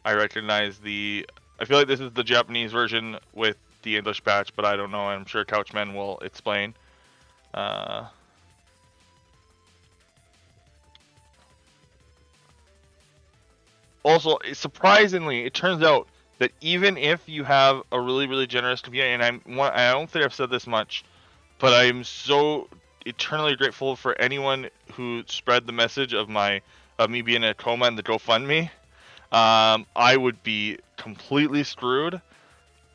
I recognize the. I feel like this is the Japanese version with the English patch, but I don't know. I'm sure Couchman will explain. Also, surprisingly, it turns out that even if you have a really generous community, and I don't think I've said this much, but I'm so eternally grateful for anyone who spread the message of me being in a coma and the GoFundMe. I would be completely screwed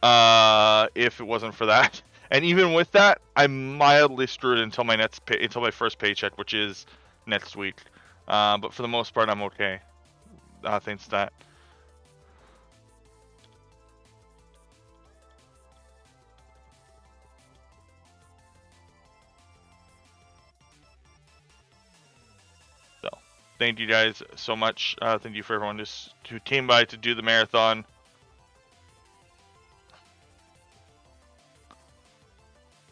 if it wasn't for that. And even with that, I'm mildly screwed until until my first paycheck, which is next week. But for the most part, I'm okay. Thanks to that. So, thank you guys so much. Thank you for everyone who came by to do the marathon.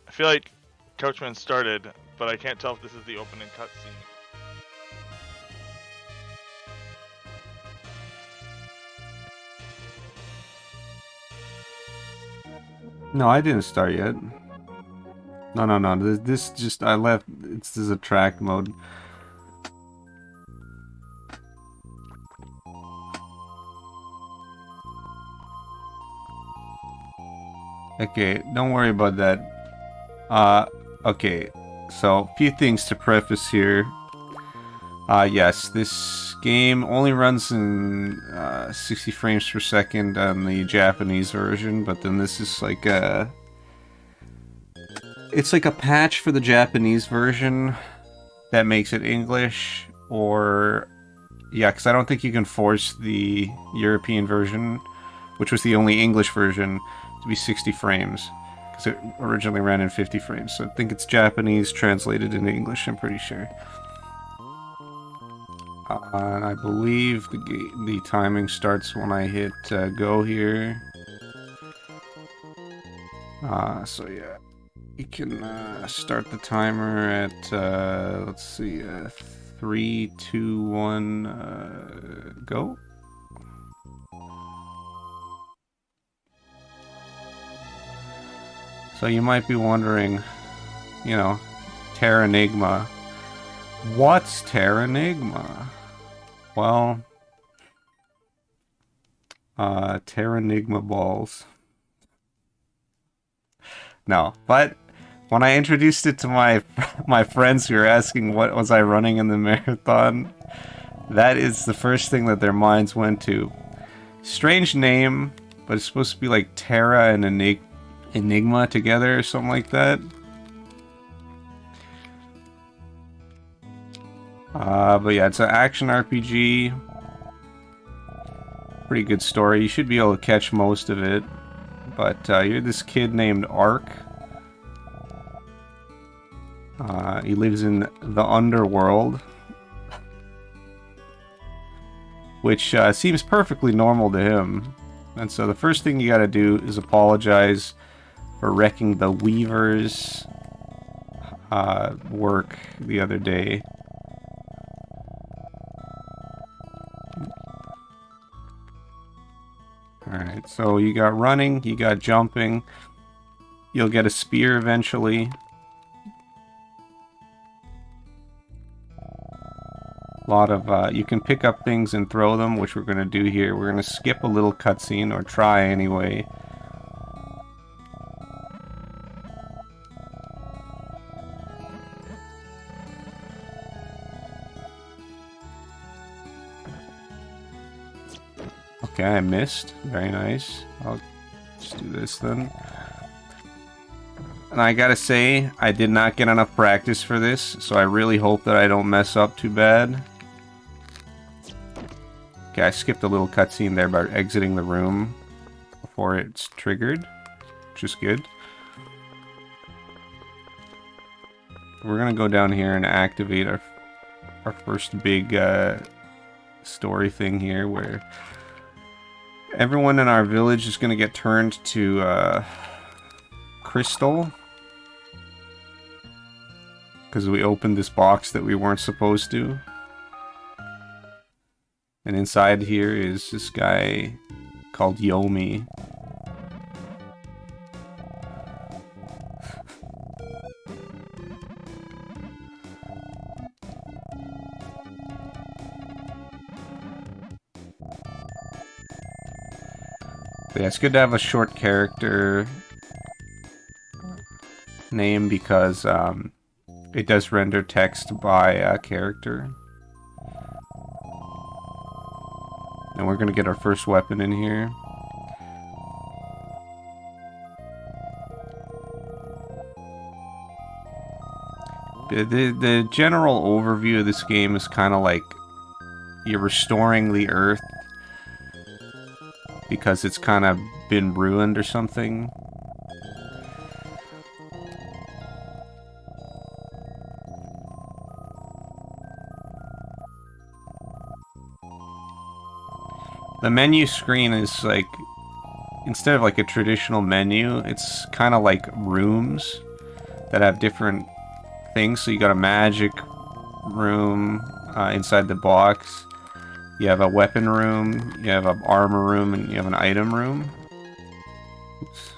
I feel like Coachman started, but I can't tell if this is the opening cutscene. No, I didn't start yet. No. This just, I left. This is a track mode. Okay, don't worry about that. Okay. So, a few things to preface here. Yes, this game only runs in 60 frames per second on the Japanese version, but then this is like a... It's like a patch for the Japanese version that makes it English, or... Yeah, because I don't think you can force the European version, which was the only English version, to be 60 frames. Because it originally ran in 50 frames, so I think it's Japanese translated into English, I'm pretty sure. And I believe the timing starts when I hit go here. So yeah, you can start the timer at, let's see, 3, 2, 1, go. So you might be wondering, you know, Terranigma. What's Terranigma? Well, Terranigma balls. No, but when I introduced it to my friends who were asking what was I running in the marathon, that is the first thing that their minds went to. Strange name, but it's supposed to be like Terra and Enigma together or something like that. But yeah, it's an action RPG. Pretty good story. You should be able to catch most of it. But you're this kid named Ark. He lives in the underworld, which seems perfectly normal to him. And so the first thing you gotta do is apologize for wrecking the Weaver's work the other day. Alright, so you got running, you got jumping. You'll get a spear eventually. A lot of, you can pick up things and throw them, which we're going to do here. We're going to skip a little cutscene, or try anyway. Okay, I missed. Very nice. I'll just do this then. And I gotta say, I did not get enough practice for this, so I really hope that I don't mess up too bad. Okay, I skipped a little cutscene there by exiting the room before it's triggered, which is good. We're gonna go down here and activate our first big story thing here, where everyone in our village is gonna get turned to crystal. Because we opened this box that we weren't supposed to. And inside here is this guy called Yomi. But yeah, it's good to have a short character name because it does render text by a character. And we're gonna get our first weapon in here. The general overview of this game is kind of like you're restoring the Earth because it's kind of been ruined or something. The menu screen is like, instead of like a traditional menu, it's kind of like rooms that have different things. So you got a magic room inside the box. You have a weapon room, you have an armor room, and you have an item room. Oops.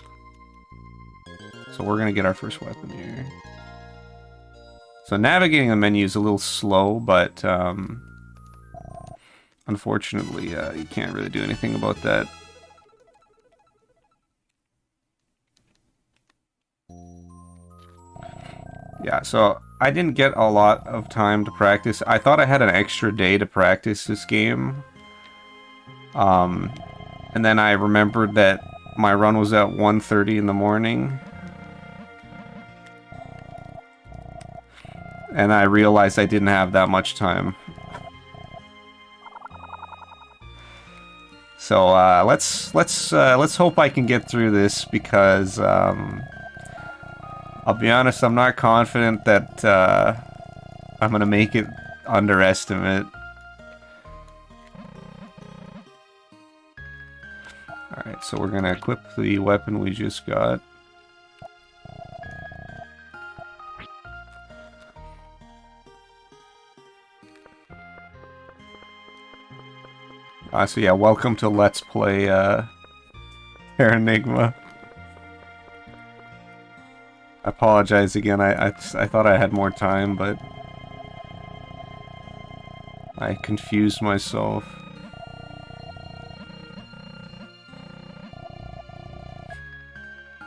So we're gonna get our first weapon here. So navigating the menu is a little slow, but unfortunately, you can't really do anything about that. Yeah, so I didn't get a lot of time to practice. I thought I had an extra day to practice this game. And then I remembered that my run was at 1:30 in the morning. And I realized I didn't have that much time. So let's hope I can get through this because I'll be honest, I'm not confident that I'm gonna make it under estimate. Alright, so we're gonna equip the weapon we just got. So yeah, welcome to Let's Play Terranigma. I apologize again, I thought I had more time, but I confused myself.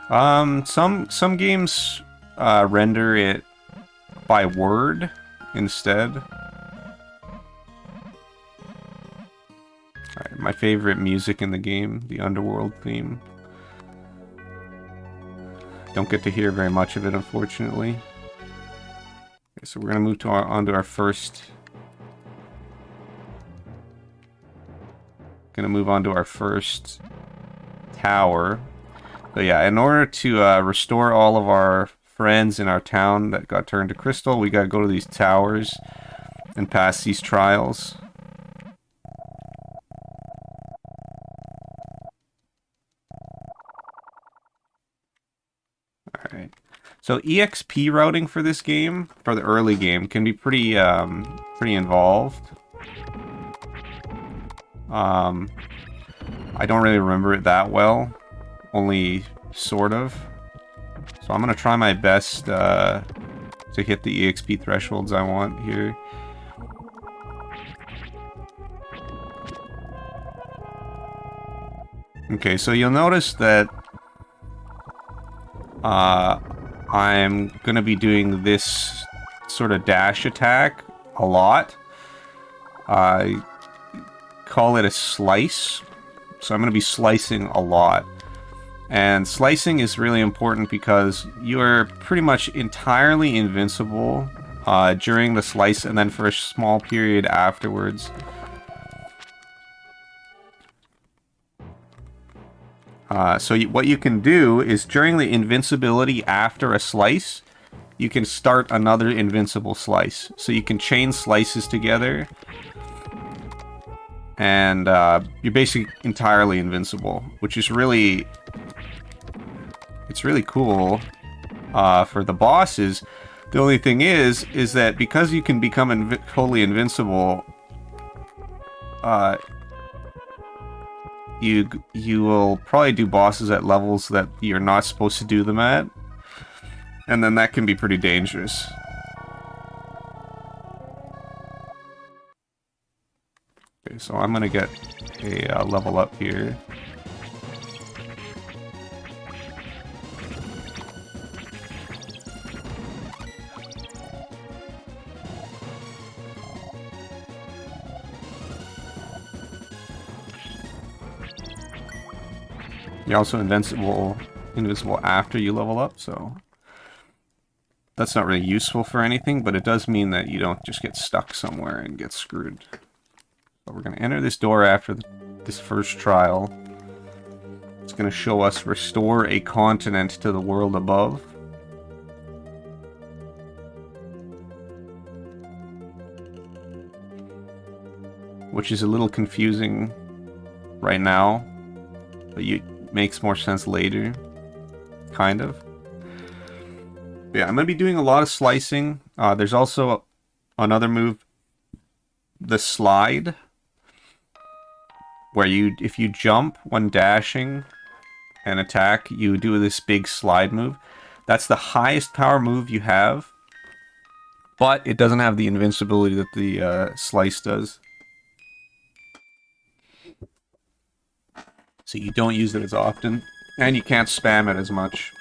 Some games render it by word instead. Alright, my favorite music in the game, the Underworld theme. Don't get to hear very much of it, unfortunately. Okay, so we're gonna move to onto our first. Gonna move on to our first tower. So yeah, in order to restore all of our friends in our town that got turned to crystal, we gotta go to these towers and pass these trials. Alright. So EXP routing for this game, for the early game, can be pretty involved. I don't really remember it that well. Only sort of. So I'm gonna try my best to hit the EXP thresholds I want here. Okay, so you'll notice that I'm gonna be doing this sort of dash attack a lot. I call it a slice. So I'm gonna be slicing a lot. And slicing is really important because you are pretty much entirely invincible during the slice and then for a small period afterwards. So what you can do is during the invincibility after a slice, you can start another invincible slice. So you can chain slices together. And you're basically entirely invincible, which is really... It's really cool for the bosses. The only thing is that because you can become totally invincible, you will probably do bosses at levels that you're not supposed to do them at, and then that can be pretty dangerous. Okay, so I'm gonna get a level up here. You're also invisible after you level up, so that's not really useful for anything, but it does mean that you don't just get stuck somewhere and get screwed. So we're going to enter this door after this first trial. It's going to show us restore a continent to the world above. Which is a little confusing right now, but makes more sense later, kind of. But yeah, I'm going to be doing a lot of slicing. There's also another move, the slide, where if you jump when dashing and attack, you do this big slide move. That's the highest power move you have, but it doesn't have the invincibility that the slice does. So you don't use it as often, and you can't spam it as much.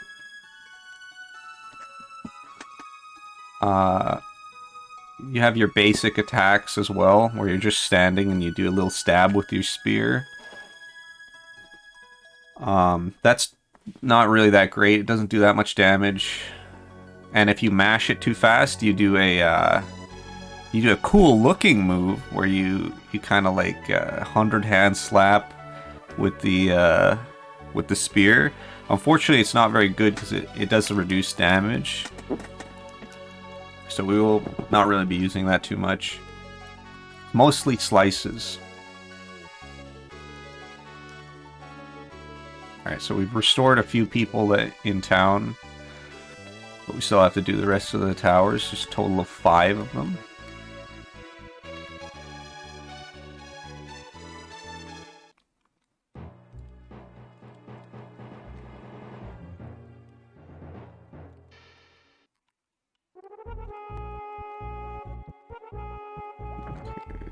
You have your basic attacks as well, where you're just standing and you do a little stab with your spear. That's not really that great. It doesn't do that much damage. And if you mash it too fast, you do a cool looking move where you kind of like 100-hand slap with the spear. Unfortunately, it's not very good because it does reduce damage. So we will not really be using that too much. Mostly slices. Alright, so we've restored a few people in town. But we still have to do the rest of the towers. Just a total of 5 of them.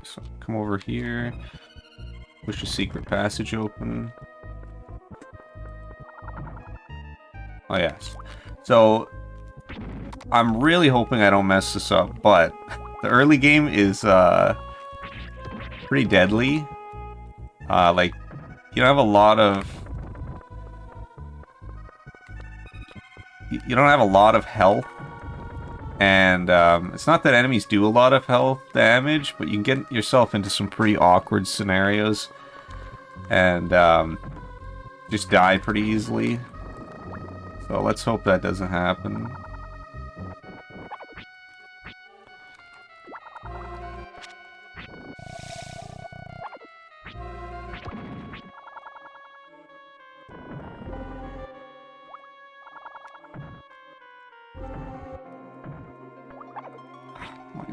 So come over here, push the secret passage open. Oh yes. So I'm really hoping I don't mess this up, but the early game is pretty deadly. Like you don't have a lot of health. And it's not that enemies do a lot of health damage, but you can get yourself into some pretty awkward scenarios and just die pretty easily. So let's hope that doesn't happen.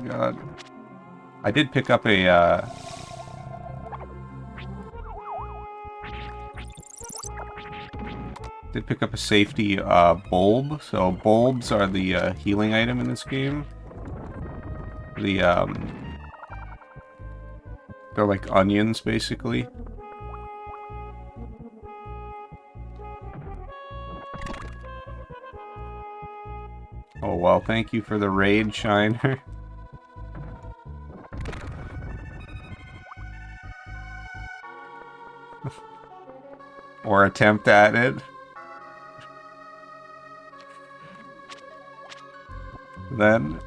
God. I did pick up a safety bulb. So bulbs are the healing item in this game. They're like onions basically. Oh well, thank you for the raid, Shiner. Or attempt at it. Then,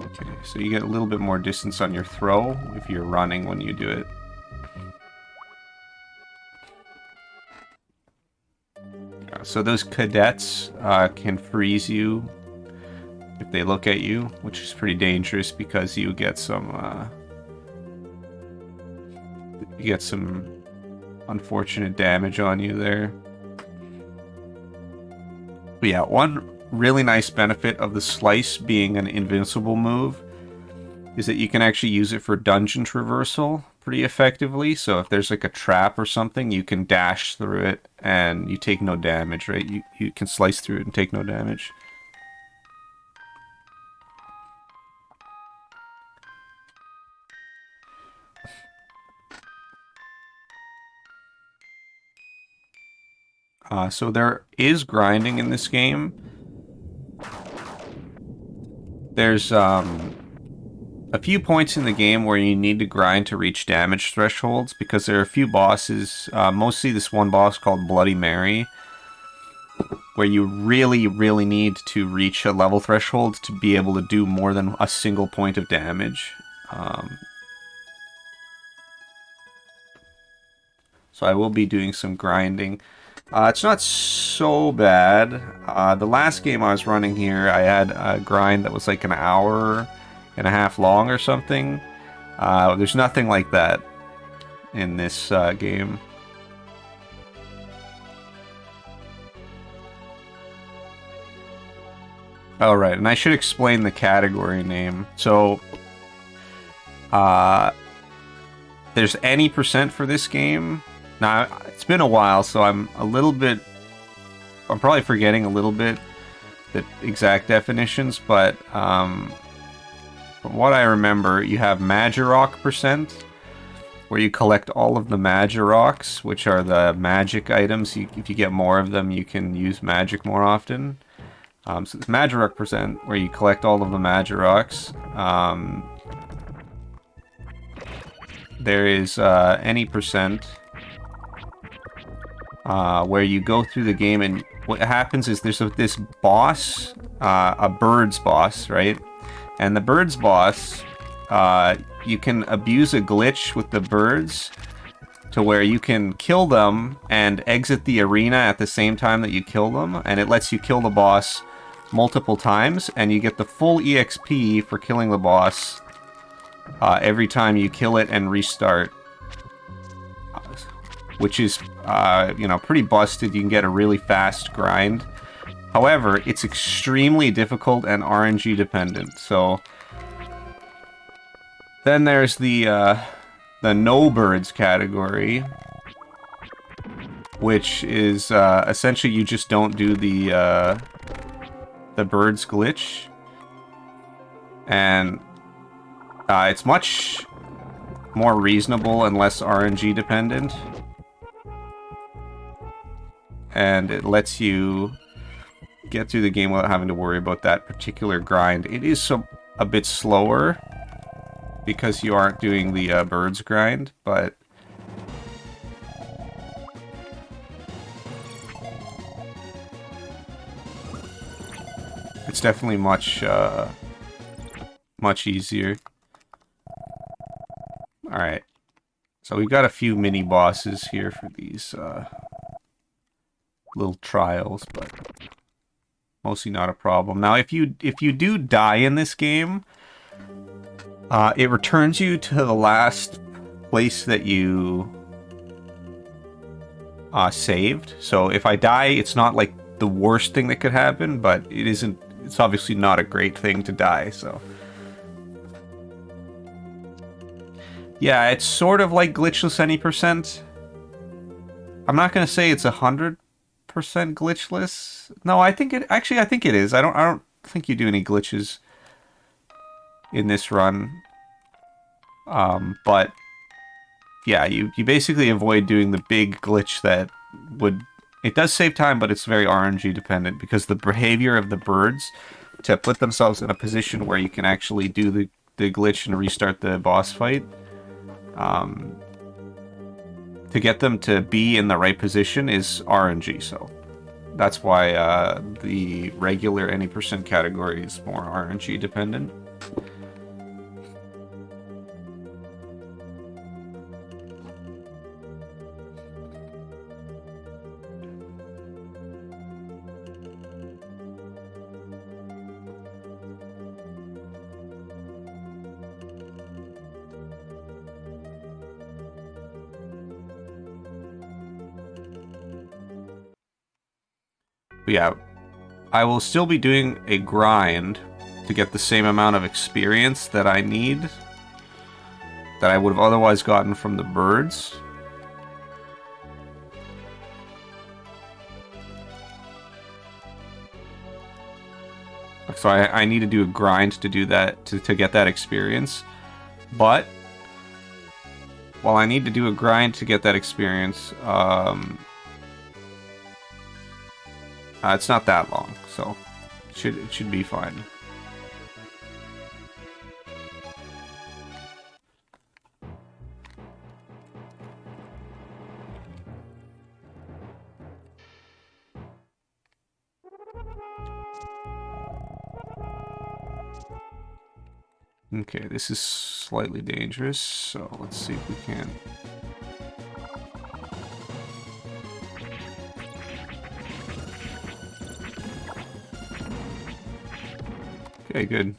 okay, so you get a little bit more distance on your throw if you're running when you do it. So those cadets can freeze you if they look at you, which is pretty dangerous because you get some unfortunate damage on you there. But yeah, one really nice benefit of the slice being an invincible move is that you can actually use it for dungeon traversal pretty effectively. So if there's like a trap or something, you can dash through it and you take no damage, right? You can slice through it and take no damage. So there is grinding in this game. There's a few points in the game where you need to grind to reach damage thresholds, because there are a few bosses, mostly this one boss called Bloody Mary, where you really, really need to reach a level threshold to be able to do more than a single point of damage. So I will be doing some grinding. It's not so bad. The last game I was running here, I had a grind that was like an hour and a half long or something. There's nothing like that in this game. Oh, right, and I should explain the category name. So, there's any percent for this game. Now, it's been a while, so I'm probably forgetting a little bit the exact definitions, but from what I remember, you have Magirok percent, where you collect all of the Magiroks, which are the magic items. If you get more of them, you can use magic more often. So it's Magirok percent, where you collect all of the Magiroks. There is any percent, where you go through the game, and what happens is there's this boss, a bird's boss, right? And the bird's boss, you can abuse a glitch with the birds to where you can kill them and exit the arena at the same time that you kill them, and it lets you kill the boss multiple times, and you get the full EXP for killing the boss every time you kill it and restart, which is, pretty busted. You can get a really fast grind. However, it's extremely difficult and RNG dependent. So then there's the no birds category, which is essentially you just don't do the birds glitch, and it's much more reasonable and less RNG dependent, and it lets you get through the game without having to worry about that particular grind. It is a bit slower because you aren't doing the birds grind, but it's definitely much easier. Alright, so we've got a few mini bosses here for these little trials, but mostly not a problem. Now, if you do die in this game, it returns you to the last place that you saved. So if I die, it's not like the worst thing that could happen, but it isn't. It's obviously not a great thing to die. So yeah, it's sort of like glitchless any percent. I'm not gonna say it's 100% glitchless. No, I think it is. I don't think you do any glitches in this run. But yeah, you basically avoid doing the big glitch that would... It does save time, but it's very RNG dependent, because the behavior of the birds to put themselves in a position where you can actually do the glitch and restart the boss fight, to get them to be in the right position is RNG, so that's why the regular any percent category is more RNG dependent. But yeah, I will still be doing a grind to to get the same amount of experience that I need, that I would have otherwise gotten from the birds. So I need to do a grind to do that, to get that experience. But while I need to do a grind to get that experience, it's not that long, so it should be fine. Okay, this is slightly dangerous, so let's see if we can. Okay, good.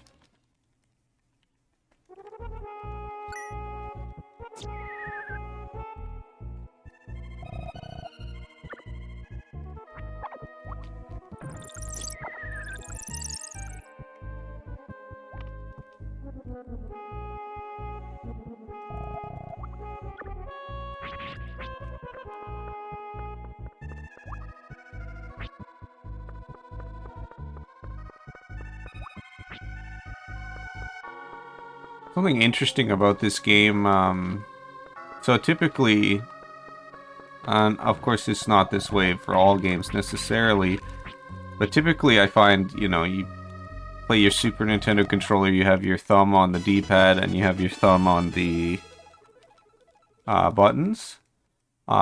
Something interesting about this game, so typically, and of course it's not this way for all games necessarily, but typically I find, you know, you play your Super Nintendo controller, you have your thumb on the D-pad, and you have your thumb on the buttons.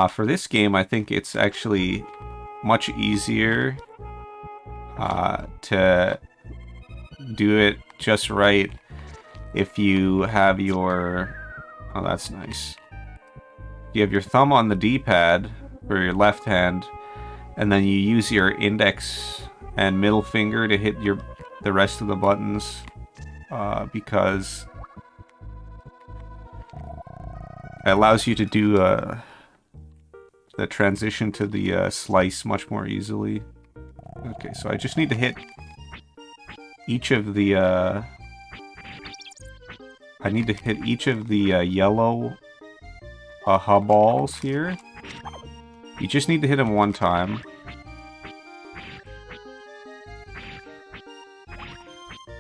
For this game, I think it's actually much easier to do it just right if you have your... Oh, that's nice. You have your thumb on the D-pad for your left hand, and then you use your index and middle finger to hit the rest of the buttons, because it allows you to do the transition to the slice much more easily. Okay, so I just need to hit each of the... I need to hit each of the yellow balls here. You just need to hit them one time.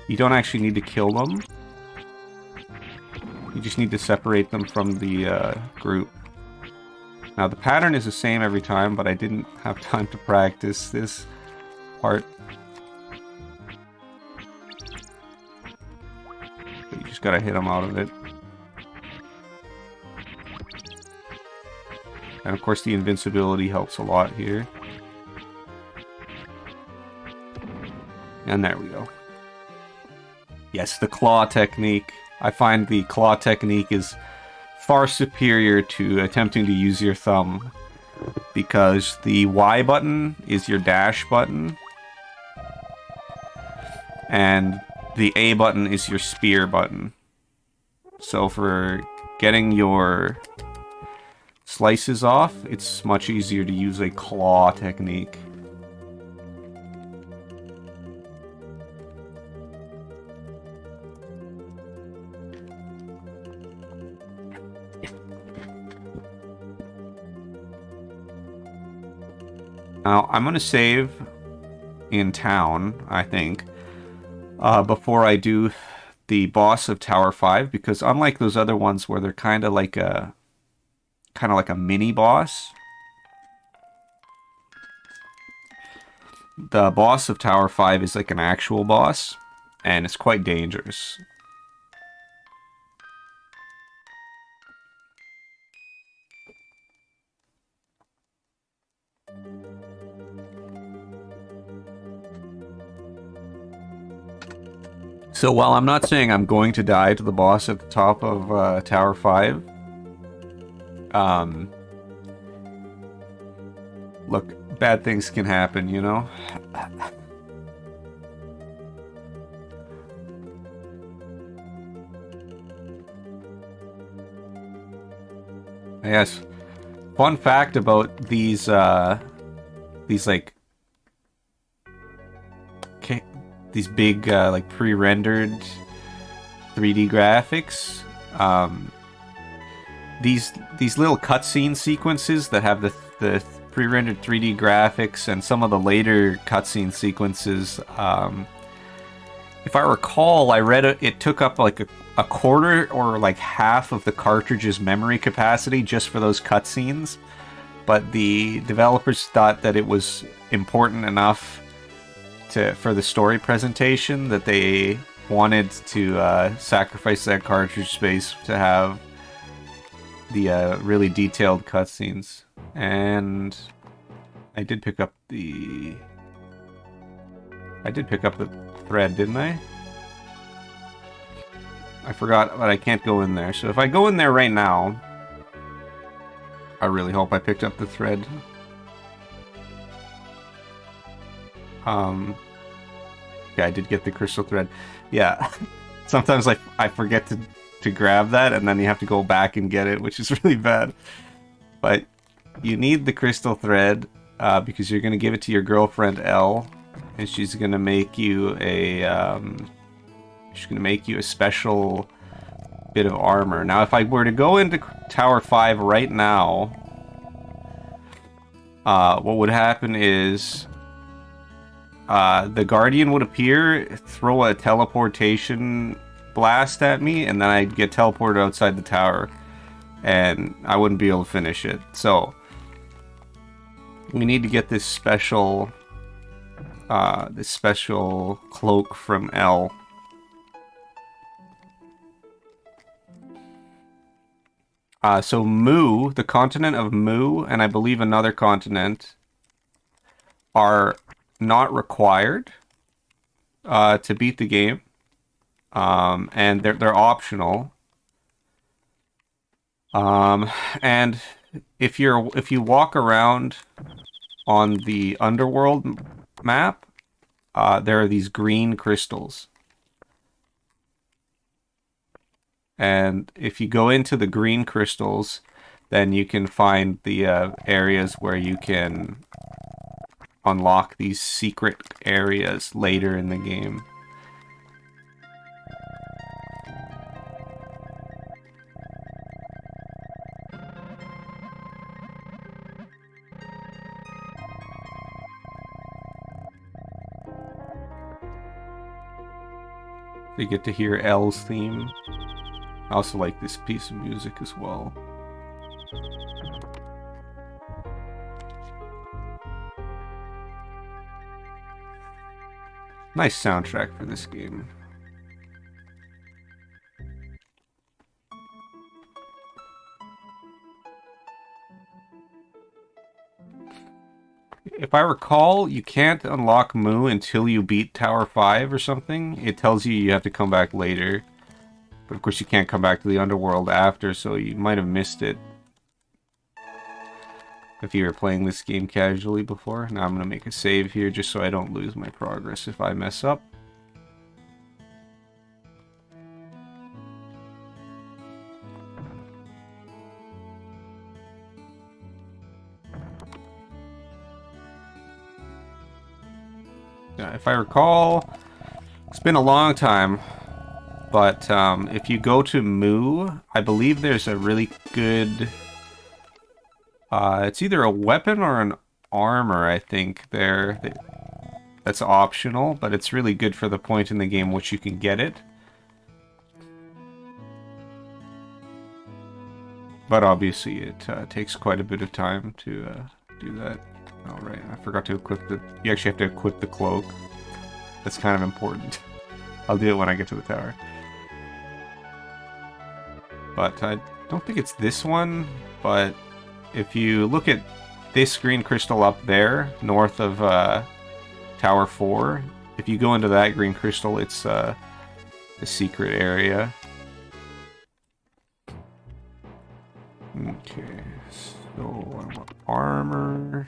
You don't actually need to kill them. You just need to separate them from the group. Now the pattern is the same every time, but I didn't have time to practice this part. You just gotta hit them out of it. And of course the invincibility helps a lot here. And there we go. Yes, the claw technique. I find the claw technique is far superior to attempting to use your thumb, because the Y button is your dash button, and the A button is your spear button. So for getting your slices off, it's much easier to use a claw technique. Now, I'm going to save in town, I think, before I do the boss of Tower 5, because unlike those other ones where they're kind of like a mini boss, the boss of Tower 5 is like an actual boss, and it's quite dangerous. So while I'm not saying I'm going to die to the boss at the top of Tower 5, look, bad things can happen, you know? Yes. Fun fact about these like... these big like pre-rendered 3D graphics. These little cutscene sequences that have the pre-rendered 3D graphics and some of the later cutscene sequences. If I recall, I read it took up like a quarter or like half of the cartridge's memory capacity just for those cutscenes. But the developers thought that it was important enough for the story presentation that they wanted to sacrifice that cartridge space to have the really detailed cutscenes. And I did pick up the thread, didn't I? I forgot, but I can't go in there. So if I go in there right now, I really hope I picked up the thread. Yeah, I did get the crystal thread. Yeah, sometimes I forget to grab that, and then you have to go back and get it, which is really bad. But you need the crystal thread because you're going to give it to your girlfriend Elle, and she's going to make you a special bit of armor. Now, if I were to go into Tower 5 right now, what would happen is the Guardian would appear, throw a teleportation blast at me, and then I'd get teleported outside the tower, and I wouldn't be able to finish it. So we need to get this special cloak from Elle. So Mu, the continent of Mu, and I believe another continent, are not required to beat the game, and they're optional. And if you walk around on the underworld map, there are these green crystals. And if you go into the green crystals, then you can find the areas where you can unlock these secret areas later in the game. You get to hear Elle's theme. I also like this piece of music as well. Nice soundtrack for this game. If I recall, you can't unlock Mu until you beat Tower 5 or something. It tells you have to come back later. But of course you can't come back to the underworld after, so you might have missed it if you were playing this game casually before. Now I'm going to make a save here just so I don't lose my progress if I mess up. If I recall, it's been a long time, but if you go to Mu, I believe there's a really good... it's either a weapon or an armor, I think, there. That's optional, but it's really good for the point in the game which you can get it. But obviously it takes quite a bit of time to do that. Oh, right, I forgot to equip the... You actually have to equip the cloak. That's kind of important. I'll do it when I get to the tower. But I don't think it's this one, but if you look at this green crystal up there, north of Tower 4, if you go into that green crystal, it's a secret area. Okay, so I want armor.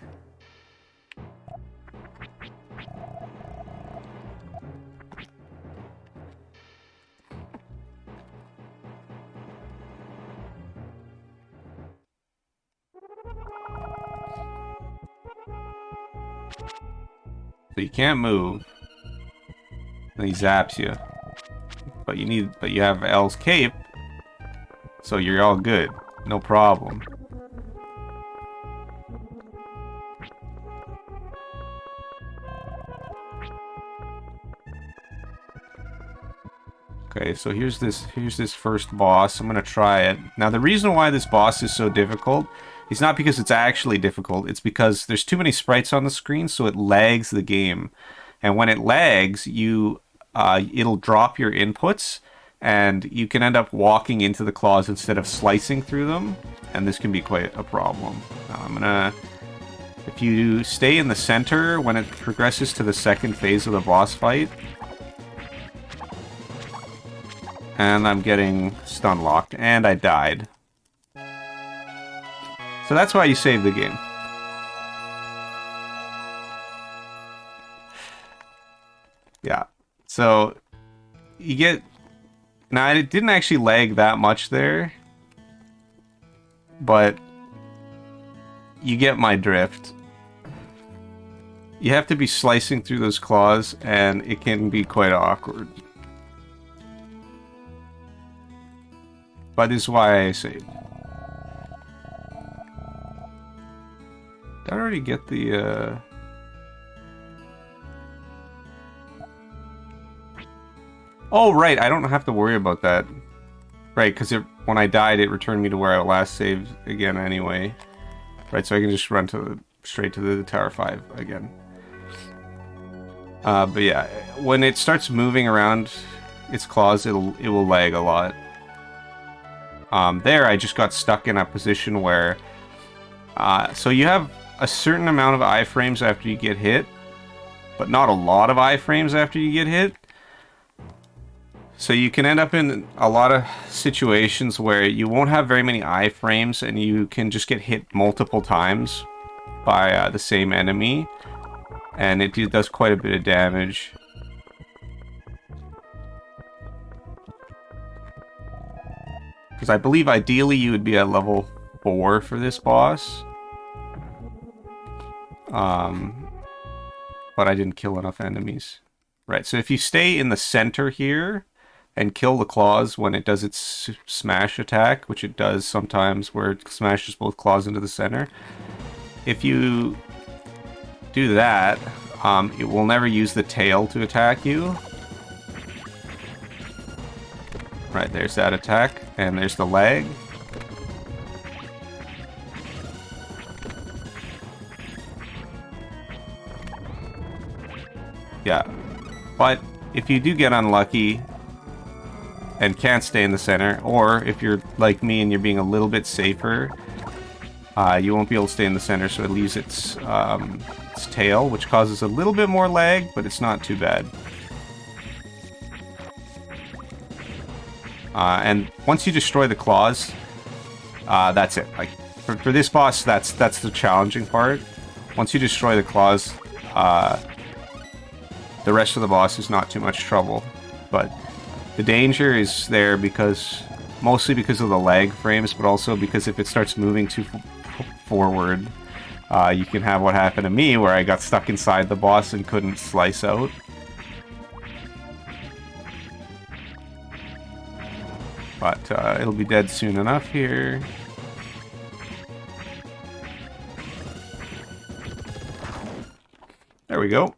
So you can't move. And he zaps you. But you have L's cape, so you're all good. No problem. Okay, so here's this first boss. I'm gonna try it. Now the reason why this boss is so difficult is not because it's actually difficult, it's because there's too many sprites on the screen, so it lags the game. And when it lags, it'll drop your inputs, and you can end up walking into the claws instead of slicing through them, and this can be quite a problem. Now if you stay in the center when it progresses to the second phase of the boss fight, and I'm getting stun locked, and I died. So that's why you save the game. Yeah. So you get... Now, it didn't actually lag that much there, but you get my drift. You have to be slicing through those claws, and it can be quite awkward. But this is why I saved. Did I already get the, Oh, right, I don't have to worry about that. Right, because when I died, it returned me to where I last saved again anyway. Right, so I can just run straight to the Tower 5 again. But yeah, when it starts moving around its claws, it will lag a lot. There, I just got stuck in a position where... so you have a certain amount of iframes after you get hit, but not a lot of iframes after you get hit. So you can end up in a lot of situations where you won't have very many iframes, and you can just get hit multiple times by the same enemy, and it does quite a bit of damage. Because I believe ideally you would be at level 4 for this boss. But I didn't kill enough enemies. Right, so if you stay in the center here and kill the claws when it does its smash attack, which it does sometimes where it smashes both claws into the center, if you do that, it will never use the tail to attack you. Right, there's that attack, and there's the lag. Yeah, but if you do get unlucky and can't stay in the center, or if you're like me and you're being a little bit safer, you won't be able to stay in the center, so it leaves its tail, which causes a little bit more lag, but it's not too bad. And once you destroy the claws, that's it. Like for this boss, that's the challenging part. Once you destroy the claws, the rest of the boss is not too much trouble. But the danger is there mostly because of the lag frames, but also because if it starts moving too forward, you can have what happened to me, where I got stuck inside the boss and couldn't slice out. But it'll be dead soon enough here. There we go.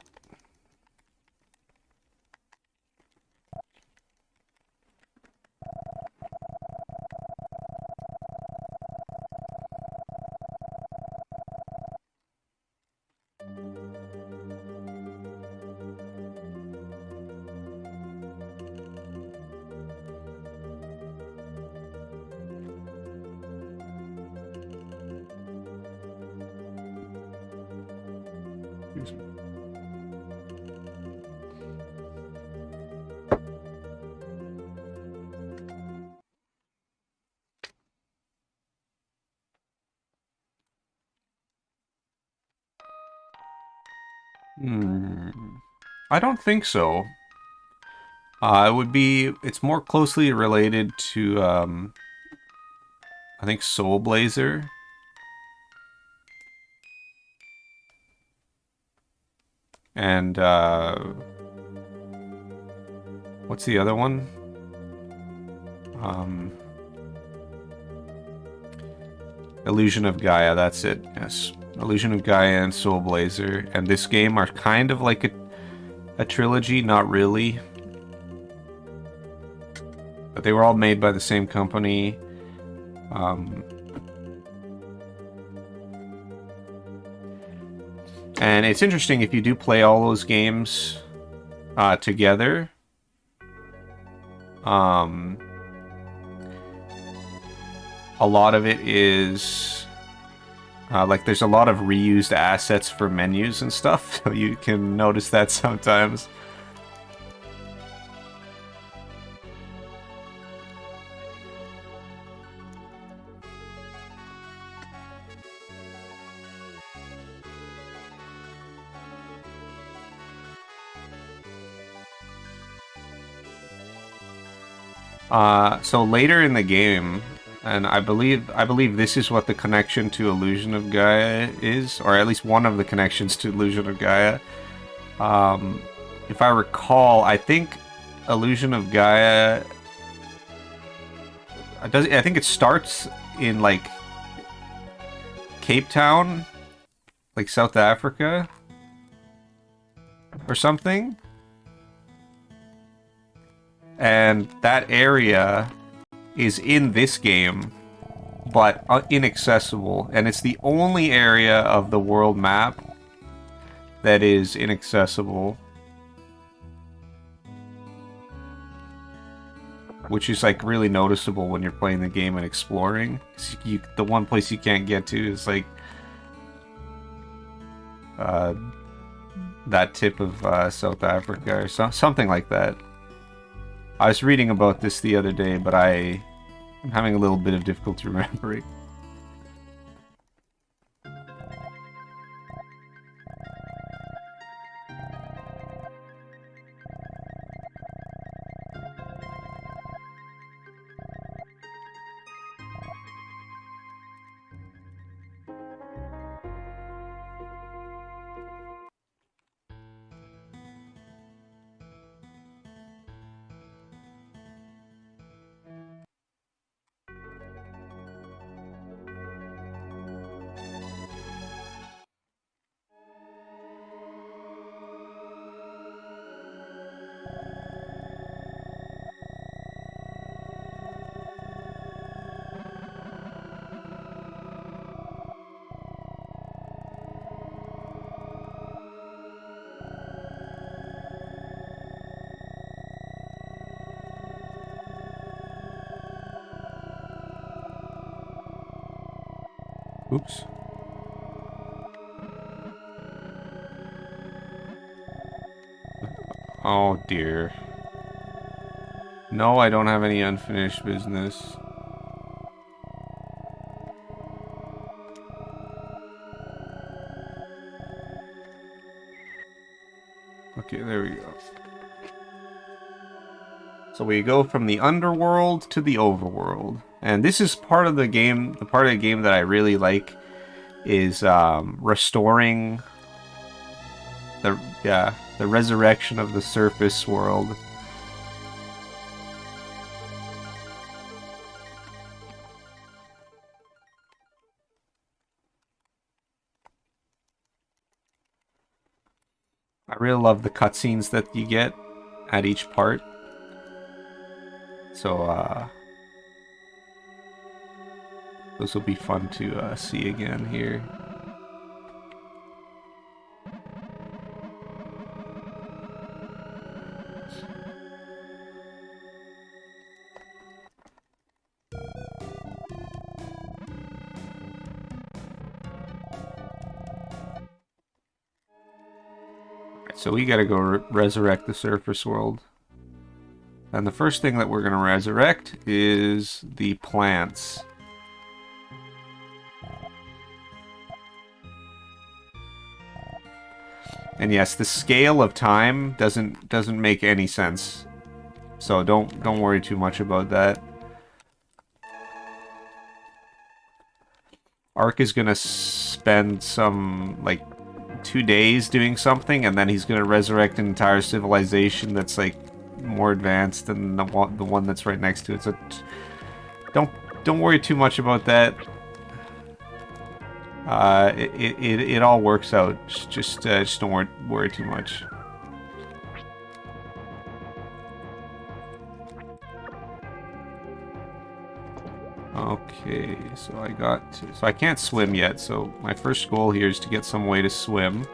I don't think so. It's more closely related to, I think Soul Blazer. And, What's the other one? Illusion of Gaia, that's it. Yes. Illusion of Gaia and Soul Blazer. And this game are kind of like a trilogy, not really. But they were all made by the same company. And it's interesting if you do play all those games together. A lot of it is like there's a lot of reused assets for menus and stuff, so you can notice that sometimes. So later in the game, and I believe this is what the connection to Illusion of Gaia is, or at least one of the connections to Illusion of Gaia. If I recall, I think Illusion of Gaia I think it starts in like Cape Town, like South Africa, or something. And that area is in this game, but inaccessible. And it's the only area of the world map that is inaccessible. Which is like really noticeable when you're playing the game and exploring. The one place you can't get to is like that tip of South Africa or something like that. I was reading about this the other day, but I'm having a little bit of difficulty remembering. Oops. Oh dear. No, I don't have any unfinished business. Okay, there we go. So we go from the underworld to the overworld. And this is part of the game, the part of the game that I really like is restoring the resurrection of the surface world. I really love the cutscenes that you get at each part. So, those will be fun to see again here. So we gotta go resurrect the surface world. And the first thing that we're gonna resurrect is the plants. And yes, the scale of time doesn't make any sense. So don't worry too much about that. Ark is gonna spend some like 2 days doing something, and then he's gonna resurrect an entire civilization that's like more advanced than the one that's right next to it. So don't worry too much about that. It all works out. Just don't worry too much. Okay, so I can't swim yet, so my first goal here is to get some way to swim.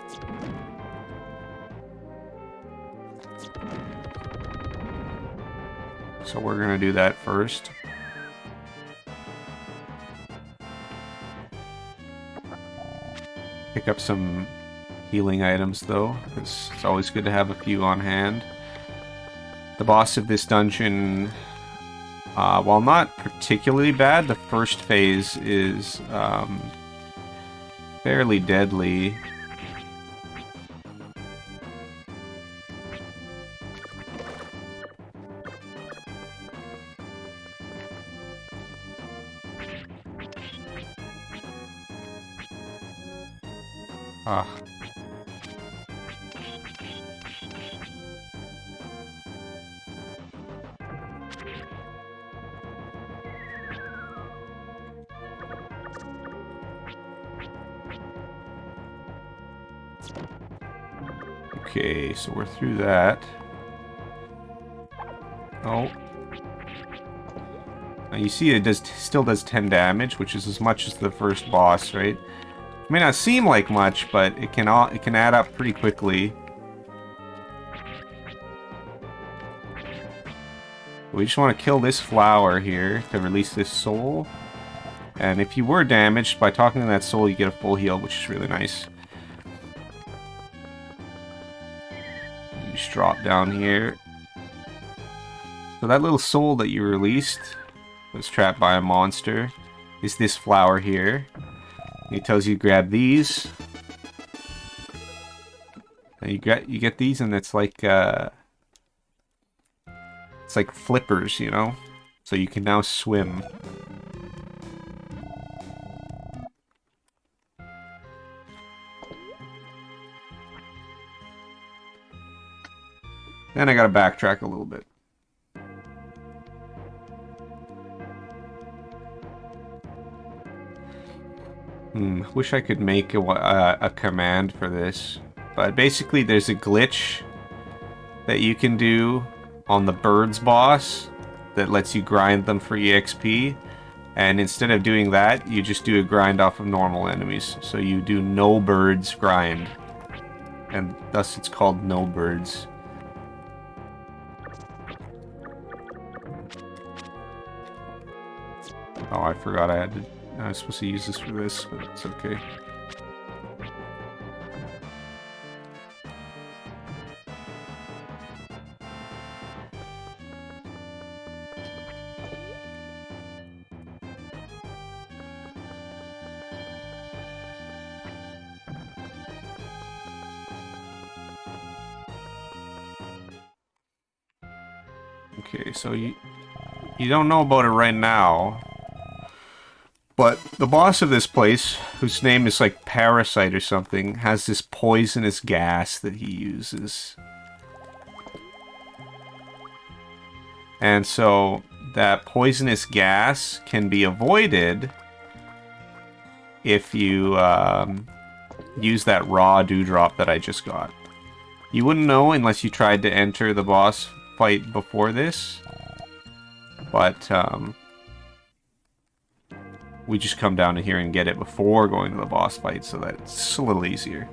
So we're gonna do that first. Pick up some healing items though, because it's always good to have a few on hand. The boss of this dungeon, while not particularly bad, the first phase is fairly deadly. Ah. Okay, so we're through that. Oh. Now you see it still does 10 damage, which is as much as the first boss, right? It may not seem like much, but it can add up pretty quickly. We just want to kill this flower here to release this soul. And if you were damaged, by talking to that soul, you get a full heal, which is really nice. You just drop down here. So that little soul that you released was trapped by a monster. Is this flower here. It tells you to grab these. And you get these, and it's like flippers, you know? So you can now swim. Then I gotta backtrack a little bit. Wish I could make a command for this. But basically there's a glitch that you can do on the birds boss that lets you grind them for EXP. And instead of doing that, you just do a grind off of normal enemies. So you do no birds grind. And thus it's called no birds. Oh, I forgot I was supposed to use this for this, but it's okay. Okay, so you don't know about it right now. But the boss of this place, whose name is like Parasite or something, has this poisonous gas that he uses. And so that poisonous gas can be avoided if you use that raw dewdrop that I just got. You wouldn't know unless you tried to enter the boss fight before this. But we just come down to here and get it before going to the boss fight, so that it's a little easier.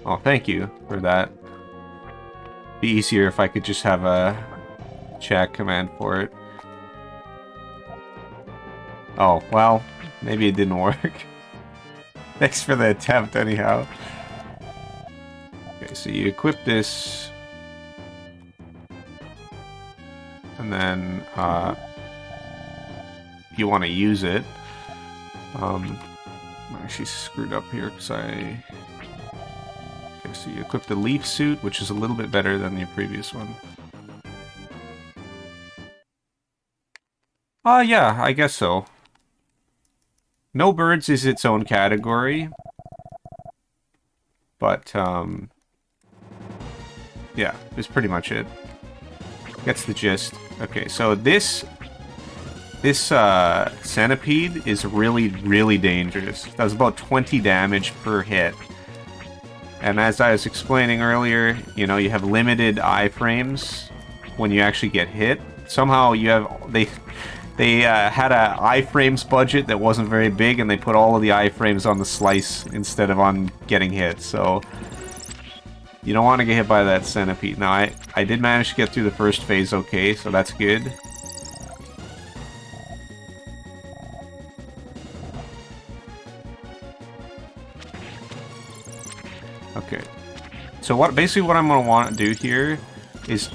Oh, thank you for that. Be easier if I could just have a chat command for it. Oh, well, maybe it didn't work. Thanks for the attempt, anyhow. Okay, so you equip this. And then, you want to use it. I actually screwed up here because I... Okay, so you equip the leaf suit, which is a little bit better than the previous one. Yeah, I guess so. No Birds is its own category. But, yeah, that's pretty much it. Gets the gist. Okay, so this centipede is really, really dangerous. It does about 20 damage per hit. And as I was explaining earlier, you know, you have limited iframes when you actually get hit. Somehow you have... They had a iframes budget that wasn't very big, and they put all of the iframes on the slice instead of on getting hit, so... You don't want to get hit by that centipede. Now, I did manage to get through the first phase okay, so that's good. Okay. So basically what I'm going to want to do here is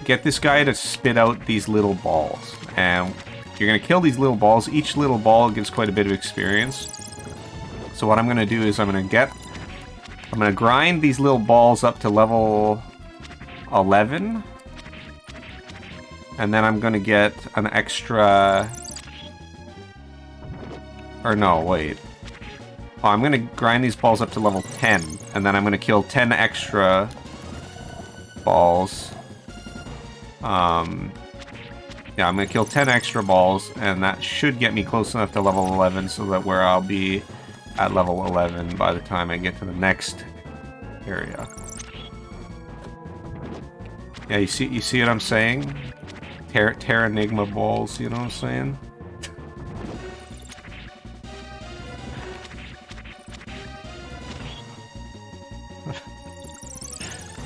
get this guy to spit out these little balls. And you're going to kill these little balls. Each little ball gives quite a bit of experience. So what I'm going to do is I'm going to grind these little balls up to level 11. And then I'm going to get an extra... Or no, wait. Oh, I'm going to grind these balls up to level 10. And then I'm going to kill 10 extra balls. Yeah, I'm going to kill 10 extra balls, and that should get me close enough to level 11 so that where I'll be at level 11 by the time I get to the next area. Yeah, you see what I'm saying? Terranigma balls, you know what I'm saying?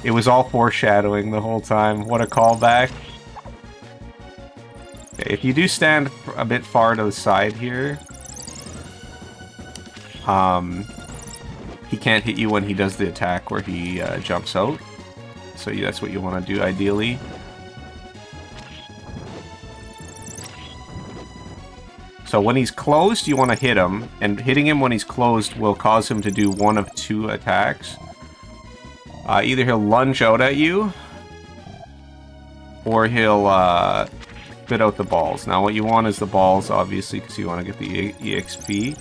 It was all foreshadowing the whole time. What a callback. Okay, if you do stand a bit far to the side here, he can't hit you when he does the attack where he jumps out. So that's what you want to do ideally. So when he's closed, you want to hit him, and hitting him when he's closed will cause him to do one of two attacks. Either he'll lunge out at you, or he'll spit out the balls. Now what you want is the balls, obviously, because you want to get the EXP.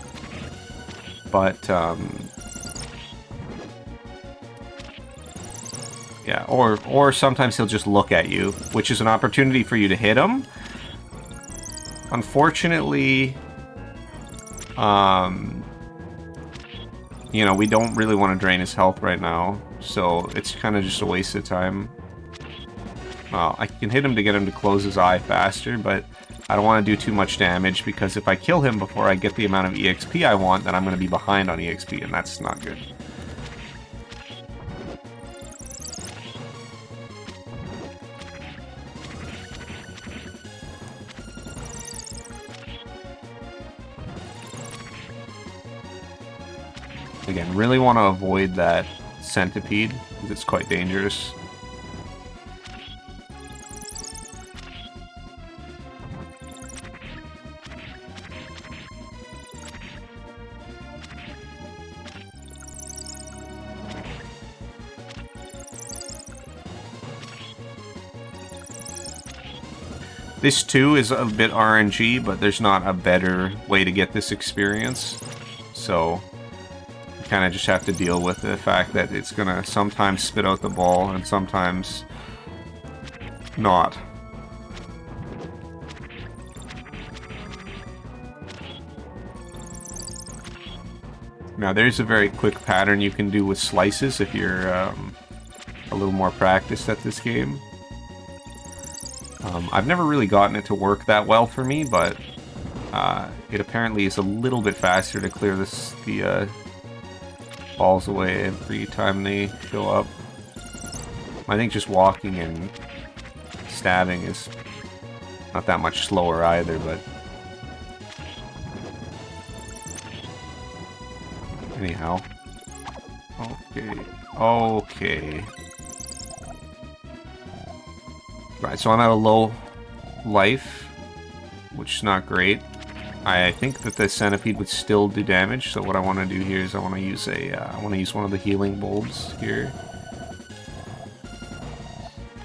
But, yeah, or sometimes he'll just look at you, which is an opportunity for you to hit him. Unfortunately, you know, we don't really want to drain his health right now, so it's kind of just a waste of time. Well, I can hit him to get him to close his eye faster, but I don't want to do too much damage, because if I kill him before I get the amount of EXP I want, then I'm going to be behind on EXP, and that's not good. Again, really want to avoid that centipede, because it's quite dangerous. This too is a bit RNG, but there's not a better way to get this experience. So you kind of just have to deal with the fact that it's gonna sometimes spit out the ball and sometimes not. Now there's a very quick pattern you can do with slices if you're a little more practiced at this game. I've never really gotten it to work that well for me, but it apparently is a little bit faster to clear the balls away every time they show up. I think just walking and stabbing is not that much slower either, but anyhow. Okay. Right, so I'm at a low life, which is not great. I think that the centipede would still do damage. So what I want to do here is I want to use one of the healing bulbs here.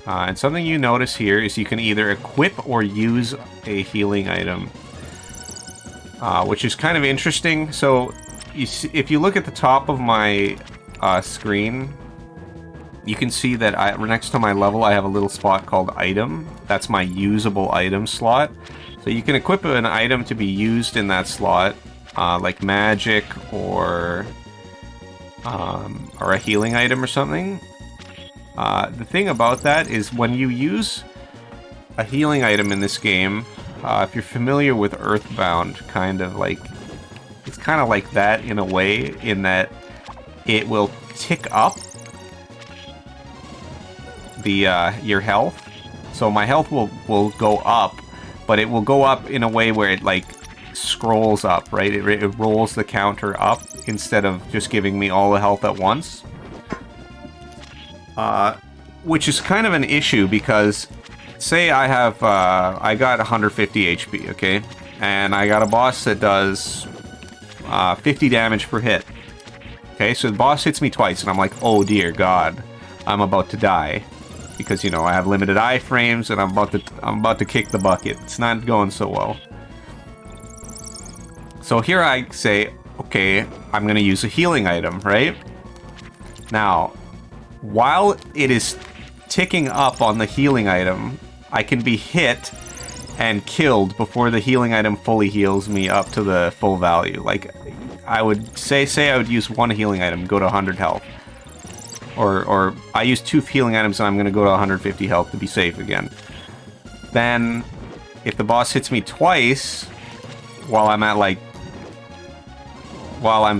And something you notice here is you can either equip or use a healing item, which is kind of interesting. So if you look at the top of my screen, you can see that next to my level I have a little spot called item. That's my usable item slot. So you can equip an item to be used in that slot, like magic or a healing item or something. The thing about that is when you use a healing item in this game, if you're familiar with Earthbound, it's kind of like that in a way, in that it will tick up your health. So my health will go up, but it will go up in a way where it like scrolls up, right? It rolls the counter up instead of just giving me all the health at once. Which is kind of an issue because, say I have, I got 150 HP, okay? And I got a boss that does 50 damage per hit. Okay, so the boss hits me twice and I'm like, oh dear God, I'm about to die. Because, you know, I have limited iframes and I'm about to kick the bucket. It's not going so well. So here I say, okay, I'm going to use a healing item, right? Now, while it is ticking up on the healing item, I can be hit and killed before the healing item fully heals me up to the full value. Like, I would say I would use one healing item, go to 100 health. Or I use 2 healing items and I'm going to go to 150 health to be safe again. Then, if the boss hits me twice, while I'm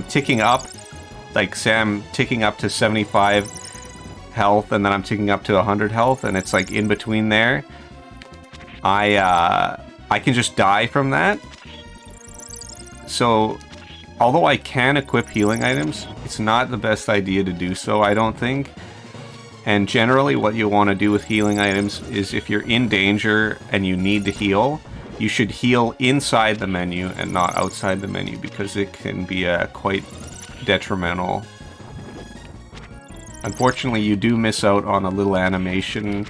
ticking up, like say I'm ticking up to 75 health and then I'm ticking up to 100 health and it's like in between there, I can just die from that. So, although I can equip healing items, it's not the best idea to do so, I don't think. And generally what you want to do with healing items is if you're in danger and you need to heal, you should heal inside the menu and not outside the menu because it can be quite detrimental. Unfortunately, you do miss out on a little animation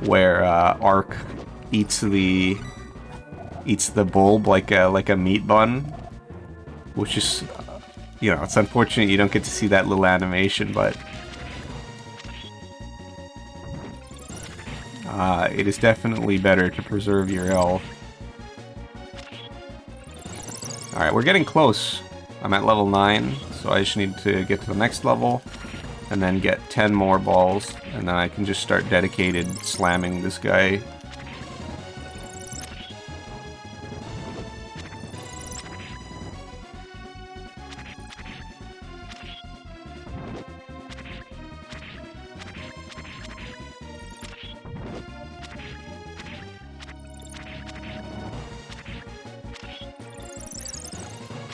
where Ark eats the bulb like a meat bun, which is, you know, it's unfortunate you don't get to see that little animation, but it is definitely better to preserve your health. Alright, we're getting close. I'm at level 9, so I just need to get to the next level, and then get 10 more balls, and then I can just start dedicated slamming this guy.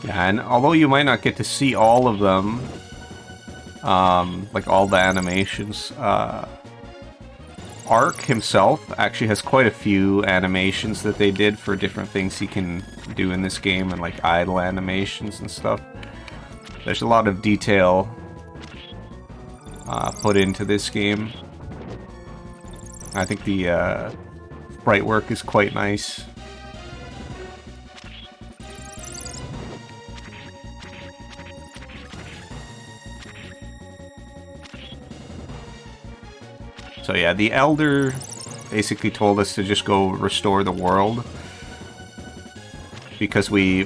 Yeah, and although you might not get to see all of them, like all the animations, Ark himself actually has quite a few animations that they did for different things he can do in this game, and like idle animations and stuff. There's a lot of detail put into this game. I think the sprite work is quite nice. So yeah, the Elder basically told us to just go restore the world. Because we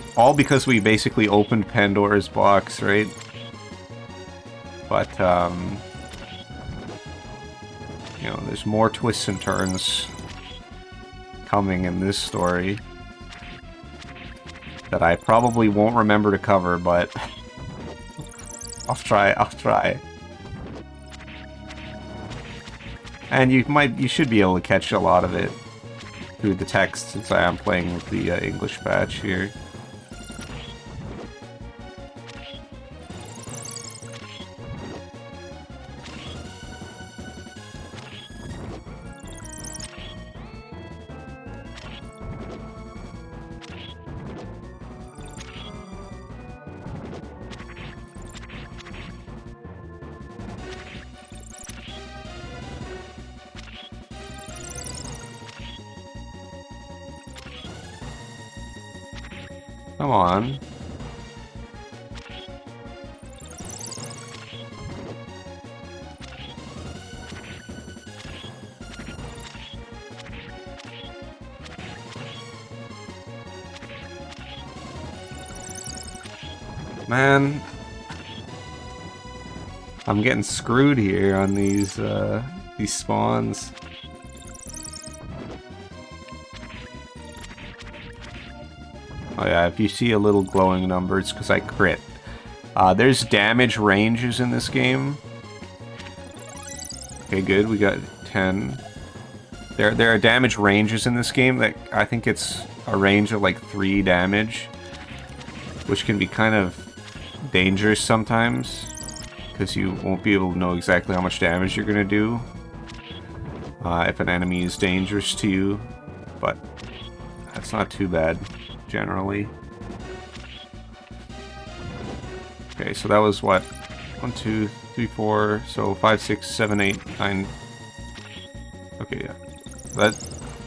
basically opened Pandora's box, right? But, you know, there's more twists and turns coming in this story that I probably won't remember to cover, but I'll try. And you should be able to catch a lot of it through the text, since I am playing with the English patch here. Come on. Man, I'm getting screwed here on these spawns. Oh yeah, if you see a little glowing number, it's because I crit. There's damage ranges in this game. Okay, good, we got 10. There are damage ranges in this game that I think it's a range of like 3 damage, which can be kind of dangerous sometimes, because you won't be able to know exactly how much damage you're going to do if an enemy is dangerous to you, but that's not too bad, generally. Okay, so that was what? 1, 2, 3, 4, so 5, 6, 7, 8, 9... Okay, yeah.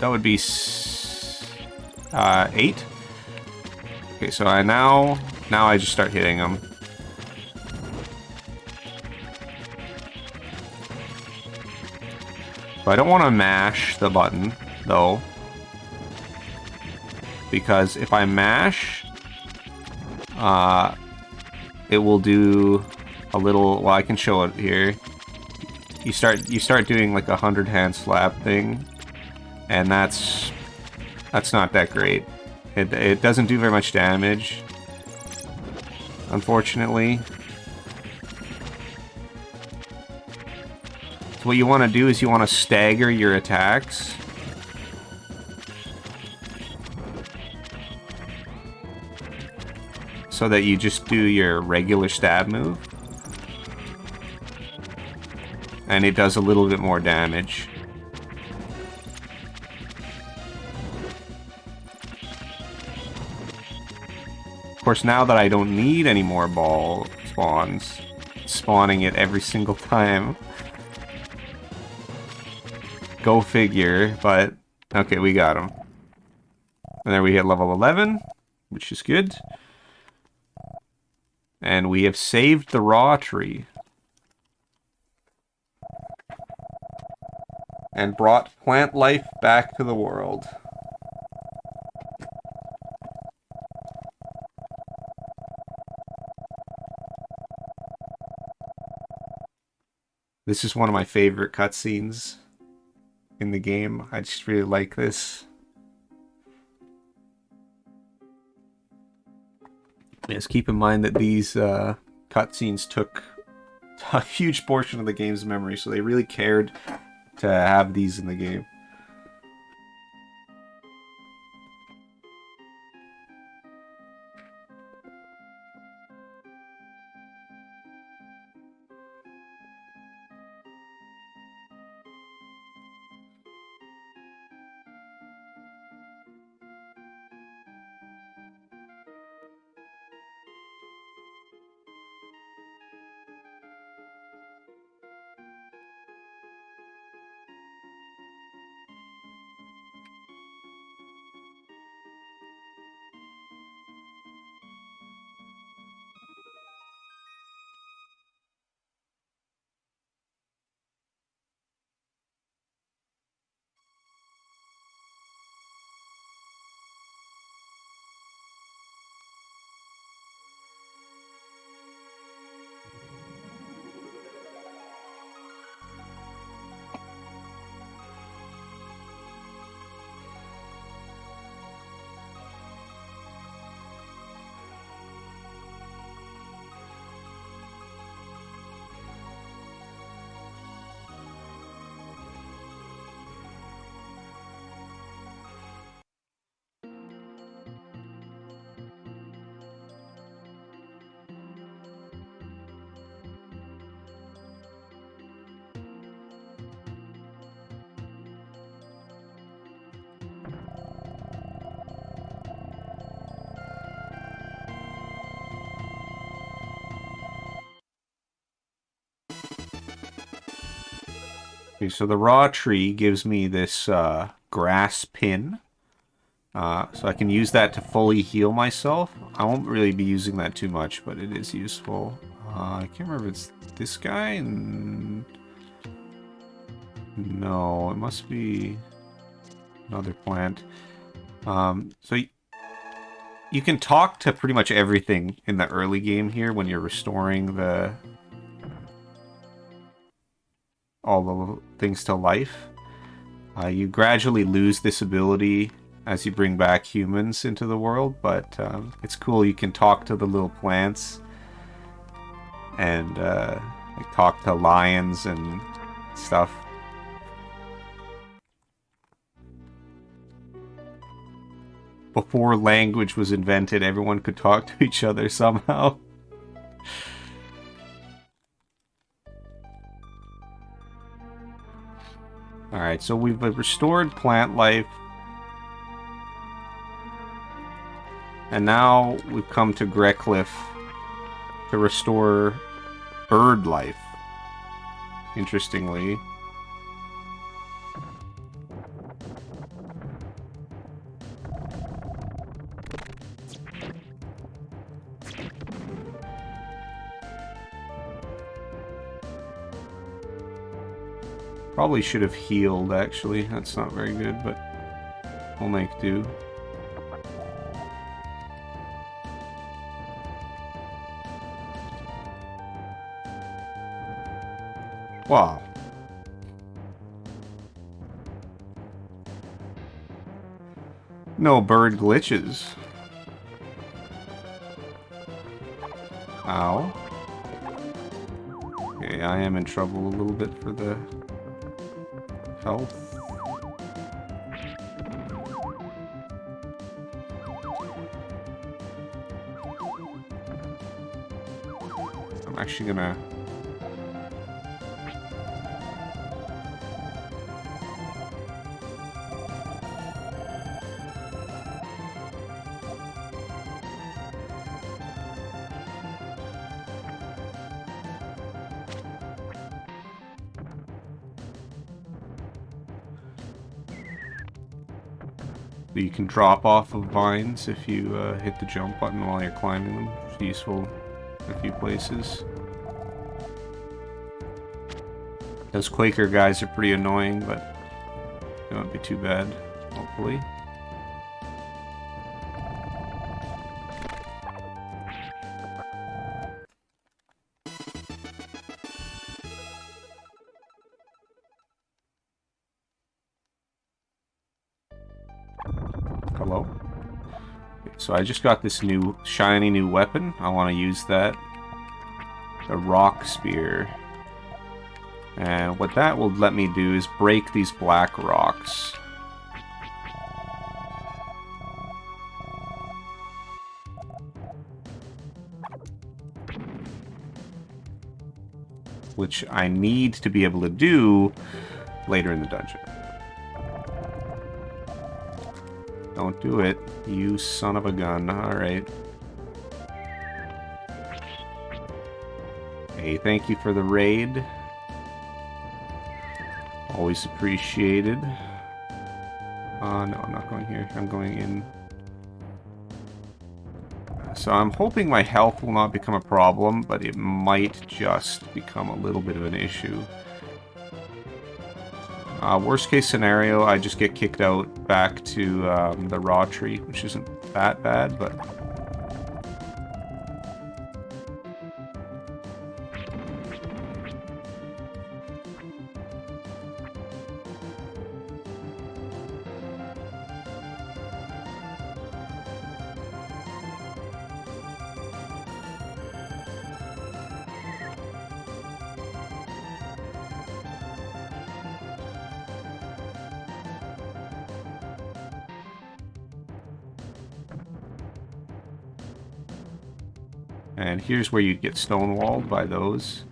That would be 8. Okay, so now I just start hitting them. So I don't want to mash the button, though, because if I mash, it will do a little. Well, I can show it here. You start doing like a 100-hand slap thing, and that's not that great. It doesn't do very much damage, unfortunately. So what you want to do is you want to stagger your attacks. So that you just do your regular stab move. And it does a little bit more damage. Of course, now that I don't need any more ball spawns, spawning it every single time. Go figure, but okay, we got him. And then we hit level 11, which is good. And we have saved the raw tree. And brought plant life back to the world. This is one of my favorite cutscenes in the game. I just really like this. Yes, keep in mind that these cutscenes took a huge portion of the game's memory, so they really cared to have these in the game. Okay, so the raw tree gives me this grass pin, So I can use that to fully heal myself. I won't really be using that too much, but it is useful. I can't remember if it's this guy. No, it must be another plant. So you can talk to pretty much everything in the early game here when you're restoring all the things to life. You gradually lose this ability as you bring back humans into the world, but it's cool. You can talk to the little plants and like talk to lions and stuff. Before language was invented, everyone could talk to each other somehow. Alright, so we've restored plant life. And now we've come to Grecliff to restore bird life. Interestingly. Probably should have healed, actually. That's not very good, but we'll make do. Wow. No bird glitches. Ow. Okay, I am in trouble a little bit for the health. I'm actually gonna... You can drop off of vines if you hit the jump button while you're climbing them. It's useful in a few places. Those Quaker guys are pretty annoying, but they won't be too bad, hopefully. Hello? So I just got this new, shiny new weapon. I want to use that. The rock spear. And what that will let me do is break these black rocks. Which I need to be able to do later in the dungeon. Don't do it, you son of a gun. Alright. Hey, thank you for the raid. Always appreciated. No, I'm not going here. I'm going in. So I'm hoping my health will not become a problem, but it might just become a little bit of an issue. Worst case scenario, I just get kicked out back to the raw tree, which isn't that bad, but... And here's where you'd get stonewalled by those.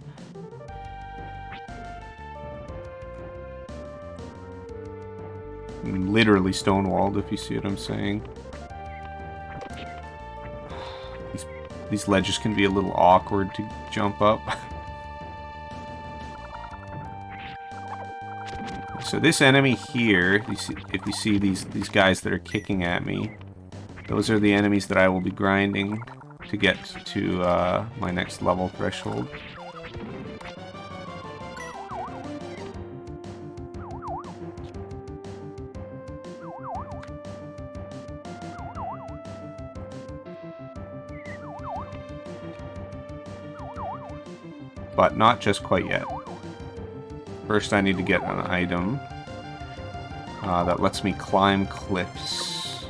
Literally stonewalled, if you see what I'm saying. These ledges can be a little awkward to jump up. so this enemy here, if you see these guys that are kicking at me, those are the enemies that I will be grinding to get to my next level threshold. But not just quite yet. First I need to get an item that lets me climb cliffs.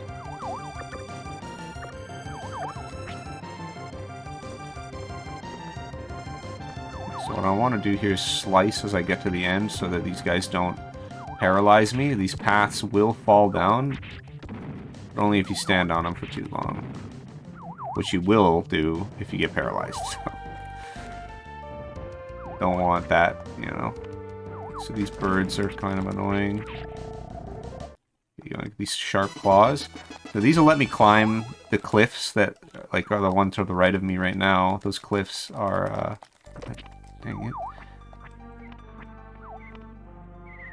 So what I want to do here is slice as I get to the end so that these guys don't paralyze me. These paths will fall down, but only if you stand on them for too long. Which you will do if you get paralyzed. Don't want that, you know. So these birds are kind of annoying. You know, these sharp claws. So these will let me climb the cliffs that, like, are the one to the right of me right now. Those cliffs are, dang it.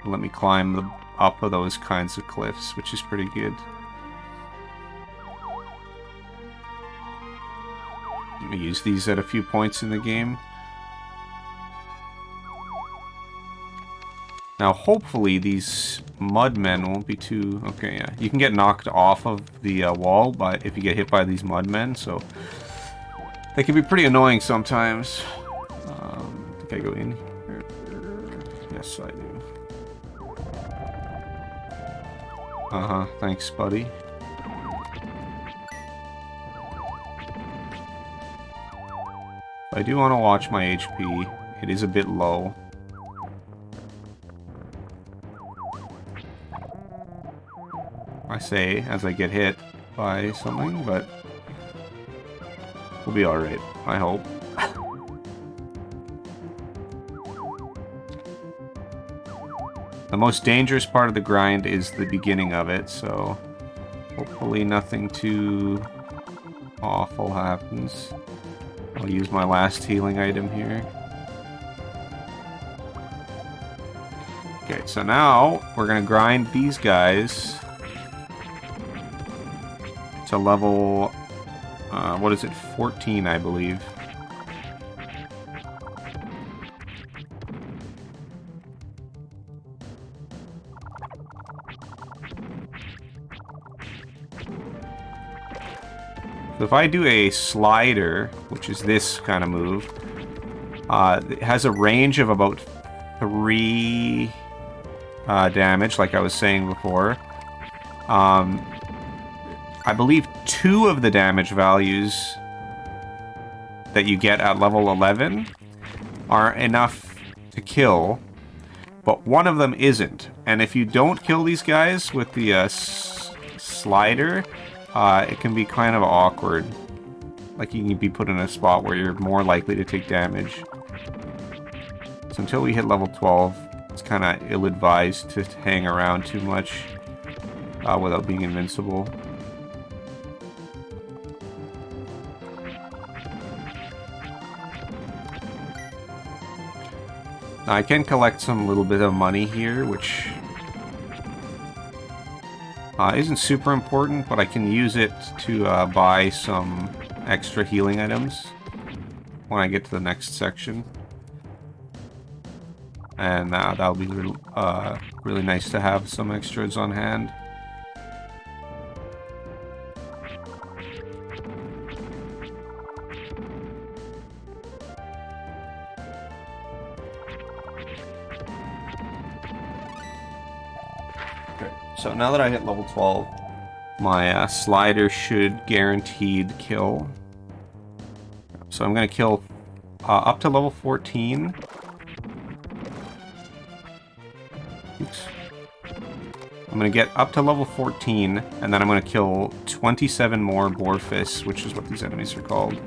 Let me climb up of those kinds of cliffs, which is pretty good. I'm gonna use these at a few points in the game. Now, hopefully, these mudmen won't be too... Okay, yeah. You can get knocked off of the wall if you get hit by these mudmen, so... They can be pretty annoying sometimes. I think I go in here. Yes, I do. Uh-huh. Thanks, buddy. I do want to watch my HP. It is a bit low. I say as I get hit by something, but we'll be alright, I hope. The most dangerous part of the grind is the beginning of it, so hopefully nothing too awful happens. I'll use my last healing item here. Okay, so now we're gonna grind these guys to level, what is it, 14, I believe. So if I do a slider, which is this kind of move, it has a range of about 3 damage, like I was saying before. I believe 2 of the damage values that you get at level 11 are enough to kill, but one of them isn't. And if you don't kill these guys with the slider, it can be kind of awkward. Like, you can be put in a spot where you're more likely to take damage. So until we hit level 12, it's kind of ill-advised to hang around too much without being invincible. Now, I can collect some little bit of money here, which isn't super important, but I can use it to buy some extra healing items when I get to the next section. And that'll be really nice to have some extras on hand. So now that I hit level 12, my slider should guaranteed kill. So I'm going to kill up to level 14. Oops. I'm going to get up to level 14, and then I'm going to kill 27 more boar fists, which is what these enemies are called.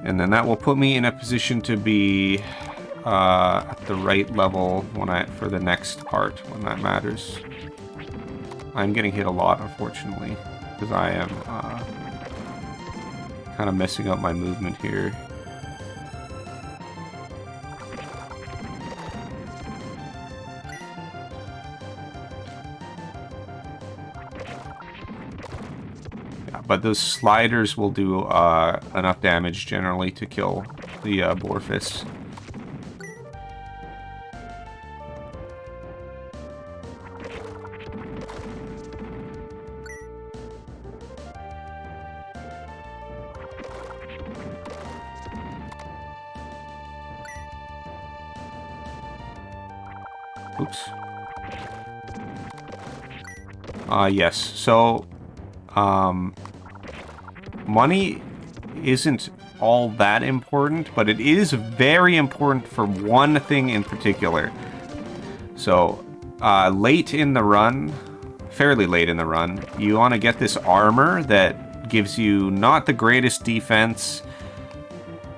And then that will put me in a position to be at the right level for the next part, when that matters. I'm getting hit a lot, unfortunately, because I am kind of messing up my movement here. but those sliders will do enough damage generally to kill the Boarfists. Oops. Yes. So, money isn't all that important, but it is very important for one thing in particular. So, late in the run, fairly late in the run, you want to get this armor that gives you not the greatest defense,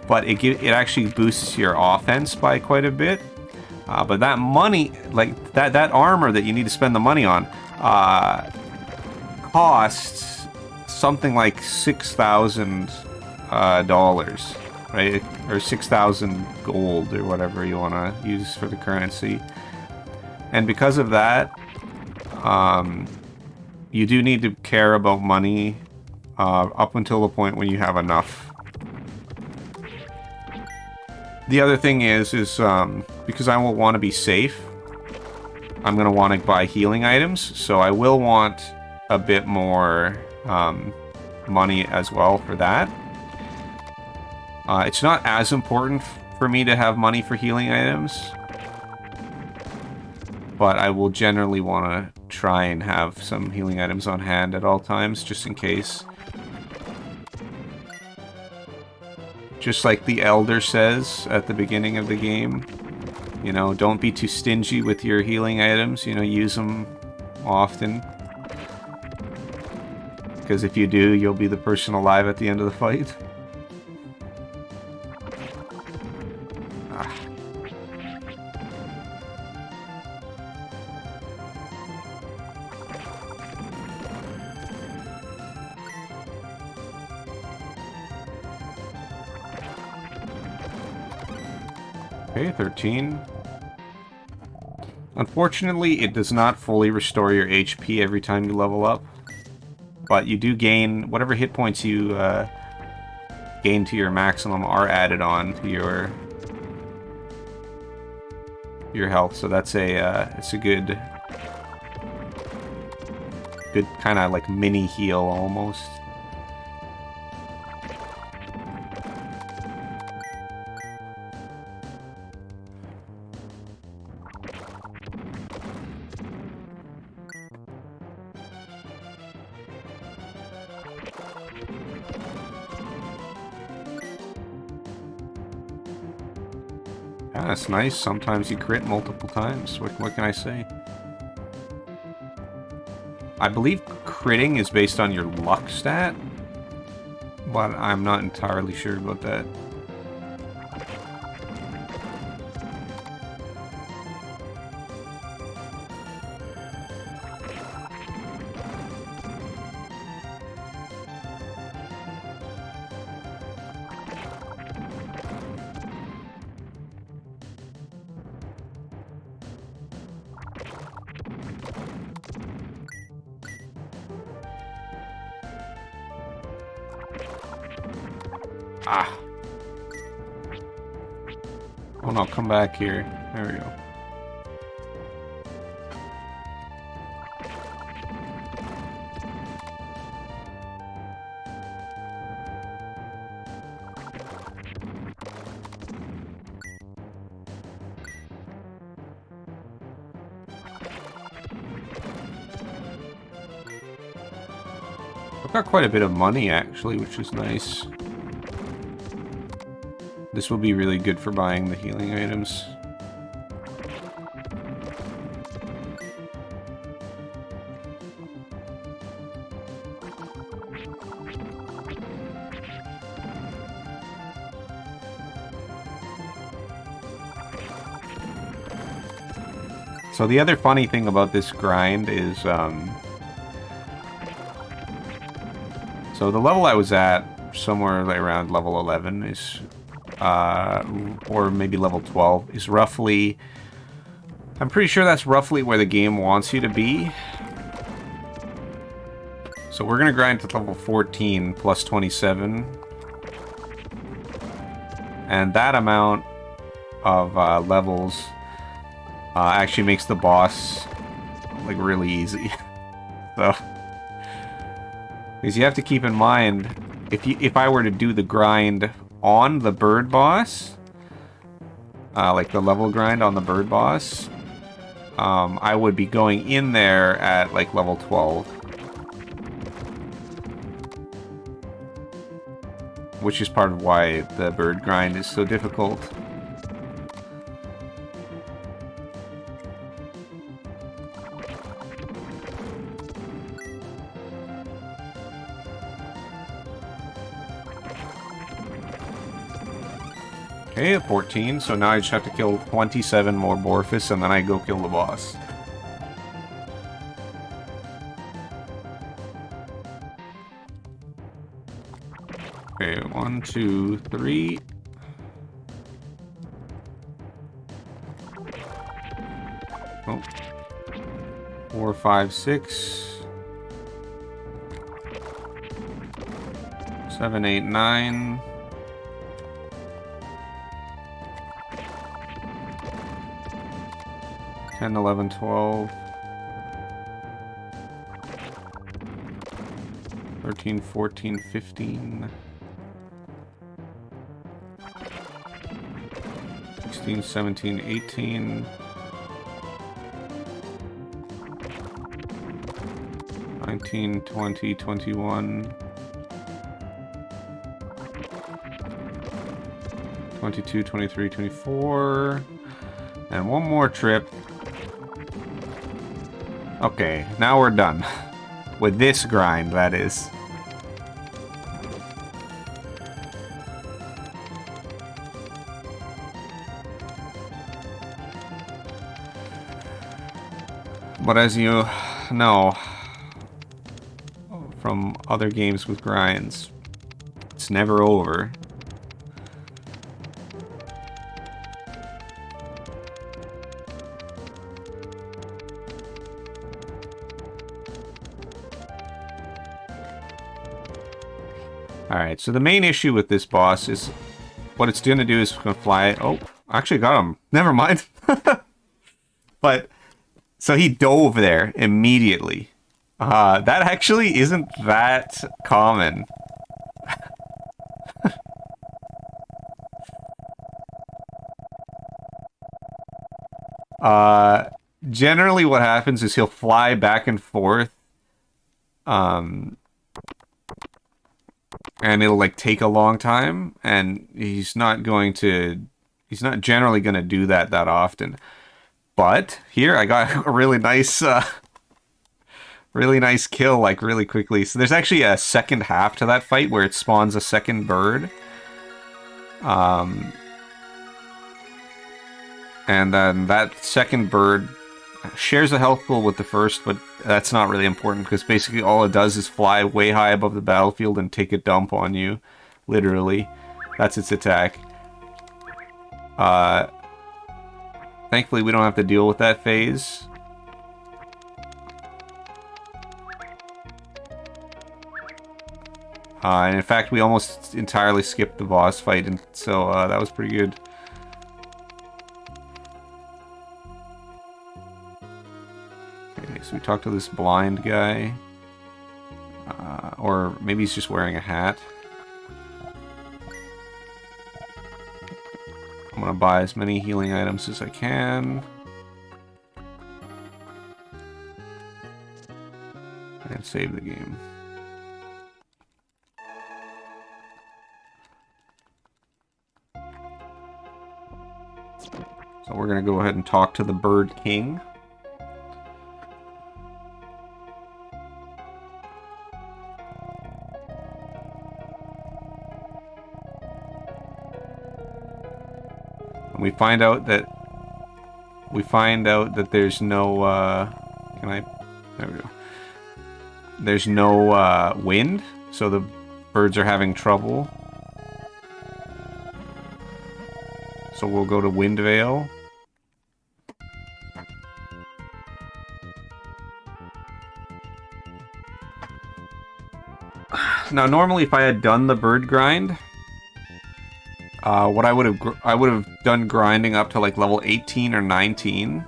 but it actually boosts your offense by quite a bit. But that money, like that armor that you need to spend the money on, costs something like $6,000, right? Or 6,000 gold, or whatever you want to use for the currency. And because of that, you do need to care about money up until the point when you have enough. The other thing is because I will want to be safe, I'm going to want to buy healing items, so I will want a bit more money as well for that. It's not as important for me to have money for healing items, but I will generally want to try and have some healing items on hand at all times, just in case. Just like the Elder says at the beginning of the game, you know, don't be too stingy with your healing items, you know, use them often. Because if you do, you'll be the person alive at the end of the fight. Okay, 13. Unfortunately, it does not fully restore your HP every time you level up. But you do gain, whatever hit points you gain to your maximum are added on to your health. So that's it's a good kind of like mini heal almost. Yeah, that's nice. Sometimes you crit multiple times. What can I say? I believe critting is based on your luck stat, but I'm not entirely sure about that. Ah. Oh no, come back here. There we go. I've got quite a bit of money actually, which is nice. This will be really good for buying the healing items. So the other funny thing about this grind is, so the level I was at, somewhere like around level 11, is or maybe level 12, is roughly, I'm pretty sure that's roughly where the game wants you to be. So So we're gonna grind to level 14 plus 27. And that amount of levels actually makes the boss like really easy. So, because you have to keep in mind, if I were to do the grind on the bird boss, like the level grind on the bird boss, I would be going in there at like level 12. Which is part of why the bird grind is so difficult. Okay, at 14, so now I just have to kill 27 more Borphis and then I go kill the boss. Okay, 1, 2, 3. Oh. 4, 5, 6. 7, 8, 9. 10, 11, 12. 13, 14, 15. 16, 17, 18. 19, 20, 21. 22, 23, 24. And one more trip. Okay, now we're done. With this grind, that is. But as you know from other games with grinds, it's never over. Alright, so the main issue with this boss is what it's going to do is going to fly. Oh, I actually got him. Never mind. But, so he dove there immediately. That actually isn't that common. Generally what happens is he'll fly back and forth. And it'll like take a long time, and he's not generally going to do that often. But here I got a really nice kill like really quickly. So there's actually a second half to that fight where it spawns a second bird. And then that second bird shares a health pool with the first, but that's not really important because basically all it does is fly way high above the battlefield and take a dump on you. Literally. That's its attack. Thankfully we don't have to deal with that phase. And in fact we almost entirely skipped the boss fight, and so that was pretty good. So we talked to this blind guy. Or maybe he's just wearing a hat. I'm gonna buy as many healing items as I can. And save the game. So we're gonna go ahead and talk to the Bird King. We find out that there's no there we go. There's no wind, so the birds are having trouble. So we'll go to Wind Vale. Now normally if I had done the bird grind, what I would have done grinding up to like level 18 or 19,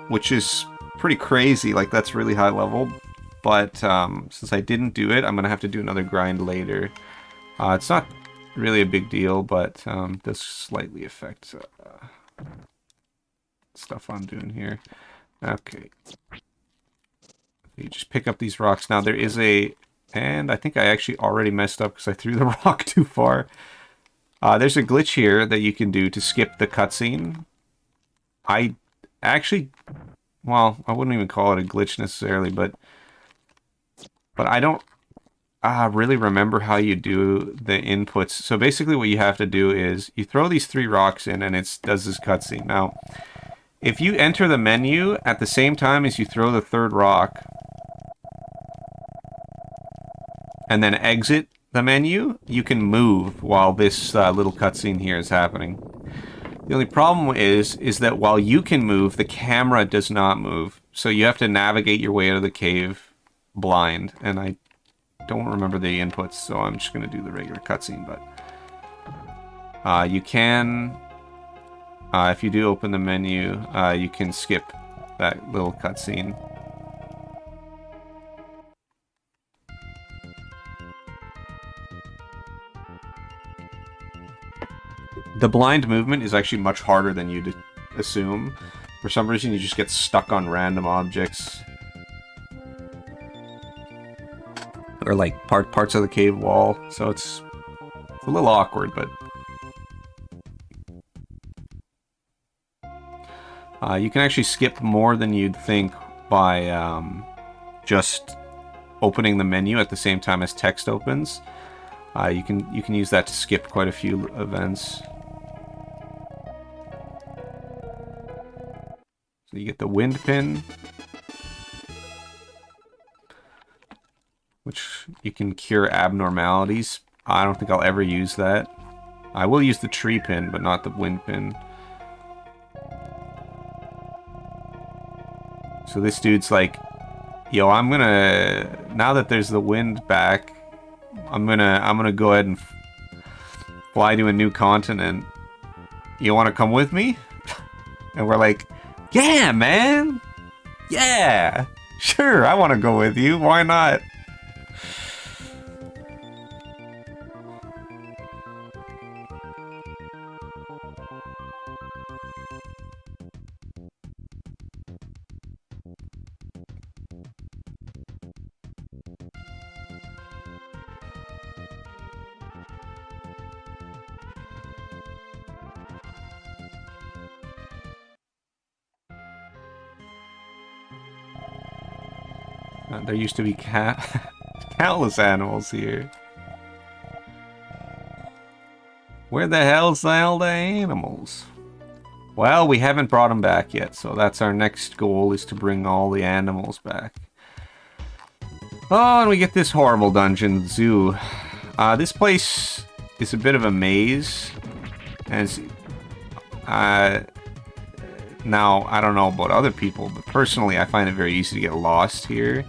which is pretty crazy. Like that's really high level. But since I didn't do it, I'm gonna have to do another grind later. It's not really a big deal, but does slightly affect stuff I'm doing here. Okay. You just pick up these rocks. Now there is a... And I think I actually already messed up because I threw the rock too far. There's a glitch here that you can do to skip the cutscene. I actually... Well, I wouldn't even call it a glitch necessarily, but I don't really remember how you do the inputs. So basically what you have to do is you throw these 3 rocks in and it does this cutscene. Now, if you enter the menu at the same time as you throw the 3rd rock, and then exit the menu, you can move while this little cutscene here is happening. The only problem is that while you can move, the camera does not move. So you have to navigate your way out of the cave blind. And I don't remember the inputs, so I'm just going to do the regular cutscene. But you can, if you do open the menu, you can skip that little cutscene. The blind movement is actually much harder than you'd assume. For some reason, you just get stuck on random objects. Or like parts of the cave wall. So it's a little awkward, but... you can actually skip more than you'd think by just opening the menu at the same time as text opens. You can use that to skip quite a few events. So you get the wind pin, which you can cure abnormalities. I don't think I'll ever use that. I will use the tree pin, but not the wind pin. So this dude's like, yo, I'm gonna, now that there's the wind back, I'm gonna go ahead and fly to a new continent. You wanna come with me? And we're like, yeah, man! Yeah! Sure, I wanna go with you, why not? There used to be countless animals here. Where the hell's all the animals? Well, we haven't brought them back yet, so that's our next goal, is to bring all the animals back. Oh, and we get this horrible dungeon, zoo. This place is a bit of a maze. And now, I don't know about other people, but personally I find it very easy to get lost here.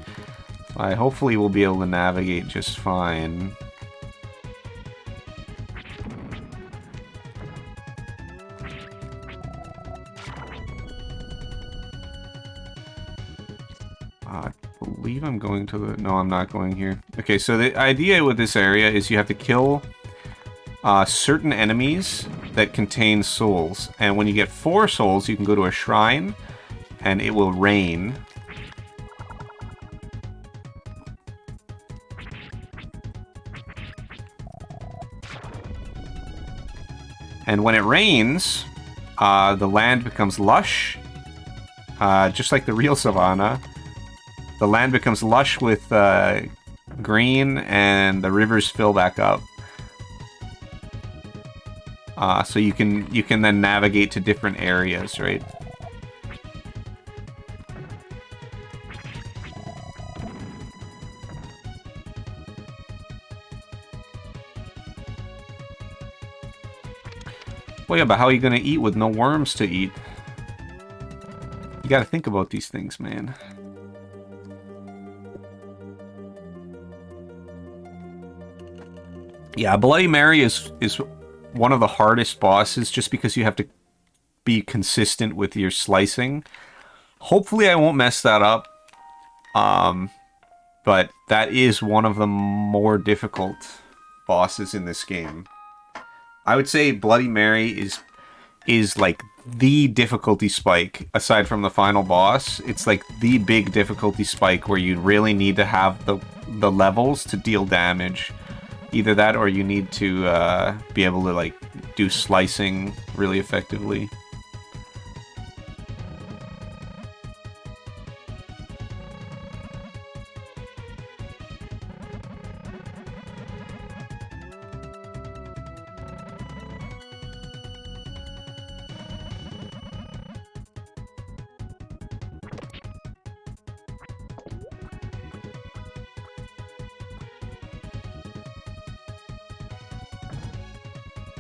I hopefully will be able to navigate just fine. I believe I'm going to the... No, I'm not going here. Okay, so the idea with this area is you have to kill certain enemies that contain souls. And when you get 4 souls, you can go to a shrine, and it will rain. And when it rains, the land becomes lush, just like the real savannah. The land becomes lush with green, and the rivers fill back up. So you can then navigate to different areas, right? Well, yeah, but how are you going to eat with no worms to eat? You got to think about these things, man. Yeah, Bloody Mary is one of the hardest bosses just because you have to be consistent with your slicing. Hopefully I won't mess that up. But that is one of the more difficult bosses in this game. I would say Bloody Mary is like the difficulty spike aside from the final boss. It's like the big difficulty spike where you really need to have the levels to deal damage. Either that or you need to be able to like do slicing really effectively.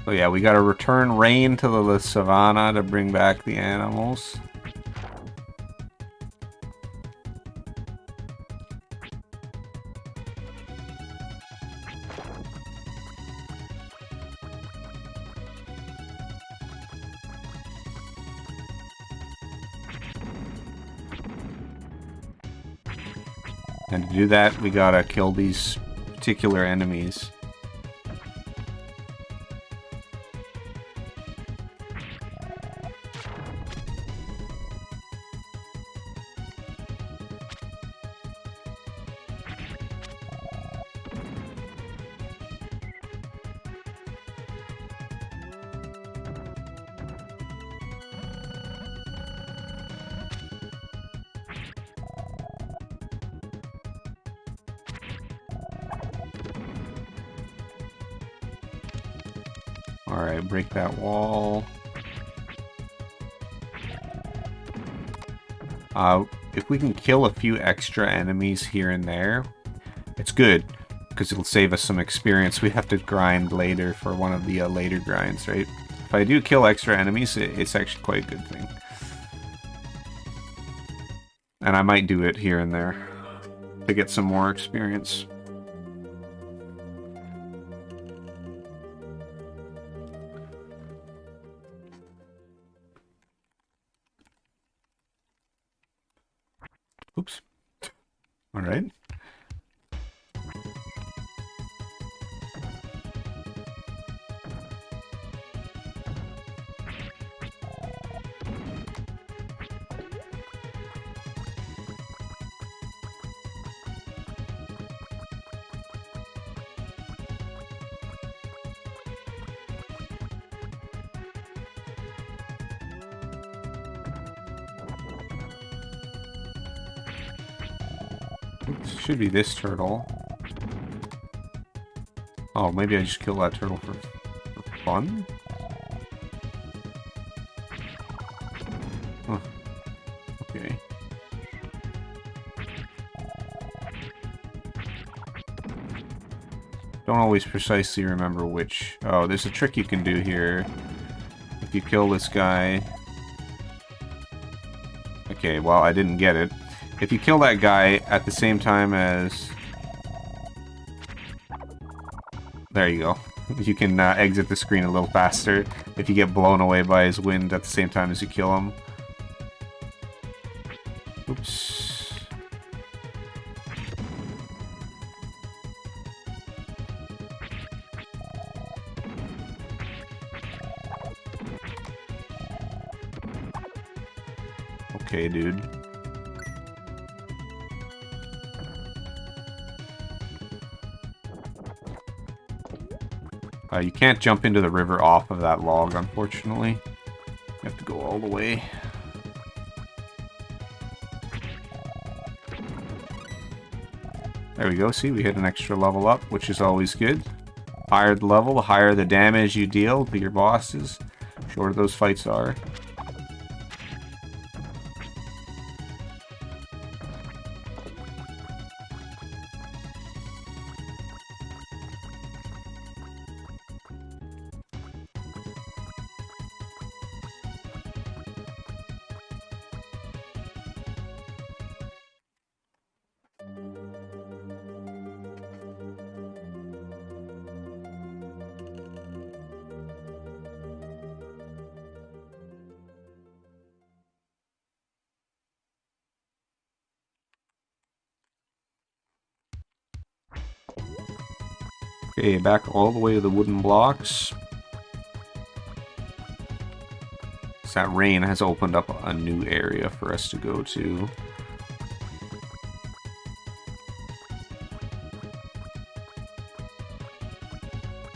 So yeah, we gotta return rain to the savannah to bring back the animals. And to do that, we gotta kill these particular enemies. Alright, break that wall. If we can kill a few extra enemies here and there, it's good, because it'll save us some experience. We have to grind later for one of the later grinds, right? If I do kill extra enemies, it's actually quite a good thing. And I might do it here and there to get some more experience. Oops. All right. Should be this turtle. Oh, maybe I just kill that turtle for fun? Huh. Okay. Don't always precisely remember which. Oh, there's a trick you can do here. If you kill this guy... Okay, well, I didn't get it. If you kill that guy at the same time as... There you go. You can exit the screen a little faster if you get blown away by his wind at the same time as you kill him. Oops. Okay, dude. You can't jump into the river off of that log, unfortunately. You have to go all the way. There we go. See, we hit an extra level up, which is always good. Higher the level, the higher the damage you deal to your bosses. Shorter those fights are. Okay, back all the way to the wooden blocks. So that rain has opened up a new area for us to go to.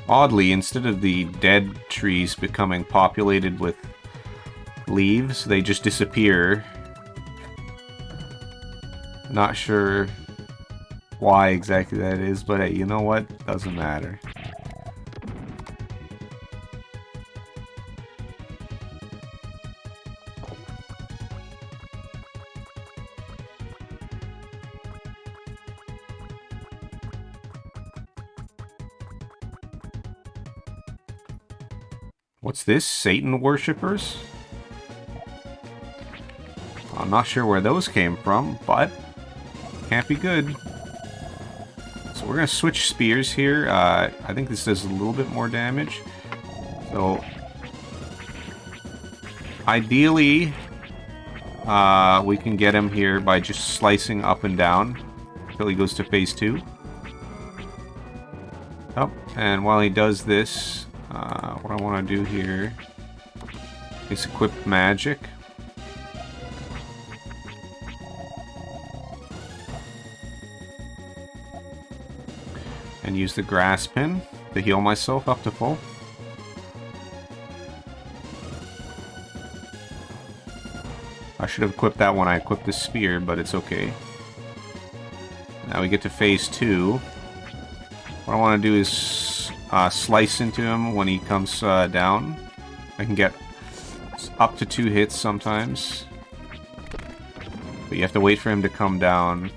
Oddly, instead of the dead trees becoming populated with leaves, they just disappear. Not sure why exactly that is, but hey, you know what? Doesn't matter. What's this? Satan worshippers? I'm not sure where those came from, but can't be good. So we're going to switch spears here. I think this does a little bit more damage. So, ideally, we can get him here by just slicing up and down until he goes to phase 2. Oh, and while he does this, what I want to do here is equip magic. And use the grass pin to heal myself up to full. I should have equipped that when I equipped the spear, but it's okay. Now we get to phase 2. What I want to do is slice into him when he comes down. I can get up to 2 hits sometimes. But you have to wait for him to come down.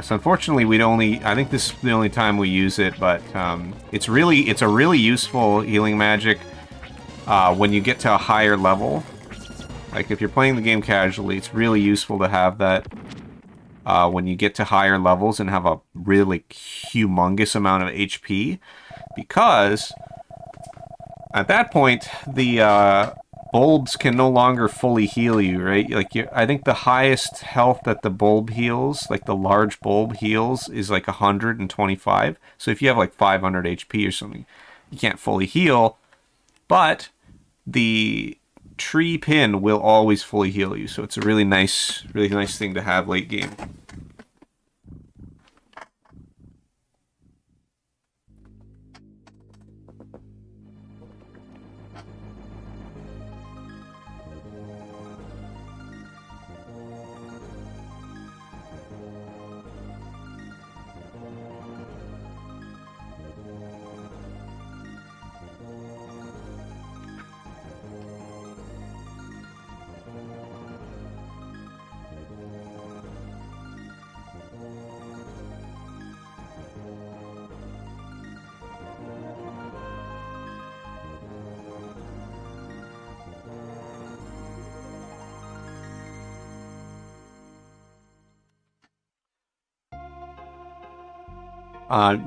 So unfortunately, I think this is the only time we use it, but it's a really useful healing magic when you get to a higher level. Like if you're playing the game casually, it's really useful to have that when you get to higher levels and have a really humongous amount of HP, because at that point the bulbs can no longer fully heal you, right? Like I think the highest health that the bulb heals, like the large bulb heals, is like 125. So if you have like 500 HP or something, you can't fully heal, but the tree pin will always fully heal you. So it's a really nice thing to have late game.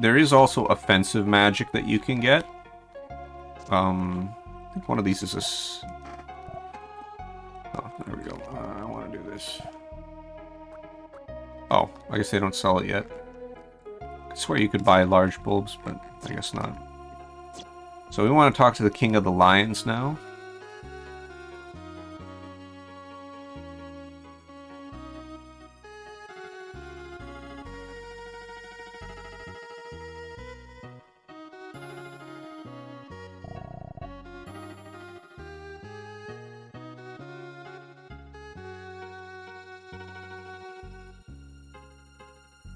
There is also offensive magic that you can get. I think one of these is oh, there we go. I want to do this. Oh, I guess they don't sell it yet. I swear you could buy large bulbs, but I guess not. So we want to talk to the King of the Lions now.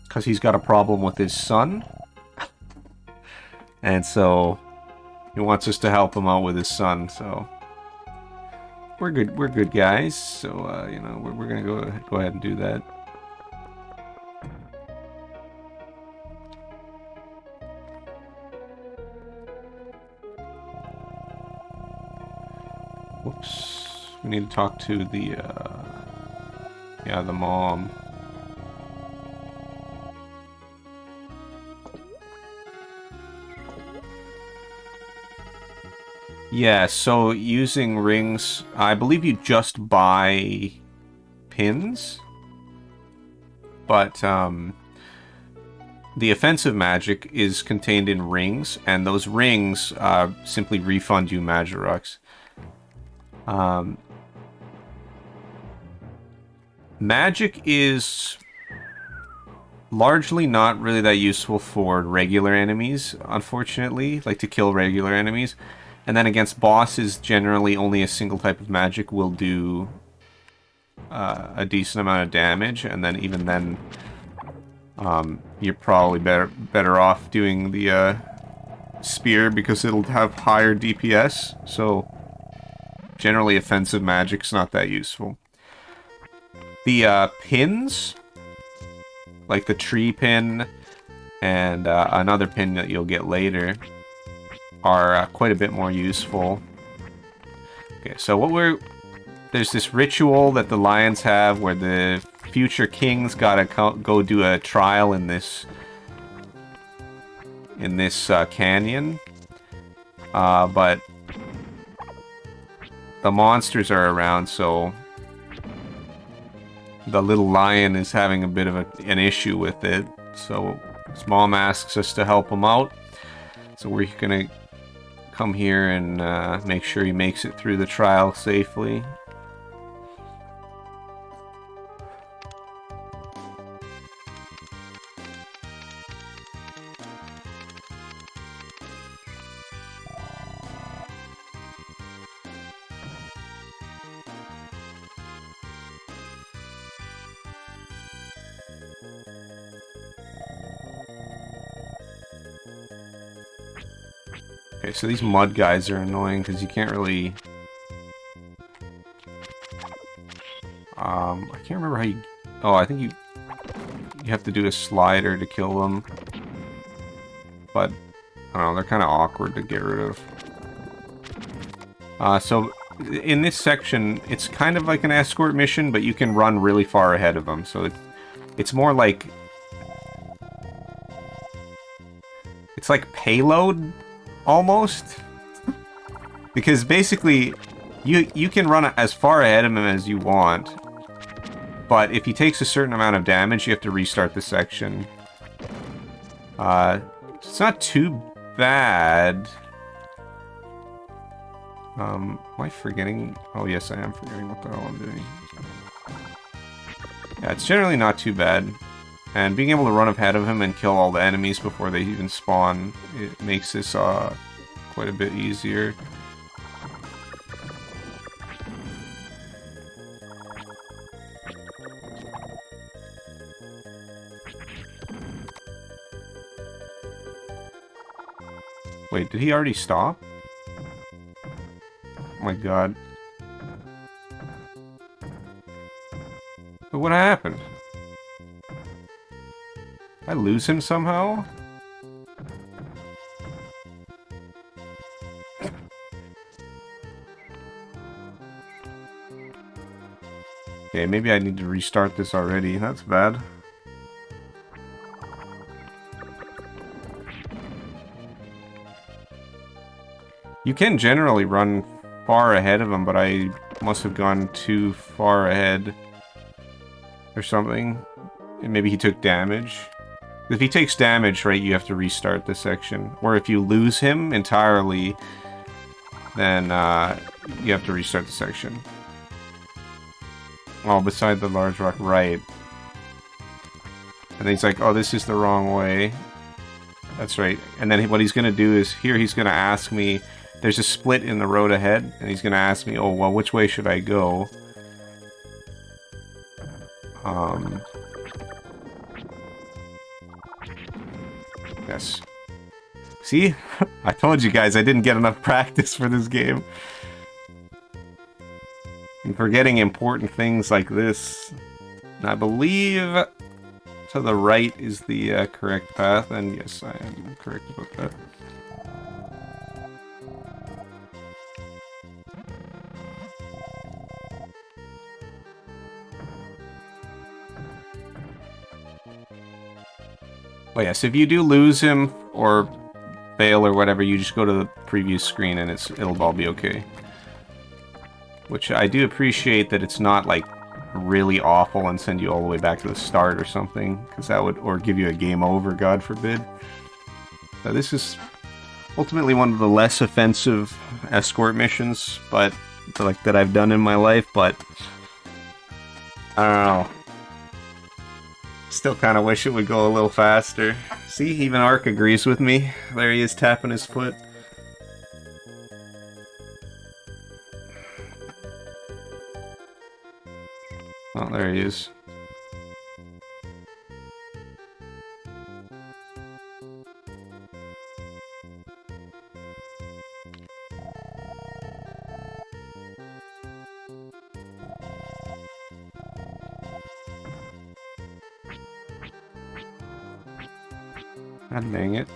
Because he's got a problem with his son. And so he wants us to help him out with his son, so we're good guys. So you know, we're gonna go ahead and do that. Whoops. We need to talk to the mom. Yeah, so using rings, I believe you just buy pins, but The offensive magic is contained in rings, and those rings simply refund you Majorux. Magic is largely not really that useful for regular enemies, unfortunately, like to kill regular enemies. And then against bosses, generally only a single type of magic will do a decent amount of damage, and then even then, you're probably better off doing the spear because it'll have higher DPS. So generally, offensive magic's not that useful. The pins, like the tree pin and another pin that you'll get later, are quite a bit more useful. Okay, so there's this ritual that the lions have where the future kings gotta go do a trial in this canyon, but the monsters are around, so the little lion is having a bit of an issue with it. So his mom asks us to help him out, so we're gonna come here and make sure he makes it through the trial safely. Okay, so these mud guys are annoying because you can't really... I can't remember how you... Oh, I think you have to do a slider to kill them. But, I don't know, they're kind of awkward to get rid of. So, in this section, it's kind of like an escort mission, but you can run really far ahead of them. So, it's more like... It's like payload, almost. Because basically, you can run as far ahead of him as you want. But if he takes a certain amount of damage, you have to restart the section. It's not too bad. Am I forgetting? Oh, yes, I am forgetting what the hell I'm doing. Yeah, it's generally not too bad. And being able to run ahead of him and kill all the enemies before they even spawn, it makes this quite a bit easier. Wait, did he already stop? Oh my god. But what happened? Did I lose him somehow? Okay, maybe I need to restart this already. That's bad. You can generally run far ahead of him, but I must have gone too far ahead or something. And maybe he took damage. If he takes damage, right, you have to restart the section. Or if you lose him entirely, then you have to restart the section. Oh, beside the large rock, right. And then he's like, oh, this is the wrong way. That's right. And then what he's going to do is, here he's going to ask me, there's a split in the road ahead, and he's going to ask me, oh, well, which way should I go? Yes. See? I told you guys I didn't get enough practice for this game. I'm forgetting important things like this. And I believe to the right is the correct path, and yes, I am correct about that. Oh yes, if you do lose him or fail or whatever, you just go to the previous screen and it'll all be okay. Which I do appreciate that it's not like really awful and send you all the way back to the start or something, because that would, or give you a game over, God forbid. So this is ultimately one of the less offensive escort missions, but like that I've done in my life. But I don't know. Still kind of wish it would go a little faster. See, even Ark agrees with me. There he is tapping his foot. Oh, there he is. God dang it.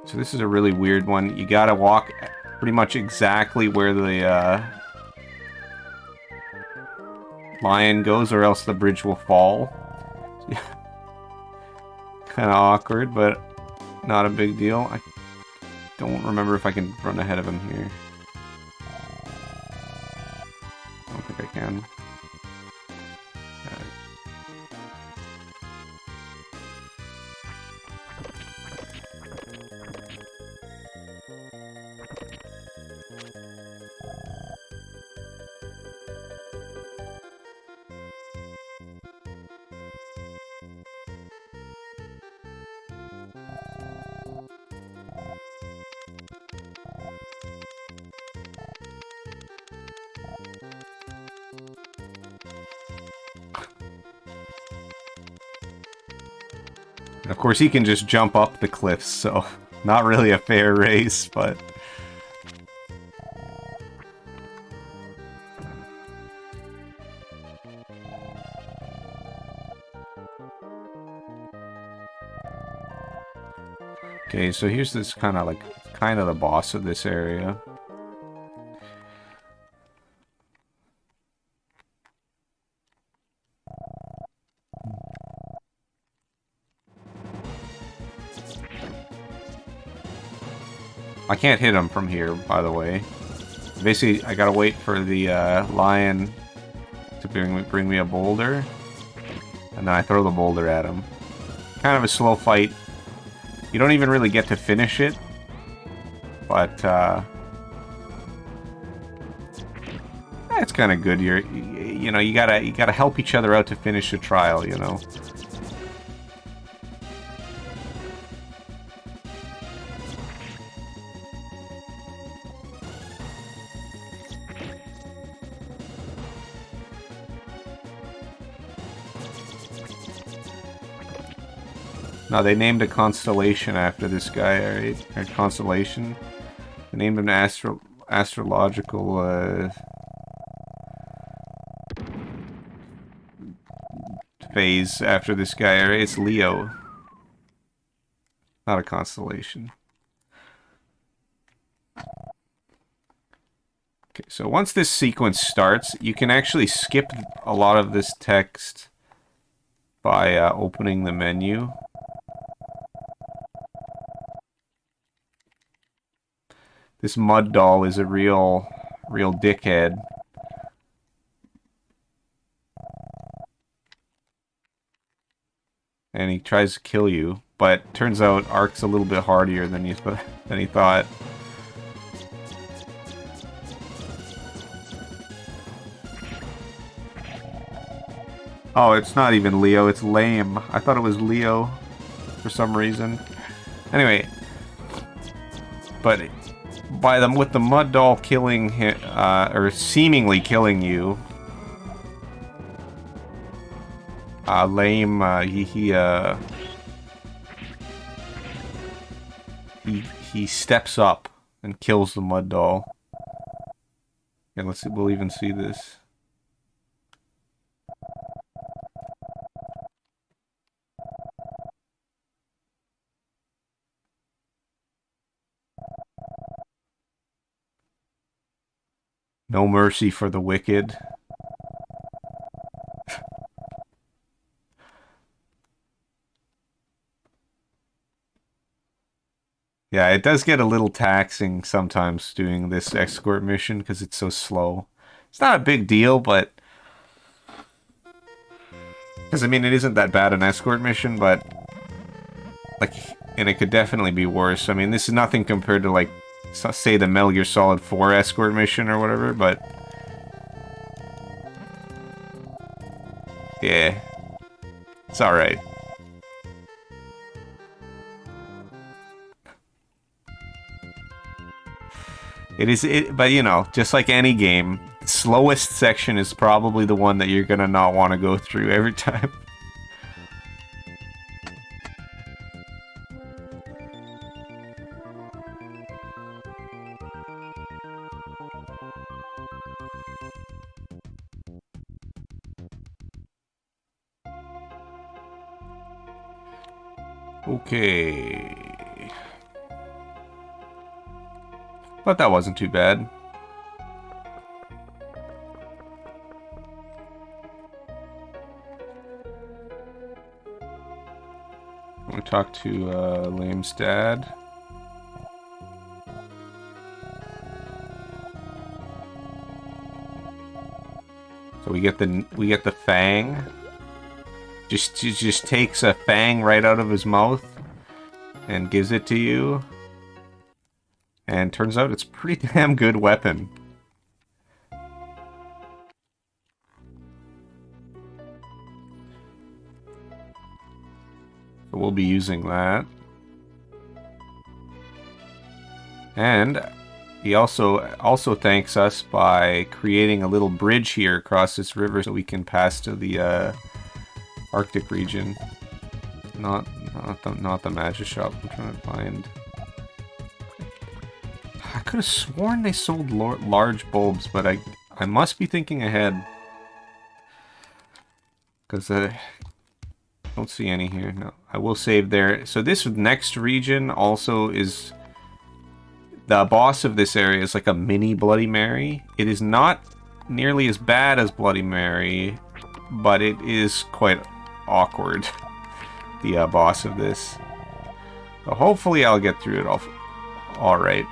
So this is a really weird one. You gotta walk pretty much exactly where the lion goes, or else the bridge will fall. Kind of awkward, but not a big deal. I don't remember if I can run ahead of him here. I don't think I can. And of course, he can just jump up the cliffs, so not really a fair race, but... Okay, so here's this kind of the boss of this area. I can't hit him from here, by the way. Basically, I gotta wait for the lion to bring me a boulder, and then I throw the boulder at him. Kind of a slow fight. You don't even really get to finish it, but it's kind of good. You know, you gotta help each other out to finish the trial. You know. No, they named a constellation after this guy, alright? A constellation. They named an astrological phase after this guy, alright? It's Leo. Not a constellation. Okay, so once this sequence starts, you can actually skip a lot of this text by opening the menu. This mud doll is a real dickhead. And he tries to kill you, but turns out Ark's a little bit hardier than he thought. Oh, it's not even Leo, it's Lame. I thought it was Leo for some reason. Anyway, but with the mud doll killing him, or seemingly killing you, Lame, he steps up and kills the mud doll. And let's see, we'll even see this. No mercy for the wicked. Yeah, it does get a little taxing sometimes doing this escort mission because it's so slow. It's not a big deal, but... Because, I mean, it isn't that bad an escort mission, but... Like, and it could definitely be worse. I mean, this is nothing compared to, like, say the Metal Gear Solid 4 escort mission or whatever, but... Yeah. It's alright. But you know, just like any game, the slowest section is probably the one that you're gonna not want to go through every time. Okay. But that wasn't too bad. I'm gonna talk to Lame's dad. So we get the fang. Just takes a fang right out of his mouth and gives it to you. And turns out it's a pretty damn good weapon. So we'll be using that. And he also thanks us by creating a little bridge here across this river so we can pass to the Arctic region. Not the magic shop. I'm trying to find. I could have sworn they sold large bulbs, but I must be thinking ahead. Because I don't see any here. No, I will save there. So this next region also is... The boss of this area is like a mini Bloody Mary. It is not nearly as bad as Bloody Mary, but it is quite awkward. The boss of this. So hopefully I'll get through it all right.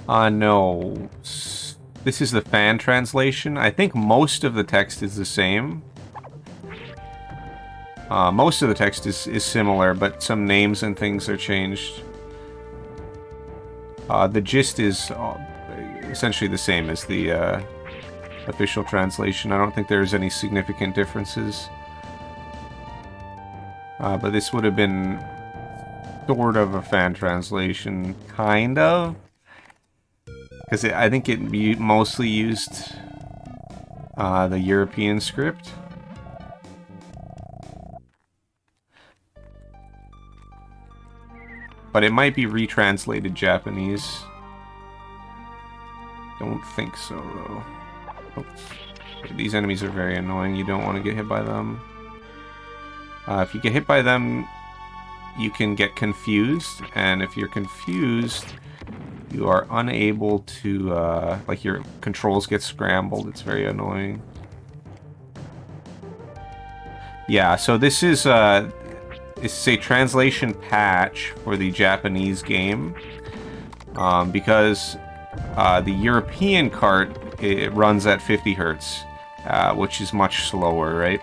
No. This is the fan translation. I think most of the text is the same. Most of the text is similar, but some names and things are changed. The gist is essentially the same as the official translation. I don't think there's any significant differences. But this would have been sort of a fan translation, kind of. Because I think it mostly used the European script. But it might be retranslated Japanese. Don't think so, though. Oops. These enemies are very annoying. You don't want to get hit by them. If you get hit by them, you can get confused. And if you're confused, you are unable to... like, your controls get scrambled. It's very annoying. Yeah, so this is... It's a translation patch for the Japanese game, because the European cart, it runs at 50 Hertz, which is much slower, right?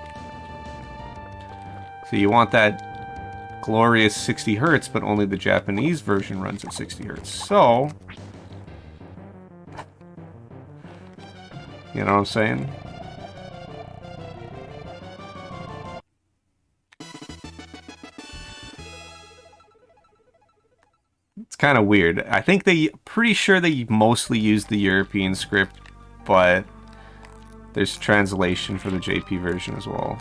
So you want that glorious 60 Hertz, but only the Japanese version runs at 60 Hertz. So, you know what I'm saying? Kind of weird. I think pretty sure they mostly use the European script, but there's translation for the JP version as well.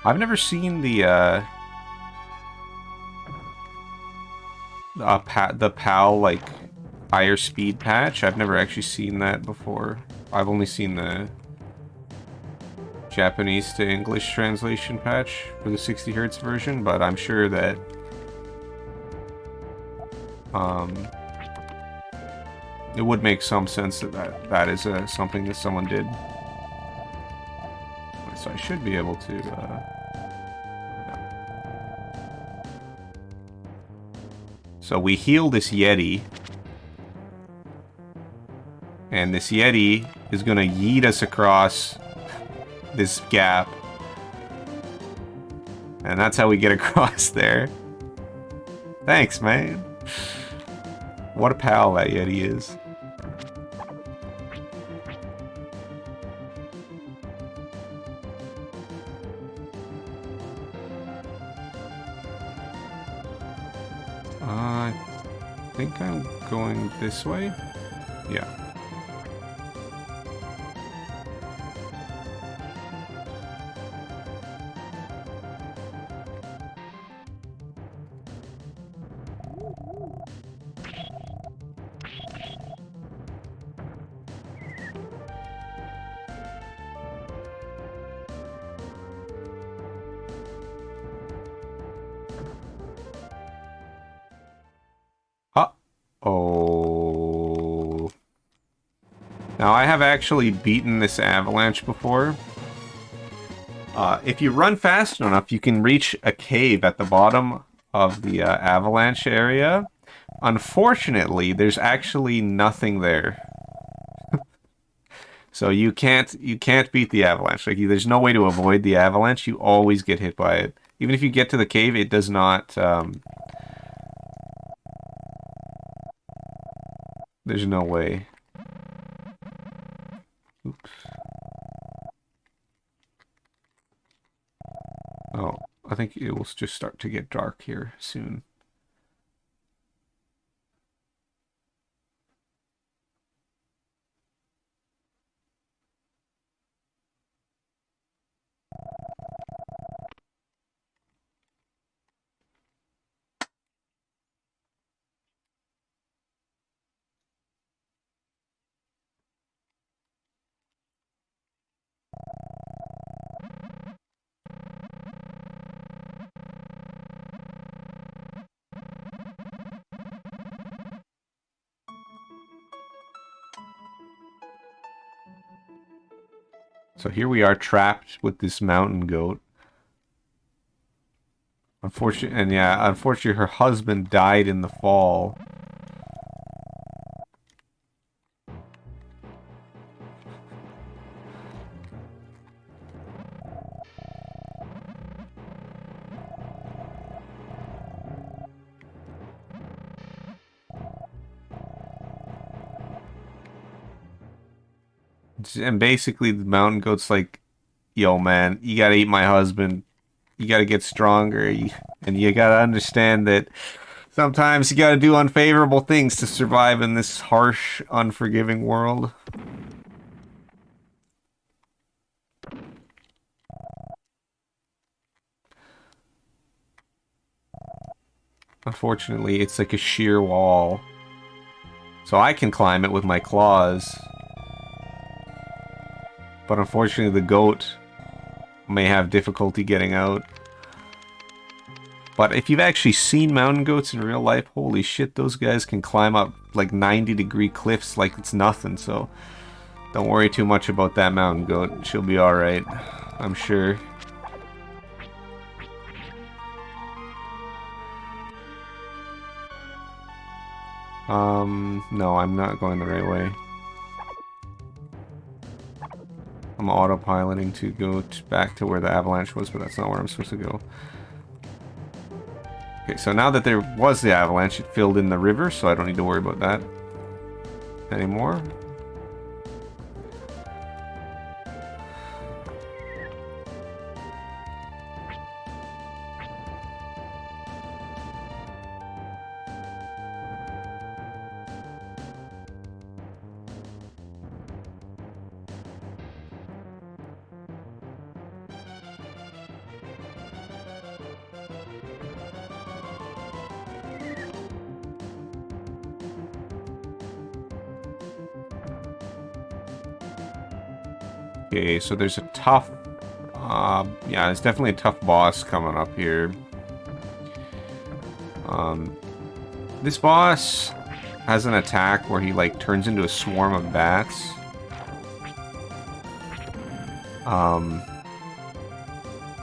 I've never seen the PAL like higher speed patch. I've never actually seen that before. I've only seen the Japanese to English translation patch for the 60 Hertz version, but I'm sure that It would make some sense that is something that someone did. So I should be able to... So we heal this Yeti. And this Yeti is going to yeet us across this gap. And that's how we get across there. Thanks, man. What a pal that Yeti is. I think I'm going this way. Yeah. Uh-oh. Now, I have actually beaten this avalanche before. If you run fast enough, you can reach a cave at the bottom of the avalanche area. Unfortunately, there's actually nothing there. So you can't beat the avalanche. Like, there's no way to avoid the avalanche. You always get hit by it. Even if you get to the cave, it does not... There's no way. Oops. Oh, I think it will just start to get dark here soon. So here we are trapped with this mountain goat. Unfortunately her husband died in the fall. And basically the mountain goat's like, yo man, you gotta eat my husband. You gotta get stronger. And you gotta understand that sometimes you gotta do unfavorable things to survive in this harsh, unforgiving world. Unfortunately, it's like a sheer wall. So I can climb it with my claws. But unfortunately, the goat may have difficulty getting out. But if you've actually seen mountain goats in real life, holy shit, those guys can climb up like 90-degree cliffs like it's nothing. So don't worry too much about that mountain goat. She'll be alright, I'm sure. No, I'm not going the right way. I'm autopiloting to go back to where the avalanche was, but that's not where I'm supposed to go. Okay, so now that there was the avalanche, it filled in the river, so I don't need to worry about that anymore. Okay, so there's a tough... yeah, there's definitely a tough boss coming up here. This boss has an attack where he, like, turns into a swarm of bats.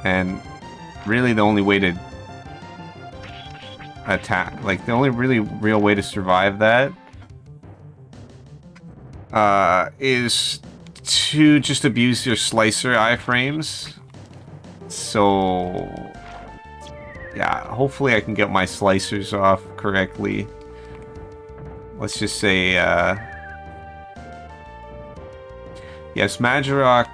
And really the only way to attack, like, the only really real way to survive that is to just abuse your slicer iframes. So, yeah, hopefully I can get my slicers off correctly. Let's just say, yes, Majorok,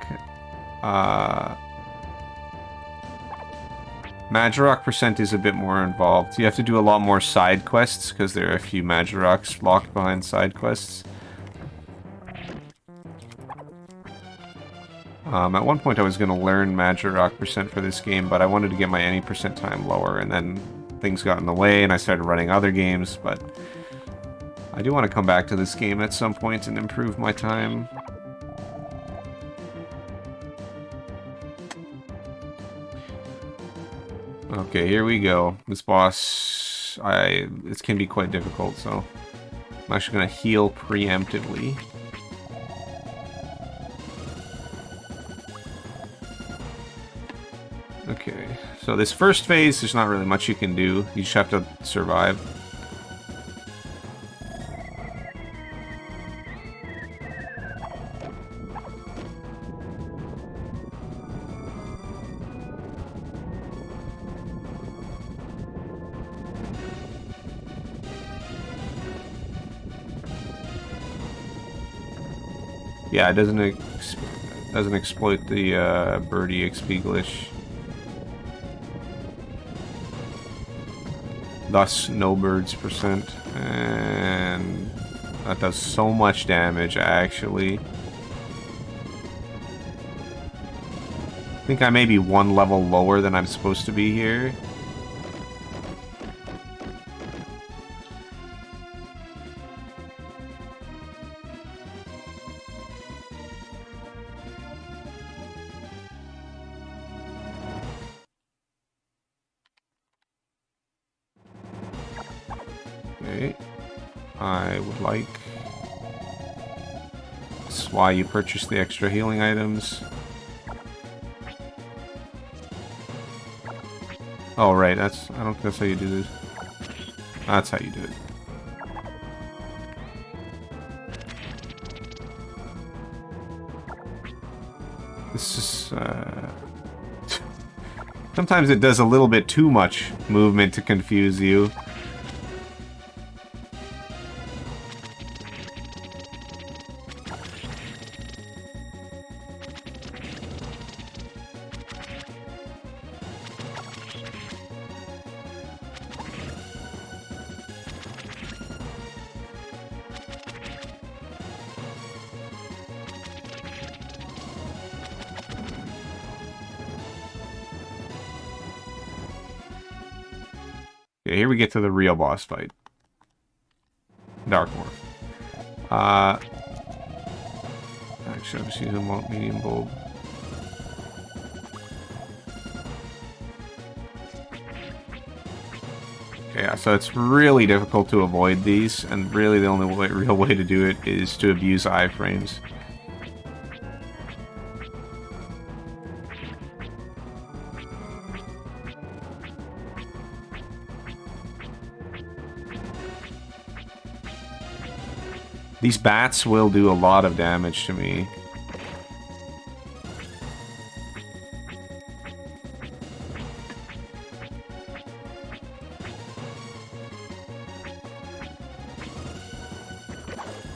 Majorok percent is a bit more involved. You have to do a lot more side quests, because there are a few Majoroks locked behind side quests. At one point I was going to learn Majorok percent for this game, but I wanted to get my any percent time lower, and then things got in the way, and I started running other games, but I do want to come back to this game at some point and improve my time. Okay, here we go. This boss, it can be quite difficult, so I'm actually going to heal preemptively. Okay, so this first phase, there's not really much you can do. You just have to survive. Yeah, it doesn't exploit the birdie XP glitch. Thus, no birds percent, and that does so much damage, actually. I think I may be one level lower than I'm supposed to be here. Okay, I would like... That's why you purchase the extra healing items. Oh, right, I don't think that's how you do this. That's how you do it. This is, sometimes it does a little bit too much movement to confuse you. Okay, here we get to the real boss fight. Dark Morph. Actually, I'm just using medium bulb. Okay, yeah, so it's really difficult to avoid these, and really the only real way to do it is to abuse iframes. These bats will do a lot of damage to me.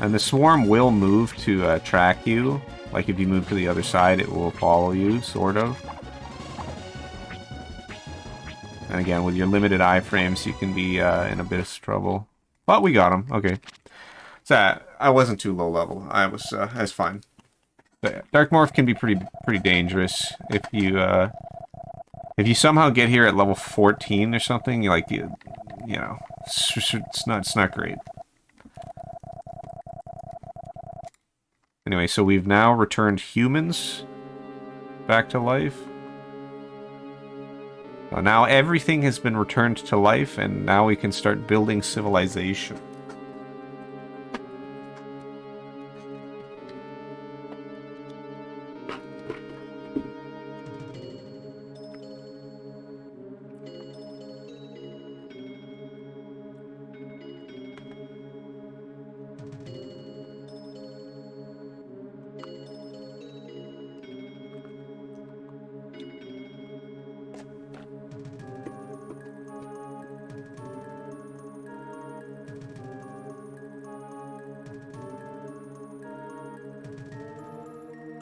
And the swarm will move to track you. Like if you move to the other side, it will follow you, sort of. And again, with your limited iframes, you can be in a bit of trouble. But we got him. Okay. So I wasn't too low level. That's fine. But Dark Morph can be pretty dangerous if you somehow get here at level 14 or something. You know, it's not great. Anyway, so we've now returned humans back to life. So now everything has been returned to life, and now we can start building civilization.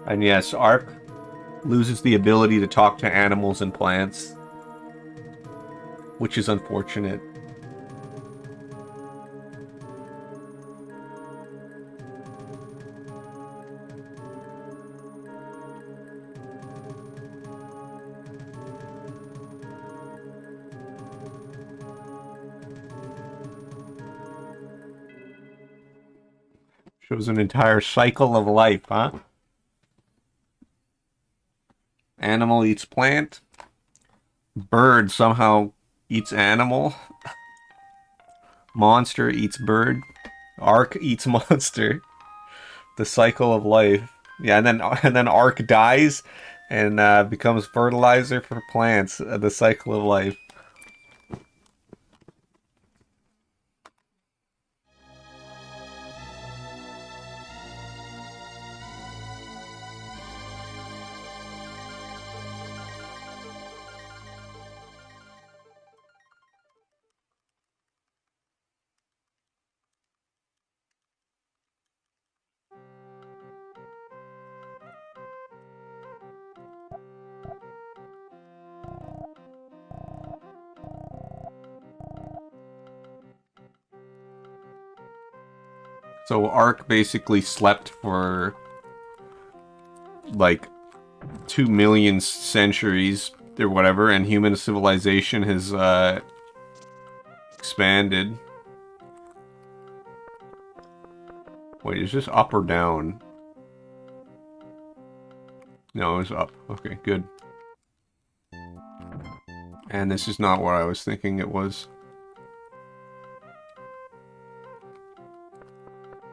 And yes, Ark loses the ability to talk to animals and plants, which is unfortunate. Shows an entire cycle of life, huh? Animal eats plant. Bird somehow eats animal. Monster eats bird. Ark eats monster. The cycle of life. Yeah, and then Ark dies and becomes fertilizer for plants. The cycle of life. So Ark basically slept for like 2 million centuries or whatever, and human civilization has expanded. Wait, is this up or down? No, it's up. Okay, good. And this is not what I was thinking it was.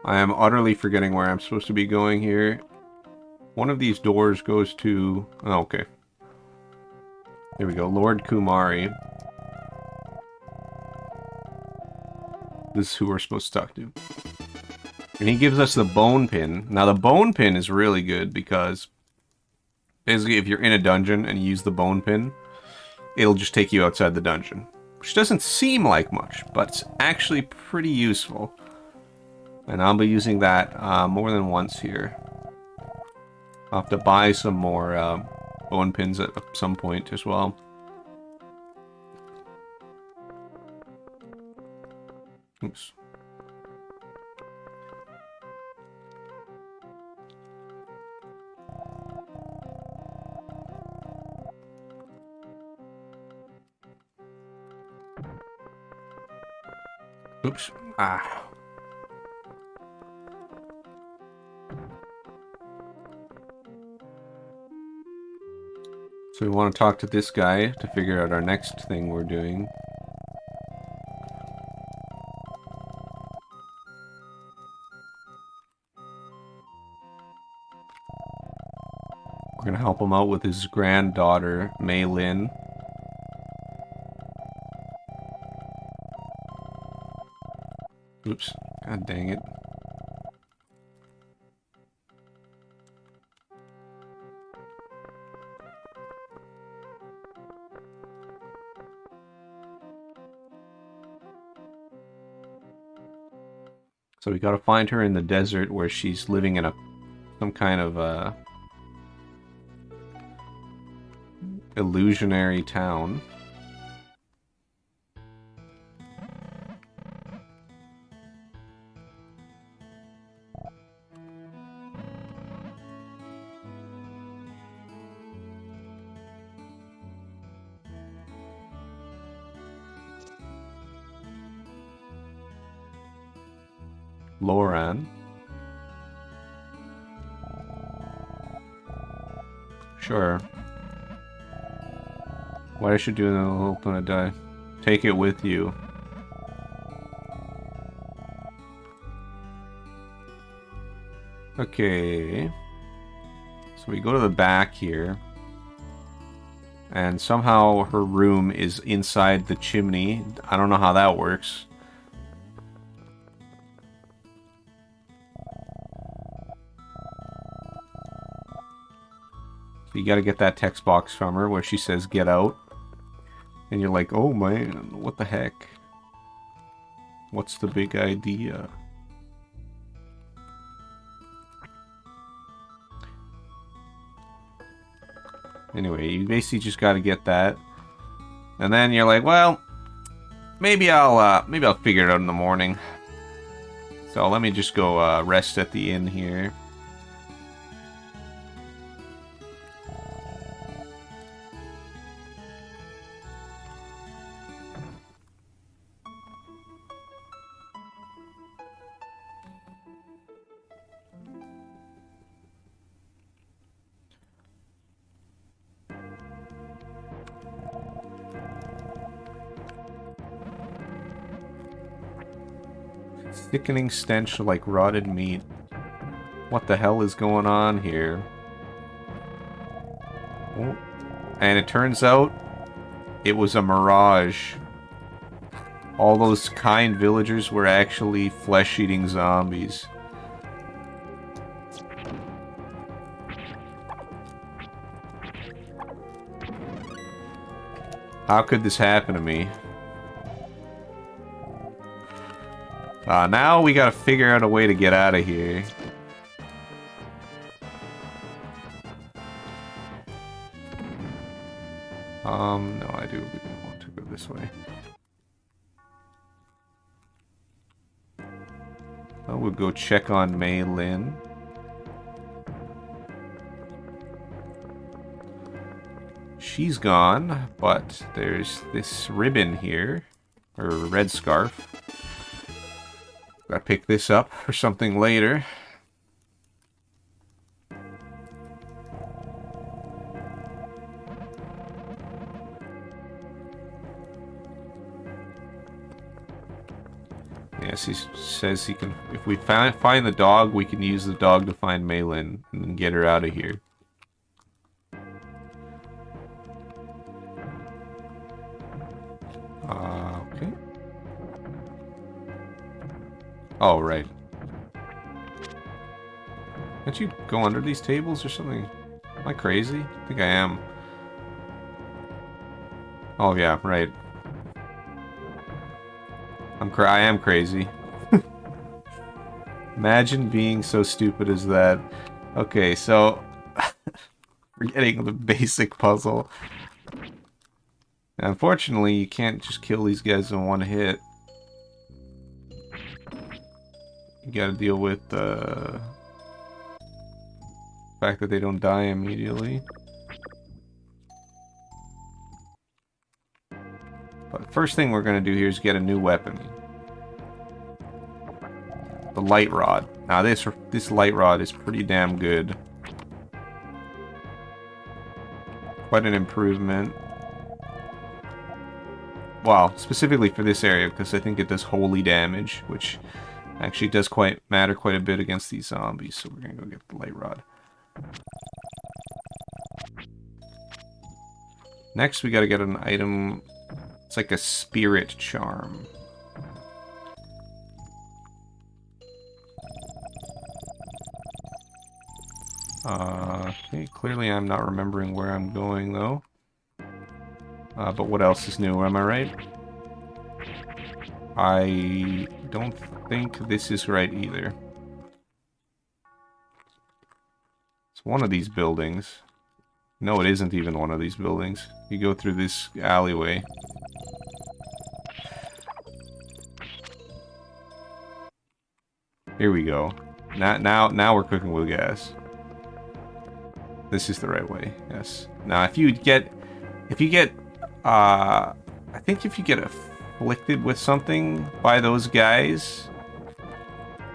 I am utterly forgetting where I'm supposed to be going here. One of these doors goes to... Oh, okay. Here we go. Lord Kumari. This is who we're supposed to talk to. And he gives us the bone pin. Now, the bone pin is really good because... basically, if you're in a dungeon and you use the bone pin, it'll just take you outside the dungeon. Which doesn't seem like much, but it's actually pretty useful. And I'll be using that more than once here. I'll have to buy some more bone pins at some point as well. Oops. Oops. Ah. So we want to talk to this guy to figure out our next thing we're doing. We're going to help him out with his granddaughter, Mei Lin. Oops. God dang it. So we gotta find her in the desert where she's living in some kind of illusionary town. Loran. Sure. What I should do in the hope when I die? Take it with you. Okay. So we go to the back here. And somehow her room is inside the chimney. I don't know how that works. So you gotta get that text box from her where she says, "Get out." And you're like, oh man, what the heck? What's the big idea? Anyway, you basically just got to get that, and then you're like, well, maybe I'll figure it out in the morning. So let me just go rest at the inn here. Sickening stench like rotted meat. What the hell is going on here? Oh. And it turns out it was a mirage. All those kind villagers were actually flesh-eating zombies. How could this happen to me? Now we gotta figure out a way to get out of here. No, I do want to go this way. Well, we'll go check on Mei Lin. She's gone, but there's this ribbon here, or red scarf. Gotta pick this up for something later. Yes, he says he can. If we find the dog, we can use the dog to find Mei Lin and then get her out of here. Okay. Oh, right. Can't you go under these tables or something? Am I crazy? I think I am. Oh, yeah, right. I am crazy. Imagine being so stupid as that. Okay, so... forgetting the basic puzzle. Unfortunately, you can't just kill these guys in one hit. You gotta deal with the fact that they don't die immediately. But first thing we're gonna do here is get a new weapon. The light rod. Now this light rod is pretty damn good. Quite an improvement. Well, specifically for this area, because I think it does holy damage, which actually does matter quite a bit against these zombies. So we're gonna go get the light rod. Next, we gotta get an item. It's like a spirit charm. Okay, clearly I'm not remembering where I'm going, though. But what else is new, am I right? I don't think this is right either. It's one of these buildings. No, it isn't even one of these buildings. You go through this alleyway. Here we go. Now we're cooking with gas. This is the right way. Yes. Now, if you get, I think if you get afflicted with something by those guys,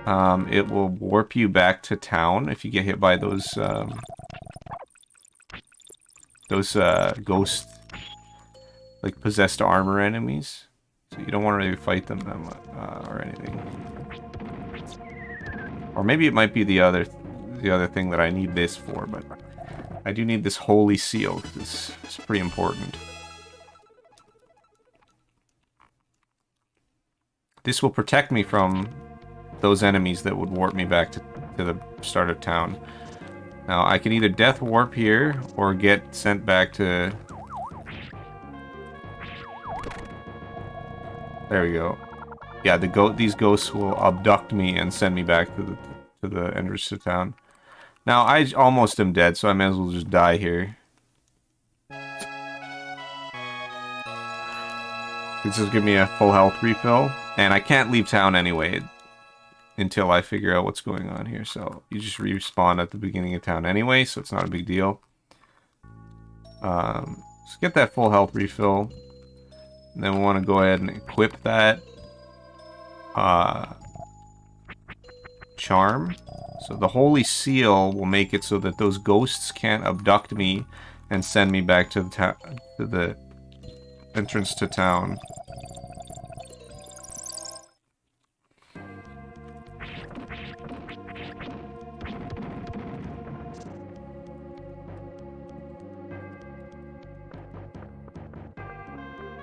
it will warp you back to town if you get hit by those ghost, like, possessed armor enemies. So you don't want to really fight them that much, or anything. Or maybe it might be the other thing that I need this for, but I do need this holy seal, because it's pretty important. This will protect me from those enemies that would warp me back to the start of town. Now, I can either death warp here, or get sent back to... There we go. Yeah, these ghosts will abduct me and send me back to the entrance to town. Now, I almost am dead, so I may as well just die here. This will give me a full health refill. And I can't leave town anyway until I figure out what's going on here. So you just respawn at the beginning of town anyway, so it's not a big deal. Let's get that full health refill. And then we want to go ahead and equip that charm. So the Holy Seal will make it so that those ghosts can't abduct me and send me back to the entrance to town.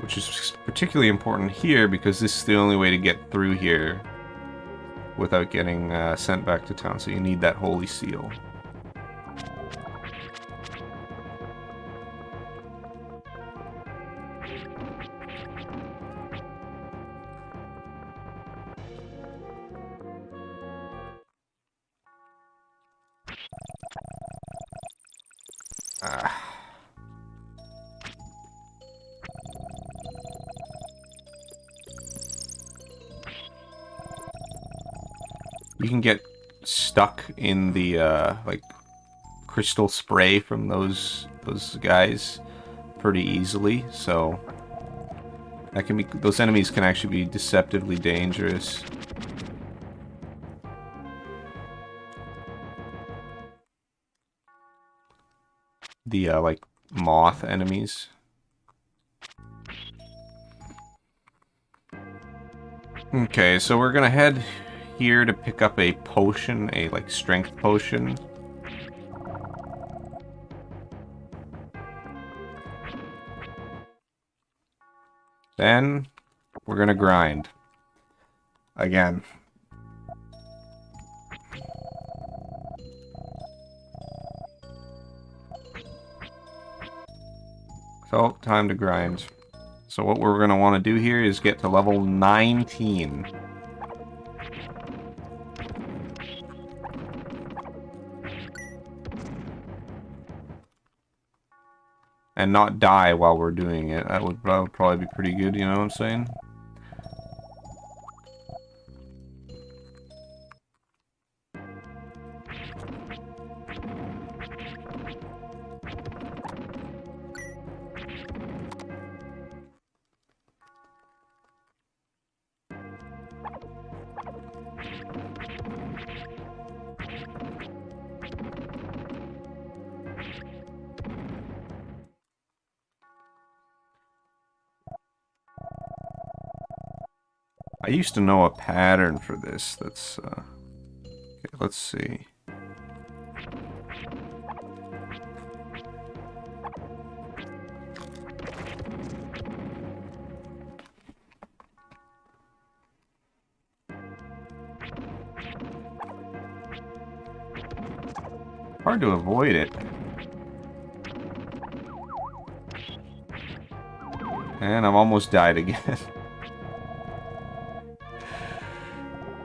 Which is particularly important here because this is the only way to get through here without getting sent back to town. So you need that Holy Seal. You can get stuck in the like crystal spray from those guys pretty easily, so that can be, those enemies can actually be deceptively dangerous. The like moth enemies. Okay, so we're gonna head here to pick up a potion, a like strength potion. Then we're gonna grind again. So time to grind. So what we're gonna want to do here is get to level 19. And not die while we're doing it. That would probably be pretty good, you know what I'm saying? I used to know a pattern for this. That's okay, let's see. Hard to avoid it. And I've almost died again.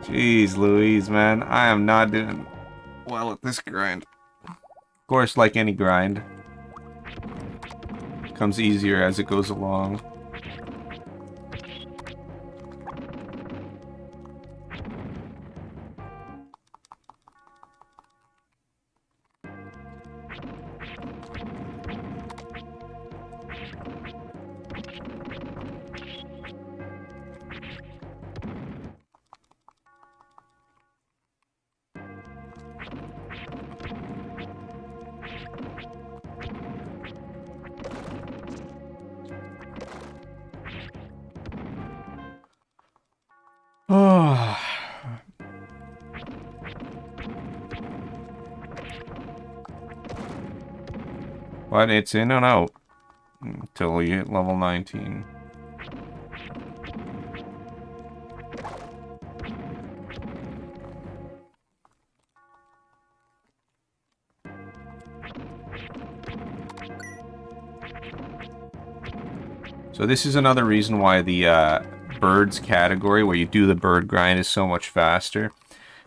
Jeez Louise, man. I am not doing well at this grind. Of course, like any grind, it comes easier as it goes along. Oh. But it's in and out until you hit level 19. So this is another reason why the birds category, where you do the bird grind, is so much faster,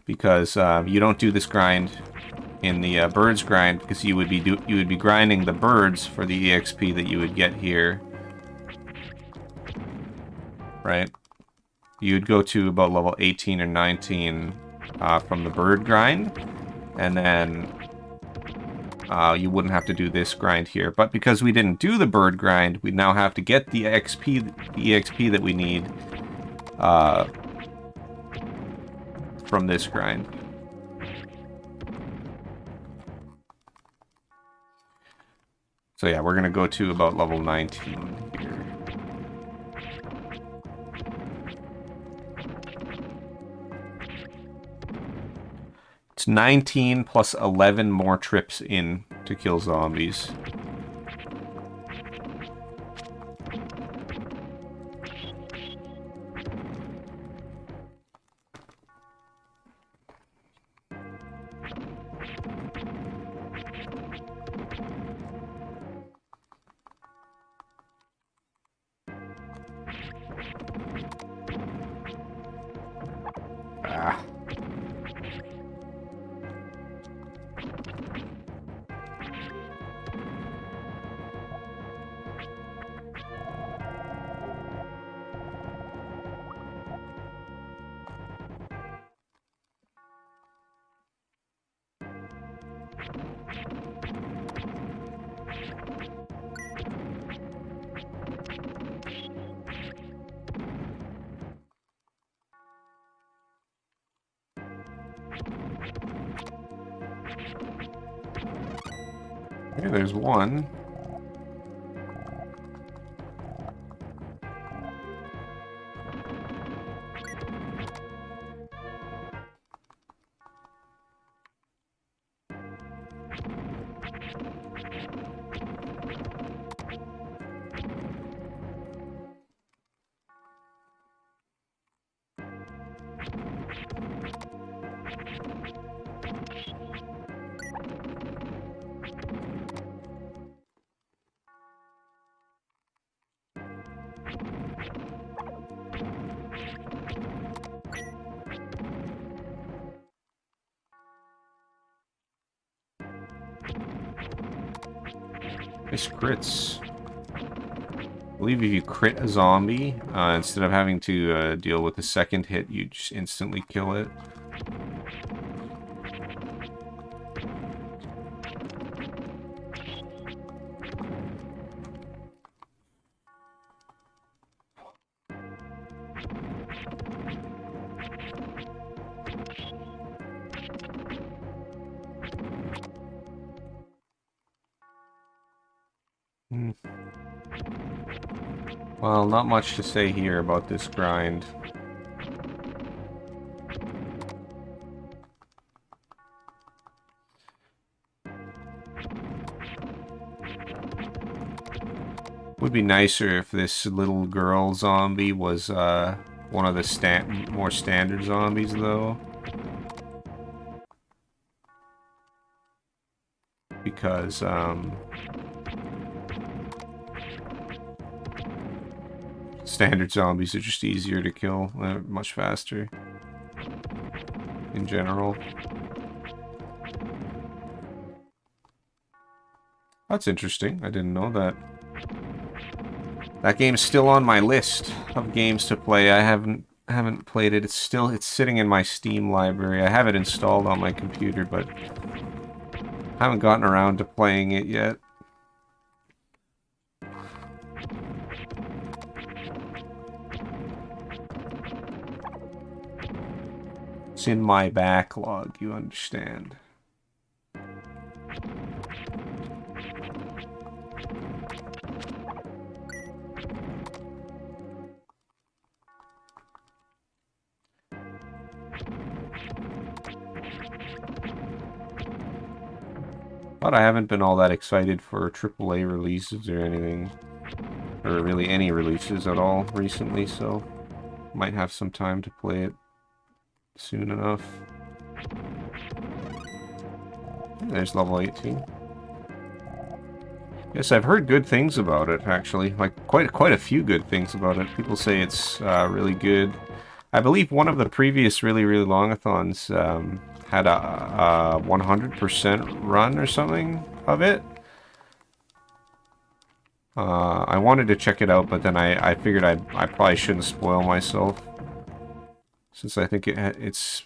because you don't do this grind in the birds grind, because you would be grinding the birds for the EXP that you would get here. right? You'd go to about level 18 or 19 from the bird grind, and then you wouldn't have to do this grind here. But because we didn't do the bird grind, we now have to get the EXP that we need from this grind. So yeah, we're going to go to about level 19 here. It's 19 plus 11 more trips in to kill zombies. Okay, there's one. Nice crits. I believe if you crit a zombie, instead of having to deal with the second hit, you just instantly kill it. Well, not much to say here about this grind. Would be nicer if this little girl zombie was one of the more standard zombies, though. Because, standard zombies are just easier to kill. They're much faster. In general. That's interesting. I didn't know that. That game's still on my list of games to play. I haven't played it. It's sitting in my Steam library. I have it installed on my computer, but I haven't gotten around to playing it yet. It's in my backlog, you understand. But I haven't been all that excited for AAA releases or anything. Or really any releases at all recently, so might have some time to play it soon enough. There's level 18. Yes, I've heard good things about it, actually. Like, quite a few good things about it. People say it's really good. I believe one of the previous really longathons had a 100% run or something of it. I wanted to check it out, but then I figured I probably shouldn't spoil myself, since I think it's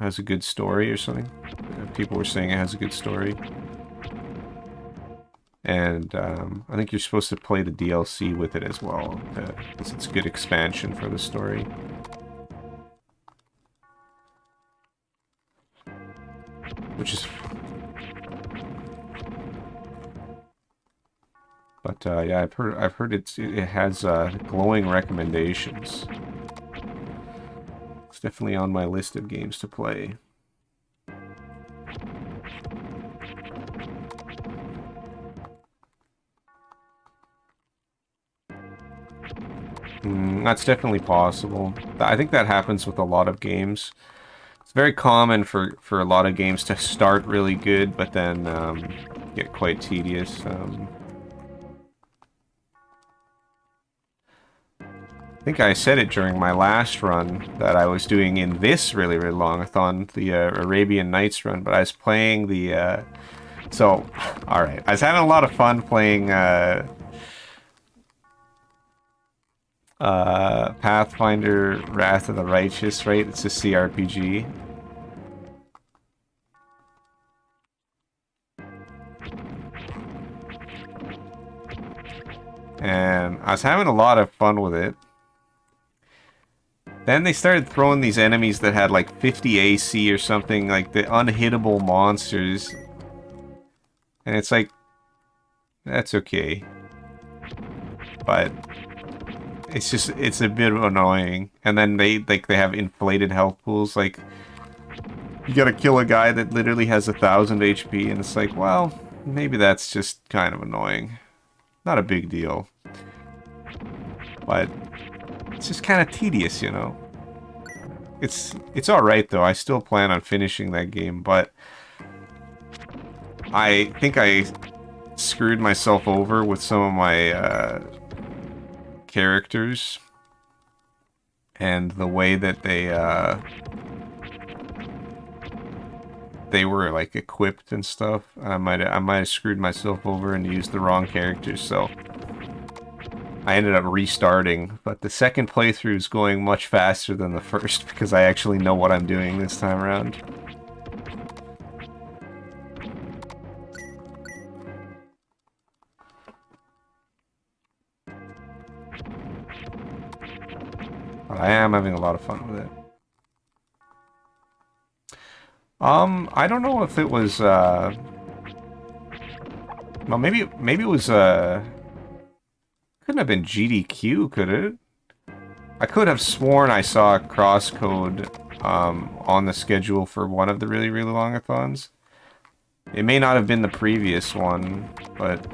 has a good story or something. People were saying it has a good story. And I think you're supposed to play the DLC with it as well, because it's a good expansion for the story. Which is... But yeah, I've heard it has glowing recommendations. It's definitely on my list of games to play. That's definitely possible. I think that happens with a lot of games. It's very common for a lot of games to start really good, but then get quite tedious. I think I said it during my last run that I was doing in this really, really long-a-thon, the Arabian Nights run, but I was playing the... So, alright, I was having a lot of fun playing Pathfinder Wrath of the Righteous, right? It's a CRPG. And I was having a lot of fun with it. Then they started throwing these enemies that had like 50 AC or something, like the unhittable monsters. And it's like, that's okay. But it's just, it's a bit annoying. And then they have inflated health pools, like you gotta kill a guy that literally has 1,000 HP, and it's like, well, maybe that's just kind of annoying. Not a big deal. But it's just kind of tedious, you know. It's alright though. I still plan on finishing that game, but I think I screwed myself over with some of my characters and the way that they were like equipped and stuff. I might have screwed myself over and used the wrong characters, so I ended up restarting. But the second playthrough is going much faster than the first because I actually know what I'm doing this time around. But I am having a lot of fun with it. I don't know if it was, well, maybe it was, couldn't have been GDQ, could it? I could have sworn I saw a crosscode, on the schedule for one of the really, really long-a-thons. It may not have been the previous one, but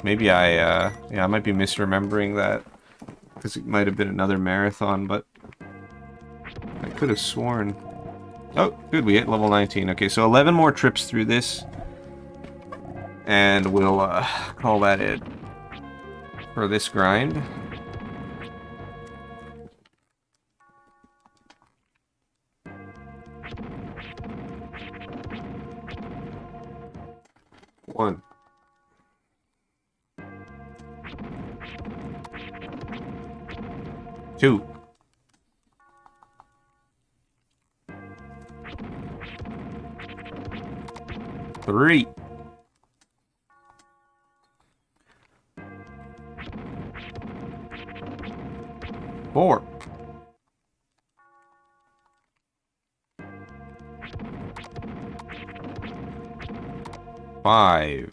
maybe yeah, I might be misremembering that, because it might have been another marathon, but I could have sworn. Oh, good, we hit level 19. Okay, so 11 more trips through this. And we'll call that it for this grind. One. Two. 3. 4. 5.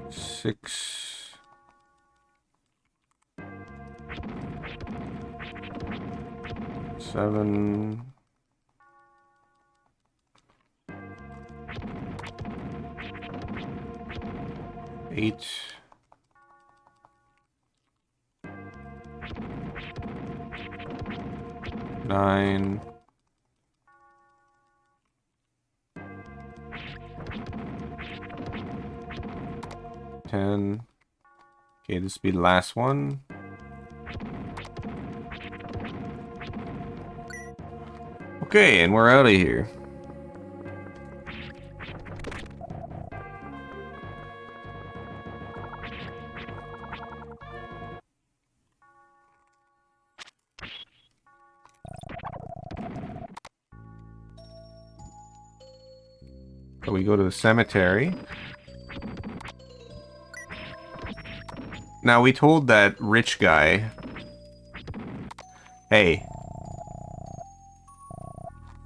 6. 7. 8. 9. 10. Okay, this will be the last one. Okay, and we're out of here. So we go to the cemetery. Now we told that rich guy, hey,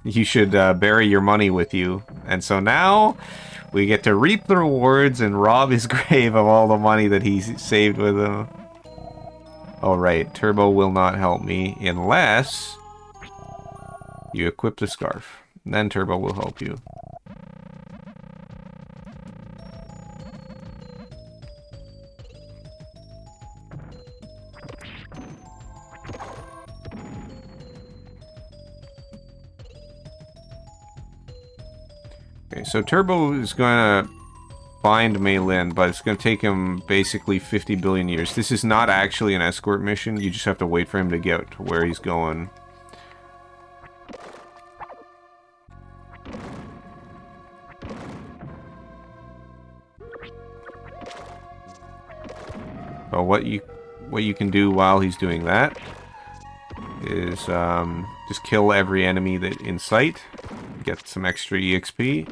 you should bury your money with you. And so now we get to reap the rewards and rob his grave of all the money that he's saved with him. Alright, Turbo will not help me unless you equip the scarf. Then Turbo will help you. Okay, so Turbo is going to find Mei Lin, but it's going to take him basically 50 billion years. This is not actually an escort mission. You just have to wait for him to get to where he's going. So what you can do while he's doing that is just kill every enemy that in sight. Get some extra EXP.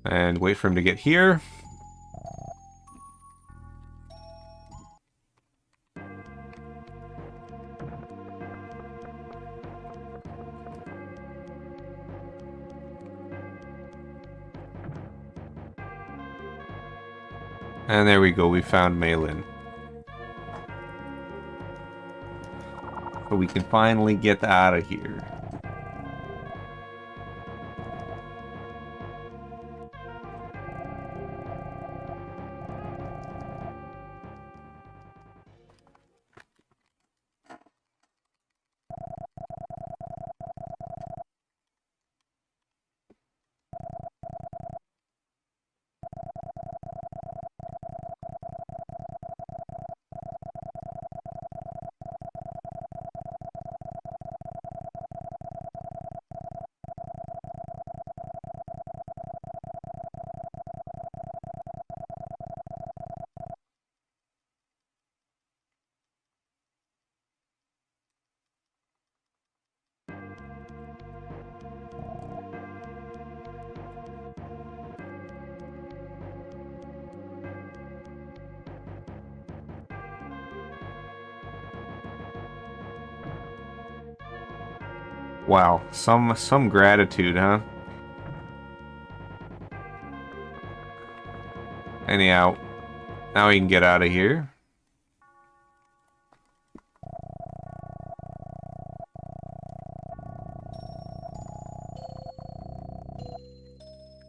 And wait for him to get here. And there we go, we found Mei Lin. So we can finally get out of here. Wow, some gratitude, huh? Anyhow, now we can get out of here.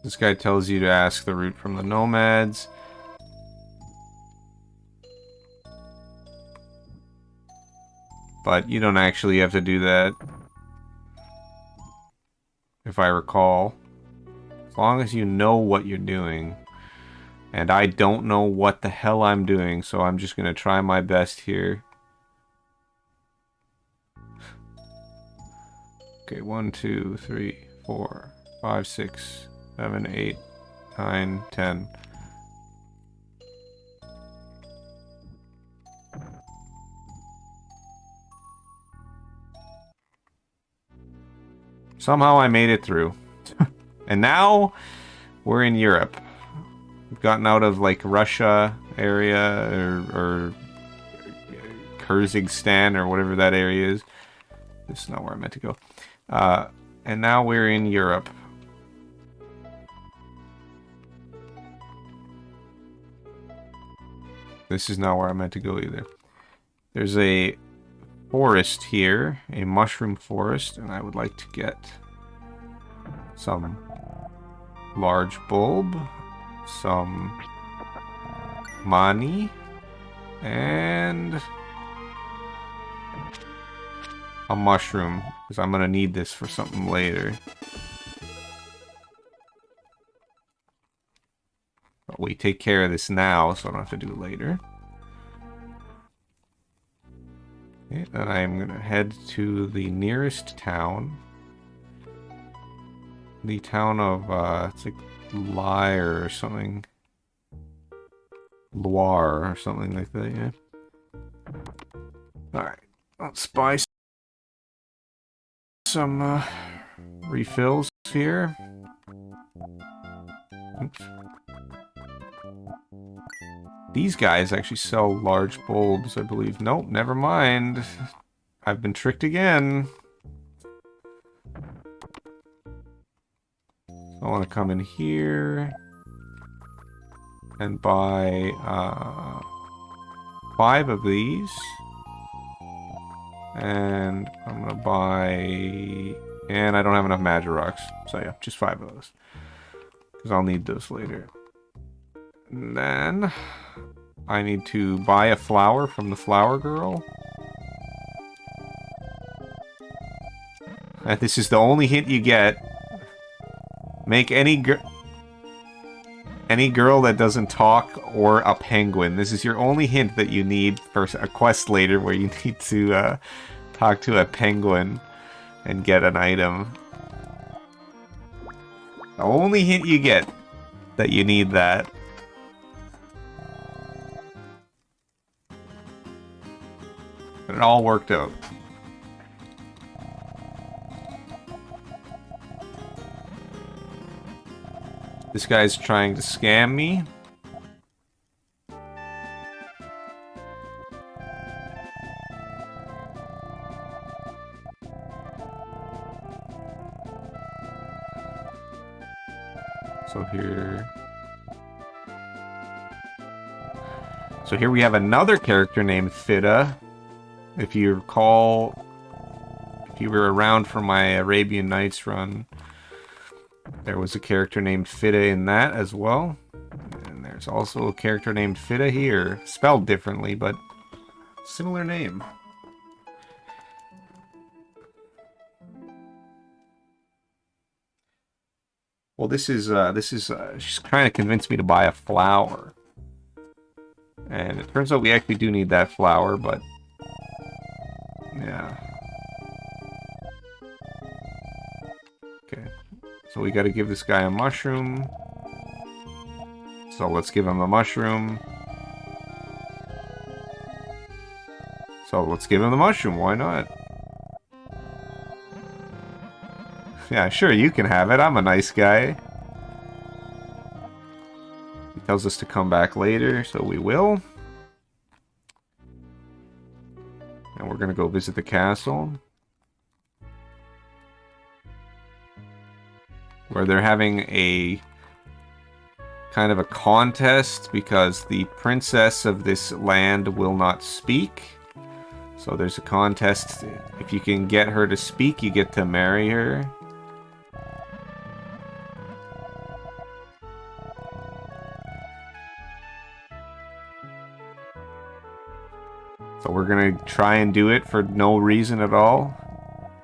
This guy tells you to ask the route from the nomads. But you don't actually have to do that, if I recall. As long as you know what you're doing. And I don't know what the hell I'm doing, so I'm just gonna try my best here. Okay, 1, 2, 3, 4, 5, 6, 7, 8, 9, 10. Somehow I made it through. And now we're in Europe. We've gotten out of like Russia area or Kyrgyzstan or whatever that area is. This is not where I meant to go. And now we're in Europe. This is not where I meant to go either. There's a forest here, a mushroom forest, and I would like to get some large bulb, some money, and a mushroom, because I'm going to need this for something later. But we take care of this now, so I don't have to do it later. Okay, then I'm going to head to the nearest town. the town of, it's like Lyre or something. Loire or something like that, yeah. Alright, let's buy some refills here. Oops. These guys actually sell large bulbs, I believe. Nope, never mind. I've been tricked again. I want to come in here and buy 5 of these. And I'm gonna buy... And I don't have enough magic rocks. So yeah, just 5 of those. Because I'll need those later. And then... I need to buy a flower from the flower girl. And this is the only hint you get. Make any girl that doesn't talk or a penguin. This is your only hint that you need for a quest later where you need to talk to a penguin and get an item. The only hint you get that you need that. But it all worked out. This guy's trying to scam me. So here we have another character named Fida. If you recall, if you were around for my Arabian Nights run, there was a character named Fida in that as well. And there's also a character named Fida here. Spelled differently, but similar name. Well, she's trying to convince me to buy a flower. And it turns out we actually do need that flower, but... yeah. Okay. So we gotta give this guy a mushroom. So let's give him a mushroom. So let's give him the mushroom, why not? Yeah, sure, you can have it. I'm a nice guy. He tells us to come back later, so we will. And we're gonna go visit the castle. Where they're having a kind of a contest because the princess of this land will not speak. So there's a contest. If you can get her to speak, you get to marry her. So we're gonna try and do it for no reason at all.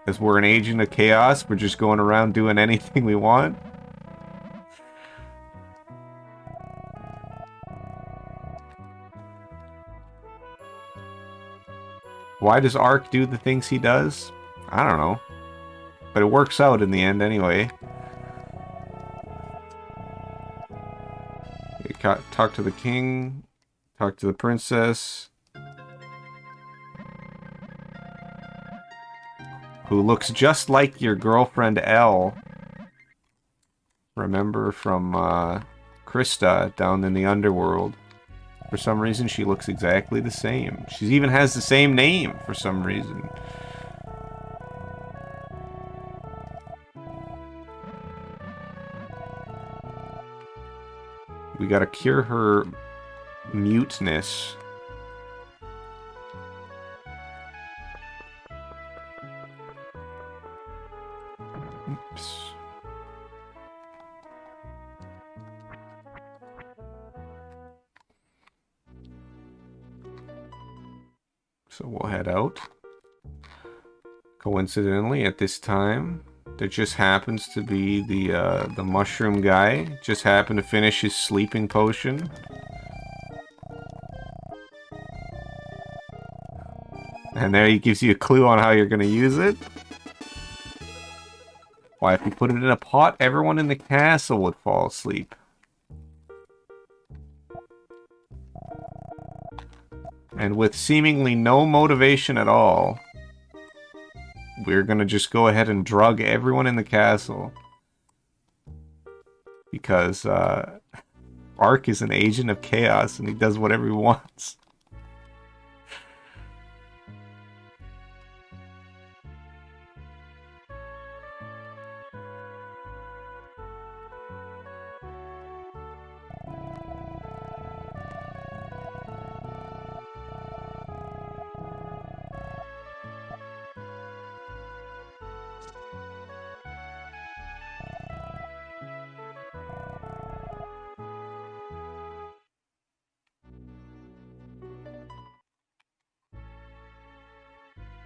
As we're an agent of chaos, we're just going around doing anything we want. Why does Ark do the things he does? I don't know. But it works out in the end anyway. Talk to the king. Talk to the princess. Who looks just like your girlfriend Elle. Remember from Krista down in the underworld. For some reason, she looks exactly the same. She even has the same name for some reason. We gotta cure her muteness. Oops. So we'll head out. Coincidentally, at this time, there just happens to be the mushroom guy. Just happened to finish his sleeping potion. And there he gives you a clue on how you're going to use it. Why, if you put it in a pot, everyone in the castle would fall asleep. And with seemingly no motivation at all, we're gonna just go ahead and drug everyone in the castle. Because, Ark is an agent of chaos and he does whatever he wants.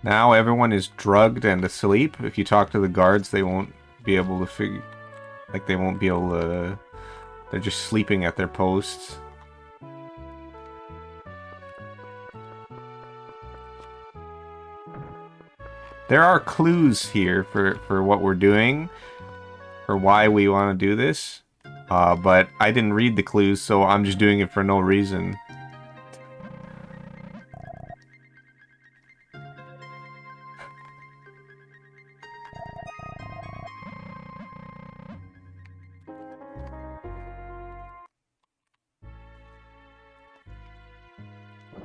Now everyone is drugged and asleep. If you talk to the guards, they won't be able to figure... Like, they won't be able to... They're just sleeping at their posts. There are clues here for what we're doing. For why we want to do this. But I didn't read the clues, so I'm just doing it for no reason.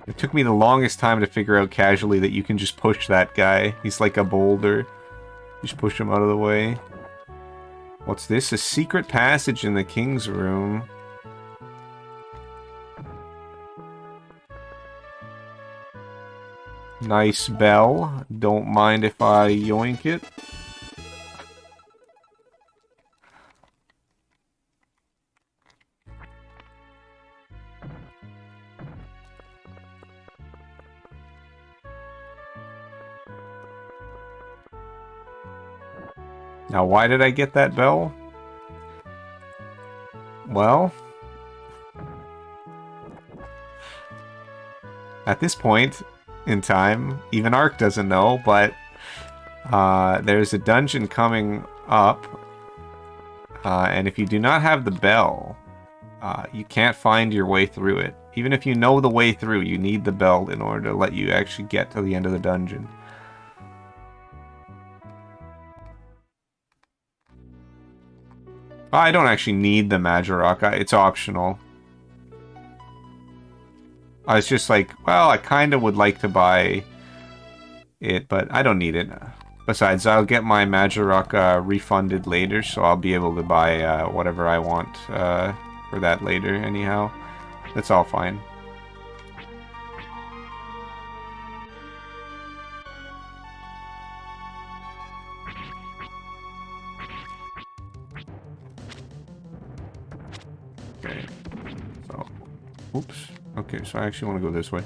It took me the longest time to figure out casually that you can just push that guy. He's like a boulder. Just push him out of the way. What's this? A secret passage in the king's room. Nice bell. Don't mind if I yoink it. Now, why did I get that bell? Well, at this point in time, even Ark doesn't know, but there's a dungeon coming up, and if you do not have the bell, you can't find your way through it. Even if you know the way through, you need the bell in order to let you actually get to the end of the dungeon. I don't actually need the Majorok. It's optional. I was just like, well, I kind of would like to buy it, but I don't need it. Besides, I'll get my Majorok refunded later, so I'll be able to buy whatever I want for that later anyhow. That's all fine. Okay, so, oops. Okay, so I actually want to go this way.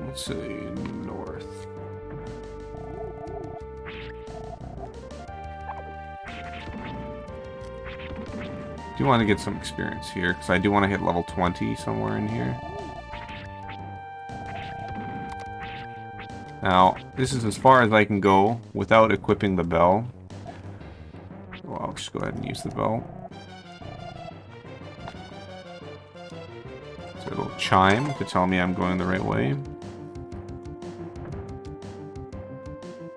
Let's say north. Do want to get some experience here, because I do want to hit level 20 somewhere in here. Now, this is as far as I can go without equipping the bell. So I'll just go ahead and use the bell. So a little chime to tell me I'm going the right way.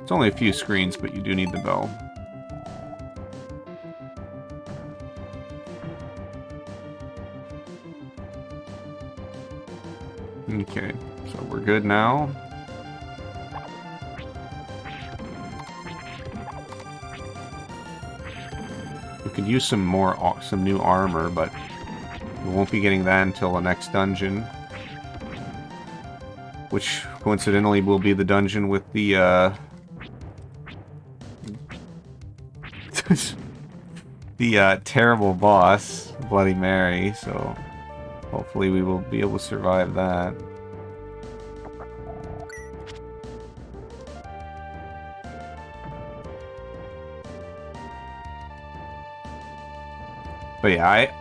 It's only a few screens, but you do need the bell. Okay, so we're good now. We could use some new armor, but we won't be getting that until the next dungeon. Which, coincidentally, will be the dungeon with the, the terrible boss, Bloody Mary, so hopefully we will be able to survive that. But yeah,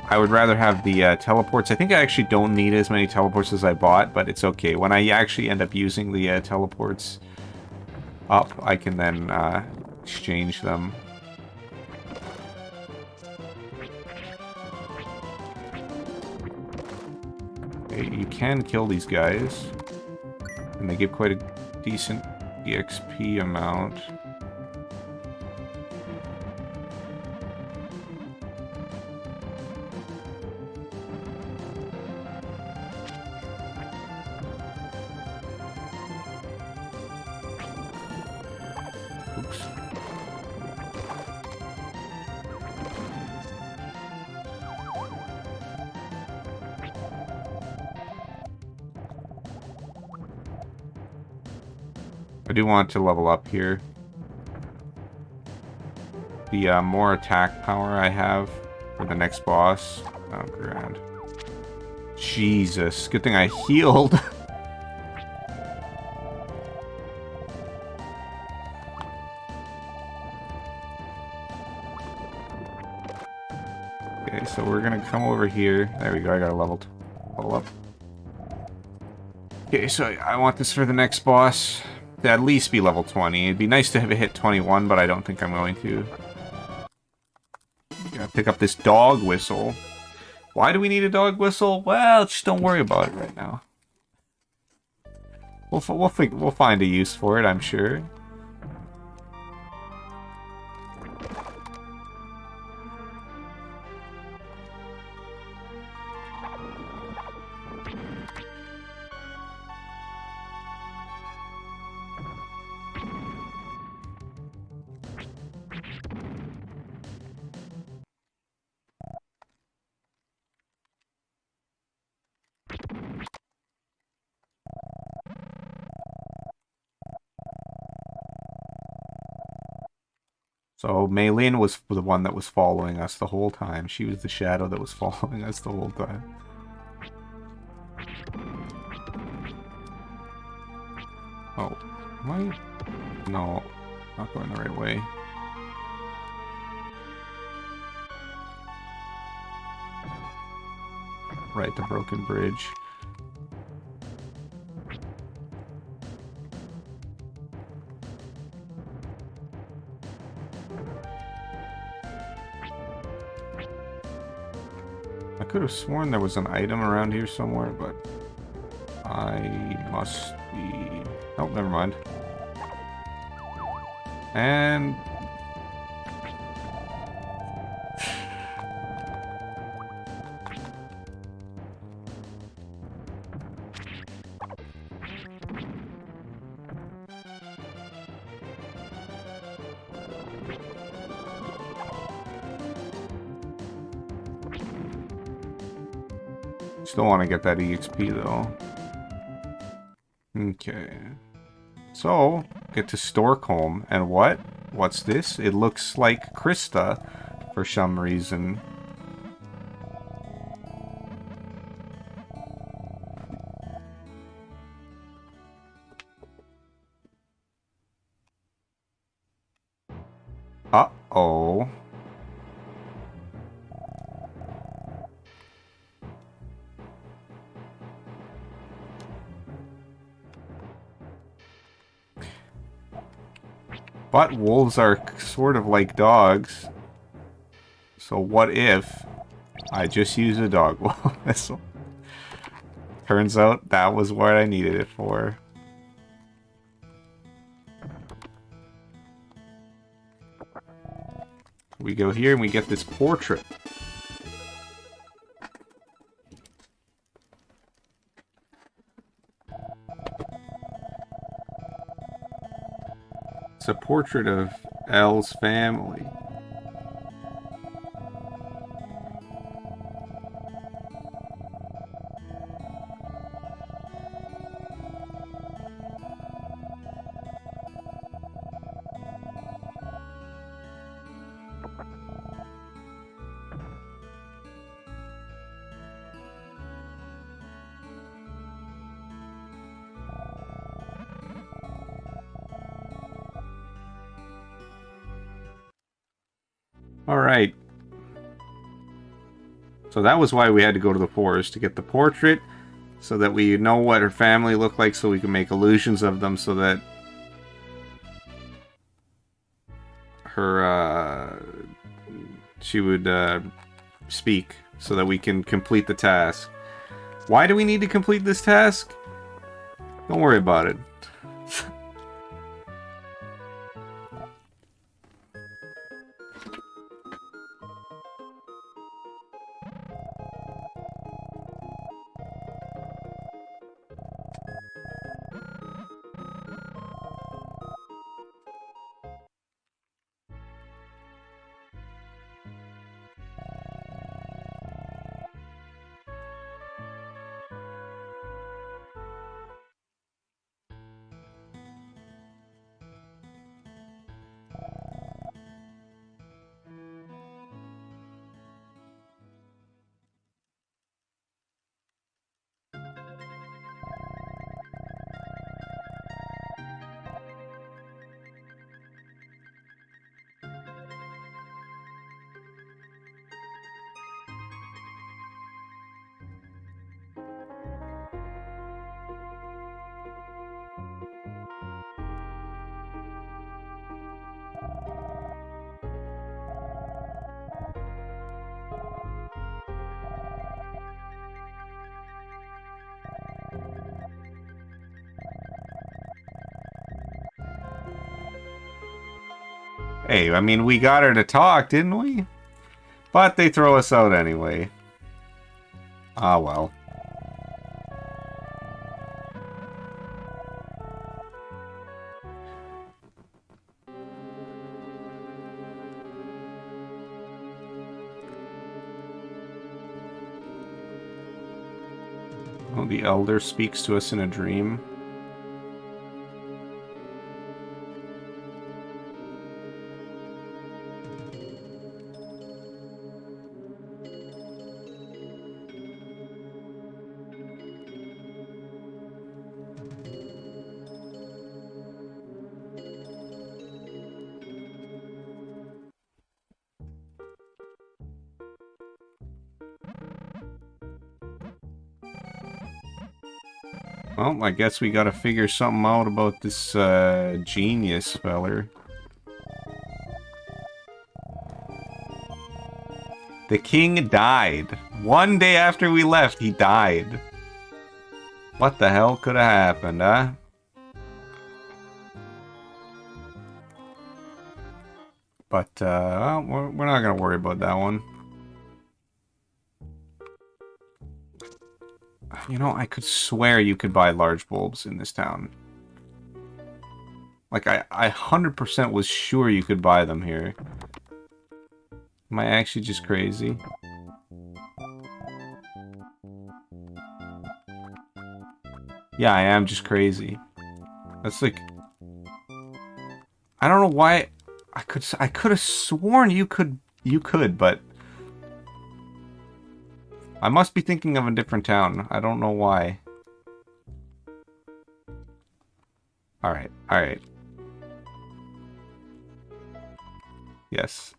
I would rather have the teleports. I think I actually don't need as many teleports as I bought, but it's okay. When I actually end up using the teleports, up, I can then exchange them. Okay, you can kill these guys, and they give quite a decent EXP amount. Oops. I do want to level up here. The more attack power I have for the next boss. Oh, grand. Jesus, good thing I healed. Okay, so we're gonna come over here. There we go, I got a level up. Okay, so I want this for the next boss to at least be level 20. It'd be nice to have it hit 21, but I don't think I'm going to. Gotta pick up this dog whistle. Why do we need a dog whistle? Well, just don't worry about it right now. We'll find a use for it, I'm sure. So Maylin was the one that was following us the whole time. She was the shadow that was following us the whole time. Oh, am I? No, not going the right way. Right, the broken bridge. I could have sworn there was an item around here somewhere, but I must be... Oh, never mind. And... Still want to get that EXP though. Okay. So, get to Stockholm. And what? What's this? It looks like Krista for some reason. Uh-oh. But wolves are sort of like dogs. So what if I just use a dog wolf missile? Turns out that was what I needed it for. We go here and we get this portrait. It's a portrait of Elle's family. Alright. So that was why we had to go to the forest, to get the portrait, so that we know what her family looked like, so we can make illusions of them, so that her, she would speak so that we can complete the task. Why do we need to complete this task? Don't worry about it. Hey, I mean, we got her to talk, didn't we? But they throw us out anyway. Ah, well. Oh, the elder speaks to us in a dream. Well, I guess we gotta figure something out about this genius feller. The king died. One day after we left, he died. What the hell could have happened, huh? But, we're not gonna worry about that one. You know, I could swear you could buy large bulbs in this town. Like, I 100% was sure you could buy them here. Am I actually just crazy? Yeah, I am just crazy. That's like... I don't know why... I could have sworn you could, but... I must be thinking of a different town. I don't know why. Alright, alright. Yes.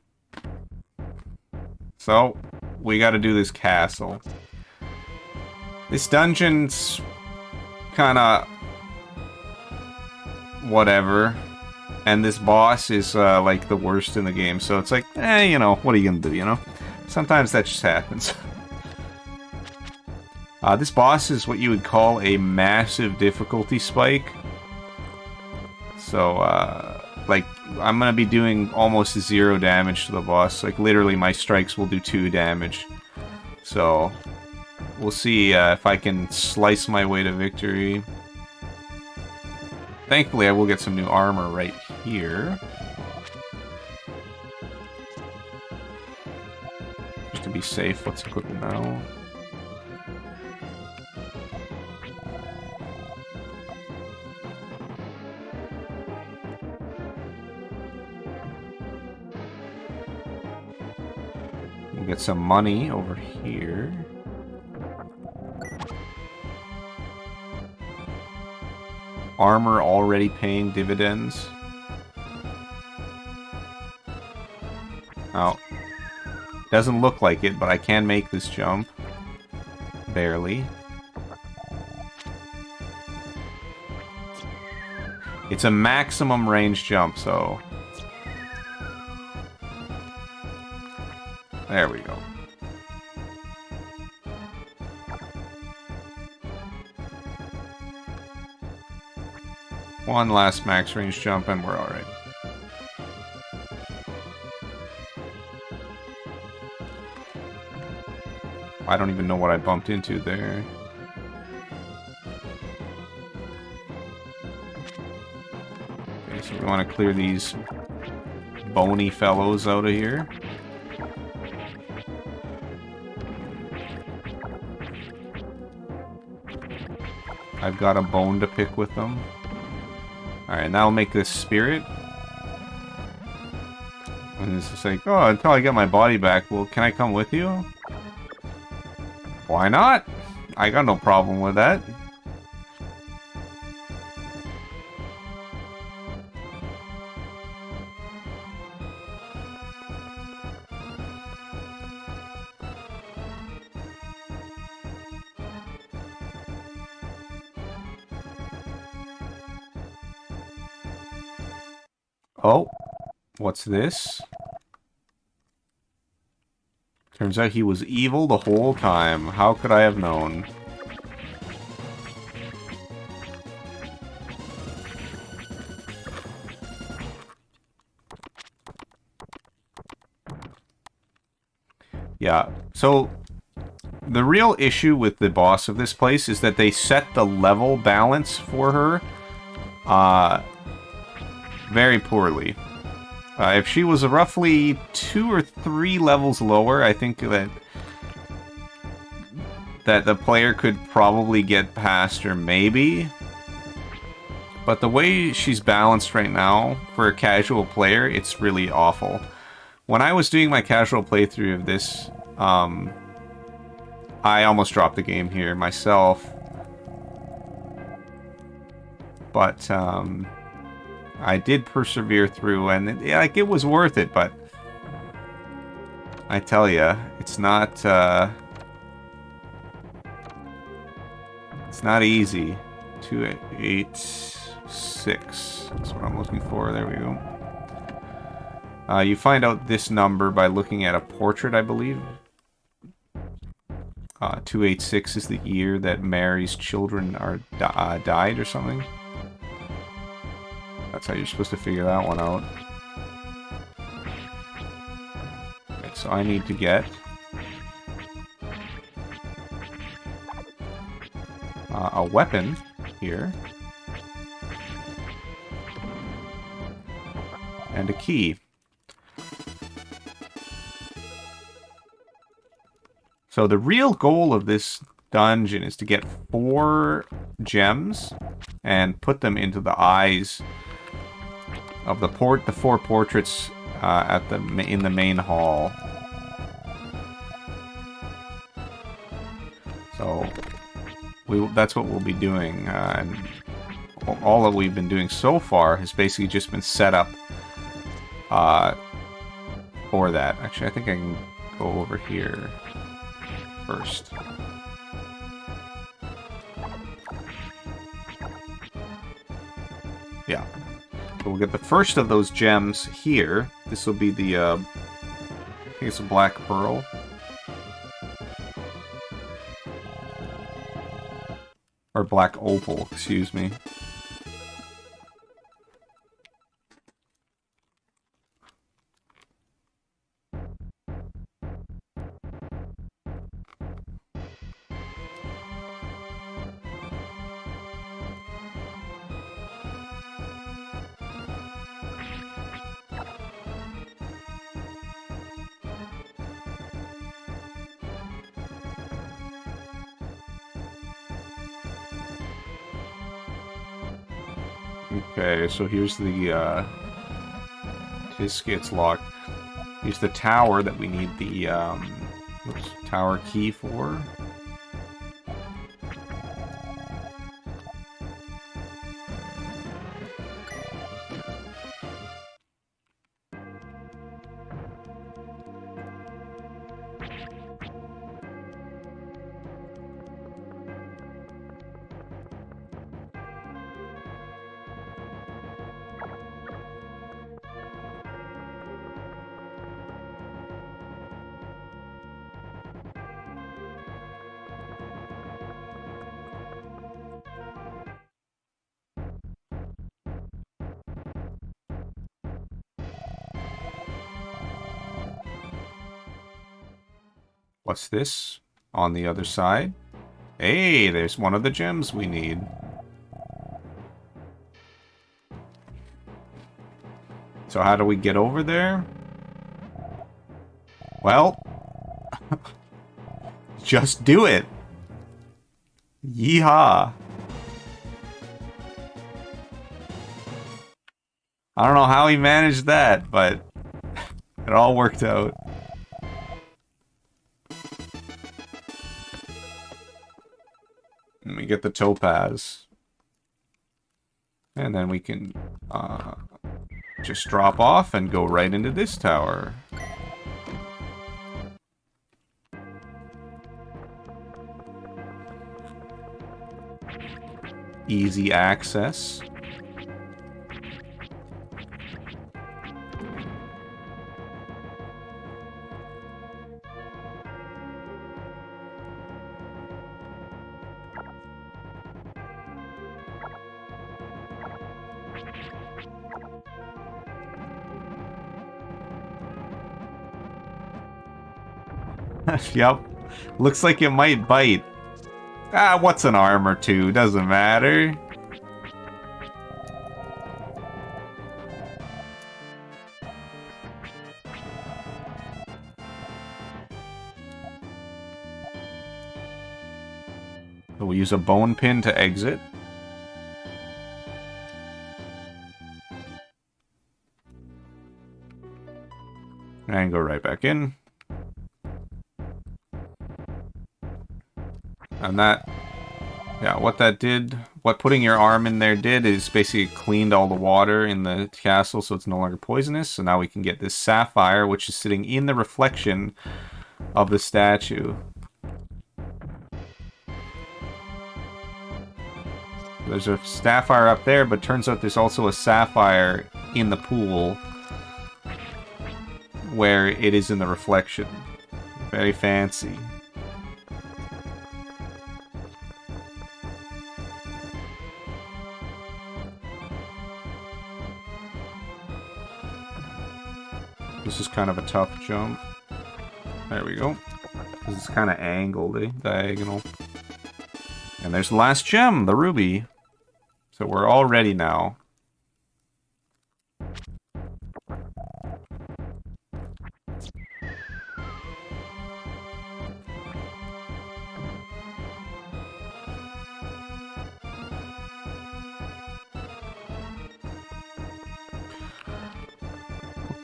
So, we gotta do this castle. This dungeon's... kinda... whatever. And this boss is, like, the worst in the game. So it's like, you know, what are you gonna do, you know? Sometimes that just happens. This boss is what you would call a massive difficulty spike. So, like, I'm gonna be doing almost 0 damage to the boss. Like, literally, my strikes will do 2 damage. So, we'll see if I can slice my way to victory. Thankfully, I will get some new armor right here. Just to be safe, let's equip it now. We'll get some money over here. Armor already paying dividends. Oh. Doesn't look like it, but I can make this jump. Barely. It's a maximum range jump, so... There we go. One last max range jump and we're alright. I don't even know what I bumped into there. Okay, so we want to clear these bony fellows out of here. I've got a bone to pick with them. Alright, now I'll make this spirit. And it's just like, oh, until I get my body back, well, can I come with you? Why not? I got no problem with that. Oh, what's this? Turns out he was evil the whole time. How could I have known? Yeah, so the real issue with the boss of this place is that they set the level balance for her very poorly. If she was roughly 2 or 3 levels lower, I think that the player could probably get past her, maybe. But the way she's balanced right now, for a casual player, it's really awful. When I was doing my casual playthrough of this, I almost dropped the game here myself. But, I did persevere through, and it was worth it, but I tell ya, it's not easy. 286. That's what I'm looking for. There we go. You find out this number by looking at a portrait, I believe. 286 is the year that Mary's children are died or something. That's how you're supposed to figure that one out. Okay, so I need to get a weapon here. And a key. So the real goal of this dungeon is to get 4 gems and put them into the eyes of the 4 portraits in the main hall. So that's what we'll be doing, and all that we've been doing so far has basically just been set up for that. Actually, I think I can go over here first. Yeah. So we'll get the first of those gems here. This will be the, I think it's a black pearl. Or black opal, excuse me. Okay, so here's the, this gets locked. Here's the tower that we need the, tower key for. What's this? On the other side? Hey, there's one of the gems we need. So how do we get over there? Well, just do it. Yeehaw. I don't know how he managed that, but it all worked out. And we get the topaz. And then we can just drop off and go right into this tower. Easy access. Yep. Looks like it might bite. Ah, what's an arm or two? Doesn't matter. We'll use a bone pin to exit. And go right back in. And that, yeah, what that did, what putting your arm in there did is basically cleaned all the water in the castle so it's no longer poisonous. So now we can get this sapphire, which is sitting in the reflection of the statue. There's a sapphire up there, but turns out there's also a sapphire in the pool where it is in the reflection. Very fancy. This is kind of a tough jump. There we go. This is kind of angled, diagonal. And there's the last gem, the ruby. So we're all ready now.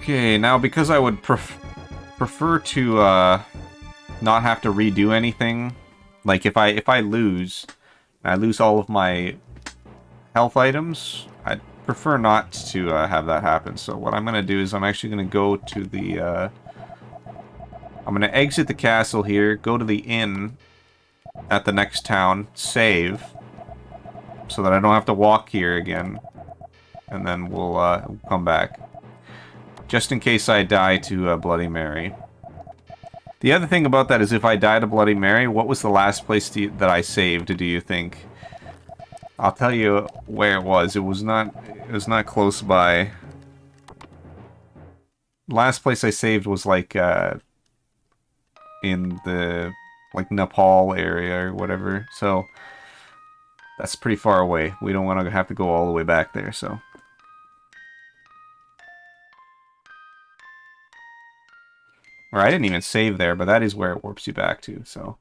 Okay, now because I would prefer to not have to redo anything, like if I lose all of my health items, I'd prefer not to have that happen. So what I'm gonna do is I'm actually gonna go to the I'm gonna exit the castle here, go to the inn at the next town, save, so that I don't have to walk here again, and then we'll come back. Just in case I die to Bloody Mary. The other thing about that is if I die to Bloody Mary, what was the last place that I saved, do you think? I'll tell you where it was. It was not close by. Last place I saved was like in the like Nepal area or whatever. So that's pretty far away. We don't want to have to go all the way back there, so. Or I didn't even save there, but that is where it warps you back to, so.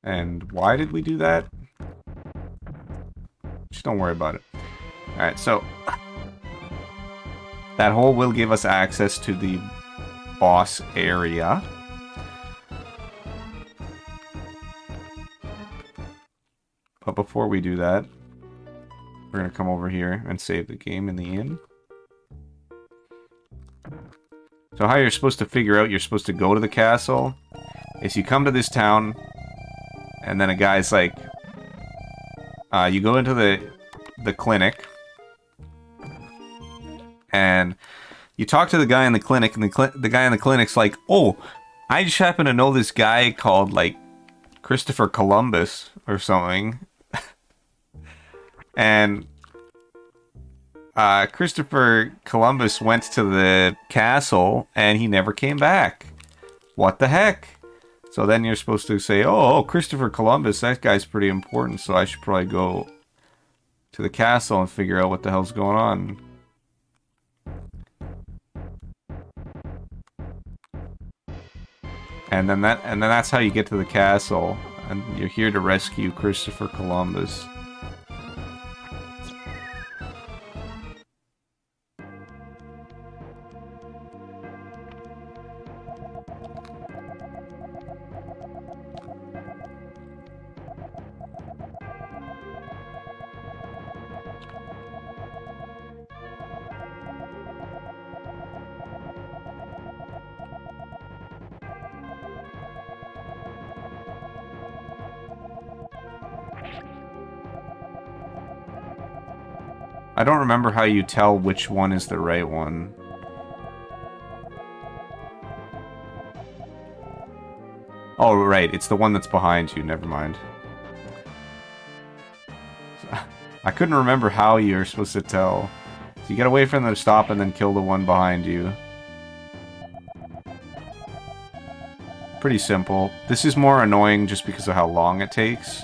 And why did we do that? Just don't worry about it. Alright, so that hole will give us access to the boss area. But before we do that, we're going to come over here and save the game in the inn. So how you're supposed to figure out you're supposed to go to the castle is you come to this town, and then a guy's like, you go into the clinic, and you talk to the guy in the clinic, and the guy in the clinic's like, oh, I just happen to know this guy called, like, Christopher Columbus or something. And Christopher Columbus went to the castle, and he never came back. What the heck? So then you're supposed to say, oh, Christopher Columbus, that guy's pretty important, so I should probably go to the castle and figure out what the hell's going on. And then that's how you get to the castle, and you're here to rescue Christopher Columbus. I don't remember how you tell which one is the right one. Oh, right, it's the one that's behind you, never mind. I couldn't remember how you're supposed to tell. So you gotta wait for them to stop and then kill the one behind you. Pretty simple. This is more annoying just because of how long it takes.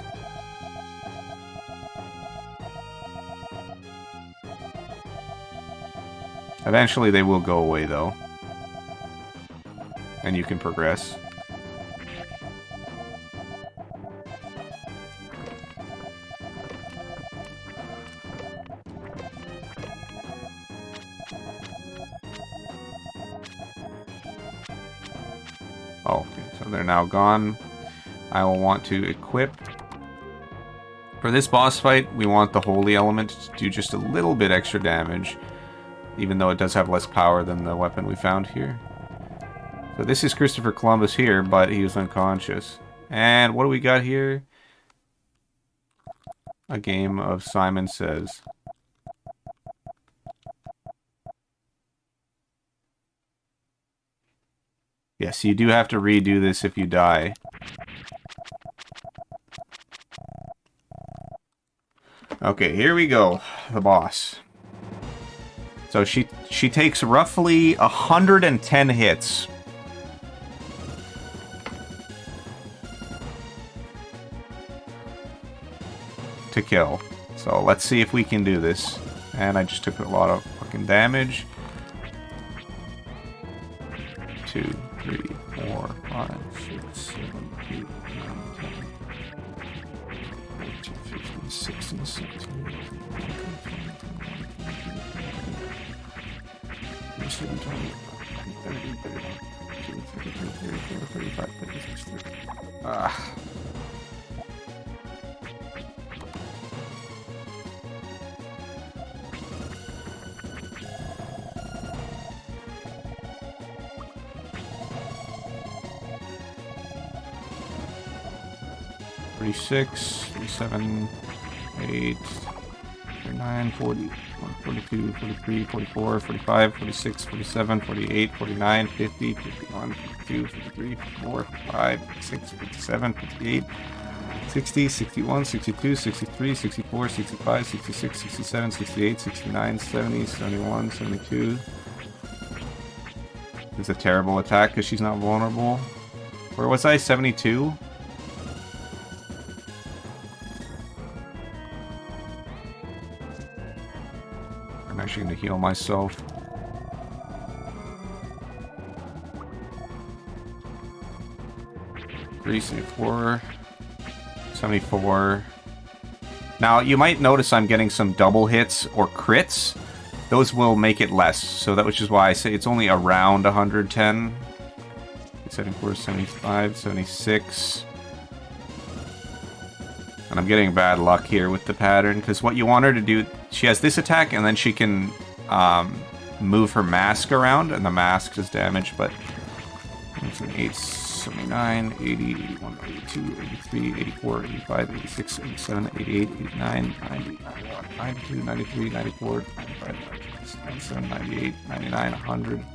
Eventually they will go away, though. And you can progress. Oh, okay, so they're now gone. I will want to equip. For this boss fight, we want the holy element to do just a little bit extra damage. Even though it does have less power than the weapon we found here. So this is Christopher Columbus here, but he was unconscious. And what do we got here? A game of Simon Says. Yes, you do have to redo this if you die. Okay, here we go. The boss. So she takes roughly 110 hits. To kill. So let's see if we can do this. And I just took a lot of fucking damage. 2, 3, 4, 5, 6, 7, 8, 9, 10, 14, 15, 16, 17, 18, 27, 28, 30, 31, 32, 33, 34, 35, 36, 37. Ah. 46, 47, 8, 49, 40, 42, 43, 44, 45, 46, 47, 48, 49, 50, 51, 52, 53, 54, 55, 56, 57, 58, 60, 61, 62, 63, 64, 65, 66, 67, 68, 69, 70, 71, 72. It's a terrible attack because she's not vulnerable. Where was I? 72? I'm actually going to heal myself. Three, 74, 74. Now, you might notice I'm getting some double hits or crits. Those will make it less, so that which is why I say it's only around 110. 74, 75, 76. And I'm getting bad luck here with the pattern, because what you want her to do, she has this attack, and then she can move her mask around, and the mask does damage, but it's an 8, 79, 80, 81, 82, 83, 84, 85, 86, 87, 88, 89, 90, 91, 92, 93, 94, 95, 96, 97, 98, 99, 100,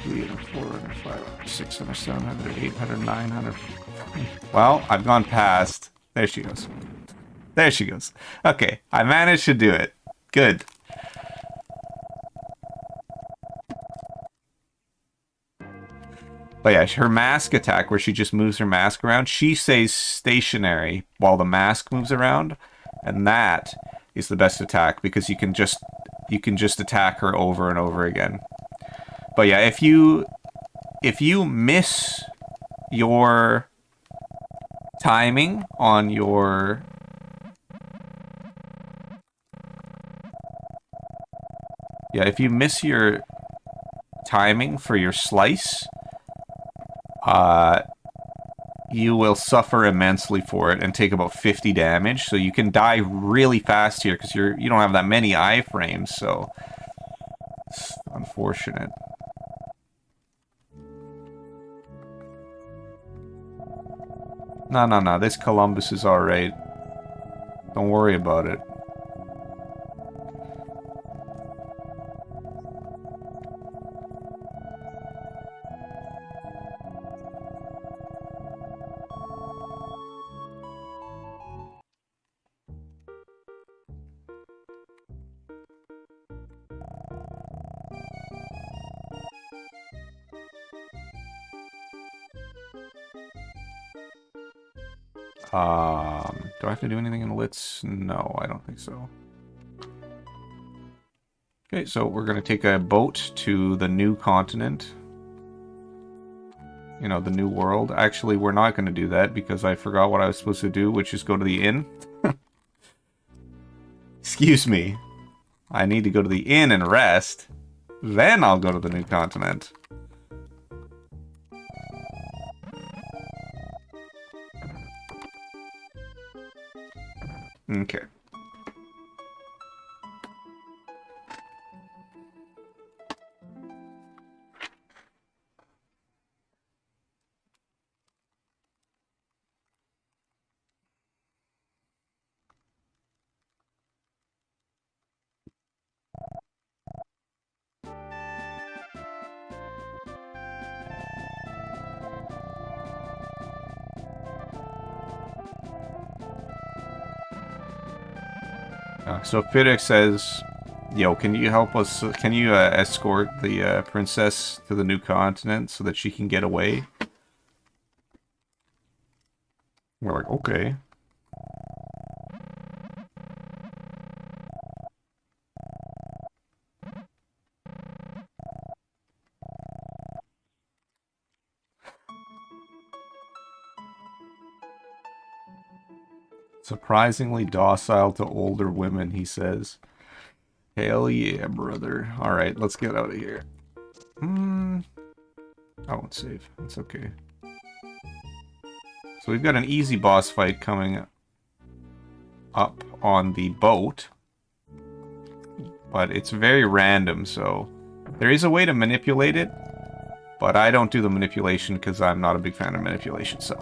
304, 105, 600, 700, 800, 900. Well, I've gone past. There she goes. There she goes. Okay, I managed to do it. Good. But yeah, her mask attack, where she just moves her mask around, she stays stationary while the mask moves around, and that is the best attack because you can just attack her over and over again. But yeah, if you miss your timing on your if you miss your timing for your slice, you will suffer immensely for it and take about 50 damage. So you can die really fast here because you don't have that many iframes. So it's unfortunate. No. This Columbus is alright. Don't worry about it. Do I have to do anything in the Lits? No, I don't think so. Okay, so we're going to take a boat to the new continent. You know, the new world. Actually, we're not going to do that because I forgot what I was supposed to do, which is go to the inn. Excuse me. I need to go to the inn and rest. Then I'll go to the new continent. Okay. So Fiddick says, yo, can you help us? Can you escort the princess to the new continent so that she can get away? We're like, okay. Surprisingly docile to older women, he says. Hell yeah, brother. Alright, let's get out of here. I won't save. It's okay. So we've got an easy boss fight coming up on the boat. But it's very random, so there is a way to manipulate it. But I don't do the manipulation because I'm not a big fan of manipulation, so...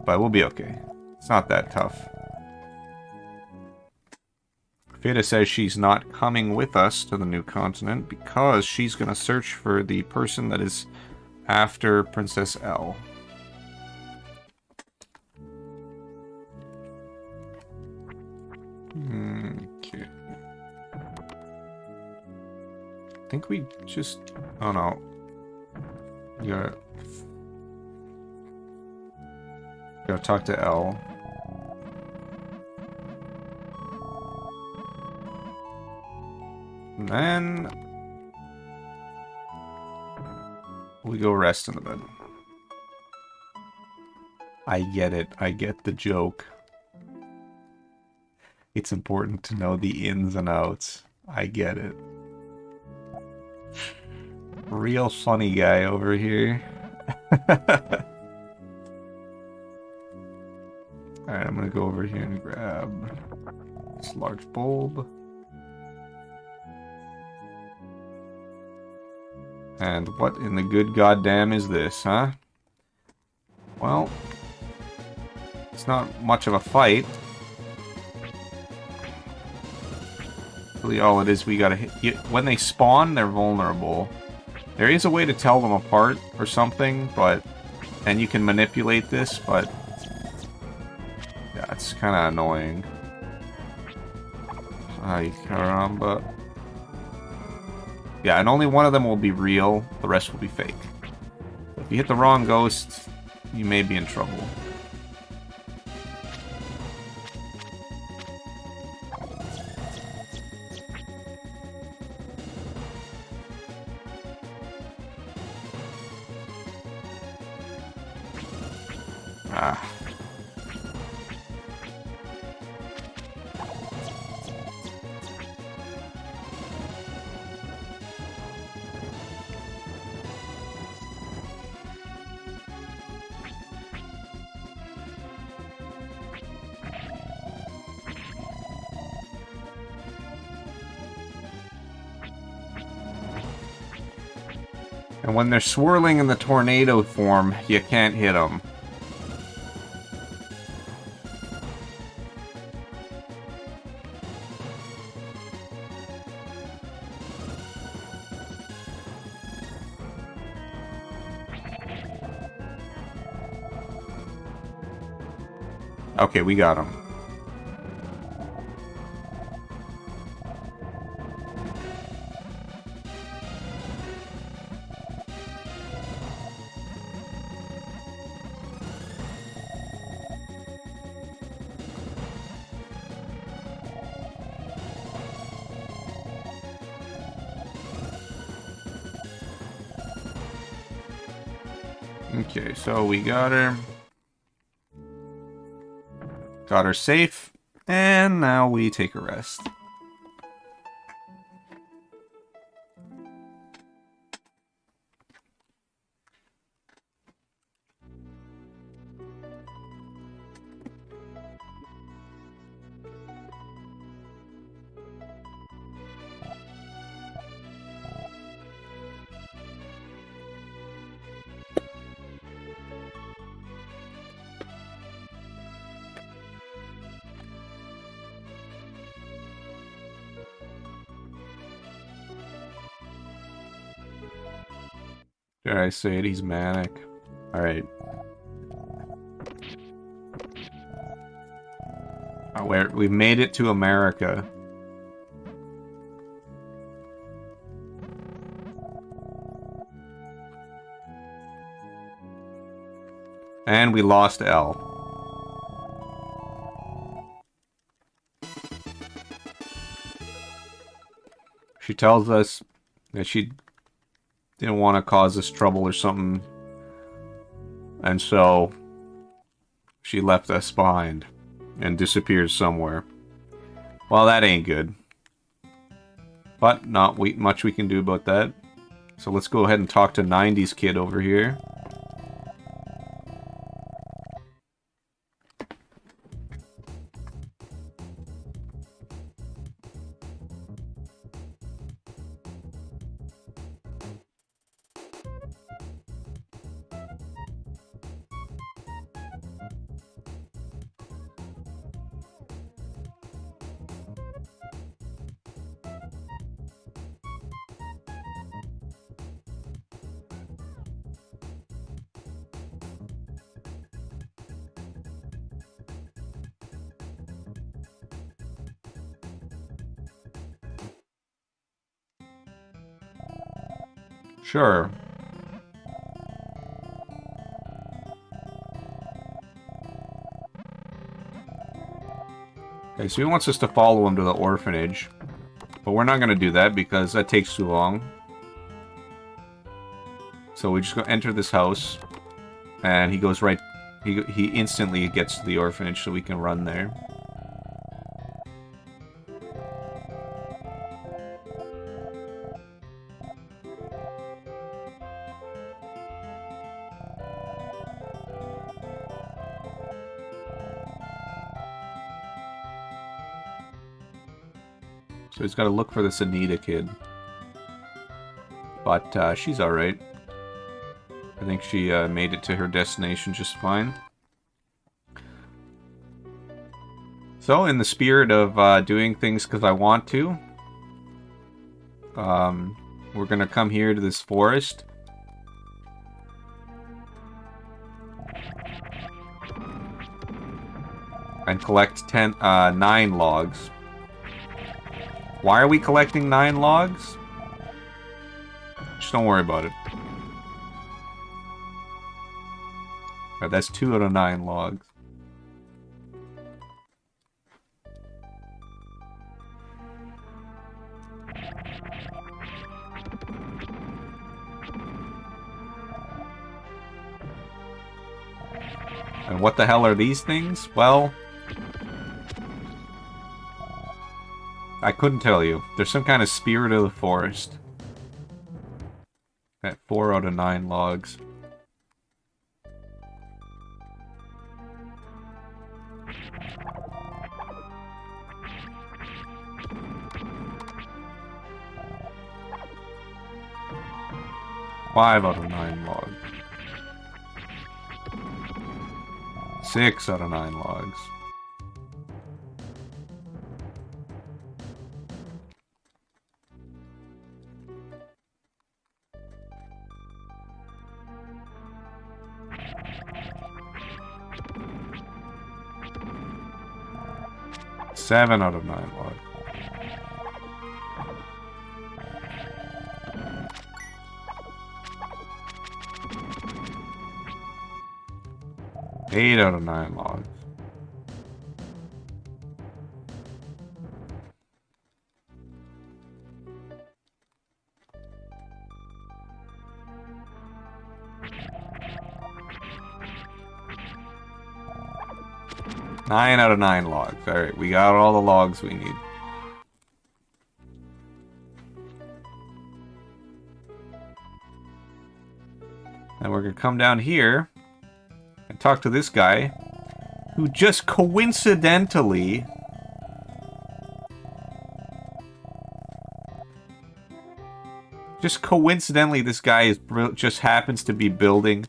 But we'll be okay. It's not that tough. Fida says she's not coming with us to the new continent because she's going to search for the person that is after Princess L. Okay. I think we just... Oh no. You gotta talk to L. And then we go rest in the bed. I get it. I get the joke. It's important to know the ins and outs. I get it. Real funny guy over here. Alright, I'm gonna go over here and grab this large bulb. And what in the good goddamn is this, huh? Well, it's not much of a fight. Really all it is, we gotta hit... When they spawn, they're vulnerable. There is a way to tell them apart or something, but... And you can manipulate this, but... Yeah, it's kinda annoying. Ay, caramba. Yeah, and only one of them will be real, the rest will be fake. If you hit the wrong ghost, you may be in trouble. Ah. And when they're swirling in the tornado form, you can't hit them. Okay, we got him. Okay, so we got her. Got her safe. And now we take a rest. Dare I say it, he's manic. Alright. Oh, we've made it to America. And we lost L. She tells us that she didn't want to cause us trouble or something. And so she left us behind and disappears somewhere. Well, that ain't good. But not much we can do about that. So let's go ahead and talk to 90s kid over here. Sure. Okay, so he wants us to follow him to the orphanage. But we're not going to do that because that takes too long. So we just go enter this house. And he goes right... He instantly gets to the orphanage so we can run there. So he's got to look for this Anita kid. But she's alright. I think she made it to her destination just fine. So, in the spirit of doing things because I want to, we're going to come here to this forest. And collect 9 logs. Why are we collecting 9 logs? Just don't worry about it. Right, that's 2 out of 9 logs. And what the hell are these things? Well, I couldn't tell you. There's some kind of spirit of the forest. At 4 out of 9 logs. Five out of 9 logs. 6 out of 9 logs. Seven out of 9 logs. Eight out of 9 logs. Nine out of 9 logs. Alright, we got all the logs we need. And we're gonna come down here and talk to this guy who just coincidentally this guy is just happens to be building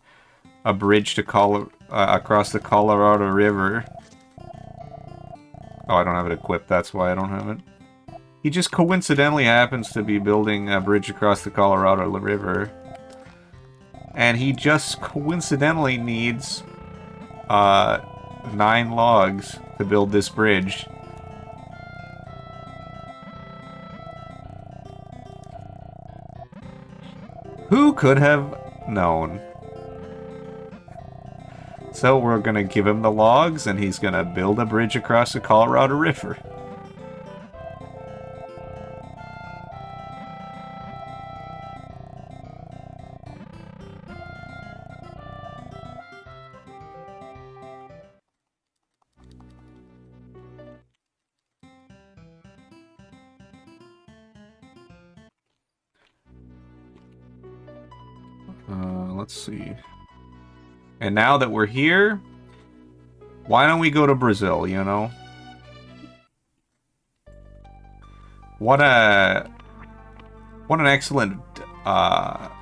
a bridge to across the Colorado River. Oh, I don't have it equipped, that's why I don't have it. He just coincidentally happens to be building a bridge across the Colorado River. And he just coincidentally needs 9 logs to build this bridge. Who could have known? So we're gonna give him the logs and he's gonna build a bridge across the Colorado River. Let's see. And now that we're here, why don't we go to Brazil, you know? What an excellent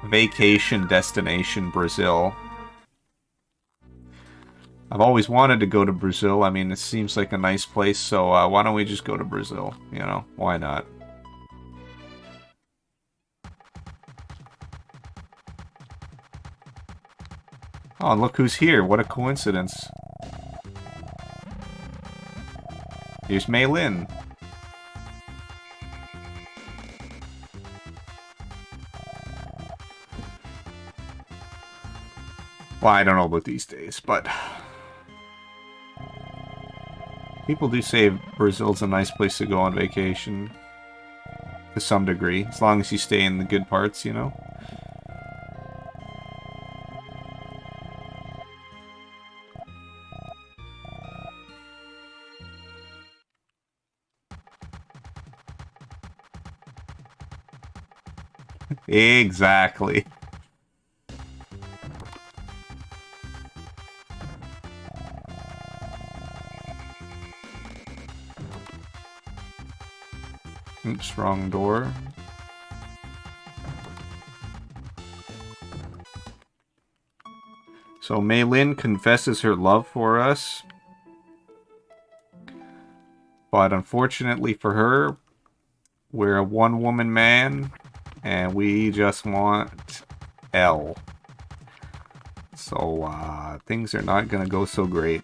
vacation destination, Brazil. I've always wanted to go to Brazil. I mean, it seems like a nice place, so why don't we just go to Brazil? You know, why not? Oh, and look who's here. What a coincidence. Here's Mei Lin. Well, I don't know about these days, but people do say Brazil's a nice place to go on vacation. To some degree. As long as you stay in the good parts, you know? Exactly. Oops, wrong door. So Mei Lin confesses her love for us. But unfortunately for her, we're a one-woman man, and we just want L. So, things are not gonna go so great.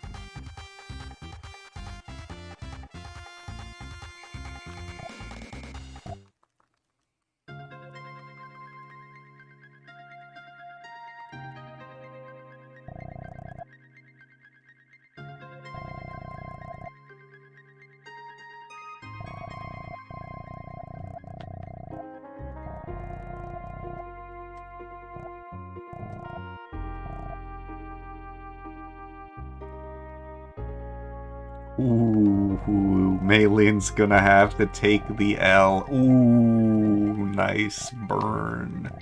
Ooh, Mei Lin's gonna have to take the L. Ooh, nice burn.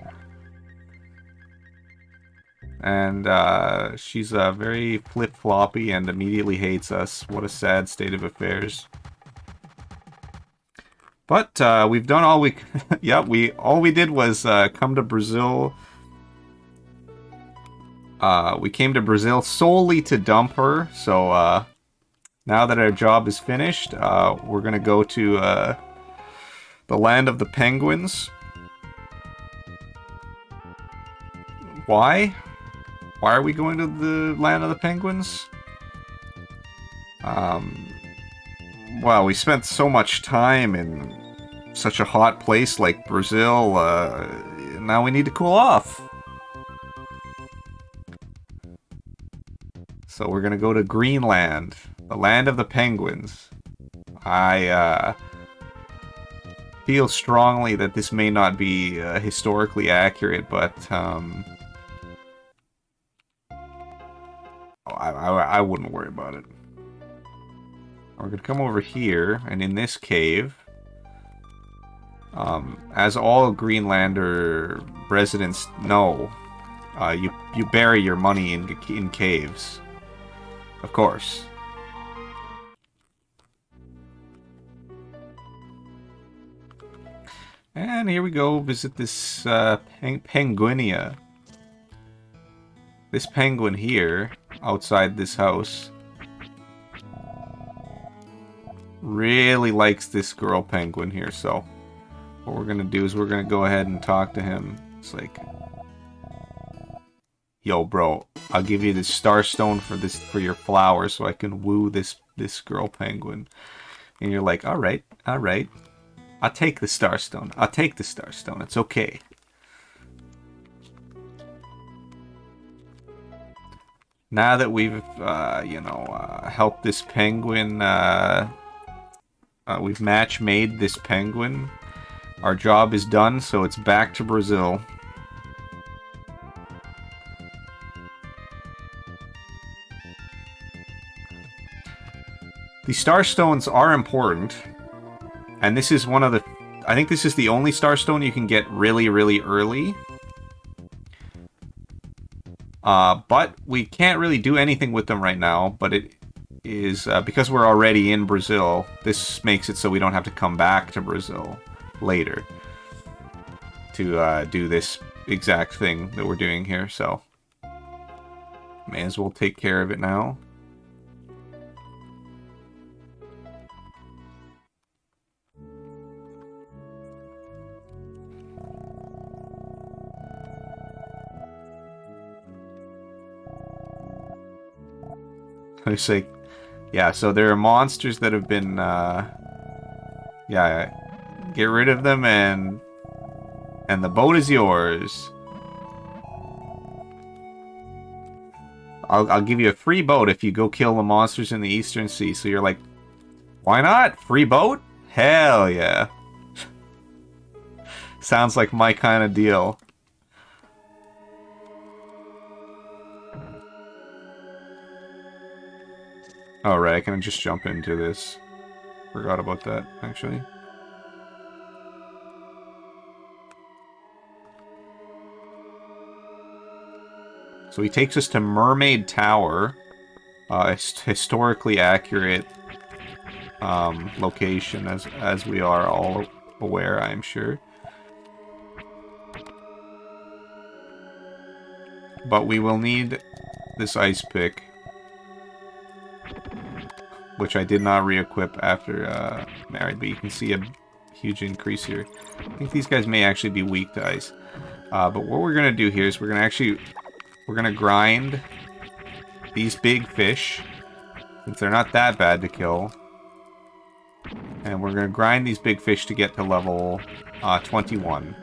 And she's very flip-floppy and immediately hates us. What a sad state of affairs. But we've done all we... yeah, all we did was come to Brazil. We came to Brazil solely to dump her, so... now that our job is finished, we're gonna go to the land of the penguins. Why? Why are we going to the land of the penguins? Well, we spent so much time in such a hot place like Brazil. Now we need to cool off. So we're gonna go to Greenland. The land of the penguins. I feel strongly that this may not be historically accurate, but I wouldn't worry about it. We're gonna come over here, and in this cave, as all Greenlander residents know, you bury your money in caves, of course. And here we go, visit this penguinia. This penguin here, outside this house, really likes this girl penguin here, so what we're gonna do is we're gonna go ahead and talk to him. It's like, yo bro, I'll give you this starstone for your flower so I can woo this girl penguin. And you're like, alright. I'll take the starstone. It's okay. Now that we've, helped this penguin, we've match-made this penguin, our job is done, so it's back to Brazil. The starstones are important. And this is one of the... I think this is the only starstone you can get really, really early. But we can't really do anything with them right now. But it is... because we're already in Brazil, this makes it so we don't have to come back to Brazil later. To do this exact thing that we're doing here, so... may as well take care of it now. It's like, yeah, so there are monsters that have been, yeah, get rid of them and the boat is yours. I'll give you a free boat if you go kill the monsters in the Eastern Sea. So you're like, why not? Free boat? Hell yeah. Sounds like my kind of deal. Alright, I can just jump into this. Forgot about that, actually. So he takes us to Mermaid Tower. Historically accurate location, as we are all aware, I'm sure. But we will need this ice pick, which I did not re-equip after married, but you can see a huge increase here. I think these guys may actually be weak to ice. But what we're gonna do here is we're gonna grind these big fish, since they're not that bad to kill. And we're gonna grind these big fish to get to level 21.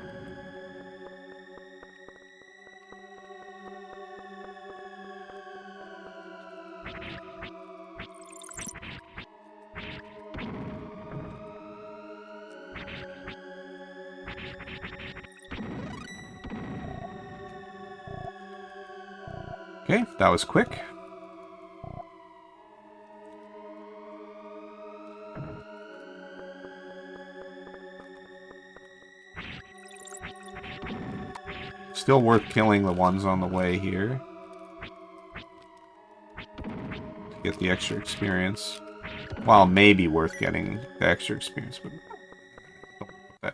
Okay, that was quick. Still worth killing the ones on the way here to get the extra experience. Well, maybe worth getting the extra experience, but so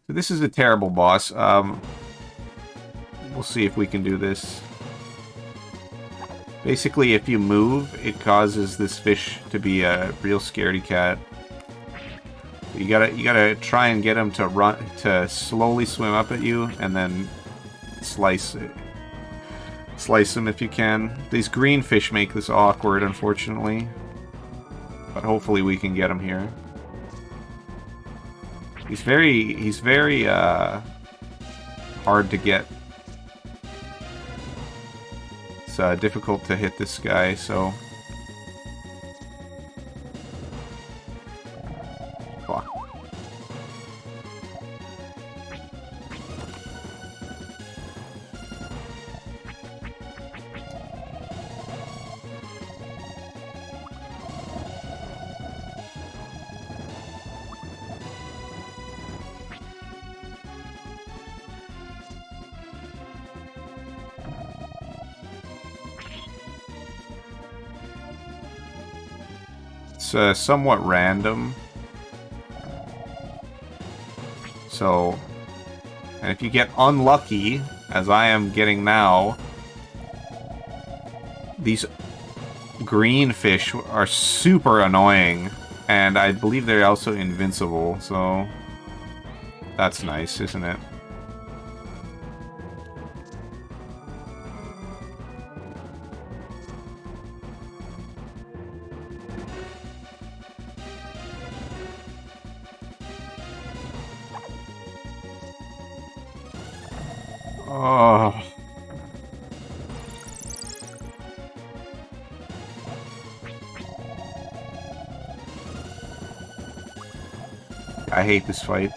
this is a terrible boss. We'll see if we can do this. Basically, if you move, it causes this fish to be a real scaredy cat. You gotta try and get him to slowly swim up at you, and then slice him if you can. These green fish make this awkward, unfortunately, but hopefully we can get him here. He's very hard to get. It's difficult to hit this guy, so... Fuck. It's somewhat random. So, and if you get unlucky, as I am getting now, these green fish are super annoying, and I believe they're also invincible, so that's nice, isn't it? Oh. I hate this fight.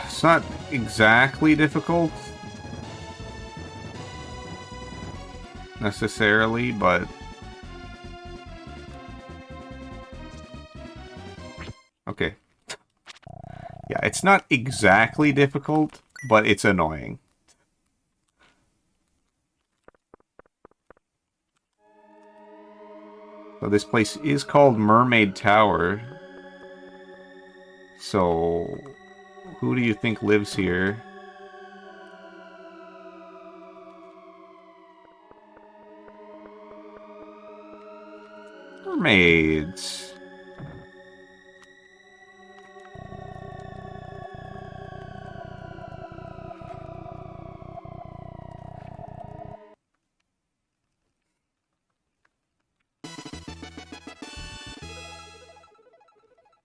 It's not exactly difficult, necessarily, but... Okay. Yeah, it's not exactly difficult, but it's annoying. So this place is called Mermaid Tower. So, who do you think lives here? Mermaids.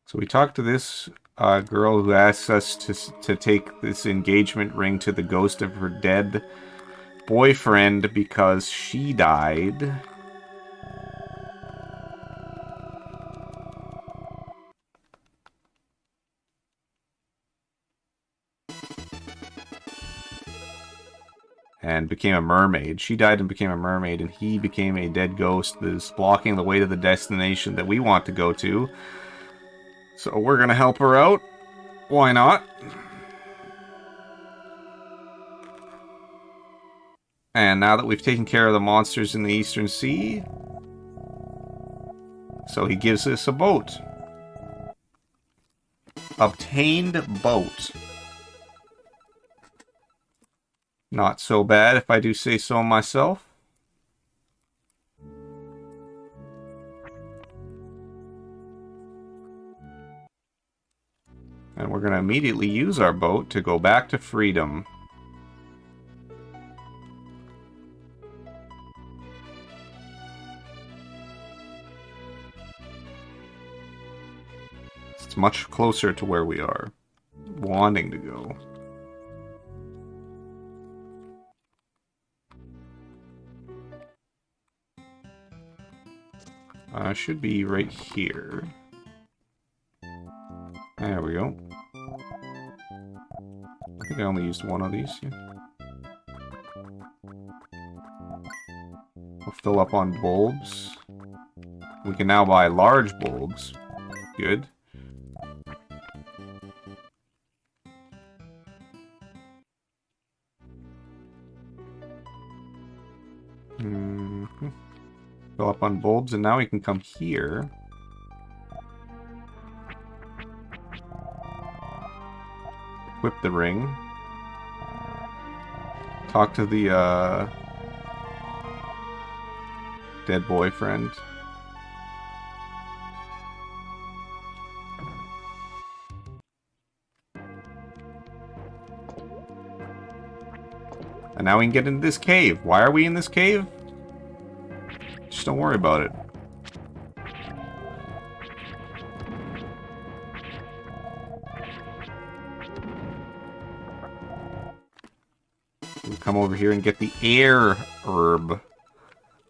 So we talked to this girl who asks us to take this engagement ring to the ghost of her dead boyfriend because she died. And became a mermaid. She died and became a mermaid, and he became a dead ghost that is blocking the way to the destination that we want to go to. So we're gonna help her out. Why not? And now that we've taken care of the monsters in the Eastern Sea, so he gives us a boat. Obtained boat. Not so bad, if I do say so myself. And we're going to immediately use our boat to go back to freedom. It's much closer to where we are wanting to go. Should be right here. There we go. I think I only used one of these. Yeah. We'll fill up on bulbs. We can now buy large bulbs. Good. Fill up on bulbs, and now we can come here. Equip the ring. Talk to the dead boyfriend. And now we can get into this cave. Why are we in this cave? Just don't worry about it. We'll come over here and get the air herb,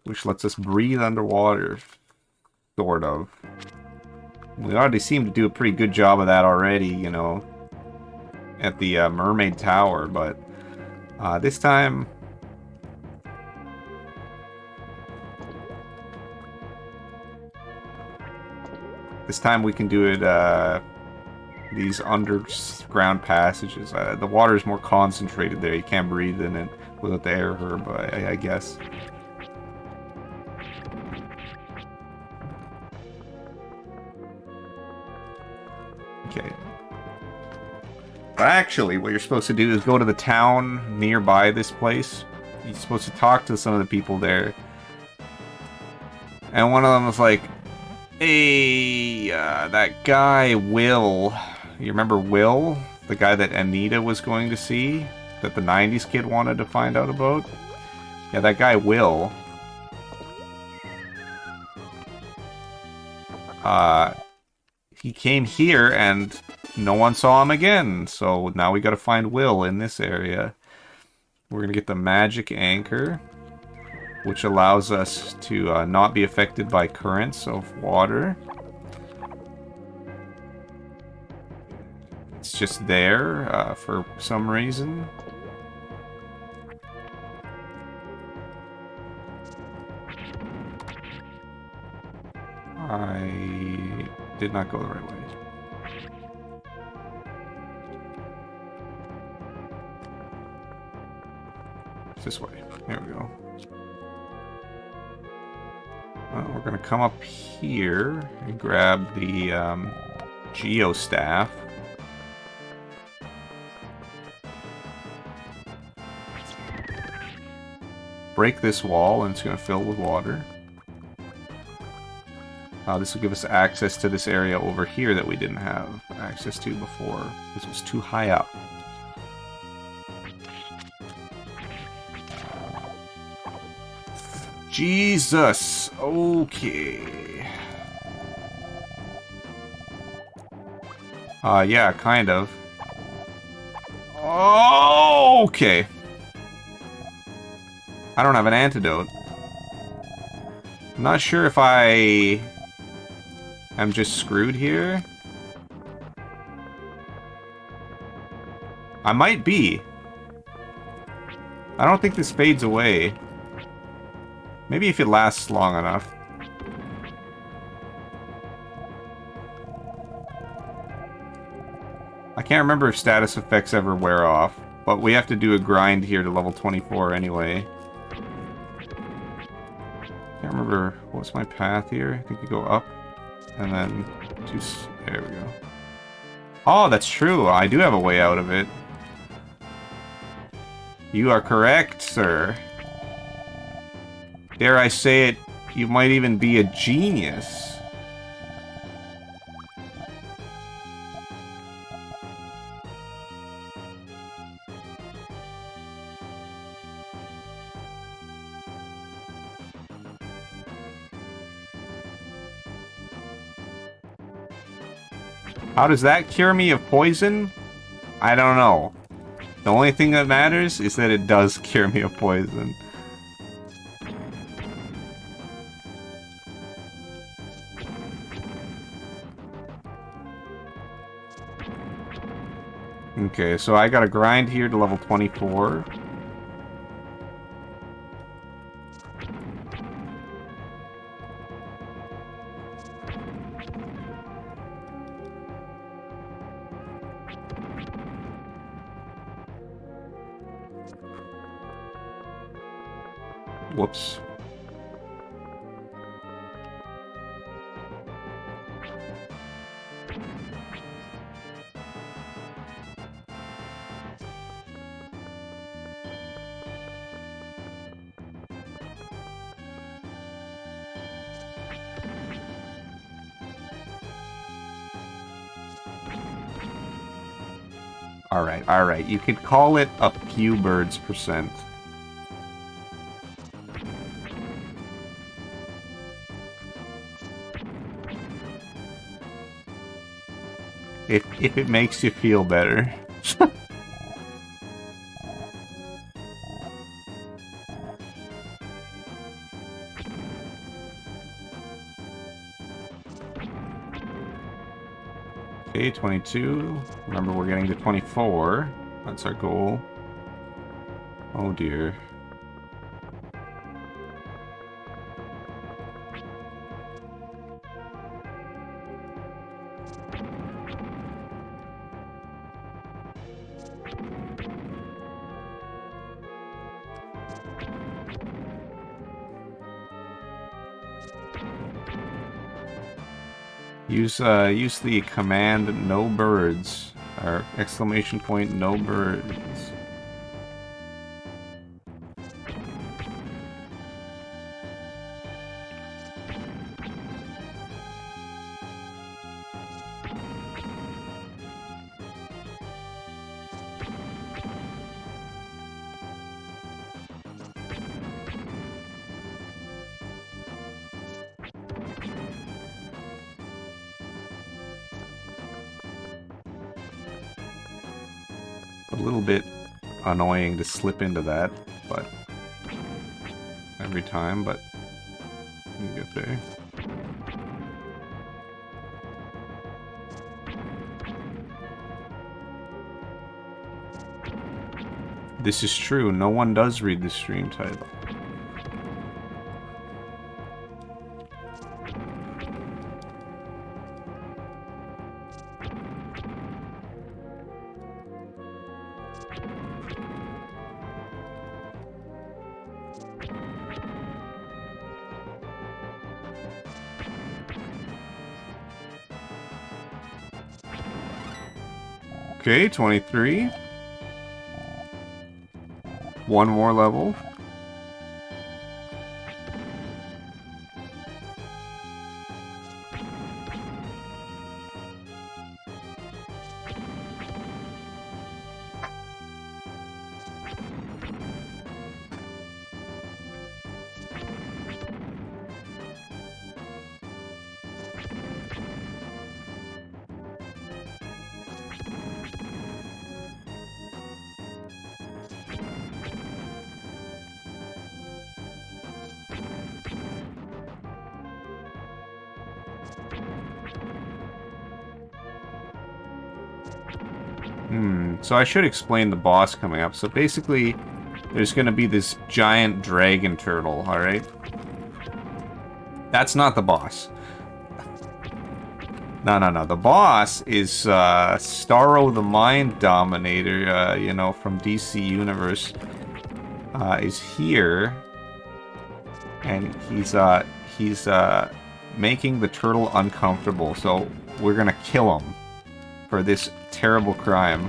which lets us breathe underwater, sort of. We already seem to do a pretty good job of that already, you know, at the Mermaid Tower, but this time... This time we can do it, these underground passages. The water is more concentrated there. You can't breathe in it without the air herb, I guess. Okay. But actually, what you're supposed to do is go to the town nearby this place. You're supposed to talk to some of the people there. And one of them was like, hey, that guy, Will. You remember Will? The guy that Anita was going to see? That the 90s kid wanted to find out about? Yeah, that guy, Will. He came here and no one saw him again. So now we gotta find Will in this area. We're gonna get the magic anchor, which allows us to not be affected by currents of water. It's just there for some reason. I did not go the right way. It's this way. There we go. Well, we're going to come up here and grab the Geo Staff. Break this wall and it's going to fill with water. This will give us access to this area over here that we didn't have access to before. This was too high up. Jesus! Okay. Yeah, kind of. Oh, okay. I don't have an antidote. I'm not sure if I am just screwed here. I might be. I don't think this fades away. Maybe if it lasts long enough. I can't remember if status effects ever wear off, but we have to do a grind here to level 24 anyway. Can't remember, what's my path here? I think you go up, and then there we go. Oh, that's true, I do have a way out of it. You are correct, sir. Dare I say it, you might even be a genius. How does that cure me of poison? I don't know. The only thing that matters is that it does cure me of poison. Okay, so I gotta grind here to level 24. Whoops. Alright. You could call it a few birds percent. If it makes you feel better. Okay, 22. Remember, we're getting to 24. That's our goal. Oh dear. Use the command no birds, or exclamation point no birds. A little bit annoying to slip into that, but every time, but you get there. This is true, no one does read the stream title. Okay, 23. One more level. So I should explain the boss coming up. So basically, there's going to be this giant dragon turtle, alright? That's not the boss. No. The boss is Starro the Mind Dominator, you know, from DC Universe, is here. And he's making the turtle uncomfortable. So we're going to kill him for this terrible crime.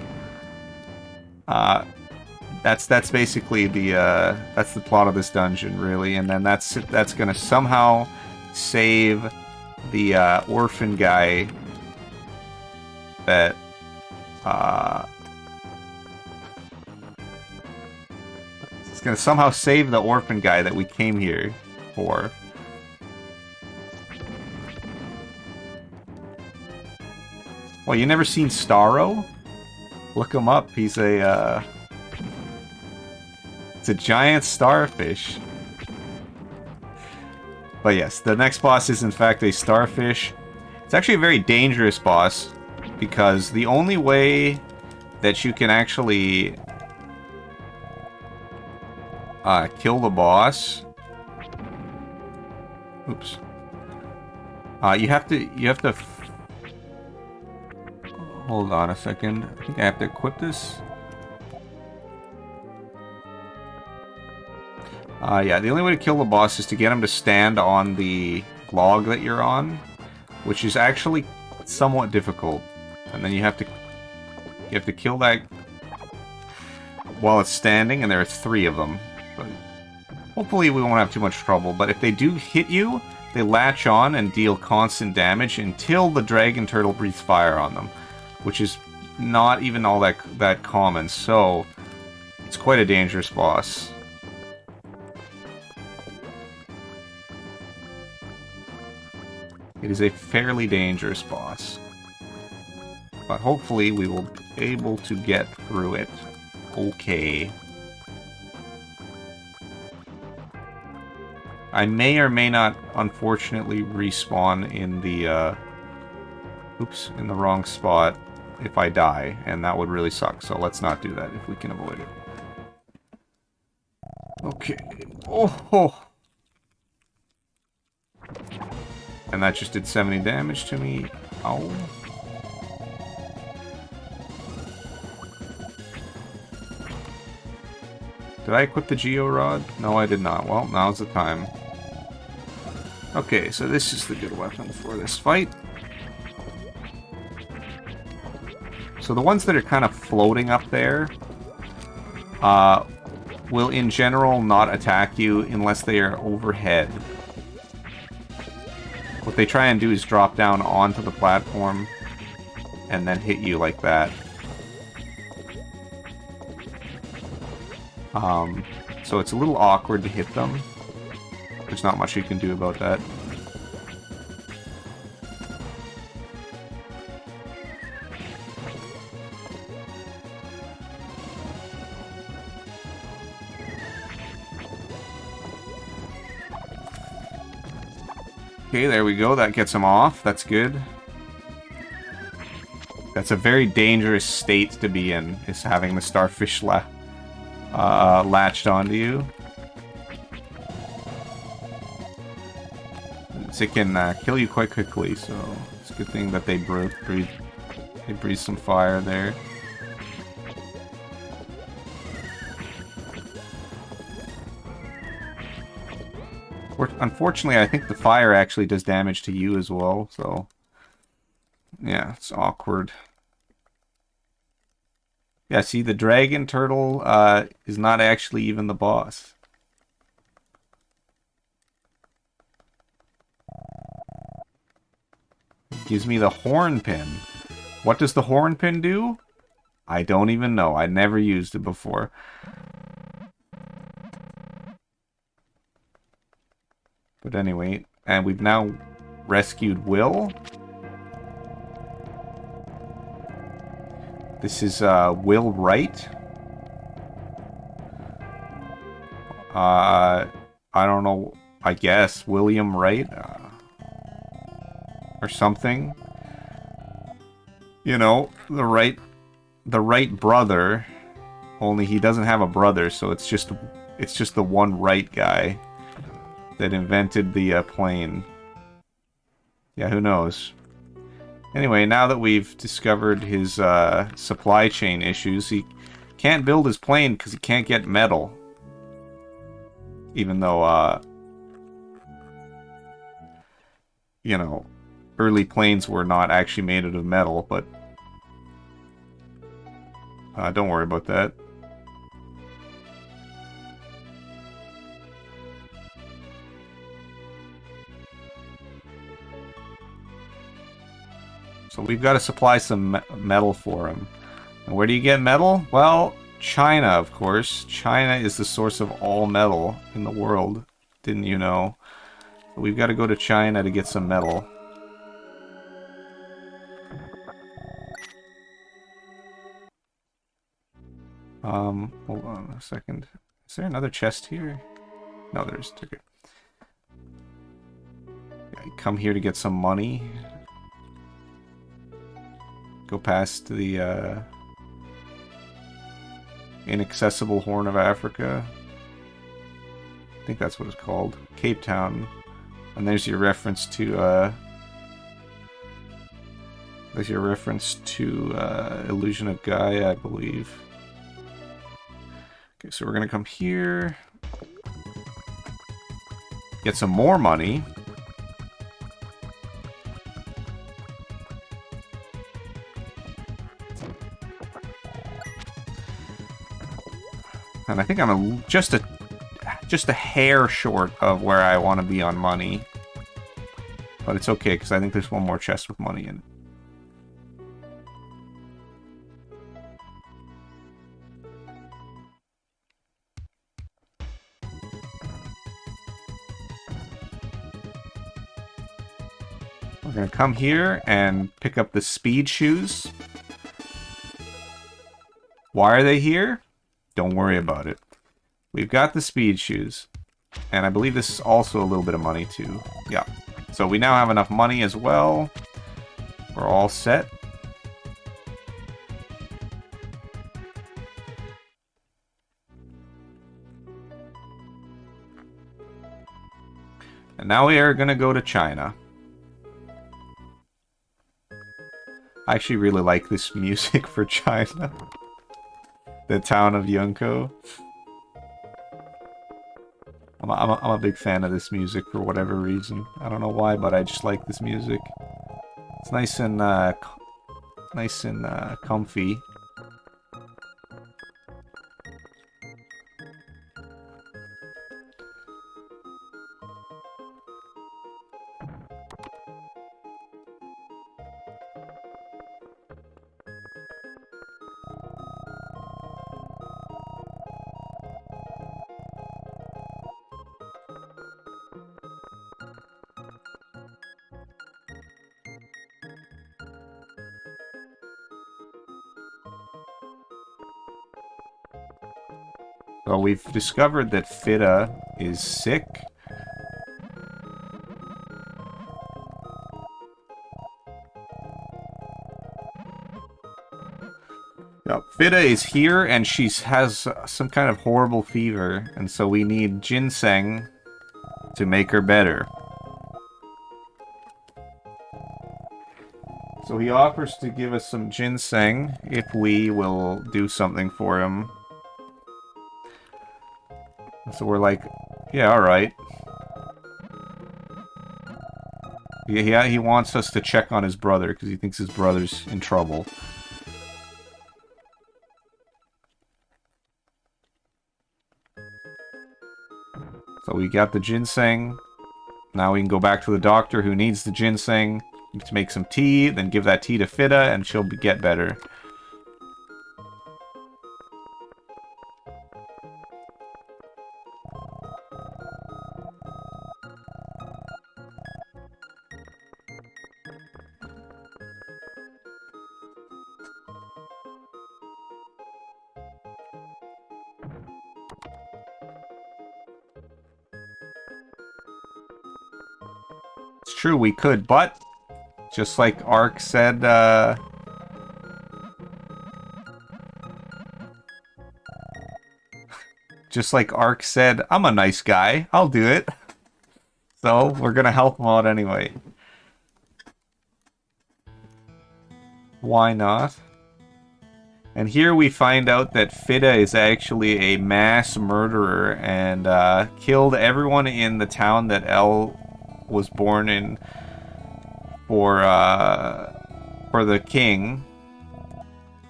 That's basically the that's the plot of this dungeon, really. And then that's gonna somehow save the orphan guy that it's gonna somehow save the orphan guy that we came here for. Well, you never seen Starro? Look him up. He's a it's a giant starfish. But yes, the next boss is in fact a starfish. It's actually a very dangerous boss because the only way that you can actually kill the boss. Oops. You have to. Hold on a second. I think I have to equip this. Yeah, the only way to kill the boss is to get him to stand on the log that you're on, which is actually somewhat difficult. And then you have to kill that while it's standing, and there are 3 of them. But hopefully we won't have too much trouble. But if they do hit you, they latch on and deal constant damage until the dragon turtle breathes fire on them, which is not even all that common. So it's quite a dangerous boss. It is a fairly dangerous boss. But hopefully we will be able to get through it. Okay. I may or may not, unfortunately, respawn in the, oops, in the wrong spot if I die, and that would really suck, so let's not do that if we can avoid it. Okay. Oh! And that just did 70 damage to me. Ow. Did I equip the Geo Rod? No, I did not. Well, now's the time. Okay, so this is the good weapon for this fight. So the ones that are kind of floating up there will in general not attack you unless they are overhead. What they try and do is drop down onto the platform and then hit you like that. So it's a little awkward to hit them. There's not much you can do about that. Okay, there we go. That gets him off. That's good. That's a very dangerous state to be in, is having the starfish latched onto you. It can kill you quite quickly, so it's a good thing that they breathe some fire there. Unfortunately, I think the fire actually does damage to you as well, so yeah, it's awkward. Yeah, see, the dragon turtle is not actually even the boss. It gives me the horn pin. What does the horn pin do? I don't even know. I never used it before. But anyway, and we've now rescued Will. This is Will Wright. I don't know. I guess William Wright or something. You know, the Wright brother. Only he doesn't have a brother, so it's just the one Wright guy that invented the plane. Yeah, who knows? Anyway, now that we've discovered his supply chain issues, he can't build his plane because he can't get metal. Even though, you know, early planes were not actually made out of metal, but don't worry about that. So we've got to supply some metal for him. And where do you get metal? Well, China, of course. China is the source of all metal in the world. Didn't you know? So we've got to go to China to get some metal. Hold on a second. Is there another chest here? No, there's. Okay. Come here to get some money. Go past the inaccessible Horn of Africa. I think that's what it's called. Cape Town. And there's your reference to Illusion of Gaia, I believe. Okay, so we're gonna come here. Get some more money. And I think I'm just a hair short of where I want to be on money. But it's okay, because I think there's one more chest with money in it. We're going to come here and pick up the speed shoes. Why are they here? Don't worry about it. We've got the speed shoes. And I believe this is also a little bit of money too. Yeah. So we now have enough money as well. We're all set. And now we are going to go to China. I actually really like this music for China. The town of Yunko. I'm a big fan of this music for whatever reason. I don't know why, but I just like this music. It's nice and comfy. So we've discovered that Fida is sick. Yep, Fida is here and she has some kind of horrible fever, and so we need ginseng to make her better. So he offers to give us some ginseng if we will do something for him. So we're like, yeah, alright. Yeah, he wants us to check on his brother because he thinks his brother's in trouble. So we got the ginseng. Now we can go back to the doctor who needs the ginseng to make some tea, then give that tea to Fida and she'll get better. It's true, we could, but just like Ark said, I'm a nice guy. I'll do it. So we're gonna help him out anyway. Why not? And here we find out that Fida is actually a mass murderer and killed everyone in the town that El was born in for the king.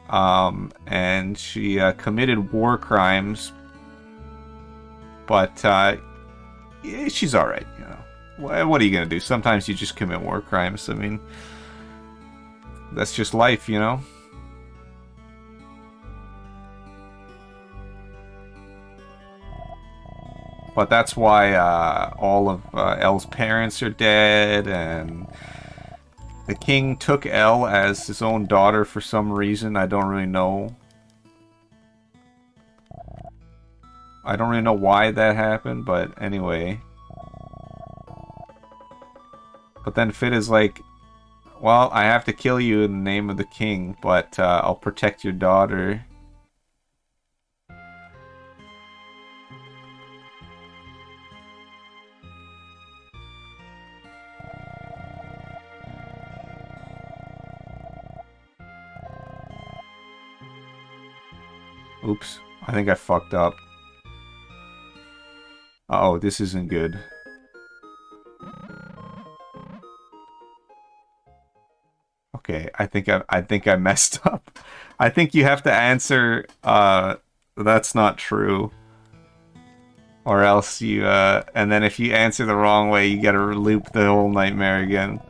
And she committed war crimes, but she's alright, you know. What are you gonna do? Sometimes you just commit war crimes. I mean, That's just life, you know? But that's why all of Elle's parents are dead, and the king took Elle as his own daughter for some reason. I don't really know. I don't really know why that happened, but anyway. But then Fit is like, well, I have to kill you in the name of the king, but I'll protect your daughter. Oops, I think I fucked up. Uh-oh, this isn't good. Okay, I think I messed up. I think you have to answer that's not true. Or else you and then if you answer the wrong way, you gotta loop the whole nightmare again.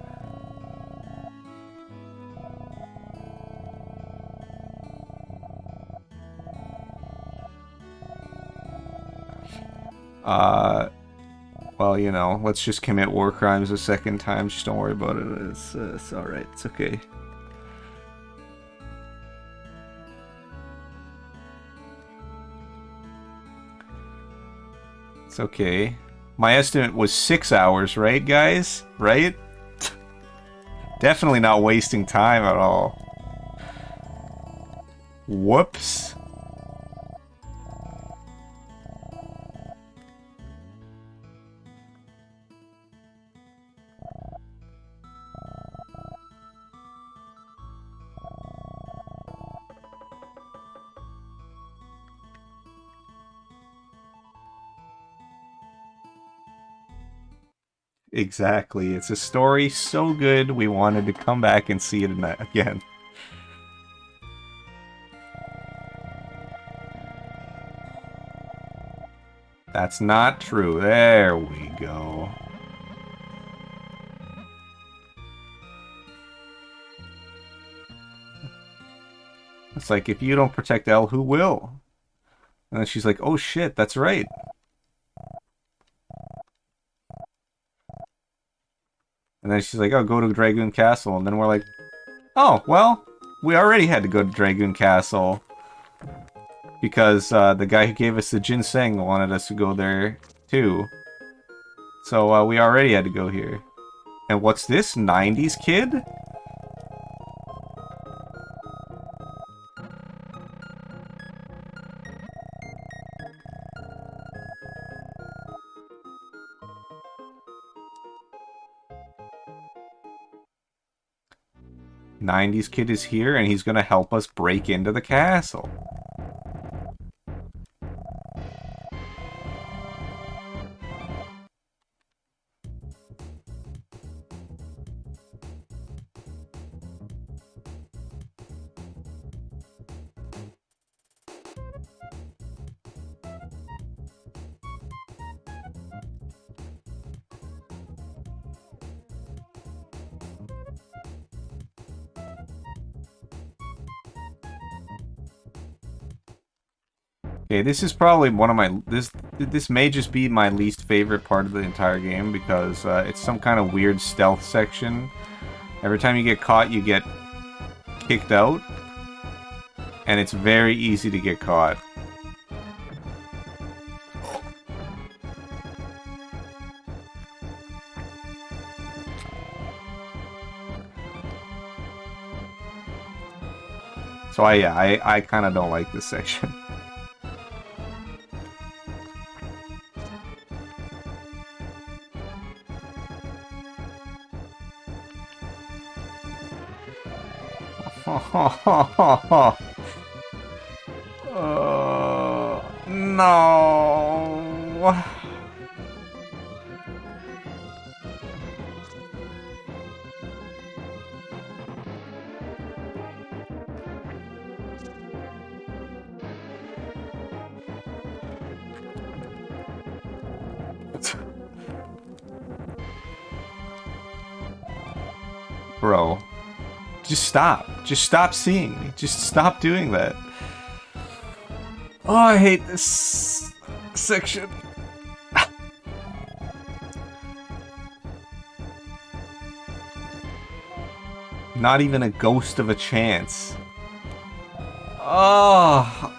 Well, you know, let's just commit war crimes a second time. Just don't worry about it. It's alright. It's okay. It's okay. My estimate was 6 hours, right, guys? Right? Definitely not wasting time at all. Whoops. Exactly. It's a story so good we wanted to come back and see it again. That's not true. There we go. It's like, if you don't protect Elle, who will? And then she's like, oh shit, that's right. And then she's like, oh, go to Dragoon Castle. And then we're like, oh, well, we already had to go to Dragoon Castle. Because the guy who gave us the ginseng wanted us to go there, too. So we already had to go here. And what's this? 90s kid? '90s kid is here, and he's gonna help us break into the castle. Okay, this is probably one of my... This may just be my least favorite part of the entire game, because it's some kind of weird stealth section. Every time you get caught, you get kicked out. And it's very easy to get caught. So I kind of don't like this section. No. Bro. Just stop. Just stop seeing me. Just stop doing that. Oh, I hate this section. Not even a ghost of a chance. Oh.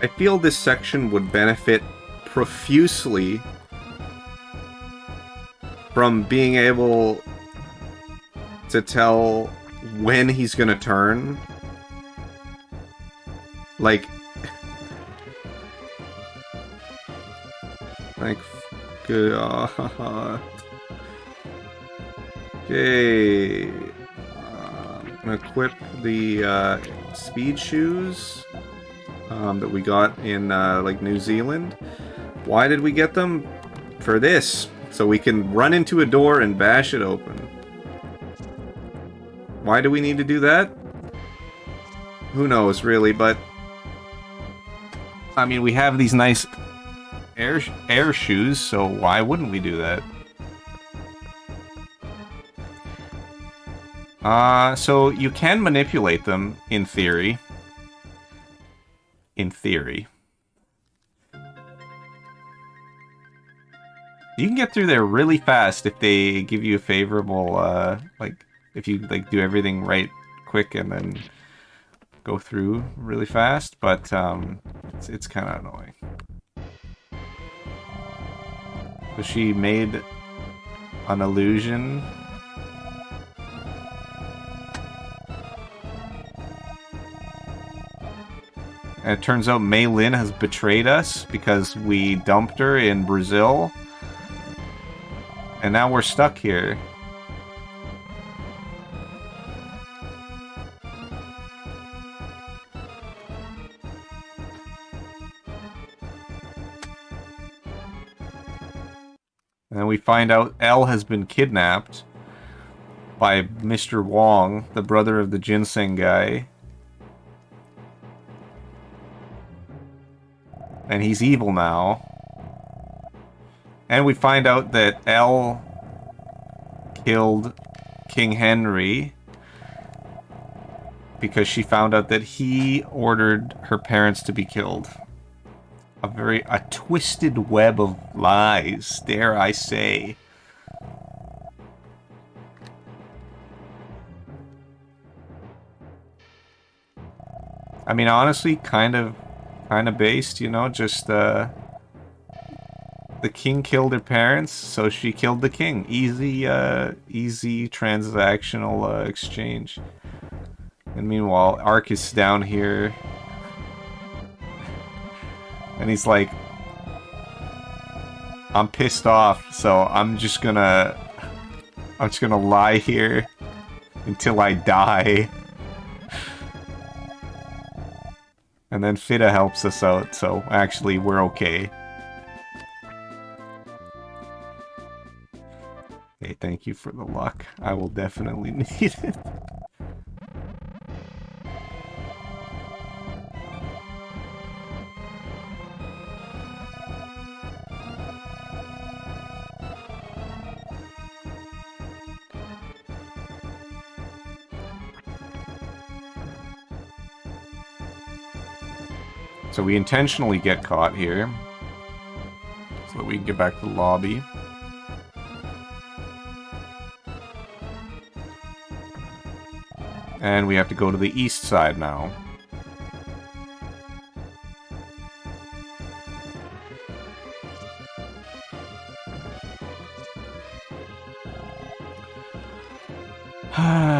I feel this section would benefit profusely from being able to tell when he's gonna turn. Like, good. Okay. I'm gonna equip the speed shoes that we got in like New Zealand. Why did we get them? For this, so we can run into a door and bash it open. Why do we need to do that? Who knows, really, but I mean, we have these nice air shoes, so why wouldn't we do that? So you can manipulate them in theory. In theory. You can get through there really fast if they give you a favorable, like, if you, like, do everything right quick and then go through really fast, but, it's kind of annoying. So she made an illusion. And it turns out Mei Lin has betrayed us because we dumped her in Brazil. And now we're stuck here. And then we find out Elle has been kidnapped by Mr. Wong, the brother of the ginseng guy. And he's evil now. And we find out that Elle killed King Henry because she found out that he ordered her parents to be killed. A twisted web of lies, dare I say. I mean, honestly, kind of based, you know, just, the king killed her parents, so she killed the king. Easy transactional, exchange. And meanwhile, Ark is down here. And he's like, I'm pissed off, so I'm just gonna lie here until I die. And then Fida helps us out, so actually we're okay. Hey, thank you for the luck. I will definitely need it. So we intentionally get caught here, so that we can get back to the lobby. And we have to go to the east side now. Ah!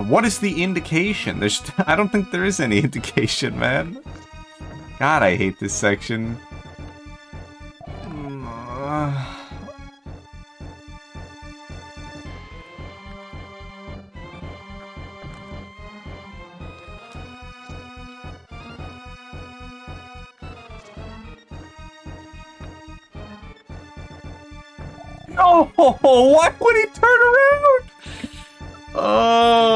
What is the indication? I don't think there is any indication, man. God, I hate this section. No! Why would he turn around? Oh.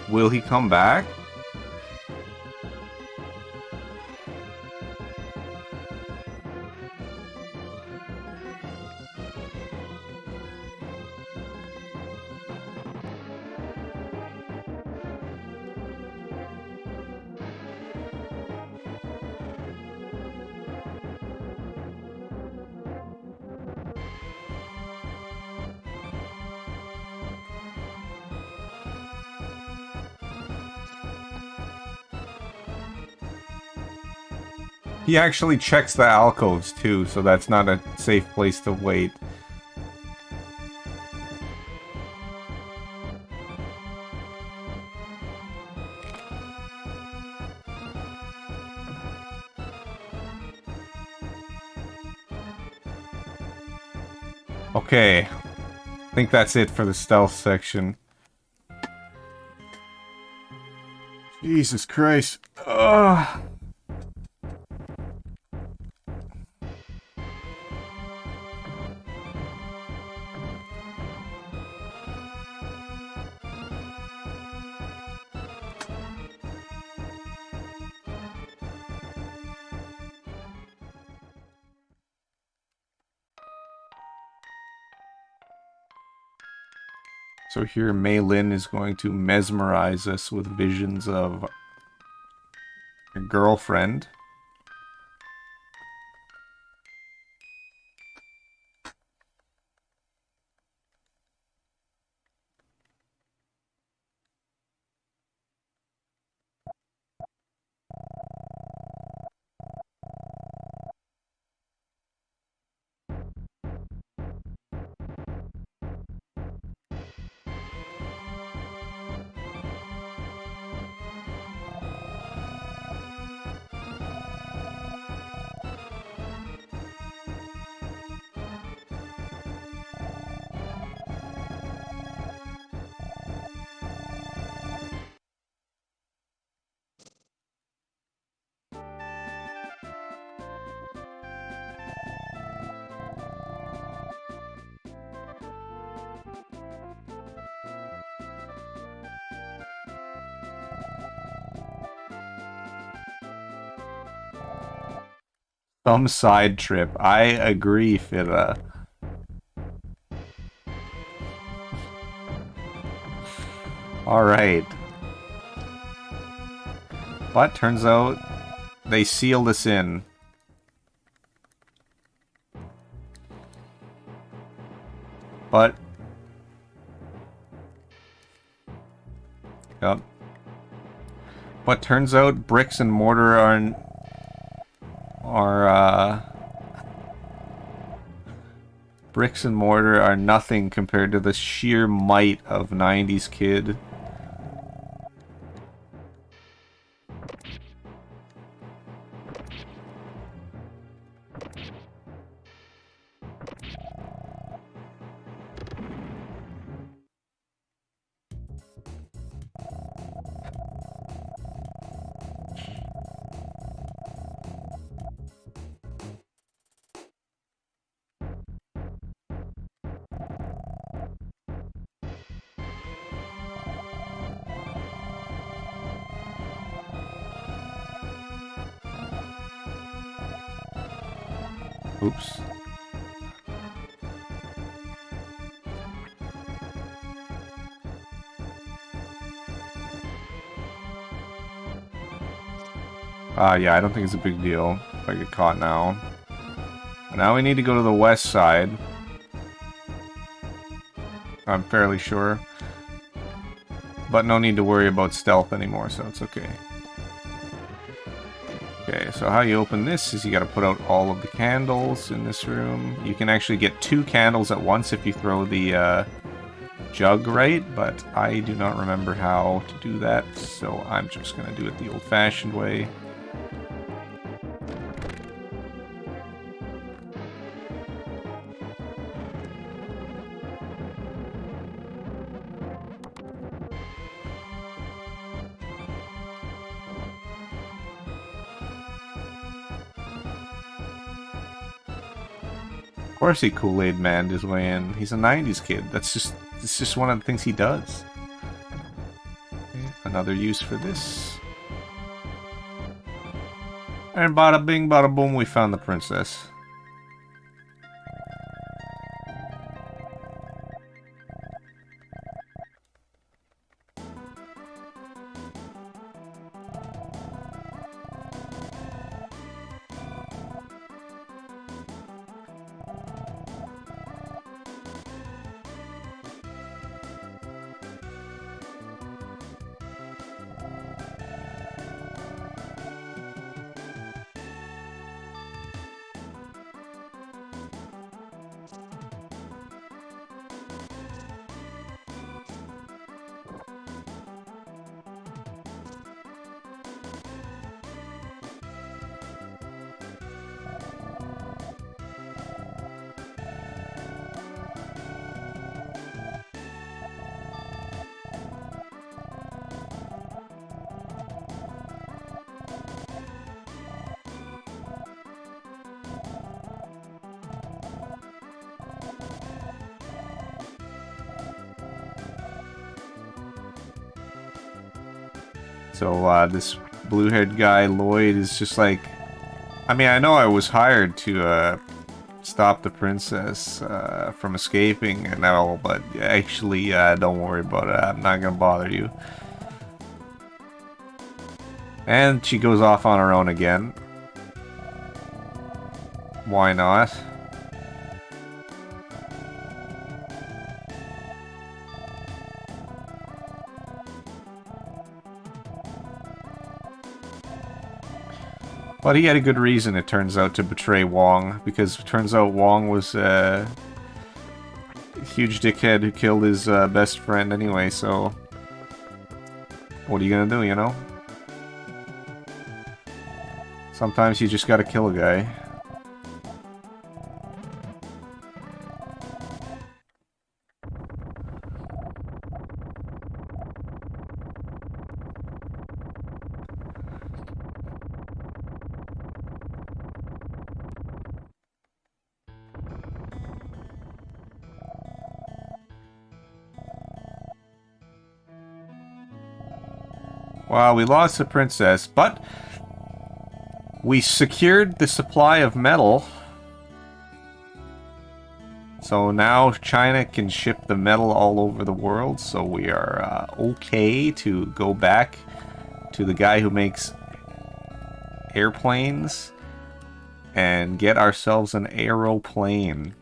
Will he come back? He actually checks the alcoves too, so that's not a safe place to wait. Okay. I think that's it for the stealth section. Jesus Christ. Ugh. So here Mei Lin is going to mesmerize us with visions of her girlfriend. Some side trip. I agree, Fira. Alright. But turns out they sealed us in. But... Yep. But turns out bricks and mortar bricks and mortar are nothing compared to the sheer might of 90s Kid. Oops. Yeah, I don't think it's a big deal if I get caught now. Now we need to go to the west side. I'm fairly sure. But no need to worry about stealth anymore, so it's okay. Okay, so how you open this is you gotta put out all of the candles in this room. You can actually get 2 candles at once if you throw the jug right, but I do not remember how to do that, so I'm just gonna do it the old-fashioned way. Of course he Kool-Aid manned his way in. He's a 90s kid. It's just one of the things he does. Okay, another use for this. And bada bing, bada boom, we found the princess. So, this blue-haired guy, Lloyd, is just like... I mean, I know I was hired to, stop the princess, from escaping and all, but actually, don't worry about it. I'm not gonna bother you. And she goes off on her own again. Why not? But he had a good reason, it turns out, to betray Wong, because it turns out Wong was a huge dickhead who killed his best friend anyway, so... What are you gonna do, you know? Sometimes you just gotta kill a guy. Well, we lost the princess, but We secured the supply of metal. So now China can ship the metal all over the world, so we are okay to go back to the guy who makes airplanes and get ourselves an aeroplane.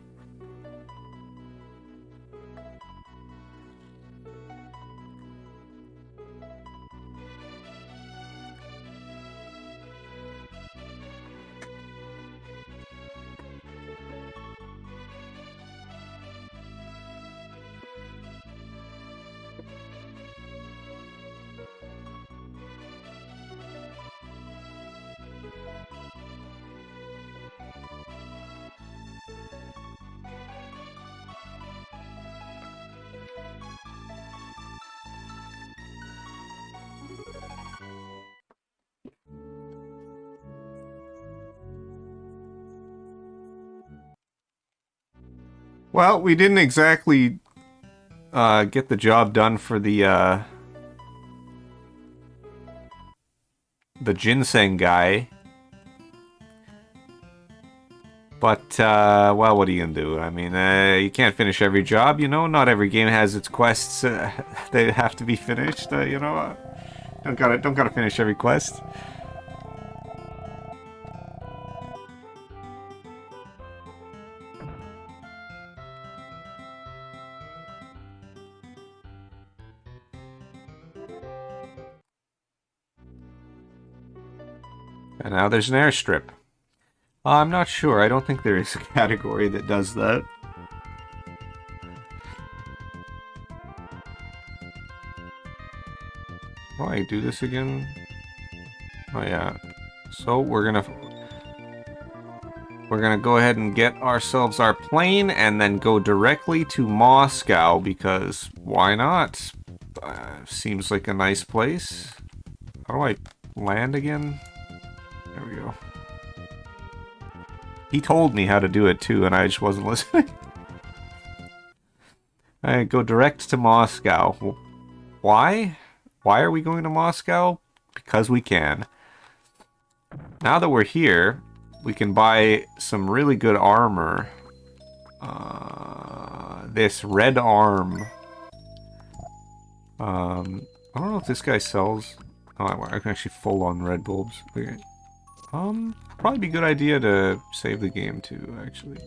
Well, we didn't exactly get the job done for the ginseng guy. But, well, what are you gonna do? I mean, you can't finish every job, you know? Not every game has its quests they have to be finished, you know? Don't gotta finish every quest. And now there's an airstrip. I'm not sure. I don't think there is a category that does that. Oh, I do this again? Oh, yeah. So we're gonna go ahead and get ourselves our plane and then go directly to Moscow because why not? Seems like a nice place. How do I land again? There we go. He told me how to do it too, and I just wasn't listening. I go direct to Moscow. Why? Why are we going to Moscow? Because we can. Now that we're here, we can buy some really good armor. This red arm. I don't know if this guy sells. Oh, I can actually full on red bulbs. Okay. Probably be a good idea to save the game too, actually.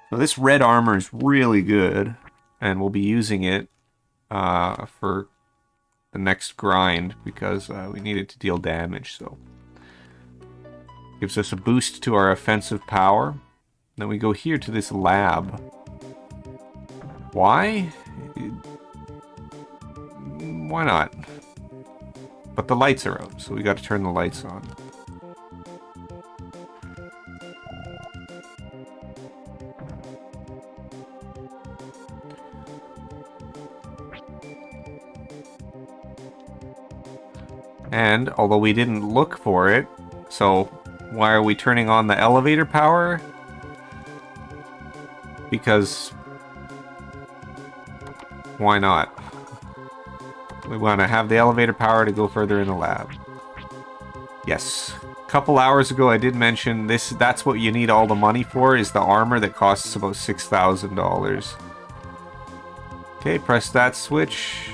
So this red armor is really good, and we'll be using it for the next grind because we need it to deal damage. So gives us a boost to our offensive power. Then we go here to this lab. Why? Why not? But the lights are out, so we got to turn the lights on. And, although we didn't look for it, so why are we turning on the elevator power? Because why not? We want to have the elevator power to go further in the lab. Yes. A couple hours ago I did mention this. That's what you need all the money for, is the armor that costs about $6,000. Okay, press that switch.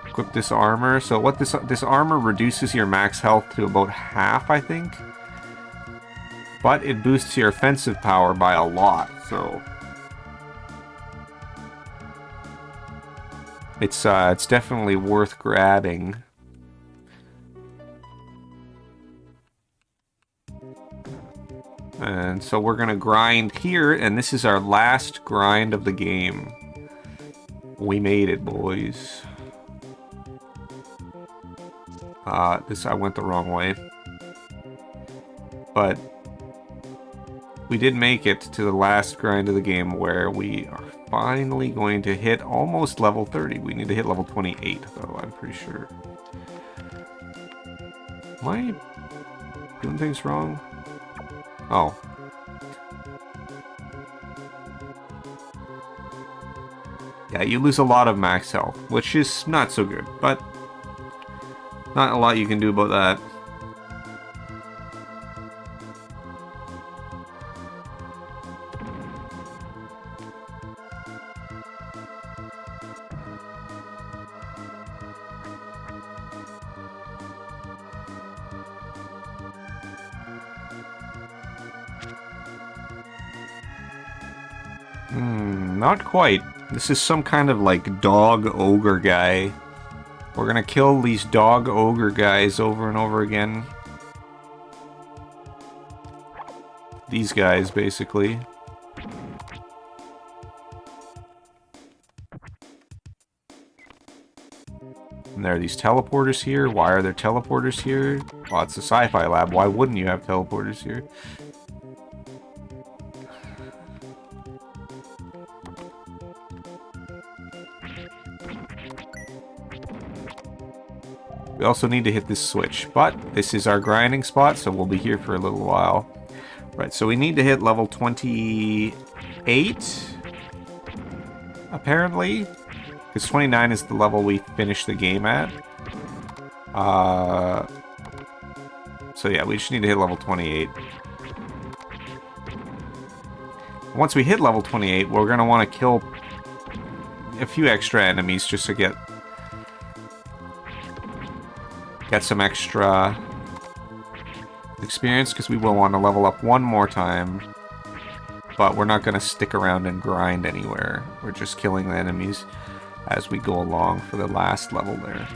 Equip this armor. So what this armor reduces your max health to about half, I think. But it boosts your offensive power by a lot, so it's definitely worth grabbing. And so we're gonna grind here, and this is our last grind of the game. We made it, boys. I went the wrong way. But we did make it to the last grind of the game where we are finally going to hit almost level 30. We need to hit level 28, though, I'm pretty sure. Am I doing things wrong? Oh. Yeah, you lose a lot of max health, which is not so good, but not a lot you can do about that. Not quite. This is some kind of like dog ogre guy. We're gonna kill these dog ogre guys over and over again. These guys, basically. And there are these teleporters here. Why are there teleporters here? Well, it's a sci-fi lab. Why wouldn't you have teleporters here? We also need to hit this switch, but this is our grinding spot, so we'll be here for a little while. Right, so we need to hit level 28, apparently, because 29 is the level we finished the game at. So yeah, we just need to hit level 28. Once we hit level 28, we're going to want to kill a few extra enemies just to get some extra experience, because we will want to level up one more time, but we're not going to stick around and grind anywhere. We're just killing the enemies as we go along for the last level there.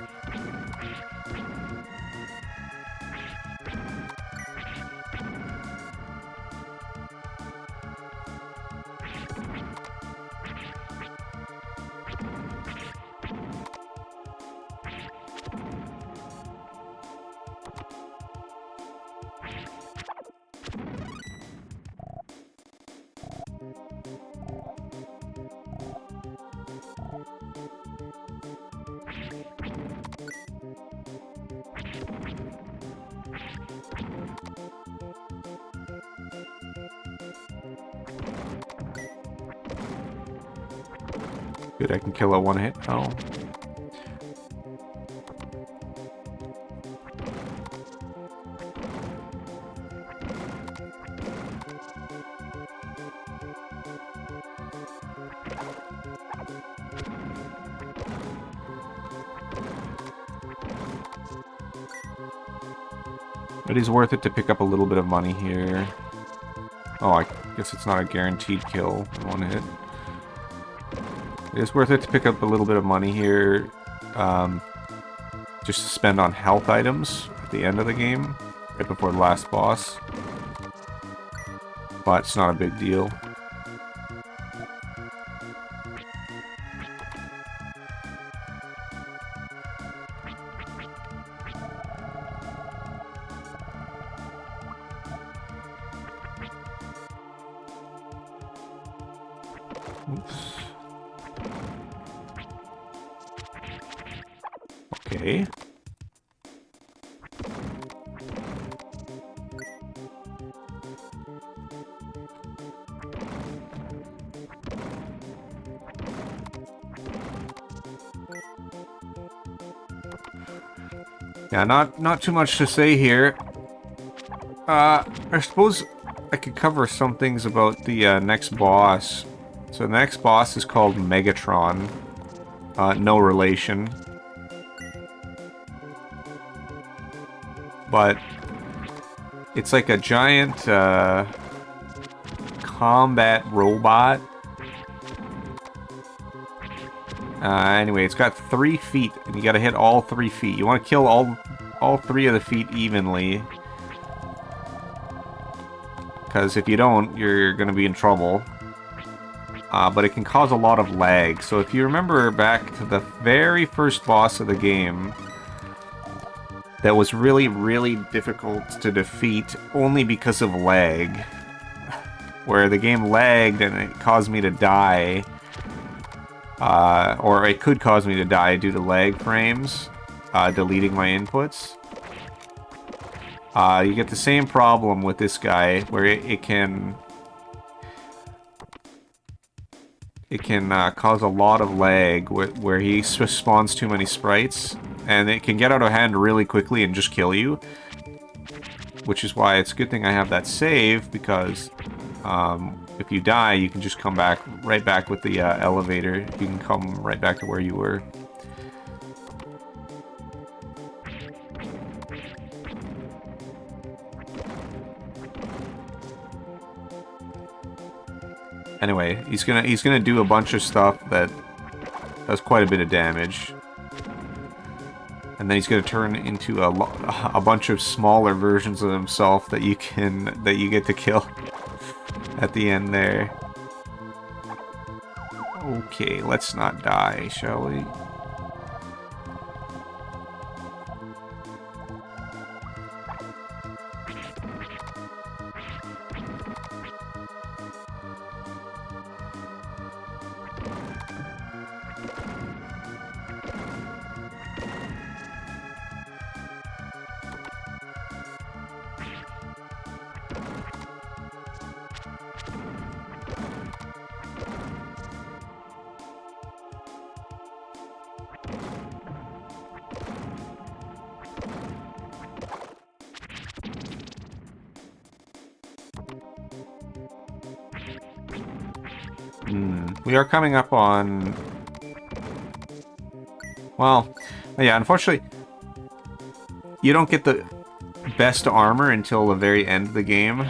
Good, I can kill a one hit. Oh. It is worth it to pick up a little bit of money here. Oh, I guess it's not a guaranteed kill in one hit. It is worth it to pick up a little bit of money here, just to spend on health items at the end of the game, right before the last boss. But it's not a big deal. Oops. Okay. Yeah, not too much to say here. I suppose I could cover some things about the next boss. So the next boss is called Megatron. No relation. But it's like a giant combat robot. Anyway, it's got 3 feet, and you gotta hit all 3 feet. You want to kill all 3 of the feet evenly. Because if you don't, you're gonna be in trouble. But it can cause a lot of lag. So if you remember back to the very first boss of the game, that was really, really difficult to defeat only because of lag. Where the game lagged and it caused me to die. Or it could cause me to die due to lag frames, deleting my inputs. You get the same problem with this guy, where it can it can cause a lot of lag where he spawns too many sprites, and it can get out of hand really quickly and just kill you. Which is why it's a good thing I have that save, because if you die, you can just come back right back with the elevator. You can come right back to where you were. Anyway, he's gonna do a bunch of stuff that does quite a bit of damage, and then he's gonna turn into a bunch of smaller versions of himself that you get to kill at the end there. Okay, let's not die, shall we? We are coming up on... Well, yeah, unfortunately, you don't get the best armor until the very end of the game,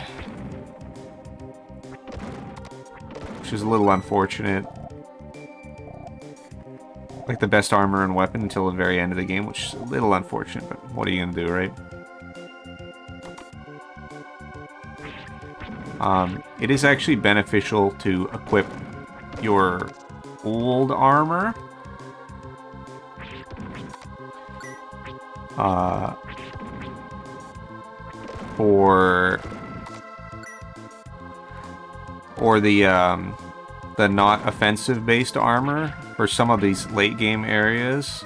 which is a little unfortunate. Like the best armor and weapon until the very end of the game, which is a little unfortunate, but what are you gonna do, right? It is actually beneficial to equip your old armor. Or the not offensive based armor for some of these late game areas,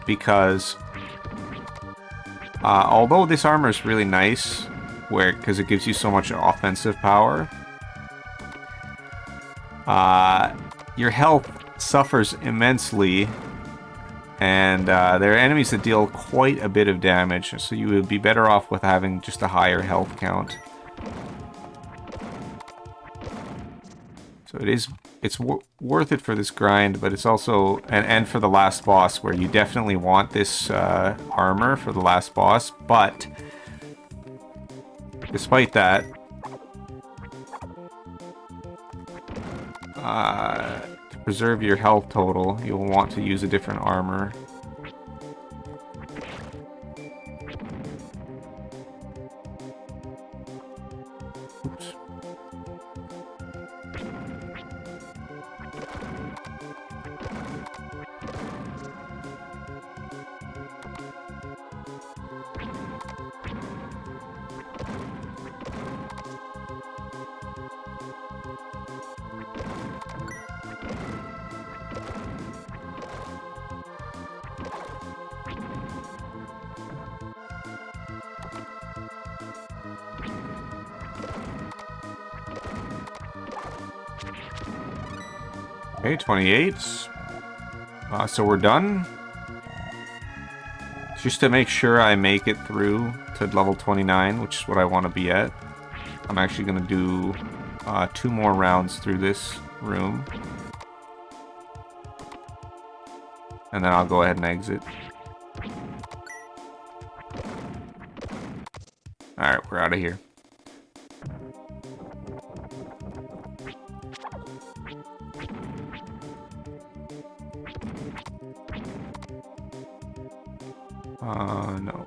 because although this armor is really nice, because it gives you so much offensive power, your health suffers immensely, and there are enemies that deal quite a bit of damage, so you would be better off with having just a higher health count. So it's worth it for this grind, but it's also and for the last boss, where you definitely want this armor for the last boss. But despite that, to preserve your health total, you'll want to use a different armor. Oops. Okay, 28. So we're done. Just to make sure I make it through to level 29, which is what I want to be at, I'm actually going to do 2 more rounds through this room. And then I'll go ahead and exit. Alright, we're out of here. No.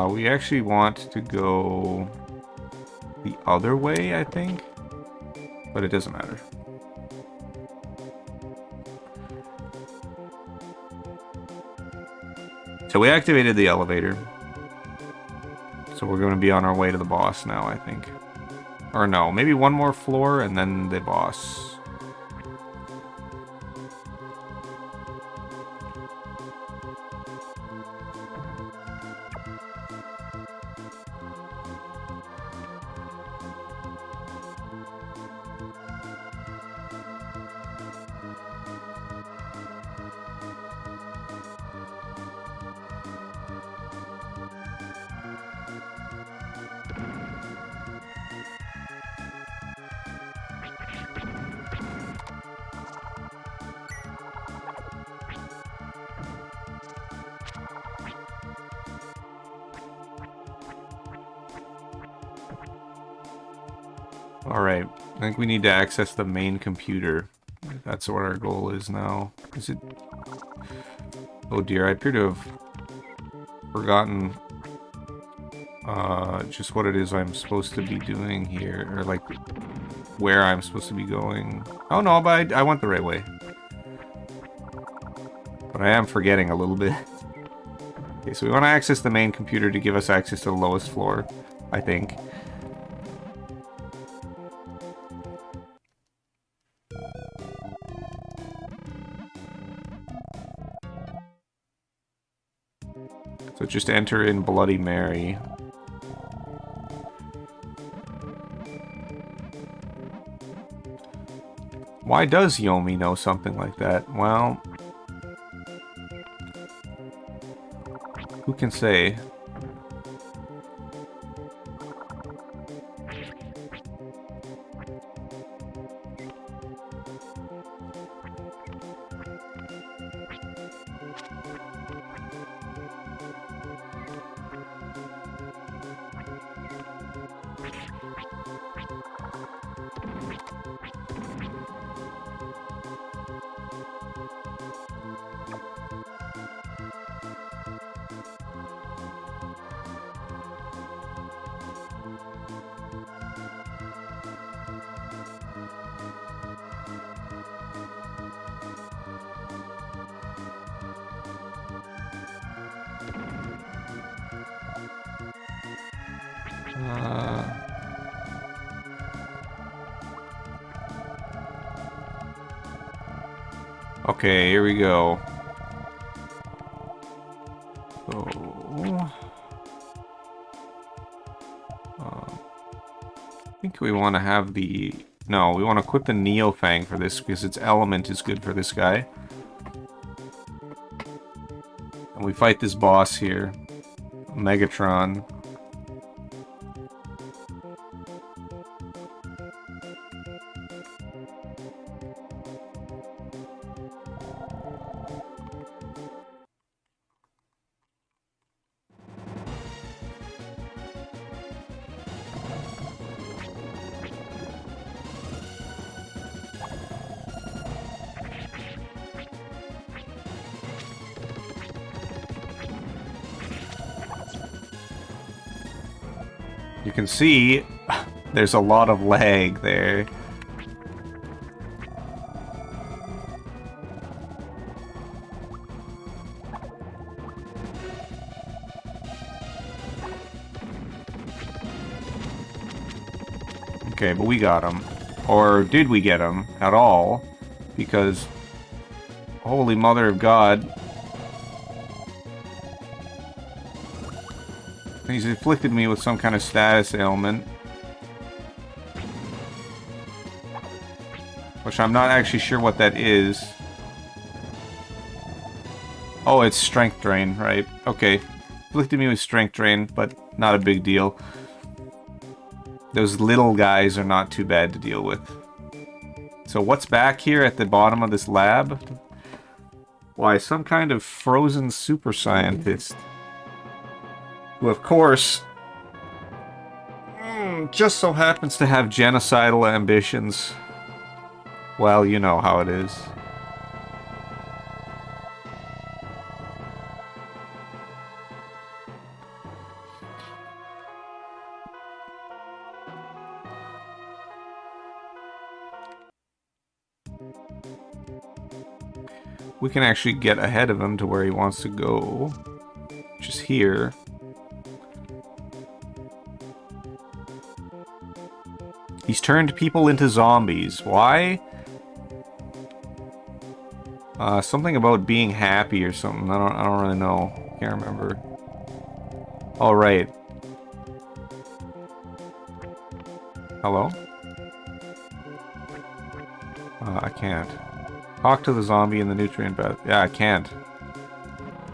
We actually want to go the other way, I think. But it doesn't matter. So we activated the elevator. So we're going to be on our way to the boss now, I think. Or no, maybe one more floor and then the boss. Alright, I think we need to access the main computer. That's what our goal is now. Is it... Oh dear, I appear to have forgotten just what it is I'm supposed to be doing here, or like where I'm supposed to be going. Oh no, but I went the right way. But I am forgetting a little bit. Okay, so we want to access the main computer to give us access to the lowest floor, I think. So just enter in Bloody Mary. Why does Yomi know something like that? Well, who can say? Okay, here we go. So, I think we want to have the... No, we want to equip the Neofang for this because its element is good for this guy. And we fight this boss here, Megatron. You can see there's a lot of lag there. Okay, but we got him. Or did we get him at all? Because, holy mother of God, he's afflicted me with some kind of status ailment. Which I'm not actually sure what that is. Oh, it's strength drain, right. Okay. Afflicted me with strength drain, but not a big deal. Those little guys are not too bad to deal with. So what's back here at the bottom of this lab? Why, some kind of frozen super scientist. Who, of course, just so happens to have genocidal ambitions. Well, you know how it is. We can actually get ahead of him to where he wants to go, which is here. He's turned people into zombies. Why? Something about being happy or something. I don't really know. Can't remember. All right. Hello? I can't. Talk to the zombie in the nutrient bath. Yeah, I can't.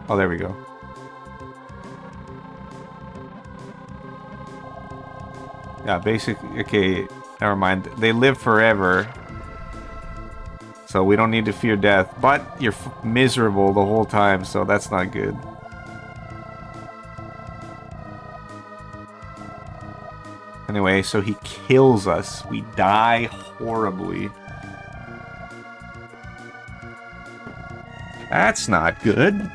Oh, there we go. Yeah, basically, okay, never mind. They live forever. So we don't need to fear death. But you're miserable the whole time, so that's not good. anyway, so he kills us. We die horribly. That's not good.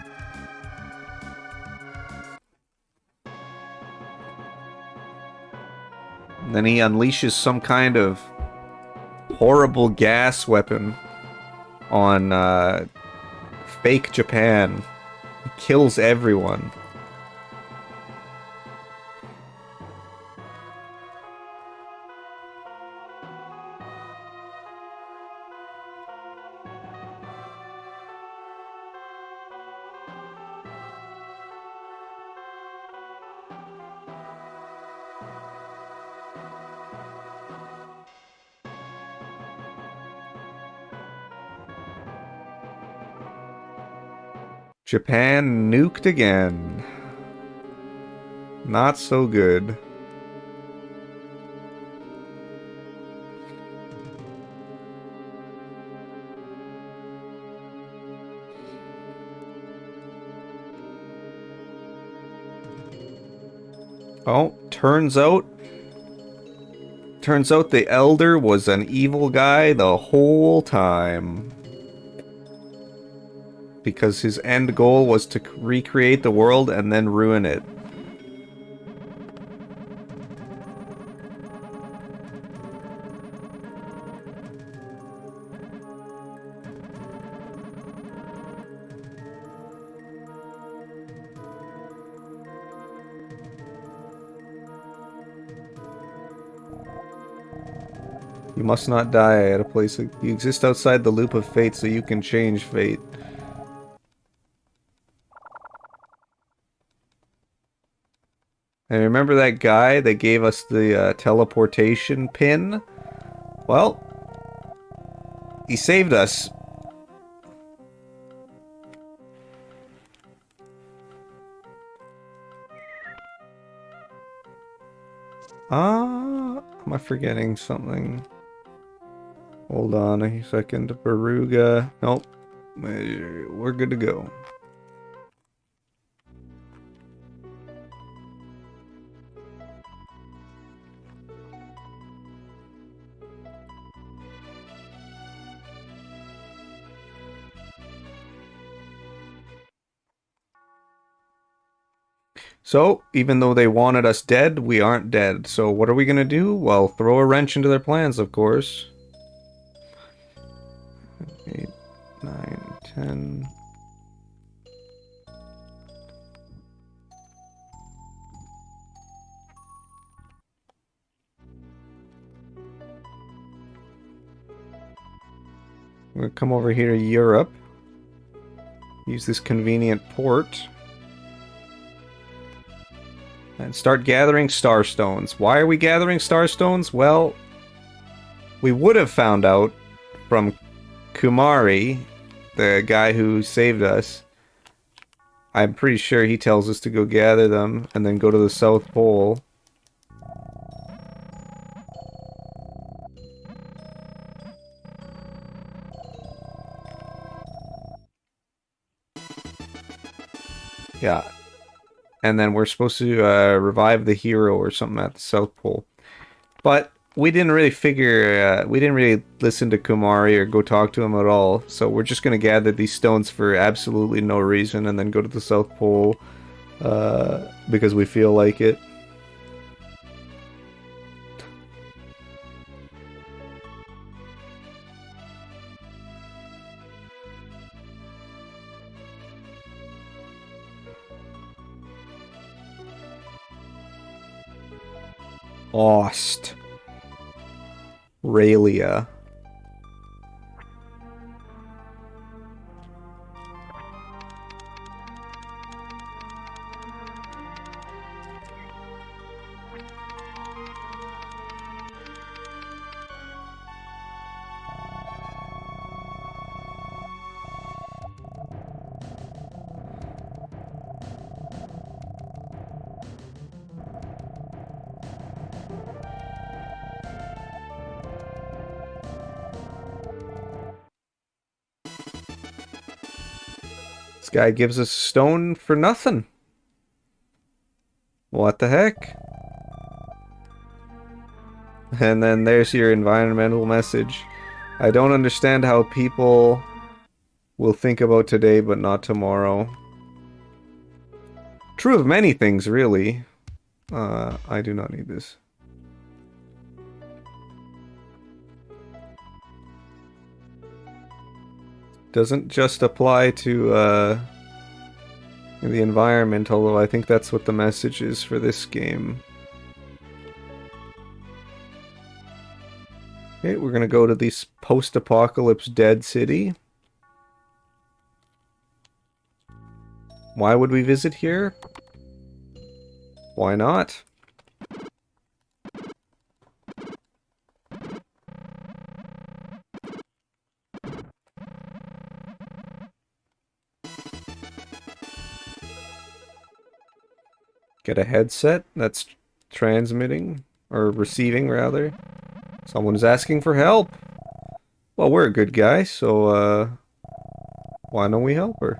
And then he unleashes some kind of horrible gas weapon on fake Japan. He kills everyone. Japan nuked again. Not so good. Oh, turns out the Elder was an evil guy the whole time. Because his end goal was to recreate the world and then ruin it. You must not die at a place. You exist outside the loop of fate, so you can change fate. And remember that guy that gave us the teleportation pin? Well, he saved us. Am I forgetting something? Hold on a second. Baruga. Nope. We're good to go. So, even though they wanted us dead, we aren't dead. So what are we gonna do? Well, throw a wrench into their plans, of course. 8, 9, 10... We're gonna come over here to Europe. Use this convenient port. And start gathering starstones. Why are we gathering starstones? Well, we would have found out from Kumari, the guy who saved us. I'm pretty sure he tells us to go gather them and then go to the South Pole. Yeah. And then we're supposed to revive the hero or something at the South Pole. But we didn't really we didn't really listen to Kumari or go talk to him at all. So we're just going to gather these stones for absolutely no reason and then go to the South Pole because we feel like it. RRLAT. This guy gives us a stone for nothing. What the heck? And then there's your environmental message. I don't understand how people will think about today but not tomorrow. True of many things, really. I do not need this. Doesn't just apply to the environment, although I think that's what the message is for this game. Okay, we're gonna go to this post-apocalypse dead city. Why would we visit here? Why not? Get a headset that's transmitting, or receiving rather. Someone's asking for help. Well, we're a good guy, so why don't we help her?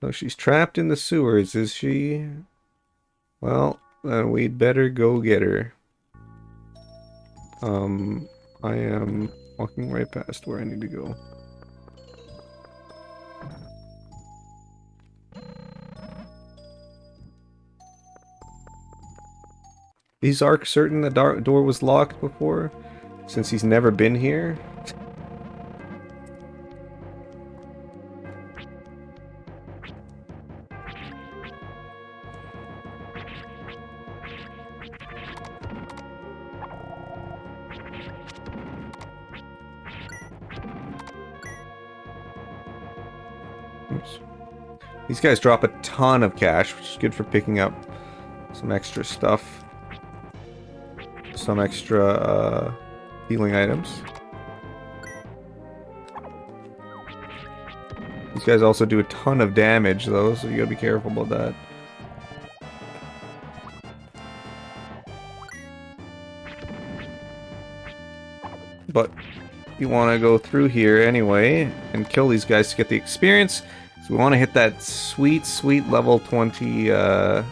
So she's trapped in the sewers, is she? Well, then we'd better go get her. I am walking right past where I need to go. Is Ark certain the door was locked before? Since he's never been here? Oops. These guys drop a ton of cash, which is good for picking up some extra stuff. Some extra healing items. These guys also do a ton of damage though, so you gotta be careful about that. But you want to go through here anyway and kill these guys to get the experience. So we want to hit that sweet, sweet level 29.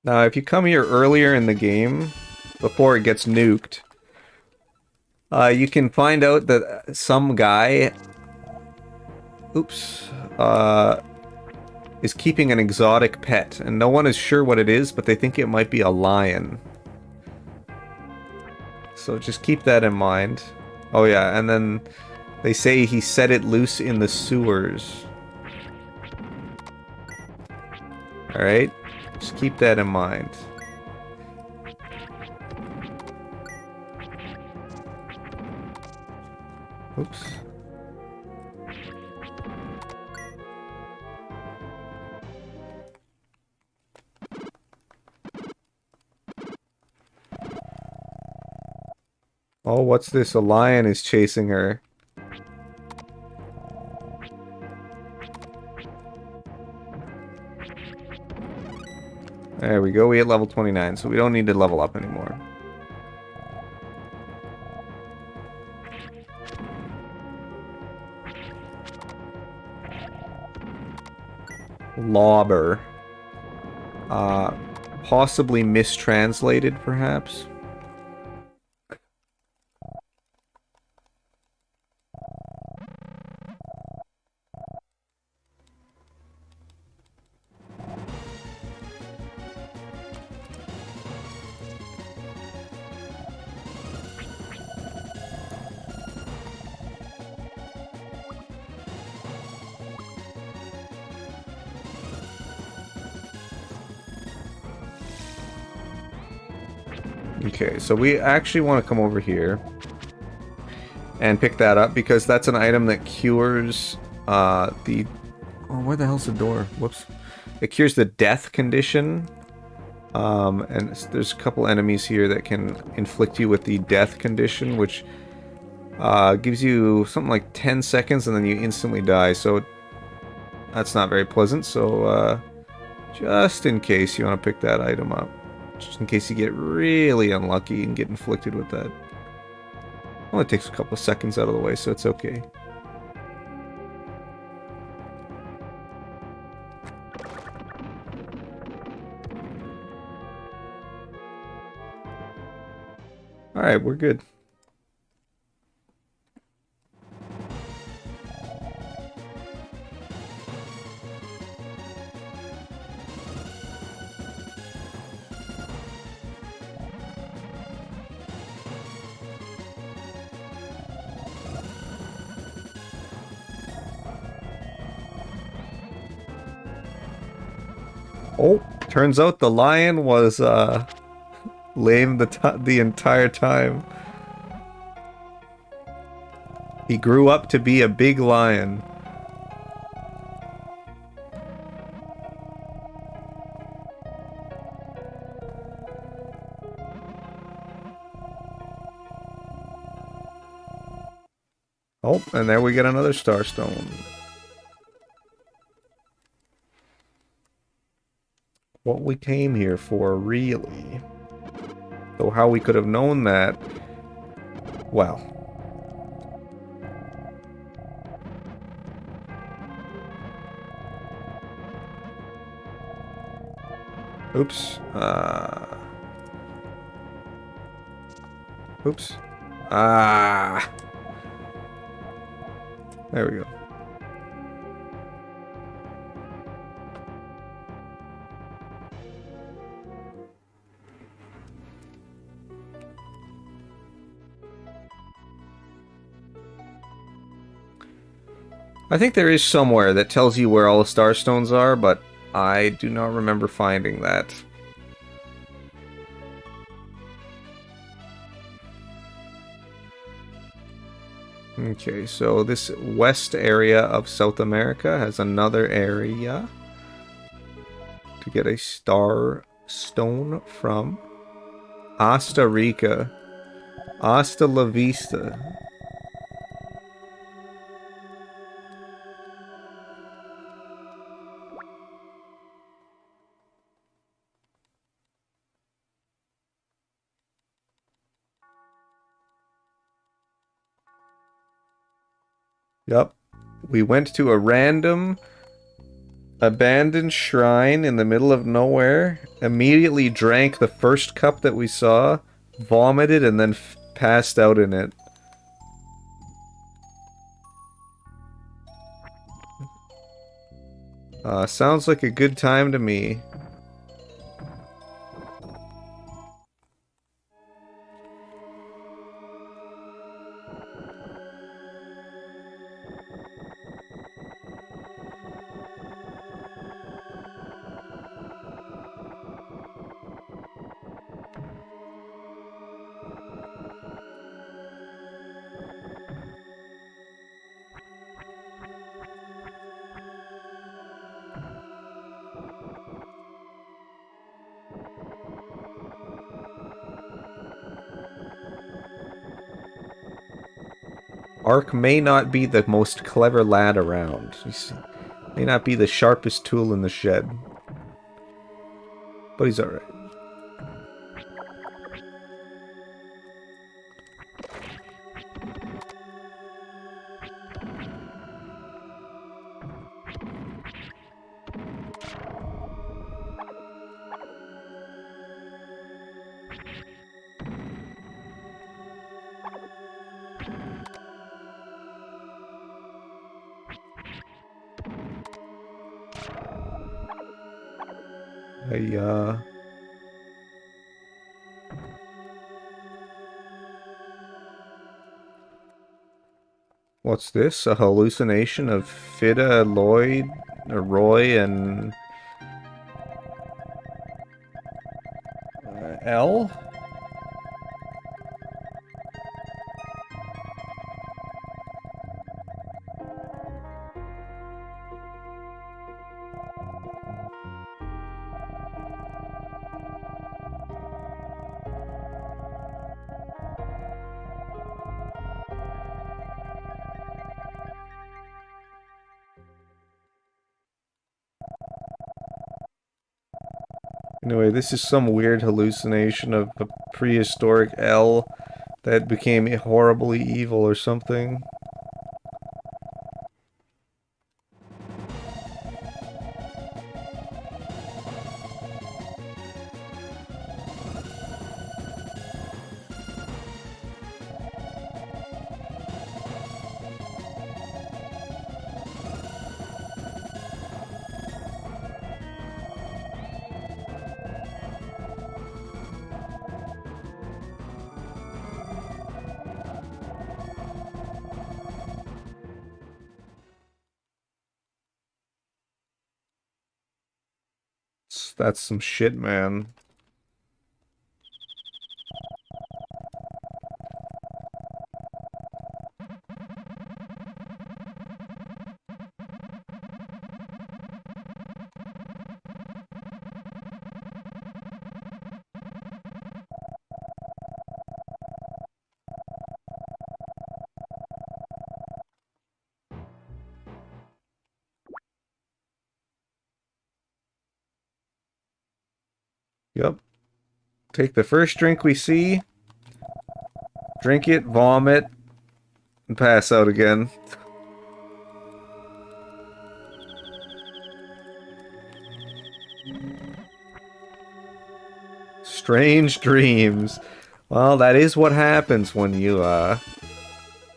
Now, if you come here earlier in the game, before it gets nuked, you can find out that some guy, is keeping an exotic pet, and no one is sure what it is, but they think it might be a lion. So just keep that in mind. Oh yeah, and then they say he set it loose in the sewers. Alright? Just keep that in mind. Oops. Oh, what's this? A lion is chasing her. There we go, we hit level 29, so we don't need to level up anymore. Lobber. Possibly mistranslated, perhaps? Okay, so we actually want to come over here and pick that up because that's an item that cures the... Oh, where the hell's the door? Whoops. It cures the death condition And there's a couple enemies here that can inflict you with the death condition, which gives you something like 10 seconds and then you instantly die. So that's not very pleasant. So just in case you want to pick that item up. Just in case you get really unlucky and get inflicted with that. Only takes a couple of seconds out of the way, so it's okay. Alright, we're good. Oh, turns out the lion was lame the entire time. He grew up to be a big lion. Oh, and there we get another starstone. What we came here for, really. Though how we could have known that, well. Oops. Oops. Ah. There we go. I think there is somewhere that tells you where all the starstones are, but I do not remember finding that. Okay, so this west area of South America has another area to get a star stone from. Costa Rica. Hasta la vista. Yep. We went to a random abandoned shrine in the middle of nowhere, immediately drank the first cup that we saw, vomited, and then passed out in it. Sounds like a good time to me. Ark may not be the most clever lad around. He may not be the sharpest tool in the shed. But he's alright. What's this? A hallucination of Fida, Lloyd, Roy, and... L? Anyway, this is some weird hallucination of a prehistoric L that became horribly evil or something. That's some shit, man. Yep. Take the first drink we see, drink it, vomit, and pass out again. Strange dreams. Well, that is what happens when you,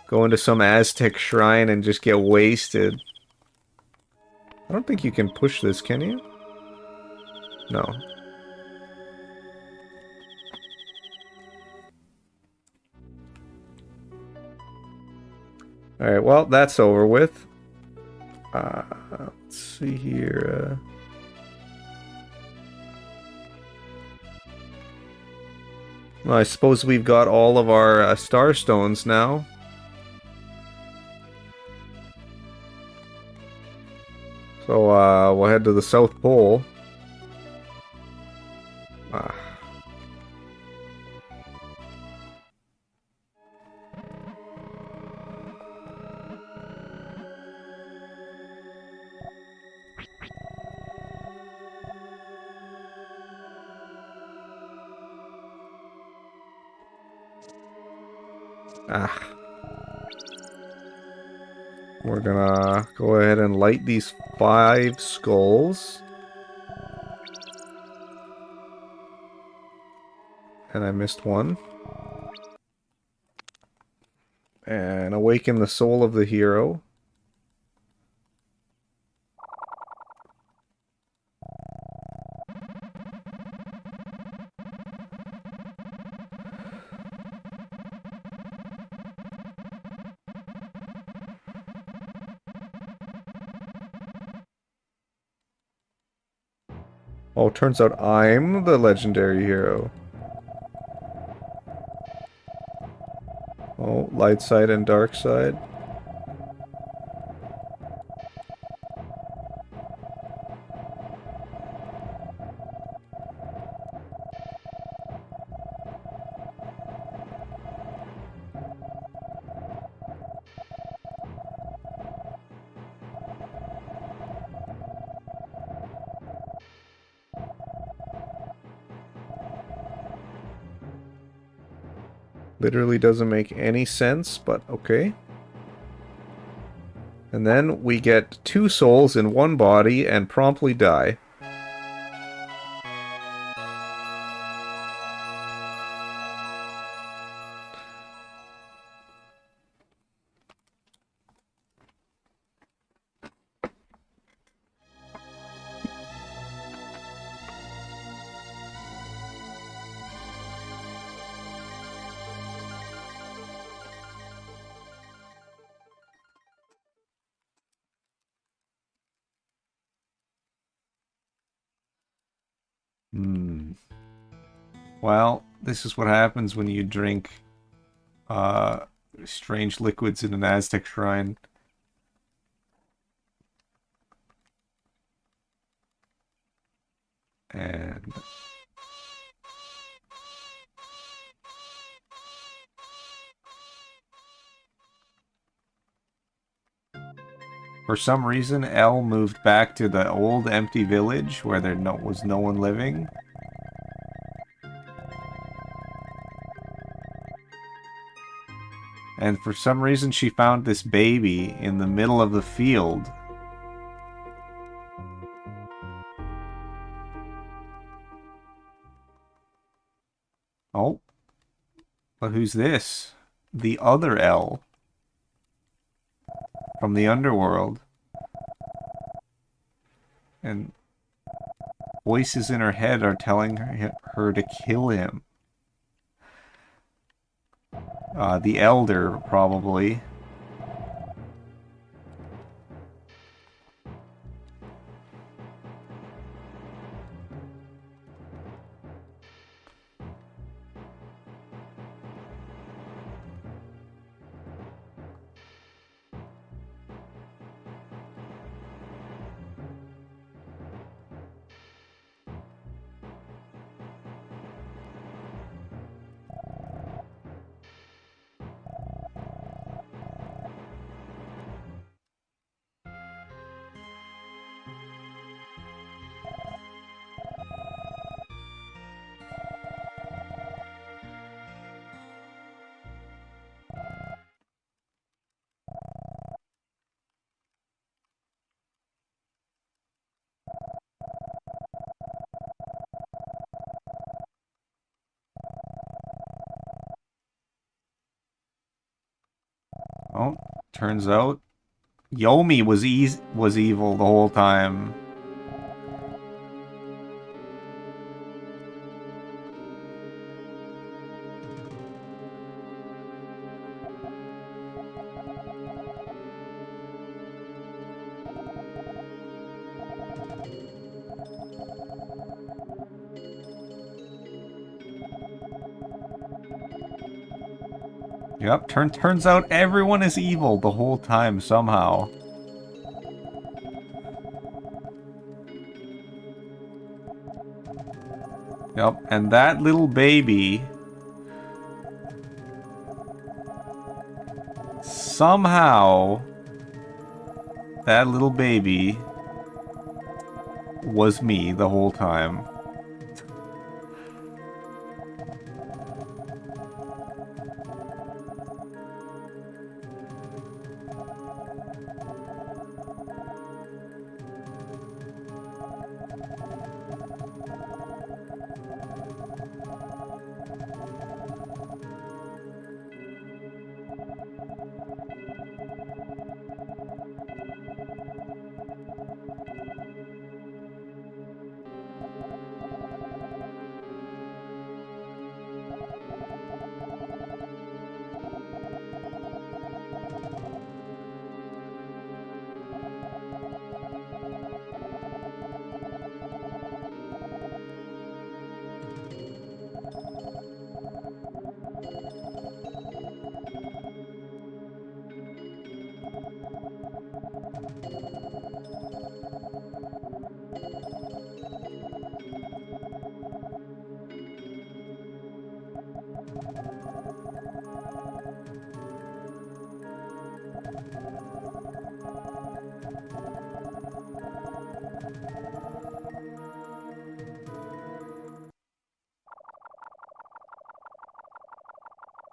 go into some Aztec shrine and just get wasted. I don't think you can push this, can you? No. Alright, well, that's over with. Let's see here. Well, I suppose we've got all of our star stones now. So, we'll head to the South Pole. Ah. Ah. We're gonna go ahead and light these 5 skulls. And I missed one. And awaken the soul of the hero. Oh, turns out I'm the legendary hero. Oh, light side and dark side. Literally doesn't make any sense, but okay. And then we get 2 souls in one body and promptly die. Well, this is what happens when you drink strange liquids in an Aztec shrine. And for some reason, L moved back to the old empty village where there was no one living. And for some reason she found this baby in the middle of the field. Oh. But who's this? The other L. From the underworld. And voices in her head are telling her to kill him. The Elder, probably. Oh, turns out Yomi was evil the whole time. Yep, turns out everyone is evil the whole time somehow. Yep, and that little baby somehow that little baby was me the whole time.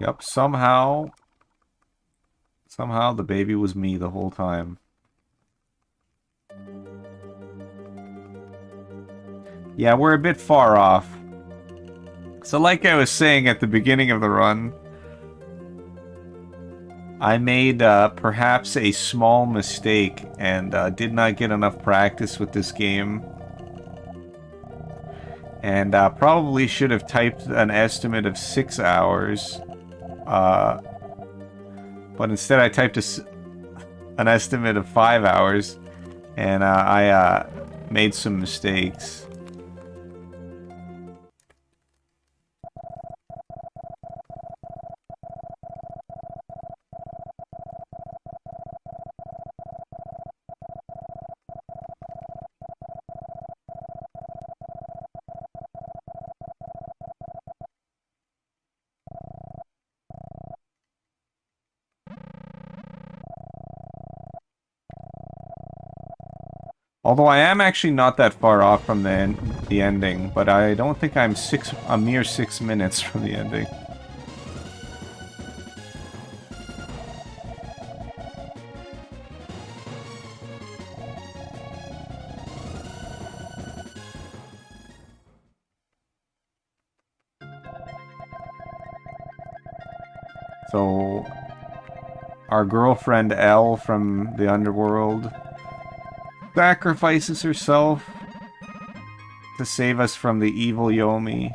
Yep, somehow the baby was me the whole time. Yeah, we're a bit far off. So like I was saying at the beginning of the run, I made perhaps a small mistake and did not get enough practice with this game. And probably should have typed an estimate of 6 hours. But instead I typed an estimate of 5 hours. And I made some mistakes. Although I am actually not that far off from the ending, but I don't think I'm a mere 6 minutes from the ending. So, our girlfriend Elle from the underworld sacrifices herself to save us from the evil Yomi.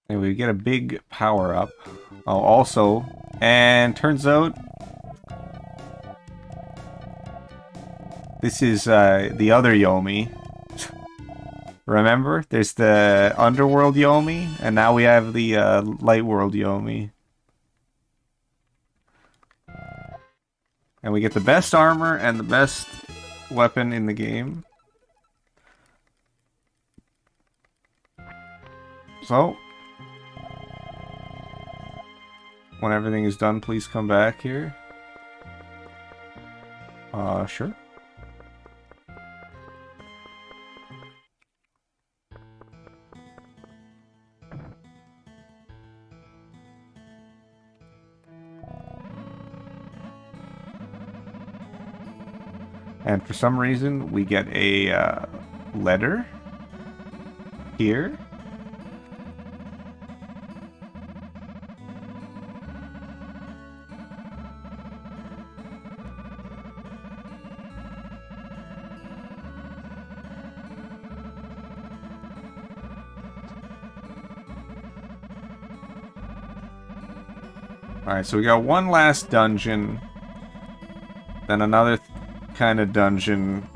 And we get a big power up. Oh, also, and turns out this is the other Yomi. Remember? There's the Underworld Yomi, and now we have the Light World Yomi. And we get the best armor and the best weapon in the game. So, when everything is done, please come back here. Sure. And for some reason, we get a letter here. Alright, so we got one last dungeon, then another kind of dungeon,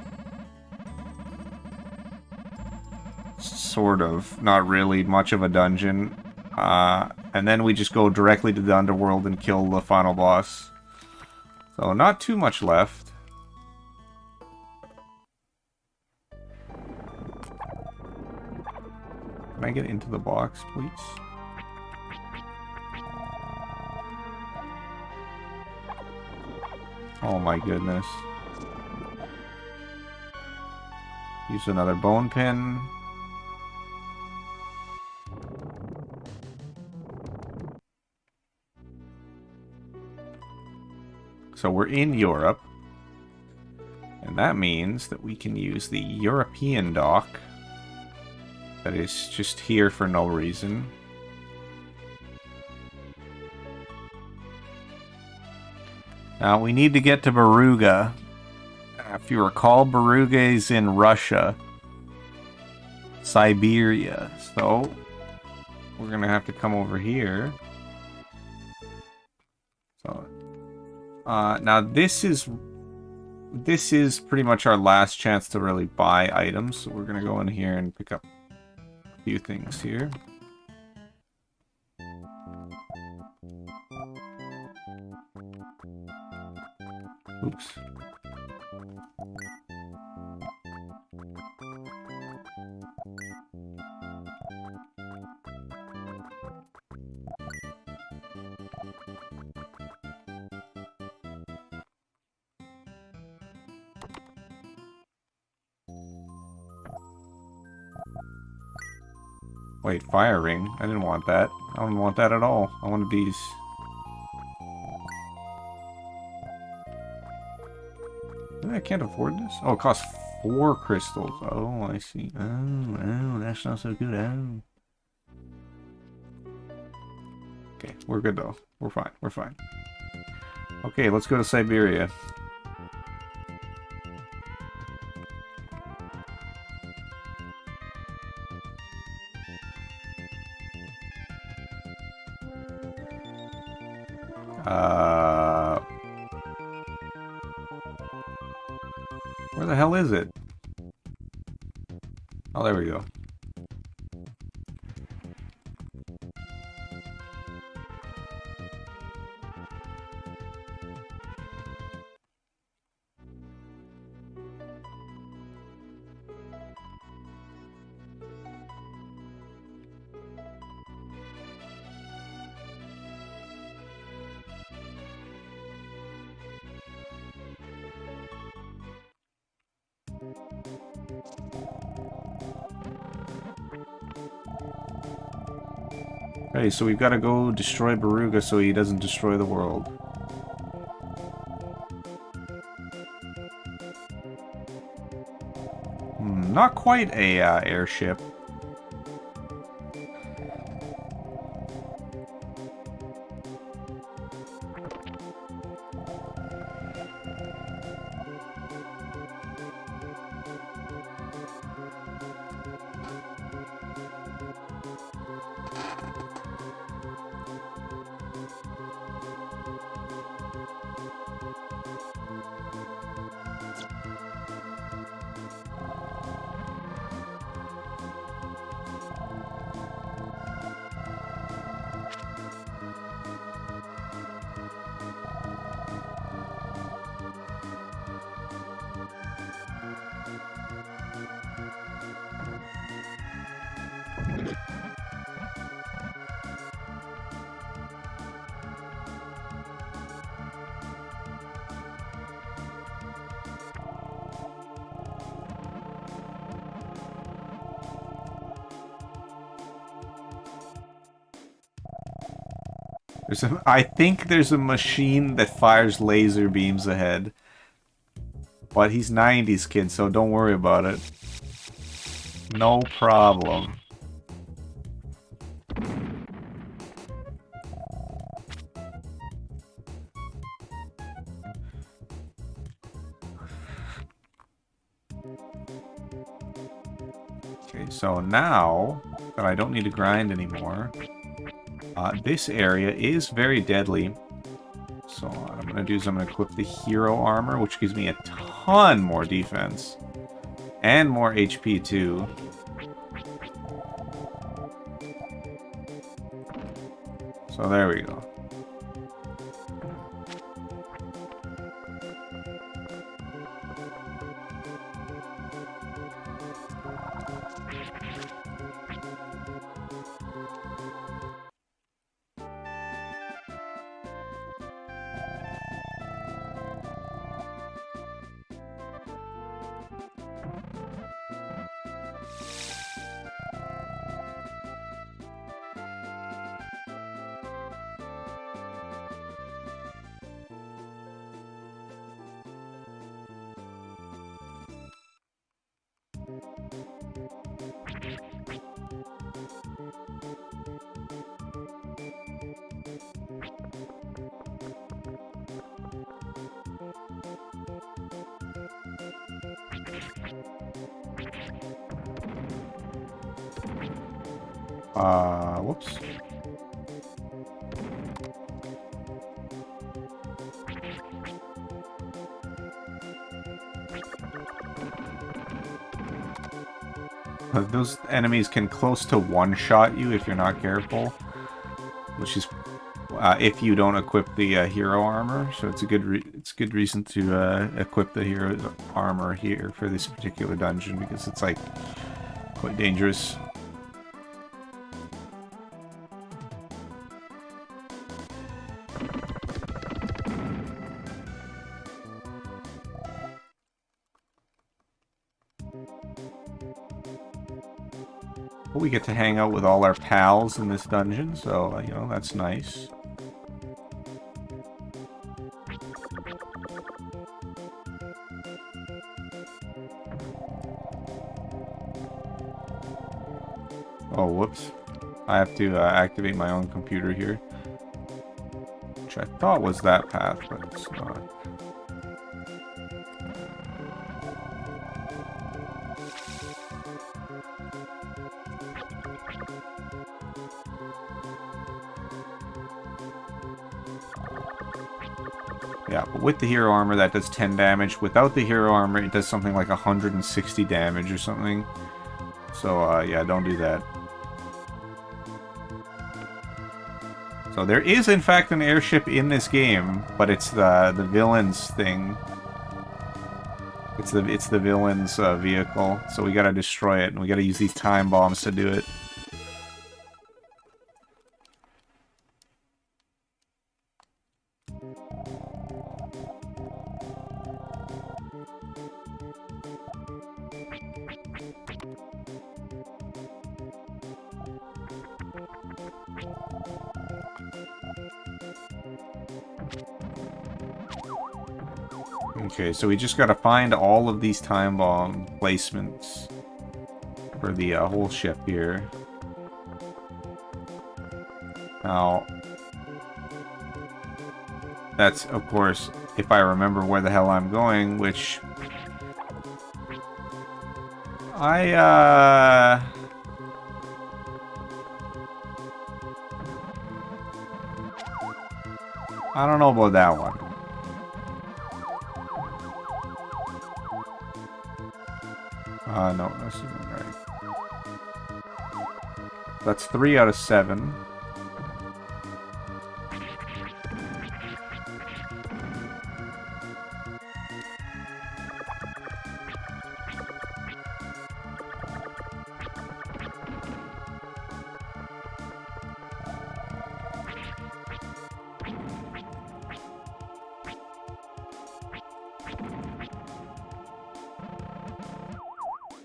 sort of, not really much of a dungeon, and then we just go directly to the underworld and kill the final boss. So not too much left. Can I get into the box, please? Oh my goodness. Use another bone pin. So we're in Europe. And that means that we can use the European dock. That is just here for no reason. Now, we need to get to Baruga. If you recall, Baruga is in Russia. Siberia. So, we're going to have to come over here. So, now this is pretty much our last chance to really buy items. So we're going to go in here and pick up a few things here. Oops. Wait, fire ring? I didn't want that. I don't want that at all. I wanted these. I can't afford this? Oh, it costs 4 crystals. Oh, I see. Oh, that's not so good. Oh. Okay, we're good though. We're fine. We're fine. Okay, let's go to Siberia. Where the hell is it? Oh, there we go. Okay, so we've got to go destroy Baruga so he doesn't destroy the world. Not quite a airship. I think there's a machine that fires laser beams ahead. But he's 90s kid, so don't worry about it. No problem. Okay, so now that I don't need to grind anymore, this area is very deadly. So what I'm going to do is I'm going to equip the hero armor, which gives me a ton more defense. And more HP too. So there we go. Whoops. Those enemies can close to one-shot you if you're not careful, which is if you don't equip the hero armor. So it's a good it's good reason to equip the hero's armor here for this particular dungeon, because it's like quite dangerous. We get to hang out with all our pals in this dungeon, so, you know, that's nice. Oh, whoops. I have to activate my own computer here. Which I thought was that path, but it's not. Yeah, but with the hero armor that does 10 damage. Without the hero armor it does something like 160 damage or something. So yeah, don't do that. So there is in fact an airship in this game, but it's the villain's thing. It's the villain's vehicle, so we gotta destroy it, and we gotta use these time bombs to do it. Okay, so we just gotta find all of these time bomb placements for the whole ship here. Now, that's, of course, if I remember where the hell I'm going, which I don't know about that one. No, this isn't right. That's 3 out of 7.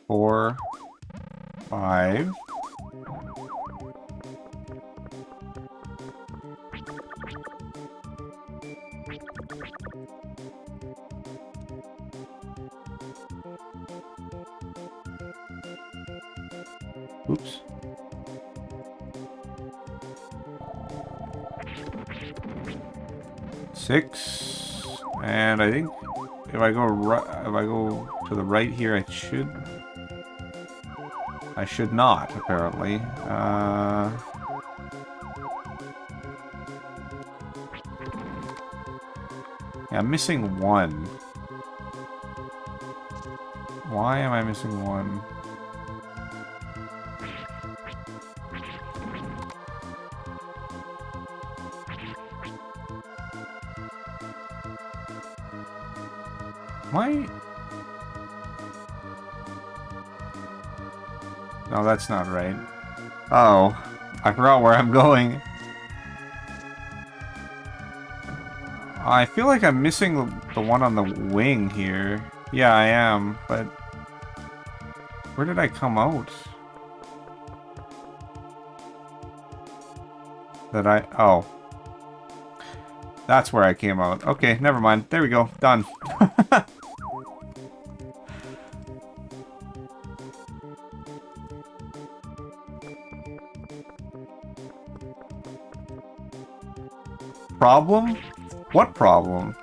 Four, 5. Oops. Six, and I think if I go to the right here, I should not, apparently. Yeah, I'm missing 1. Why am I missing 1? Why? No, that's not right. Oh, I forgot where I'm going. I feel like I'm missing the one on the wing here. Yeah, I am, but where did I come out? Oh. That's where I came out. Okay, never mind. There we go. Done. Problem? What problem?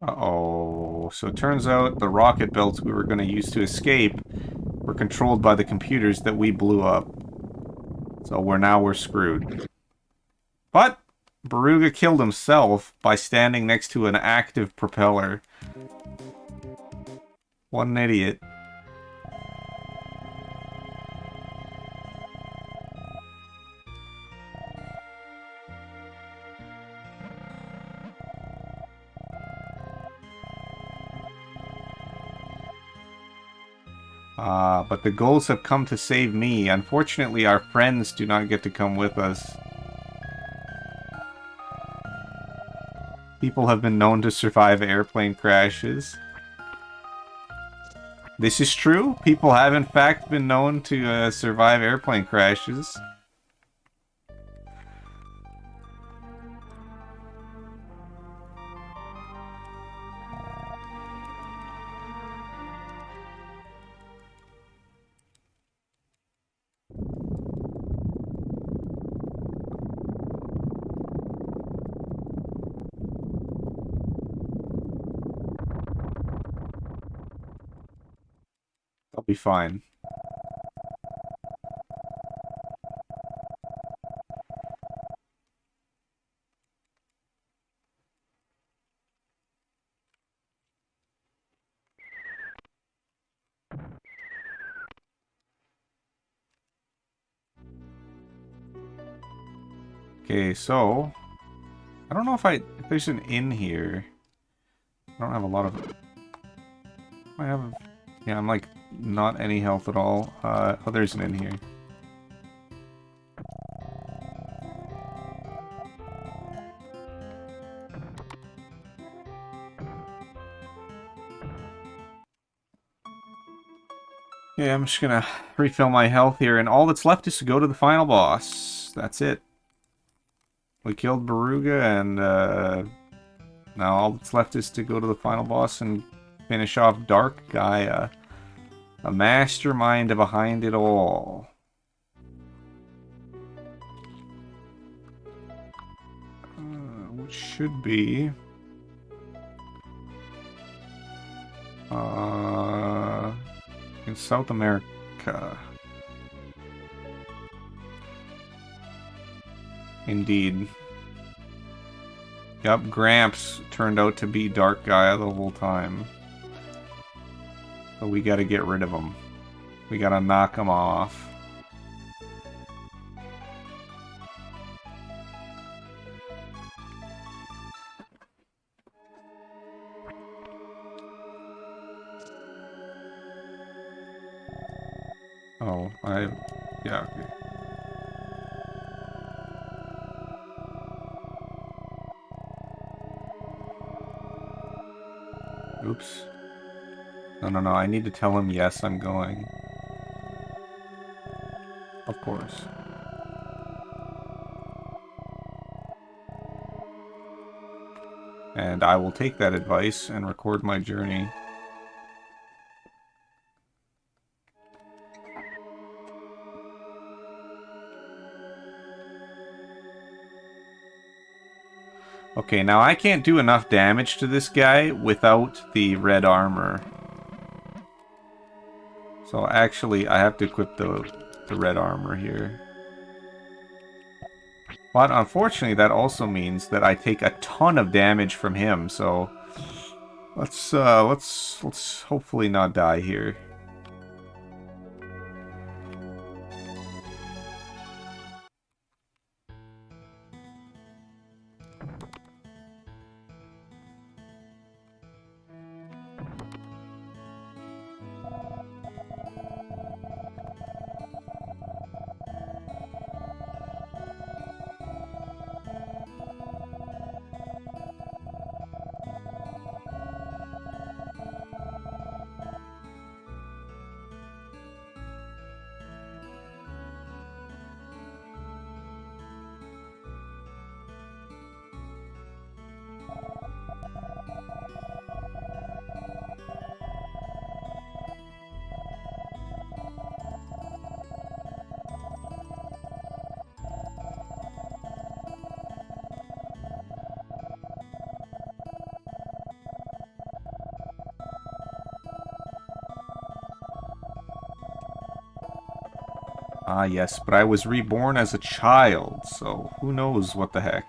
Uh-oh. So it turns out the rocket belts we were going to use to escape were controlled by the computers that we blew up. So we're screwed. But Baruga killed himself by standing next to an active propeller. What an idiot. But the ghosts have come to save me. Unfortunately, our friends do not get to come with us. People have been known to survive airplane crashes. This is true. People have, in fact, been known to survive airplane crashes. I'll be fine. Okay, so I don't know if there's an inn here. I don't have a lot of. I have. Yeah, I'm like not any health at all. Oh, there's an inn here. Yeah, I'm just gonna refill my health here, and all that's left is to go to the final boss. That's it. We killed Baruga, and now all that's left is to go to the final boss and finish off Dark Gaia, a mastermind behind it all. Which should be in South America. Indeed. Yup, Gramps turned out to be Dark Gaia the whole time. But we gotta get rid of him. We gotta knock him off. Oh, yeah, okay. Oops. No, I need to tell him yes, I'm going. Of course. And I will take that advice and record my journey. Okay, now I can't do enough damage to this guy without the red armor. So actually, I have to equip the red armor here. But unfortunately, that also means that I take a ton of damage from him, so let's hopefully not die here. Ah, yes, but I was reborn as a child, so who knows what the heck.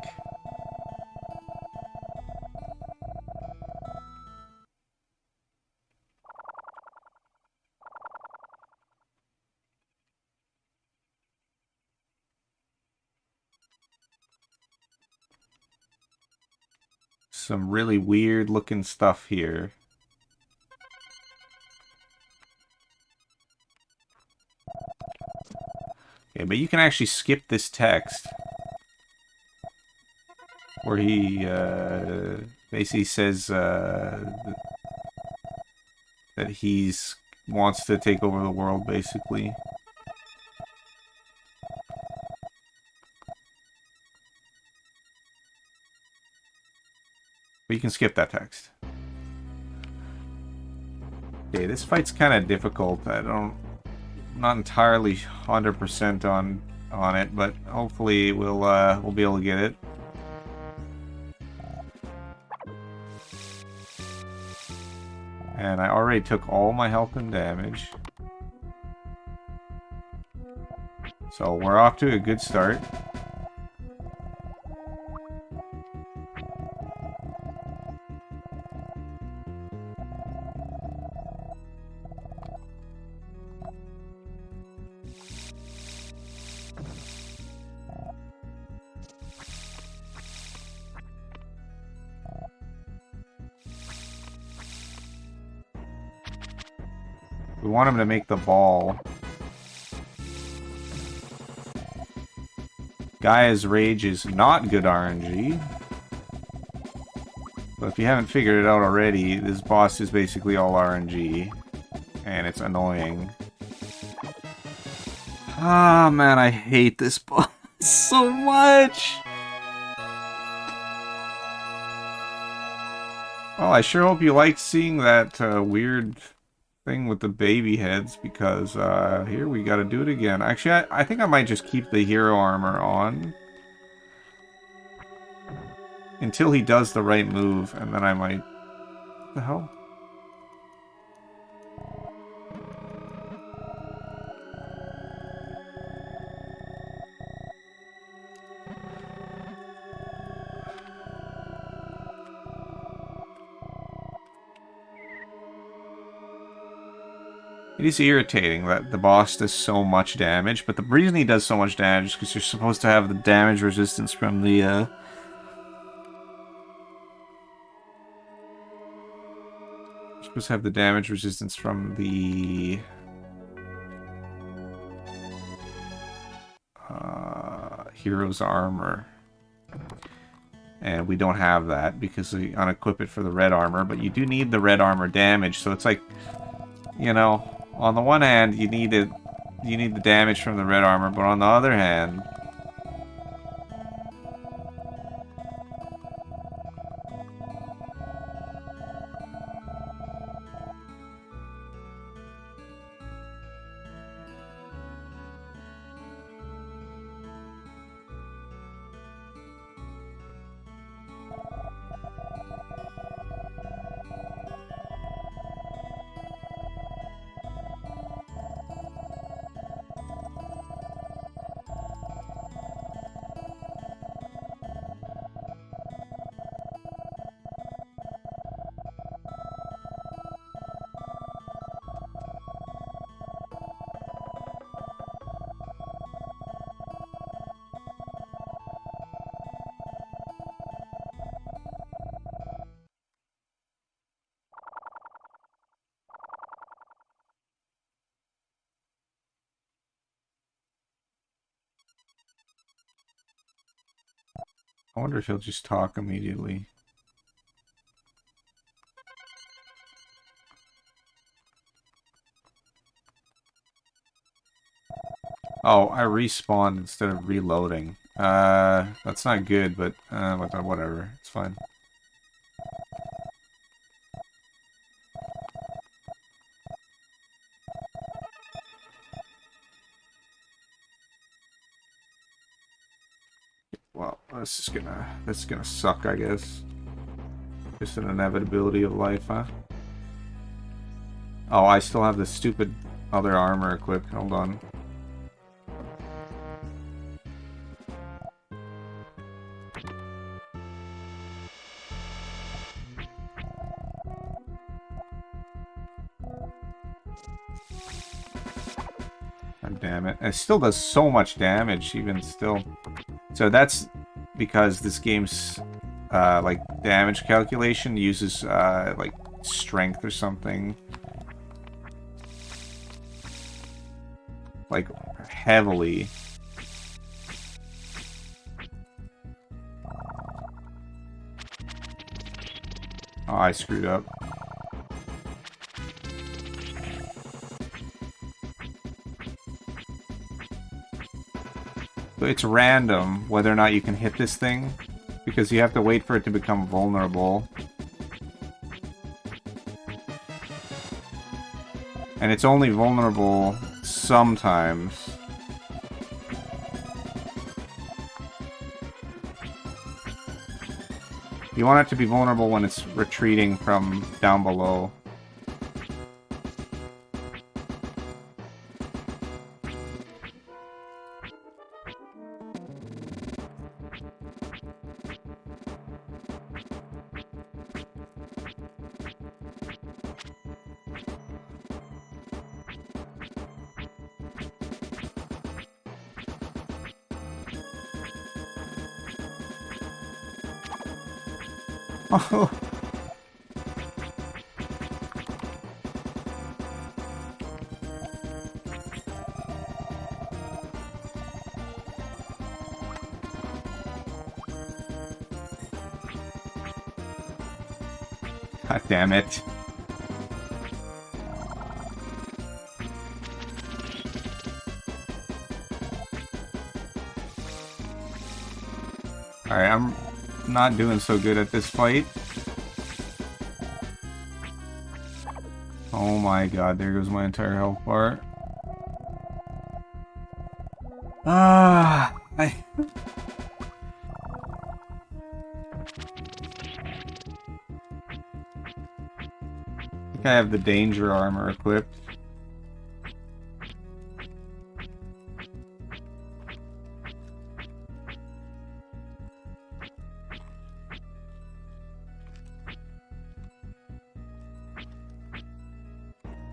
Some really weird looking stuff here. Okay, but you can actually skip this text. Where he basically says that he's wants to take over the world, basically. But you can skip that text. Okay, this fight's kind of difficult. I'm not entirely 100% on it, but hopefully we'll be able to get it. And I already took all my health and damage. So we're off to a good start. We want him to make the ball. Gaia's Rage is not good RNG. But if you haven't figured it out already, this boss is basically all RNG. And it's annoying. Ah, man, I hate this boss so much! Well, I sure hope you liked seeing that weird thing with the baby heads, because here we gotta do it again. Actually, I think I might just keep the hero armor on until he does the right move, and then I might... What the hell? It is irritating that the boss does so much damage, but the reason he does so much damage is because you're supposed to have the damage resistance from the, You're supposed to have the damage resistance from the... hero's armor. And we don't have that because we unequip it for the red armor, but you do need the red armor damage, so it's like, you know... On the one hand, you need the damage from the red armor, but on the other hand, I wonder if he'll just talk immediately. Oh, I respawned instead of reloading. That's not good, but whatever. It's fine. Well, that's gonna suck, I guess. Just an inevitability of life, huh? Oh, I still have the stupid other armor equipped. Hold on. damn it. It still does so much damage, even still. So that's because this game's, like, damage calculation uses, like, strength or something. Like, heavily. Oh, I screwed up. So it's random whether or not you can hit this thing, because you have to wait for it to become vulnerable. And it's only vulnerable sometimes. You want it to be vulnerable when it's retreating from down below. Oh. God damn it. Alright, I'm not doing so good at this fight. Oh my god, there goes my entire health bar. I think I have the danger armor equipped.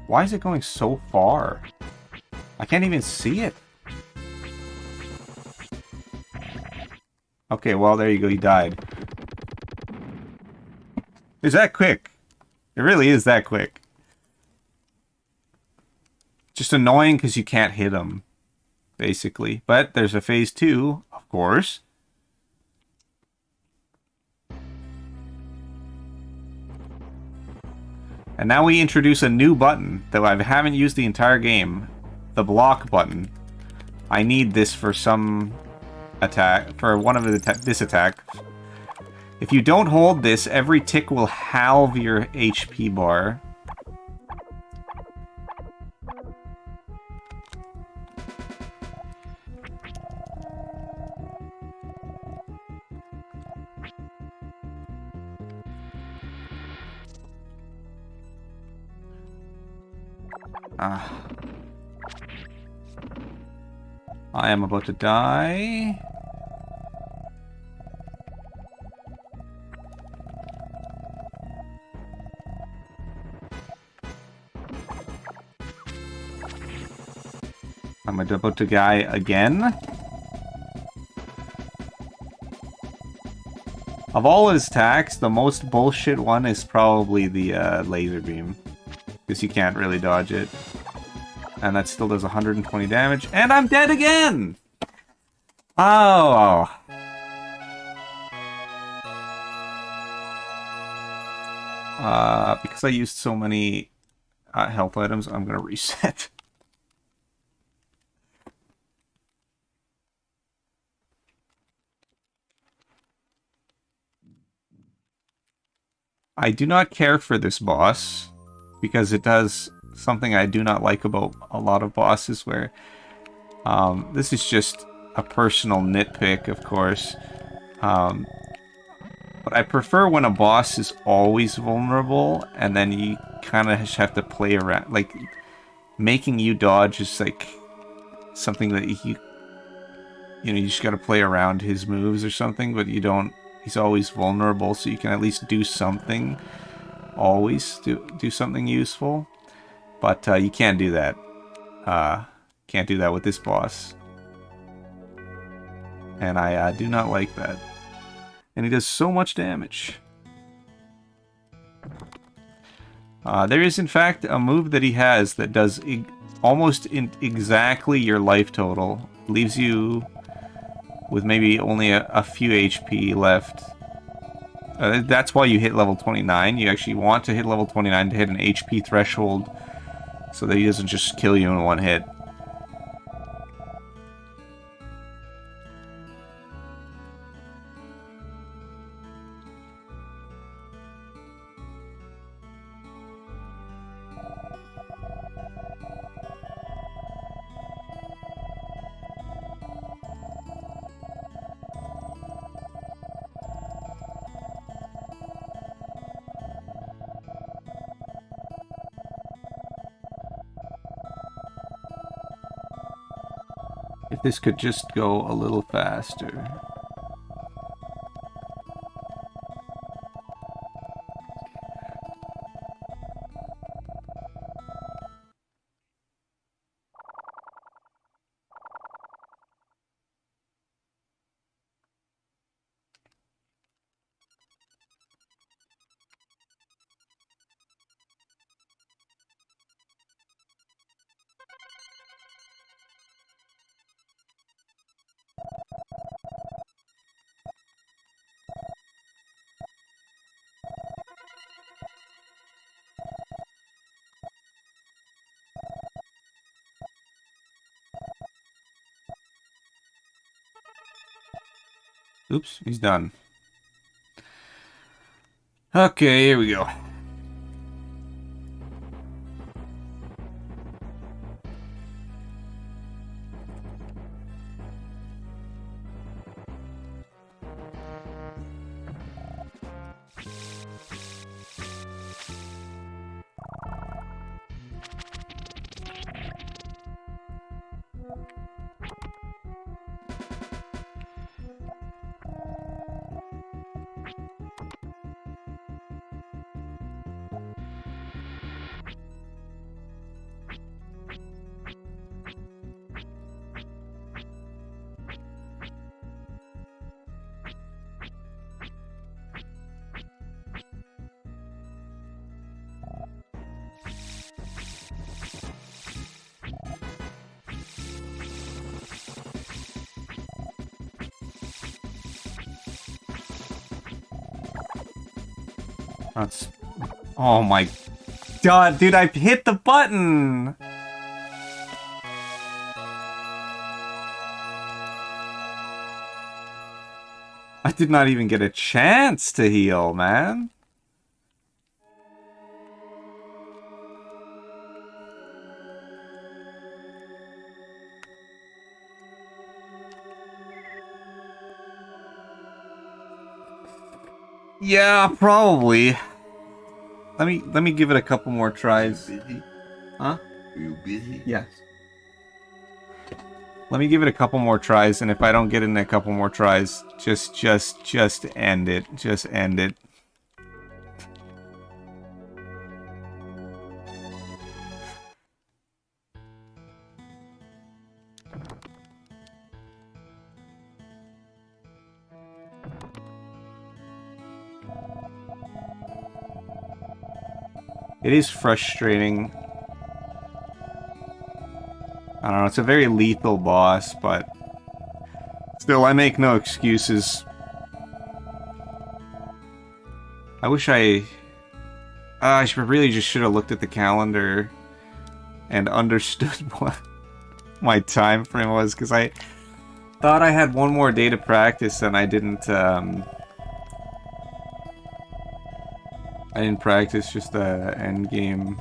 Why is it going so far? I can't even see it. Okay, well, there you go. He died. Is that quick? It really is that quick. Just annoying because you can't hit him, basically. But there's a phase 2, of course. And now we introduce a new button that I haven't used the entire game. The block button. I need this for some attack, for one of this attack. If you don't hold this, every tick will halve your HP bar. I am about to die. I'm about to die again. Of all his attacks, the most bullshit one is probably the laser beam. Because you can't really dodge it. And that still does 120 damage. And I'm dead again! Oh. Because I used so many health items, I'm going to reset. I do not care for this boss, because it does something I do not like about a lot of bosses, where this is just a personal nitpick, of course. But I prefer when a boss is always vulnerable, and then you kind of just have to play around. Like, making you dodge is like something that you just gotta play around his moves or something, but you don't. He's always vulnerable, so you can at least do something. Always do something useful. But you can't do that. can't do that with this boss. And I do not like that. And he does so much damage. There is, in fact, a move that he has that does almost exactly your life total. Leaves you with maybe only a few HP left. That's why you hit level 29. You actually want to hit level 29 to hit an HP threshold so that he doesn't just kill you in one hit. If this could just go a little faster. Oops, he's done. Okay, here we go. That's... Oh my god, dude, I hit the button! I did not even get a chance to heal, man. Yeah, probably. Let me give it a couple more tries. Are you busy? Huh? Are you busy? Yes. Let me give it a couple more tries, and if I don't get it in a couple more tries, just end it. Just end it. It is frustrating. I don't know, it's a very lethal boss, but still, I make no excuses. I wish I really just should have looked at the calendar and understood what my time frame was, because I thought I had one more day to practice and I didn't practice just the end game.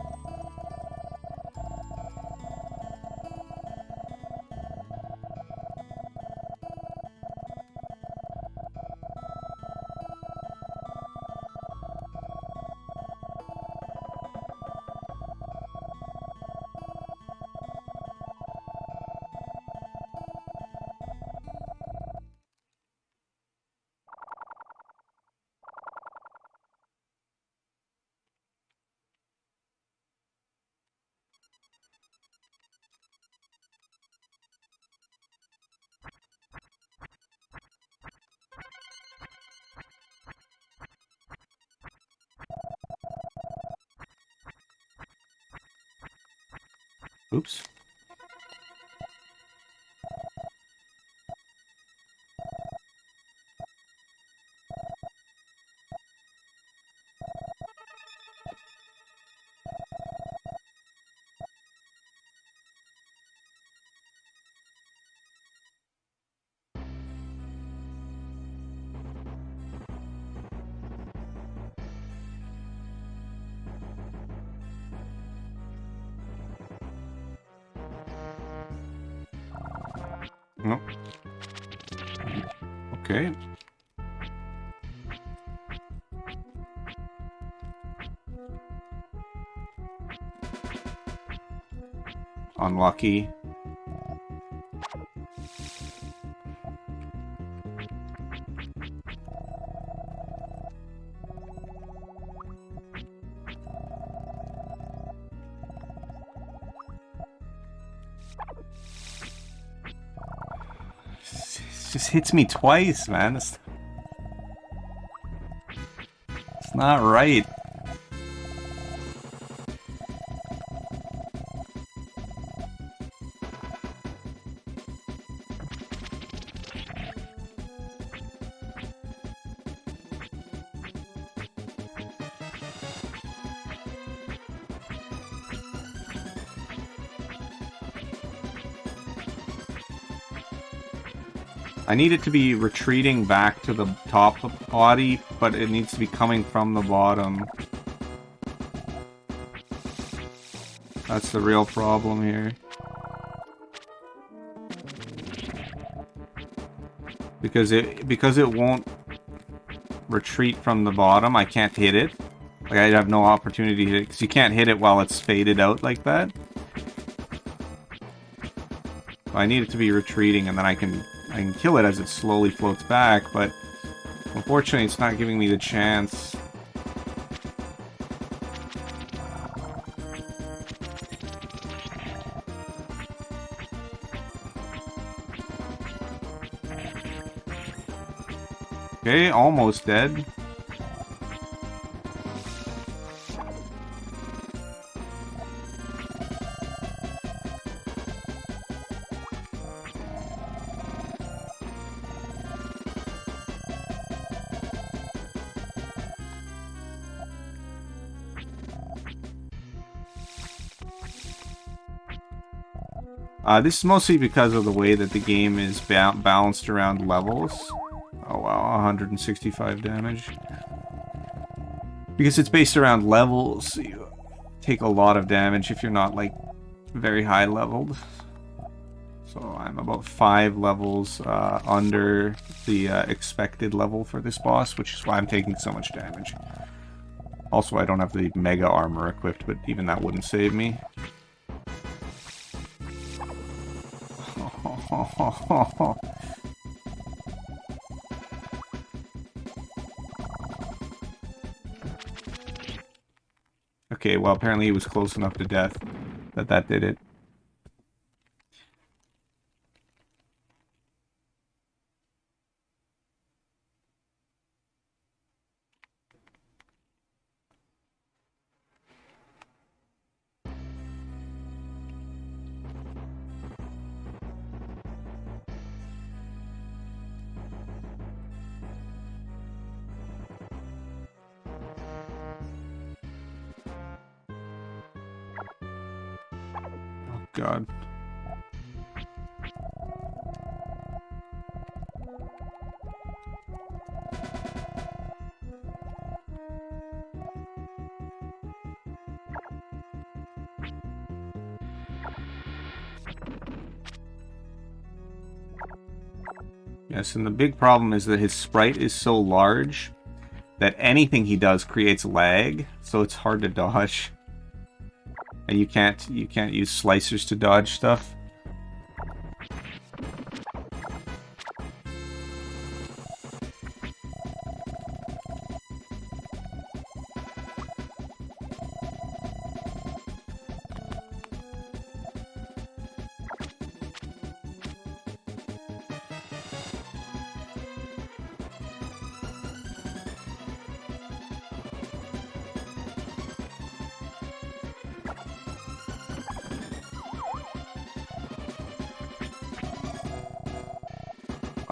Oops. Nope. Okay. Unlucky. It just hits me twice, man. It's not right. I need it to be retreating back to the top of the body, but it needs to be coming from the bottom. That's the real problem here. Because it won't retreat from the bottom, I can't hit it. Like, I have no opportunity to hit it, because you can't hit it while it's faded out like that. So I need it to be retreating, and then I can kill it as it slowly floats back, but unfortunately it's not giving me the chance. Okay, almost dead. This is mostly because of the way that the game is balanced around levels. Oh wow, 165 damage. Because it's based around levels, so you take a lot of damage if you're not, like, very high leveled. So I'm about 5 levels under the expected level for this boss, which is why I'm taking so much damage. Also, I don't have the mega armor equipped, but even that wouldn't save me. Okay, well, apparently he was close enough to death that did it. God. Yes, and the big problem is that his sprite is so large that anything he does creates lag, so it's hard to dodge. And you can't use slicers to dodge stuff.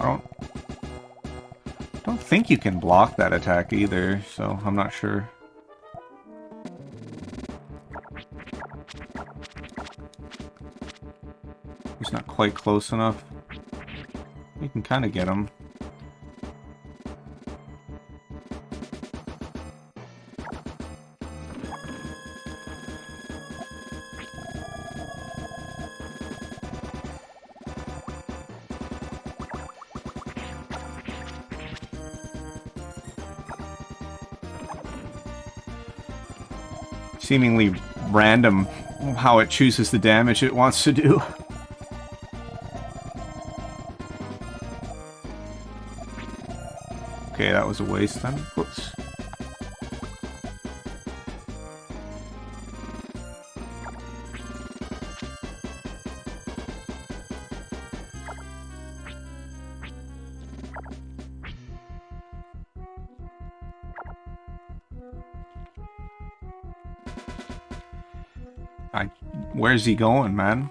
don't think you can block that attack either, so I'm not sure. He's not quite close enough. You can kind of get him. Seemingly random how it chooses the damage it wants to do. Okay, that was a waste then. Whoops. Where's he going, man?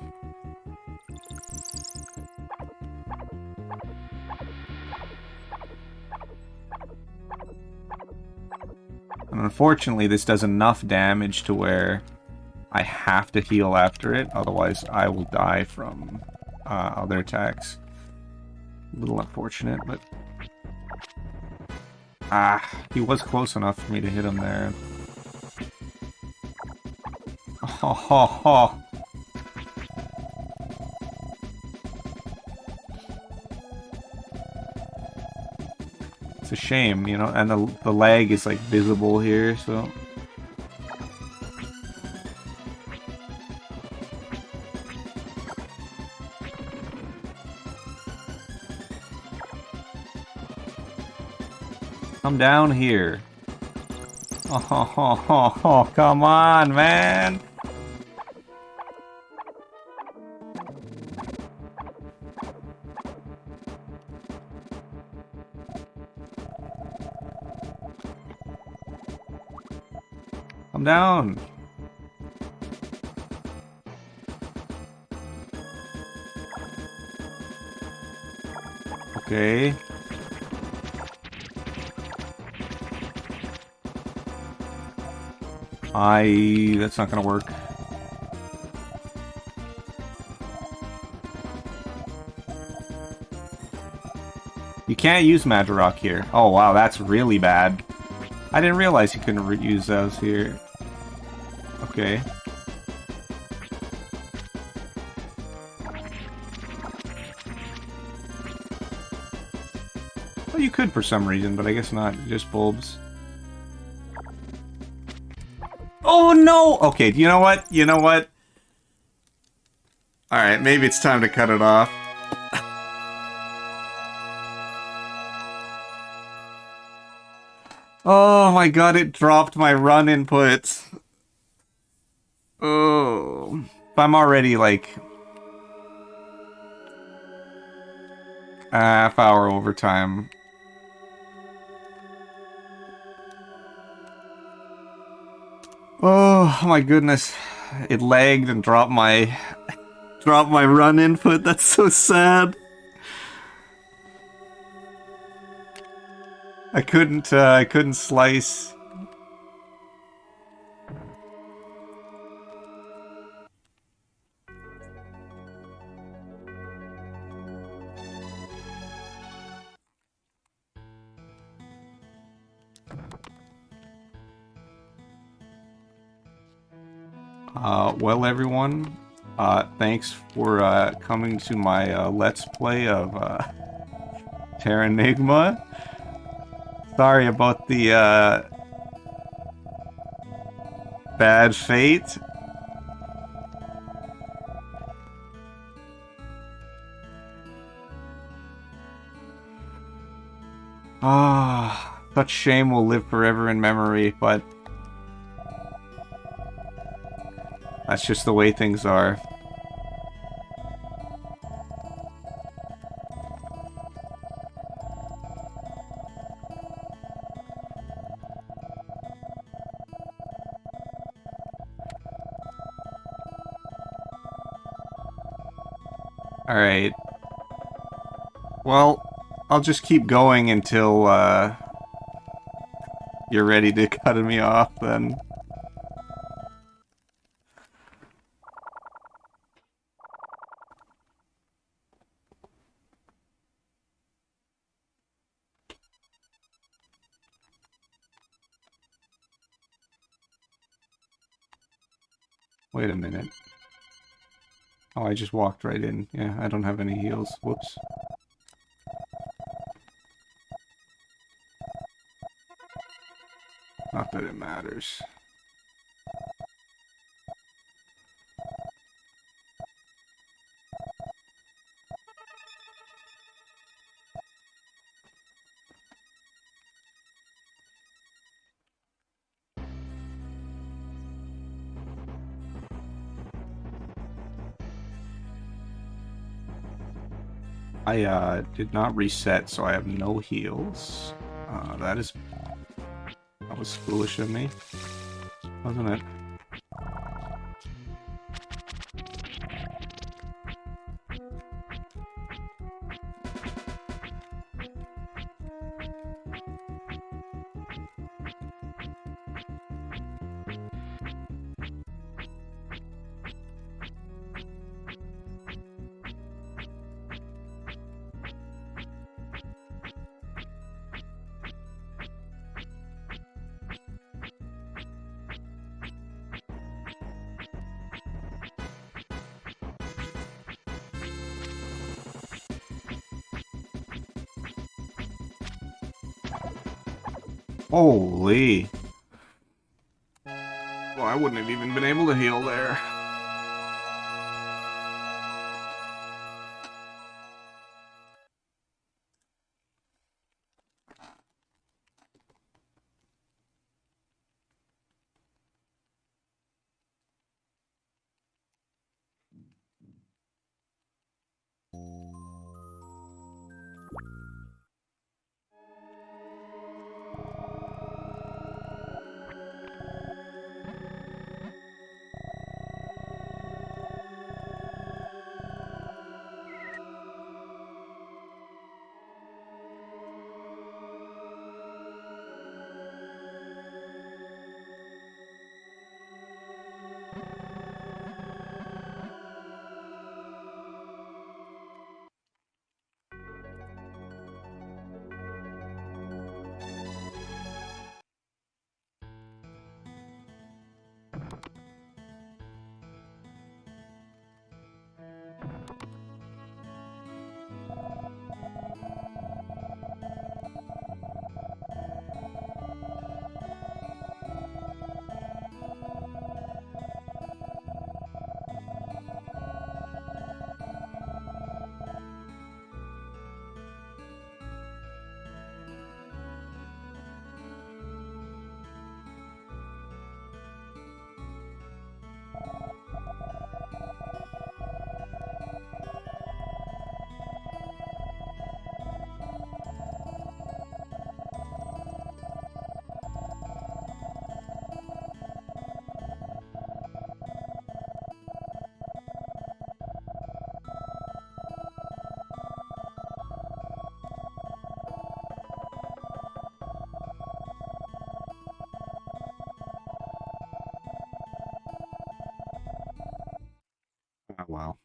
And unfortunately, this does enough damage to where I have to heal after it, otherwise I will die from other attacks. A little unfortunate, but... he was close enough for me to hit him there. Ho ho ho! It's a shame, you know, and the lag is like visible here, so... Come down here. Oh, come on, man! Come down! Okay. That's not gonna work. You can't use Magic Rock here. Oh wow, that's really bad. I didn't realize you couldn't use those here. Okay. Well, you could for some reason, but I guess not. Just bulbs. Oh no! Okay, you know what? You know what? Alright, maybe it's time to cut it off. Oh my god, it dropped my run inputs. Oh. I'm already like... half-hour overtime. Oh my goodness. It lagged and dropped my run input. That's so sad. I couldn't slice. Well, everyone, thanks for coming to my Let's Play of Terranigma. Sorry about the bad fate. Such shame will live forever in memory, but that's just the way things are. Alright. Well, I'll just keep going until you're ready to cut me off then. Wait a minute. Oh, I just walked right in. Yeah, I don't have any heals. Whoops. Not that it matters. I did not reset, so I have no heals. That was foolish of me, wasn't it? Holy. Well, I wouldn't have even been able to heal there. Oh, wow.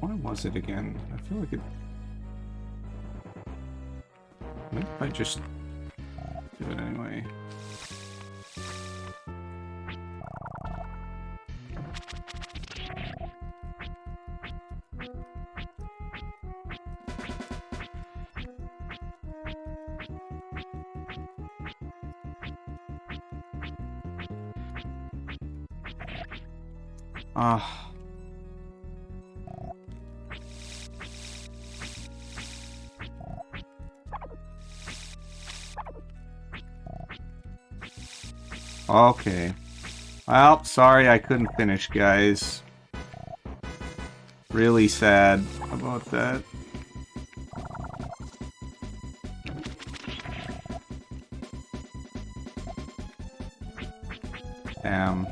Why was it again? I feel like it... Maybe if I just do it anyway. Ah. Okay. Well, sorry I couldn't finish, guys. Really sad about that. Damn.